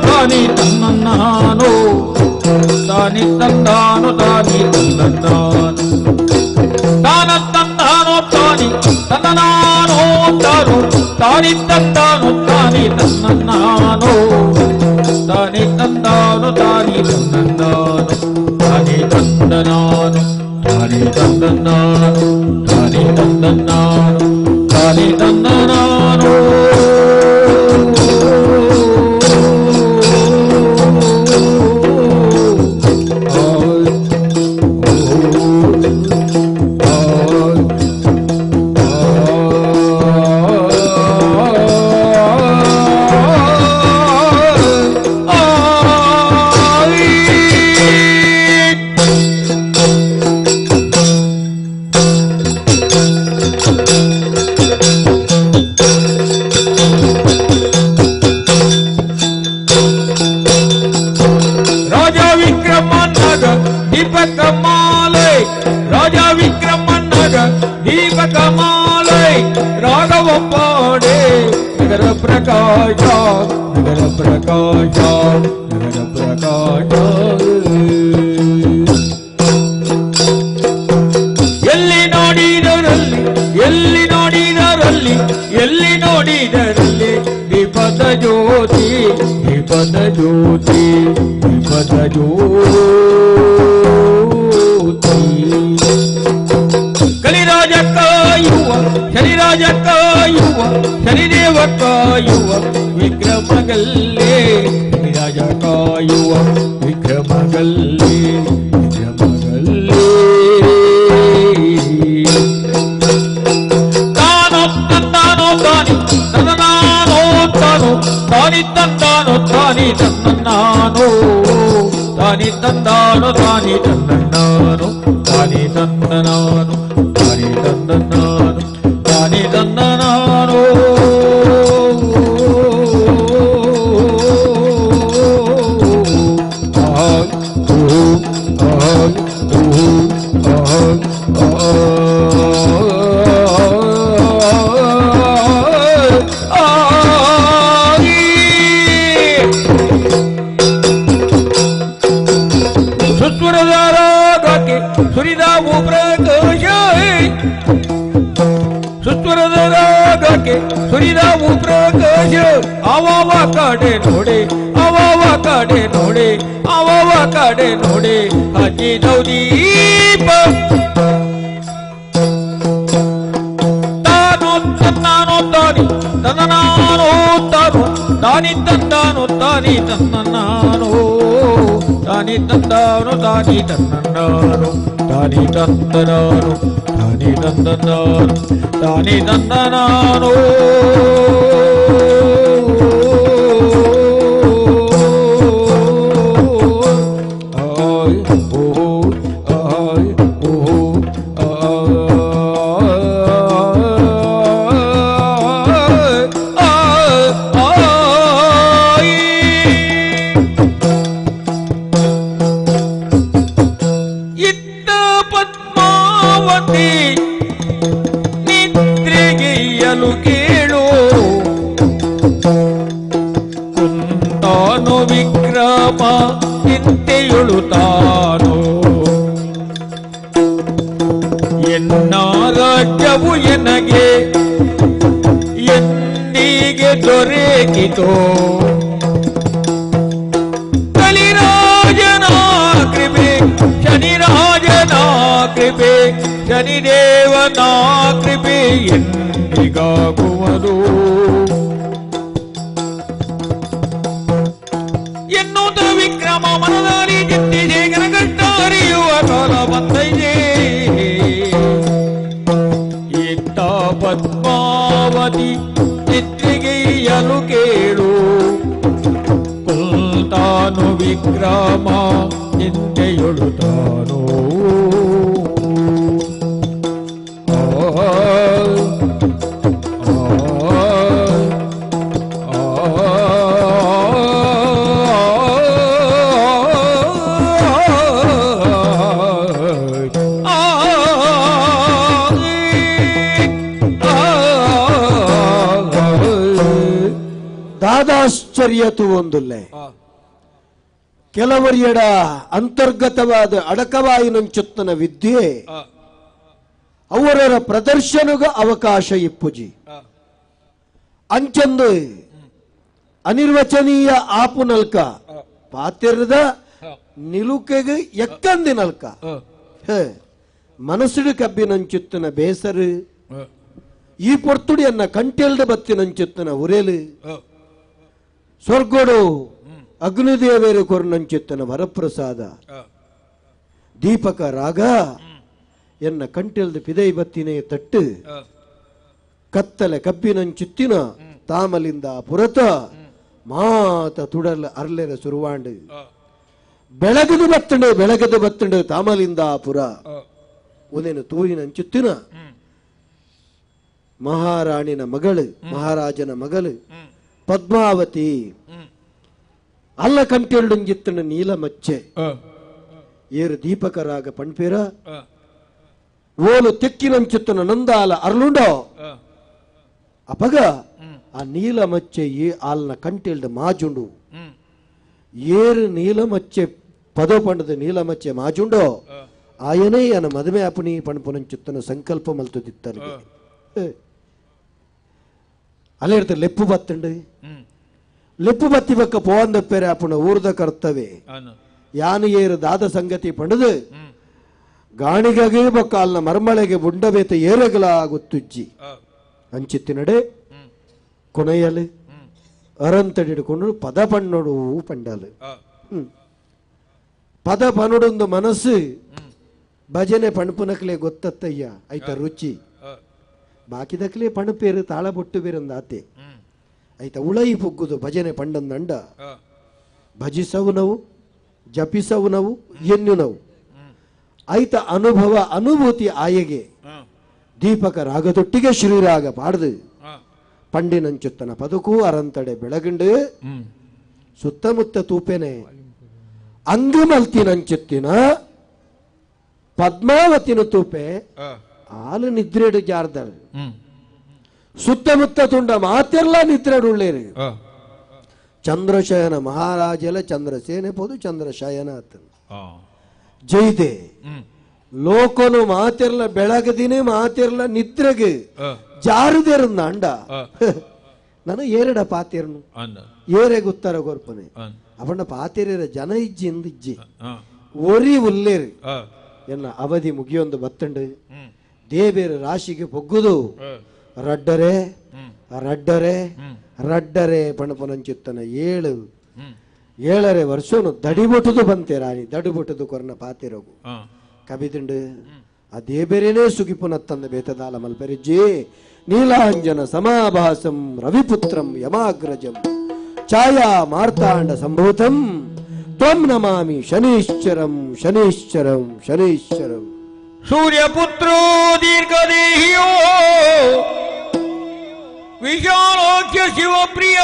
ತಾನಿ ತನ್ನನ್ನಾನು ತಾನಿ ತಂದಾನು ತಾನಿ ತನ್ನನ್ನಾನು ತಾನ ತಂದಾನು ತಾನಿ ತನ್ನನಾನು ತಾನು ತಾನಿ ತಂದಾನು ತಾನಿ ತನ್ನನ್ನಾನು ತಾನಿ ತಂದಾನು ತಾನಿ ತನ್ನನ್ನಾನು ತಾನಿ ತಂದನಾನು ತಾನಿ ತಂದನಾನು ತಾನಿ ತಂದನಾನು ತಾನಿ ತಂದನಾನು ತಾನಿ ತಂದಾನು ತಾನಿ ತನ್ನಂದಾನು ತಾನಿ ತಂದನಾನು ತಾನಿ ತಂದನಾನು ತಾನಿ ತಂದನಾನು ನಿದ್ರೆಗೆಯಲು ಕೇಳು ಕುಂತಾನು ವಿಕ್ರಮ ನಿತ್ಯೆಯುಳುತ್ತಾನು ಎನ್ನ ರಾಜ್ಯವು ಎನಗೆ ಎಂದಿಗೆ ದೊರೆಕಿತೋ ಕಲಿರಾಜನ ಕೃಪೆ ಶನಿರಾಜನ ಕೃಪೆ ಶನಿದೇವನ ಕೃಪೆ ಎಂದಿಗಾಗುವುದು ಎನ್ನುತ್ತ ವಿಕ್ರಮ ಮನದಲ್ಲಿ ಚಿಂತಿದೆ ಕನಕಟ್ಟ ಹರಿಯುವ ಕಾಲ ಬಂದೈದೆ ಇತ್ತ ಪದ್ಮಾವತಿ ನಿದ್ರೆಗೆಯಲು ಕೇಳು ಕುಲ್ತಾನು ವಿಕ್ರಮ ನಿಂತೆಯೊಳುತ್ತಾನೋ ದಾದಾಶ್ಚರ್ಯತು ಒಂದುಲ್ಲೆ ಕೆಲವರಿಯಡ ಅಂತರ್ಗತವಾದ ಅಡಕವಾಯಿನಂಚುತ್ತನ ವಿದ್ಯೆ ಅವರ ಪ್ರದರ್ಶನಗ ಅವಕಾಶ ಇಪ್ಪುಜಿ ಅಂಚಂದು ಅನಿರ್ವಚನೀಯ ಆಪು ನಲ್ಕ ಪಾತಿರದ ನಿಲುಕೆಗೆ ಎಕ್ಕಂದಿ ನಲ್ಕ ಮನಸ್ಸುಡು ಕಬ್ಬಿನಂಚುತ್ತನ ಬೇಸರು ಈ ಪೊರ್ತುಡಿಯನ್ನ ಕಂಟೆಲ್ದ ಬತ್ತಿನಂಚುತ್ತನ ಉರೇಲು ಸ್ವರ್ಗೋಡು ಅಗ್ನಿದೇವೇರು ಕೊರನಂಚುತ್ತನ ವರಪ್ರಸಾದ ದೀಪಕ ರಾಗ ಎನ್ನ ಕಂಟೆಲ್ದ ಪಿದೈ ಬತ್ತಿನೇ ತಟ್ಟು ಕತ್ತಲೆ ಕಬ್ಬಿನಂಚುತ್ತಿನ ತಾಮಲಿಂದ ಪುರತ ಮಾತ ತುಡಲ್ ಅರ್ಲೆರ ಸುರುವಾಂಡು ಬೆಳಗದು ಬತ್ತಂಡು ತಾಮಲಿಂದ ಪುರ ಉದೇನು ತೂಯಿನಂಚುತ್ತಿನ ಮಹಾರಾಣಿನ ಮಗಳು ಮಹಾರಾಜನ ಮಗಳು ಪದ್ಮಾವತಿ ಅಲ್ಲ ಕಂಟೆಲ್ಡುಂಜಿತ್ತನ ನೀಲಮಚ್ಚೆ ಏರು ದೀಪಕರಾಗ ಪಣ್ಪೇರ ಓಲು ತೆಕ್ಕಿನಂಚುತ್ತನ ನಂದಾಲ ಅರ್ಲುಂಡೋ ಅಪಗ ಆ ನೀಲಮಚ್ಚೆ ಆಲ್ನ ಕಂಟೆಲ್ಡ ಮಾಜುಂಡು ಏರು ನೀಲಮಚ್ಚೆ ಪದಪಂಡದ ನೀಲಮಚ್ಚೆ ಮಾಜುಂಡೋ ಆಯನೇ ಅನ ಮದುವೆ ಅಪಣಿ ಪಣ್ಪುನಂಚುತ್ತನ ಸಂಕಲ್ಪ ಮಲ್ತುದಿತ್ತರಿಗೆ ಅಲ್ಲೇ ಇರ್ತಾರೆ ಲೆಪ್ಪು ಬತ್ತಂಡು ಲೆಪ್ಪು ಬತ್ತಿ ಬಕ್ಕ ಪೋವಂದ ಪೇರೆ ಅಪ್ಪನ ಊರ್ದ ಕರ್ತವೆ ಯಾನು ಏರು ದಾದ ಸಂಗತಿ ಪಂಡದು ಗಾಣಿಗೆ ಬಕ್ಕ ಅಲ್ನ ಮರ್ಮಳೆಗೆ ಬುಂಡಬೇತ ಏರೆಗಲ ಗೊತ್ತುಜ್ಜಿ ಅಂಚಿತ್ತಿನಡೆ ಕೊನೆಯಲ್ಲಿ ಅರಂತಡಿಡ್ಕೊಂಡು ಪದ ಪಣ್ಣೋಡು ಪಂಡಾಲು ಪದ ಪನುಡೊಂದು ಮನಸ್ಸು ಭಜನೆ ಪಣಪುನಕ್ಲೆ ಗೊತ್ತತ್ತಯ್ಯ ಐತ ರುಚಿ ಬಾಕಿದಕ್ಲೆ ಪಣಪೇರು ತಾಳ ಬೊಟ್ಟು ಬೇರಂದಾತೆ ಐತ ಉಳೈ ಪುಗ್ಗುದು ಭಜನೆ ಪಂಡಂದಂಡ ಭಜಿಸವು ನಾವು ಜಪಿಸವು ನಾವು ಎನ್ನು ನಾವು ಐತ ಅನುಭವ ಅನುಭೂತಿ ಆಯೆಗೆ ದೀಪಕ ರಾಗದೊಟ್ಟಿಗೆ ಶ್ರೀರಾಗ ಪಾಡ್ದು ಪಂಡಿನಂಚುತ್ತನ ಪದಕೂ ಅರಂತಡೆ ಬೆಳಗಂಡು ಸುತ್ತಮುತ್ತ ತೂಪೆನೆ ಅಂಗಮಲ್ತಿನಂಚುತ್ತಿನ ಪದ್ಮಾವತಿನ ತೂಪೆ ಆಲು ನಿದ್ರೆಡು ಜಾರ್ದಳು ಸುತ್ತಮುತ್ತ ತುಂಡ ಮಾತೆಲ್ಲ ನಿದ್ರೆಡುಳ್ಳೇರು ಚಂದ್ರಶಯನ ಮಹಾರಾಜಲ ಚಂದ್ರಸೇನೆ ಪೋದು ಚಂದ್ರಶಯನ ಆತನು ಜೈದೆ ಲೋಕನು ಮಾತೆರ್ಲ ಬೆಳಗದಿನೇ ಮಾತೆರ್ಲ ನಿದ್ರೆಗೆ ಜಾರುದೇರಂದ ಅಂಡ ನಾನು ಏರಡ ಪಾತೆರ್ನು ಏರೆ ಗೊತ್ತಾರ ಗೊರ್ಪನೆ ಅವಣ್ಣ ಪಾತೆರ ಜನ ಇಜ್ಜಿ ಎಂದಿಜ್ಜಿ ಒರಿ ಉಲ್ಲೇರು ಎನ್ನ ಅವಧಿ ಮುಗಿಯೊಂದು ಬತ್ತಂಡು ದೇವೇರು ರಾಶಿಗೆ ಪೊಗ್ಗುದು ರಡ್ಡರೆ ರಡ್ಡರೆ ರಡ್ಡರೆ ಪಣಪನಂಚಿತ್ತನ ಏಳು ಏಳರೆ ವರ್ಷನು ದಡಿಬೊಟ್ಟದು ಬಂತೆ ರಾಣಿ ದಡಿಬೊಟ್ಟದು ಕೊರನ ಪಾತಿರೋಗು ಕಬಿದುಂಡು ಅದೇ ಬೇರೆನೇ ಸುಗಿಪುನತ್ತಂದ ಬೇತದಾಲ ಮಲ್ಪೆರಿಜ್ಜಿ ನೀಲಾಂಜನ ಸಮಾಭಾಸಂ ರವಿಪುತ್ರಂ ಯಮಾಗ್ರಜಂ ಛಾಯಾ ಮಾರ್ತಾಂಡ ಸಂಭೂತಂ ತ್ವಂ ನಮಾಮಿ ಶನೀಶ್ಚರಂ ಶನೀಶ್ಚರಂ ಶನೀಶ್ಚರಂ. ಸೂರ್ಯಪುತ್ರೋ ದೀರ್ಘದೇಹಿಯೋ ವಿಶಾಲೋಕ್ಯ ಶಿವಪ್ರಿಯ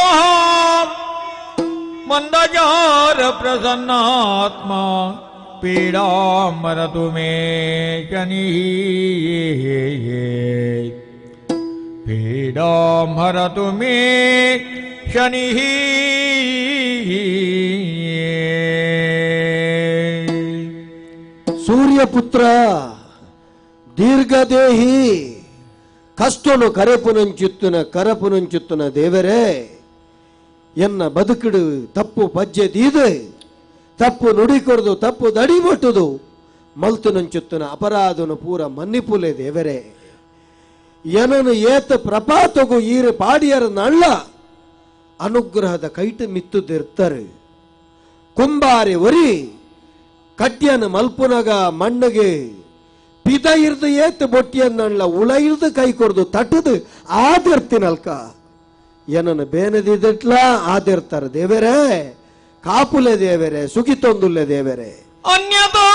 ಮಂದಜಾರ ಪ್ರಸನ್ನಾತ್ಮ ಪೀಡಾಮರತು ಮೇ ಶನಿ ಪೀಡಾಮರತು ಮೇ ಶನಿ. ಸೂರ್ಯಪುತ್ರ ದೀರ್ಘದೇಹಿ ಕಷ್ಟನು ಕರೆಪುನಂಚುತ್ತನ ಕರಪುನಂಚುತ್ತನ ದೇವರೇ ಎನ್ನ ಬದುಕಿಡು ತಪ್ಪು ಪಜ್ಜೆ ದೀದು ತಪ್ಪು ನುಡಿಕೊಡ್ದು ತಪ್ಪು ದಡಿಬೊಟ್ಟುದು ಮಲ್ತುನಂಚುತ್ತನ ಅಪರಾಧನು ಪೂರ ಮನ್ನಿಪುಲೆ ದೇವರೇ ಏನನು ಏತ ಪ್ರಪಾತಗು ಈರು ಪಾಡಿಯರ ನಳ್ಳ ಅನುಗ್ರಹದ ಕೈಟ ಮಿತ್ತುದಿರ್ತಾರೆ ಕುಂಬಾರಿ ಒರಿ ಕಟ್ಯನ ಮಲ್ಪುನಗ ಮಣ್ಣಗೆ ಪಿದ ಇರ್ದು ಏತ್ ಬೊಟ್ಟಿಯನ್ನಳ್ಳ ಉಳ ಇರ್ದು ಕೈ ಕೊಡ್ದು ತಟ್ಟದು ಆದಿರ್ತೀನಲ್ಕ ಏನನ್ನು ಬೇನದಿದ್ಲ ಆದಿರ್ತಾರೆ ದೇವರೇ ಕಾಪುಲೆ ದೇವರೇ ಸುಖಿತೊಂದುಲ್ಲೆ ದೇವರೇ. ಅನ್ಯತಾ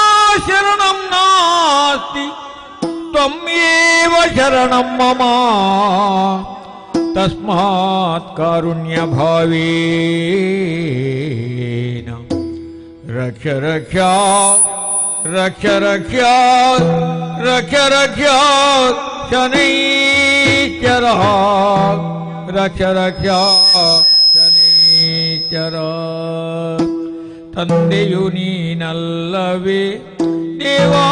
ಶರಣಂ ನಾಸ್ತಿ ತ್ವಮೇವ ಶರಣಂ ಮಮ ತಸ್ಮಾತ್ ಕಾರುಣ್ಯ ಭಾವೇನ ರಕ್ಷ ರಕ್ಷ ರಕ್ಷ ರಕ್ಷ ರಕ್ಷ ರಕ್ಷ ಶನೈಶ್ಚರ ರಕ್ಷ ರಕ್ಷ ಶನೈಶ್ಚರ. ತಂದೆಯು ನೀನಲ್ಲವೇ ದೇವಾ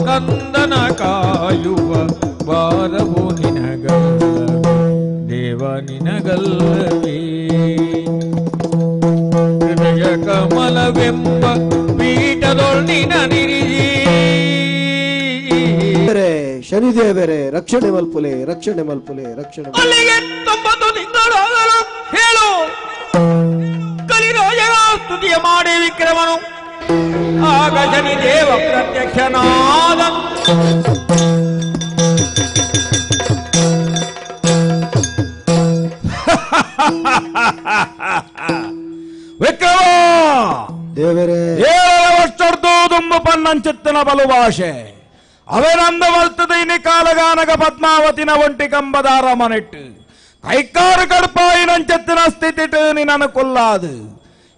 ಕಂದನ ಕಾಯುವ ಭಾರವು ನಿನಗಲ್ಲವೇ ದೇವ ನಿನಗಲ್ಲವೇ. ಹೃದಯ ಕಮಲವೆಂಬ ಪೀಠದೊಳ್ಳಿನ ನಿರಿಜಿ ಶನಿದೇವರೇ ರಕ್ಷಣೆ ಮಲ್ಪುಲೆ ರಕ್ಷಣೆ ಮಲ್ಪುಲೆ ರಕ್ಷಣೆ. ಅಲ್ಲಿಗೆ 90 ತಿಂಗಳಾಗಲು ಹೇಳು ಕಲಿರಾಜನ ಸ್ತುತಿಯ ಮಾಡಿ ವಿಕ್ರಮನು ಆಗ ಶನಿದೇವ ಪ್ರತ್ಯಕ್ಷನಾದ. ವಿಕ್ರಮ ದೇವರೇ ವರ್ಷದ್ದು ದುಂಬು ಪನ್ನಂಚಿತ್ತನ ಬಲು ಭಾಷೆ ಅವೇನಂದ ವಲ್ತದ ಇನಿ ಕಾಲಗಾನಗ ಪದ್ಮಾವತಿನ ಒಂಟಿ ಕಂಬದಾರ ಮನೆಟ್ಟು ಕೈಕಾರು ಕಡ್ಪಾಯಿನಂಚೆತ್ತಿನ ಸ್ಥಿತಿಟ್ಟು ನಿನನು ಕೊಲ್ಲಾದು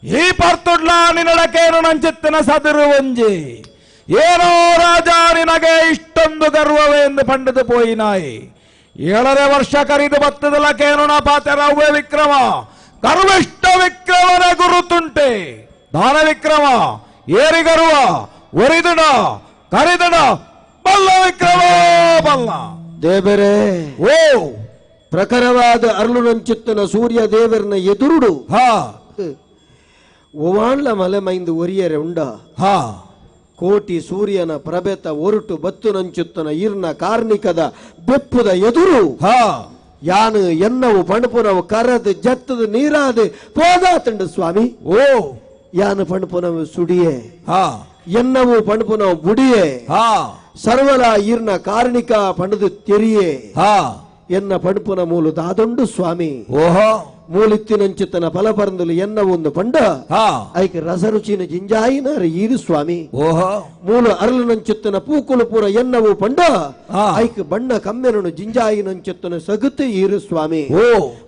ಈ ಪರ್ತುಡ್ಲ ನಿನಡಕೇನು ನಂಚೆತ್ತಿನ ಸದಿರು ಒಂಜಿ ಏನೋ ರಾಜ ನಿನಗೆ ಇಷ್ಟೊಂದು ಗರ್ವವೆಂದು ಪಂಡಿತು ಪೋಯಿನಾಯಿ 7 ವರ್ಷ ಕರಿದು ಬತ್ತದಲಕೇನು ನ ಪಾತೆರವ್ವೆ ವಿಕ್ರಮ ಗರ್ವಿಷ್ಟ ವಿಕ್ರಮನ ಗುರುತುಂಟೆ ದಾನ ವಿಕ್ರಮ ಏರಿ ಗರ್ವ ಒರಿದಡ ಕರಿದಡ ಬಲ್ಲ ವಿಕ್ರಮ ಬಲ್ಲ ದೇವರೇ ಓ ಪ್ರಖರವಾದ ಅರ್ಲುನಂಚಿತ್ತನ ಸೂರ್ಯ ದೇವರನ ಎದುರುಡು ಹಾ ಒವಾಣ್ಲ ಮಲೆ ಮೈಂದು ಒರಿಯರೆ ಉಂಡ ಹಾ ಕೋಟಿ ಸೂರ್ಯನ ಪ್ರಭೆತ ಒರುಟು ಬತ್ತು ನಂಚುತ್ತನ ಈರ್ನ ಕಾರ್ಣಿಕದ ಬೆಪ್ಪುದ ಎದುರು ಹಾ ಯಾನು ಎನ್ನವು ಪಣಪುನವು ಕರದು ಜತ್ತದು ನೀರಾದು ಪೋದಾತಂಡು ಸ್ವಾಮಿ. ಓ ಯಾನು ಪಣಪುನವು ಸುಡಿಯೇ ಹಾ ಎನ್ನವು ಪಣಪುನವು ಬುಡಿಯೇ ಹಾ ಸರ್ವಲ ಈರ್ನ ಕಾರ್ಣಿಕ ಪಣದು ತೆರಿಯೇ ಹಾ ಎನ್ನ ಪಣಪುನ ಮೂಲು ದಾದೊಂಡು ಸ್ವಾಮಿ. ಓಹೋ ಮೂಲಿತ್ತಿನಂಚಿತ್ತನ ಫಲ ಪರಂದುಲು ಎನ್ನ ಒಂದು ಪಂಡ ಹಾ ಐಕೆ ರಸರುಚಿನ ಜಿಂಜಾಯಿನ ಈರು ಸ್ವಾಮಿ. ಓಹೋ ಮೂಲ ಅರಳುನಂಚಿತ್ತನ ಪೂಕುಲು ಪೂರ ಎನ್ನವು ಪಂಡ ಹಾ ಐಕೆ ಬಣ್ಣ ಕಮ್ಮೆನನು ಜಿಂಜಾಯಿನಂಚಿತ್ತನ ಸಗುತ್ತು ಈರು ಸ್ವಾಮಿ. ಓ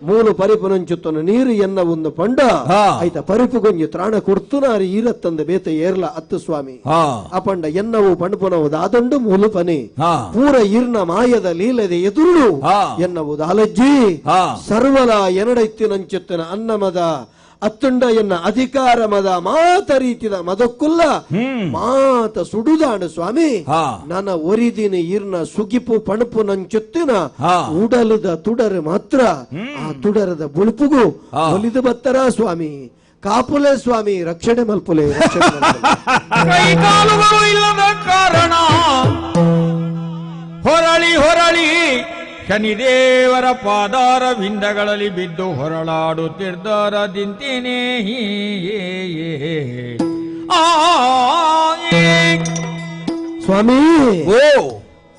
ಮೂಲು ಪರಿಪುನಂಚಿತ್ತನ ನೀರು ಎನ್ನ ಒಂದು ಪಂಡ ಹಾ ಐತ ಪರಿಪು ಗೊಂಜಿ ತ್ರಾಣ ಕೊಡ್ತುನಾರಿ ಈರತ್ತಂದ ಬೇತ ಏರ್ಲ ಅತ್ತು ಸ್ವಾಮಿ. ಹಾ ಅಪಂಡ ಎನ್ನವು ಪಣಪುನವು ದಾದೊಂಡು ಮೂಲು ಪನಿ ಹಾ ಪೂರ ಈರ್ನ ಮಾಯದ ಲೀಲದೆ ಎದುರು ಹಾ ಎನ್ನವು ದಾಲಜ್ಜಿ ಹಾ ಸರ್ವಲ ಎನಡೈತ್ತಿನಂಚಿತ್ತನ ಅನ್ನಮದ ಅತ್ತುಂಡ ಎನ್ನ ಅಧಿಕಾರ ಮದ ಮಾತ ರೀತಿದ ಮದಕ್ಕುಲ್ಲ ಮಾತ ಸುಡುದಾಣ ಸ್ವಾಮಿ. ನನ್ನ ಒರಿದಿನ ಈರ್ನ ಸುಗಿಪು ಪಣಪು ನಂಚುತ್ತಿನ ಉಡಲದ ತುಡರು ಮಾತ್ರ ಆ ತುಡರದ ಬುಳುಪುಗು ಒಲಿದು ಬತ್ತರ ಸ್ವಾಮಿ. ಕಾಪುಲೆ ಸ್ವಾಮಿ ರಕ್ಷಣೆ ಮಲ್ಪುಲೆ ಕೈ ಕಾಲುಗಳು ಇಲ್ಲದ ಕಾರಣ ಹೊರಳಿ ಹೊರಳಿ ಶನಿದೇವರ ಪಾದಾರ ವಿಂದಗಳಲ್ಲಿ ಬಿದ್ದು ಹೊರಳಾಡುತ್ತಿದ್ದರದಿಂತೇನೆ ಸ್ವಾಮಿ ಓ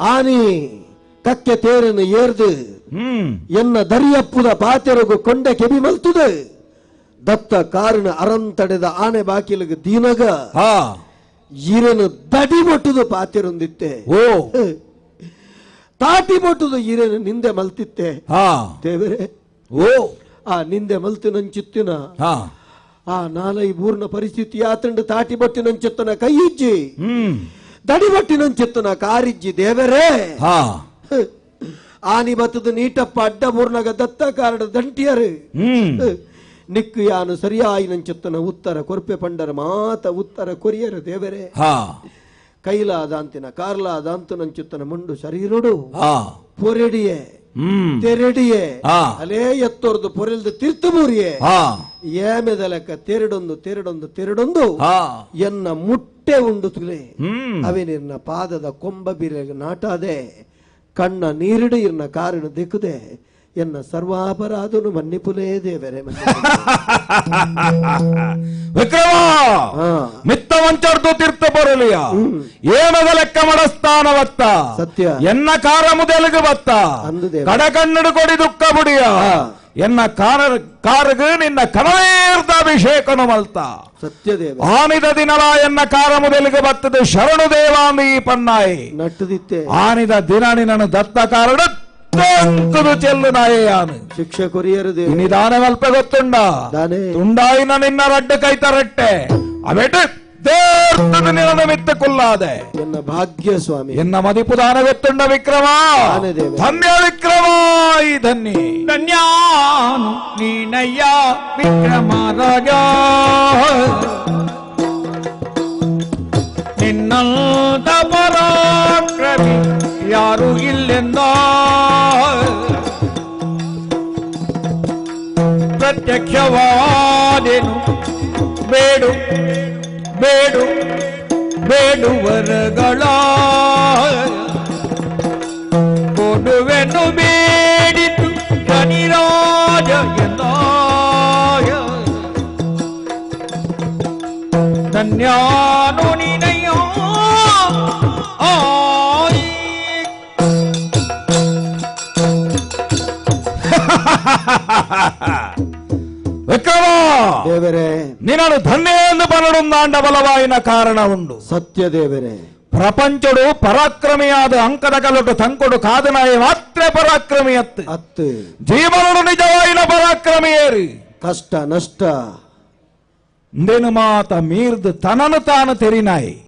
ಆನಿ ಕಕ್ಕೆ ತೇರನ್ನು ಏರ್ದು ಎನ್ನ ದರಿಯಪ್ಪುದ ಪಾತೆರಗು ಕೊಂಡೆ ಕೆಬಿ ಮಲ್ತುದೆ ದತ್ತ ಕಾರಣ ಅರಂತಡೆದ ಆನೆ ಬಾಕಿಲಿಗೆ ದೀನಗ ಈರನು ದಡಿ ಮೊಟ್ಟುದು ಪಾತೆರೊಂದಿತ್ತೆ ಓ ತಾಟಿ ಮೊಟ್ಟುದು ಈರೇನು ನಿಂದೆ ಮಲ್ತಿತ್ತೆ ದೇವರೇ ಓ ಆ ನಿಂದೆ ಮಲ್ತು ನಂಚಿತ್ತಿನ ಆ ನಾಲೈ ಮೂರ್ನ ಪರಿಸ್ಥಿತಿ ಆತಂಡ ತಾಟಿ ಬಟ್ಟಿ ನಂಚಿತ್ತನ ಕೈ ಇಜ್ಜಿ ದಡಿ ಬಟ್ಟಿ ನಂಚಿತ್ತನ ಕಾರಿಜ್ಜಿ ದೇವರೇ ಆನಿ ಬತ್ತದ ನೀಟಪ್ಪ ಅಡ್ಡ ಮೂರ್ನಾಗ ದತ್ತ ಕಾರಣ ದಂಟಿಯರು ನಿಕ್ಕು ಯಾನು ಸರಿಯಾಯಿ ನಂಚಿತ್ತನ ಉತ್ತರ ಕೊರ್ಪೆ ಪಂಡರ ಮಾತ ಉತ್ತರ ಕೊರಿಯರು ದೇವರೇ ಕೈಲಾದಾಂತಿನ ಕಾರ್ಲಾದಾಂತು ನಂಚುತ್ತನ ಮುಂಡು ಶರೀರಡು ಪೊರೆಡಿಯೇ ತೆರೆಡಿಯೇ ಅಲೇ ಎತ್ತೋರ್ದು ಪೊರೆಲ್ದು ತೀರ್ಥಮೂರಿಯೇ ಏಮೆದಲಕ ತೆರಡೊಂದು ಎನ್ನ ಮುಟ್ಟೆ ಉಂಡು ತುಲೆ ಅವೇ ನಿನ್ನ ಪಾದದ ಕೊಂಬ ಬಿರೆಗೆ ನಾಟಾದೆ ಕಣ್ಣ ನೀರಿಡು ಇರ್ನ ಕಾರಣ ದಿಕ್ಕುದೆ ಎನ್ನ ಸರ್ವಾಪರಾಧನು ಮನ್ನಿಪುಲೇ ದೇವರೇ ವಿಕ್ರಮ ಮಿತ್ತ ವಂಚರ್ದು ತೀರ್ಥ ಬರಲಿಯ ಏನದ ಲೆಕ್ಕ ಮಡಸ್ಥಾನವತ್ತ ಸತ್ಯ ಎನ್ನ ಕಾರ ಮುದೆಲಗು ಬತ್ತ ಕಡಕಣ್ಣಡು ಕೊಡಿ ದುಃಖ ಬುಡಿಯ ಎನ್ನ ಕಾರಗ ನಿನ್ನ ಕಣವೇರ್ದ ಅಭಿಷೇಕನು ಮಲ್ತ ಸತ್ಯದೇವ ಆನಿದ ದಿನಲ ಎನ್ನ ಕಾರ ಮುದೆಲಗು ಬತ್ತದೆ ಶರಣು ದೇವಾಂದಿ ಪನ್ನಾಯಿ ನಟ್ಟದಿತ್ತೆ ಆನಿದ ದಿನ ನಿನ್ನನ್ನು ದತ್ತ ಕಾರಣ ಚೆಲ್ಲು ನಾಯೇಯಾನು ಶಿಕ್ಷೆ ಕೊರಿಯರು ನಿಧಾನ ಮಲ್ಪ ಗೊತ್ತುಂಡ ತುಂಡಾಯಿನ ನಿನ್ನ ರಡ್ಡ ಕೈತರಟ್ಟೆ ಅವೆಟ್ಟು ದೇರ್ತದ ನಿನ್ನ ಮಿತ್ತ ಕುಲ್ಲಾದೆ ಎನ್ನ ಭಾಗ್ಯ ಸ್ವಾಮಿ ಎನ್ನ ಮದಿಪುದಾನ ಗೊತ್ತುಂಡ ವಿಕ್ರಮ ಧನ್ಯ ವಿಕ್ರಮ ಈ ಧನ್ಯ ಧನ್ಯಾನು ನೀನಯ್ಯ ವಿಕ್ರಮ ರಾಜ ನಿನ್ನಂತ ಪರಾಕ್ರಮಿ ಯಾರು ಇಲ್ಲೆಂದ ಪ್ರತ್ಯಕ್ಷವಾದೆನು ಬೇಡು ಬೇಡು ಬೇಡುವರಗಳ ಕೊಡುವೆನು ಬೇಡಿತು ಶನಿರಾಜ ಎಂದಾಯ ಧನ್ಯಾನು ನೀನಯ್ಯ ವಿಕ್ರಮ ದೇವರೇ ನಿನ್ನನ್ನು ಧನ್ಯ ಎಂದು ಬಲಡುಂದಾಂಡ ಬಲವಾಯಿನ ಕಾರಣ ಉಂಡು ಸತ್ಯ ದೇವರೇ ಪ್ರಪಂಚಡು ಪರಾಕ್ರಮಿಯಾದ ಅಂಕದ ಕಲಟು ತಂಕೊಡು ಕಾದನಾಯ ಮಾತ್ರ ಪರಾಕ್ರಮಿಯತ್ತು ಅತ್ತು ಜೀವನಡು ನಿಜವಾಯಿನ ಪರಾಕ್ರಮಿಯೇರಿ ಕಷ್ಟ ನಷ್ಟ ಇಂದೇನು ಮಾತ ಮೀರ್ದು ತನನು ತಾನು ತೆರಿನಾಯಿ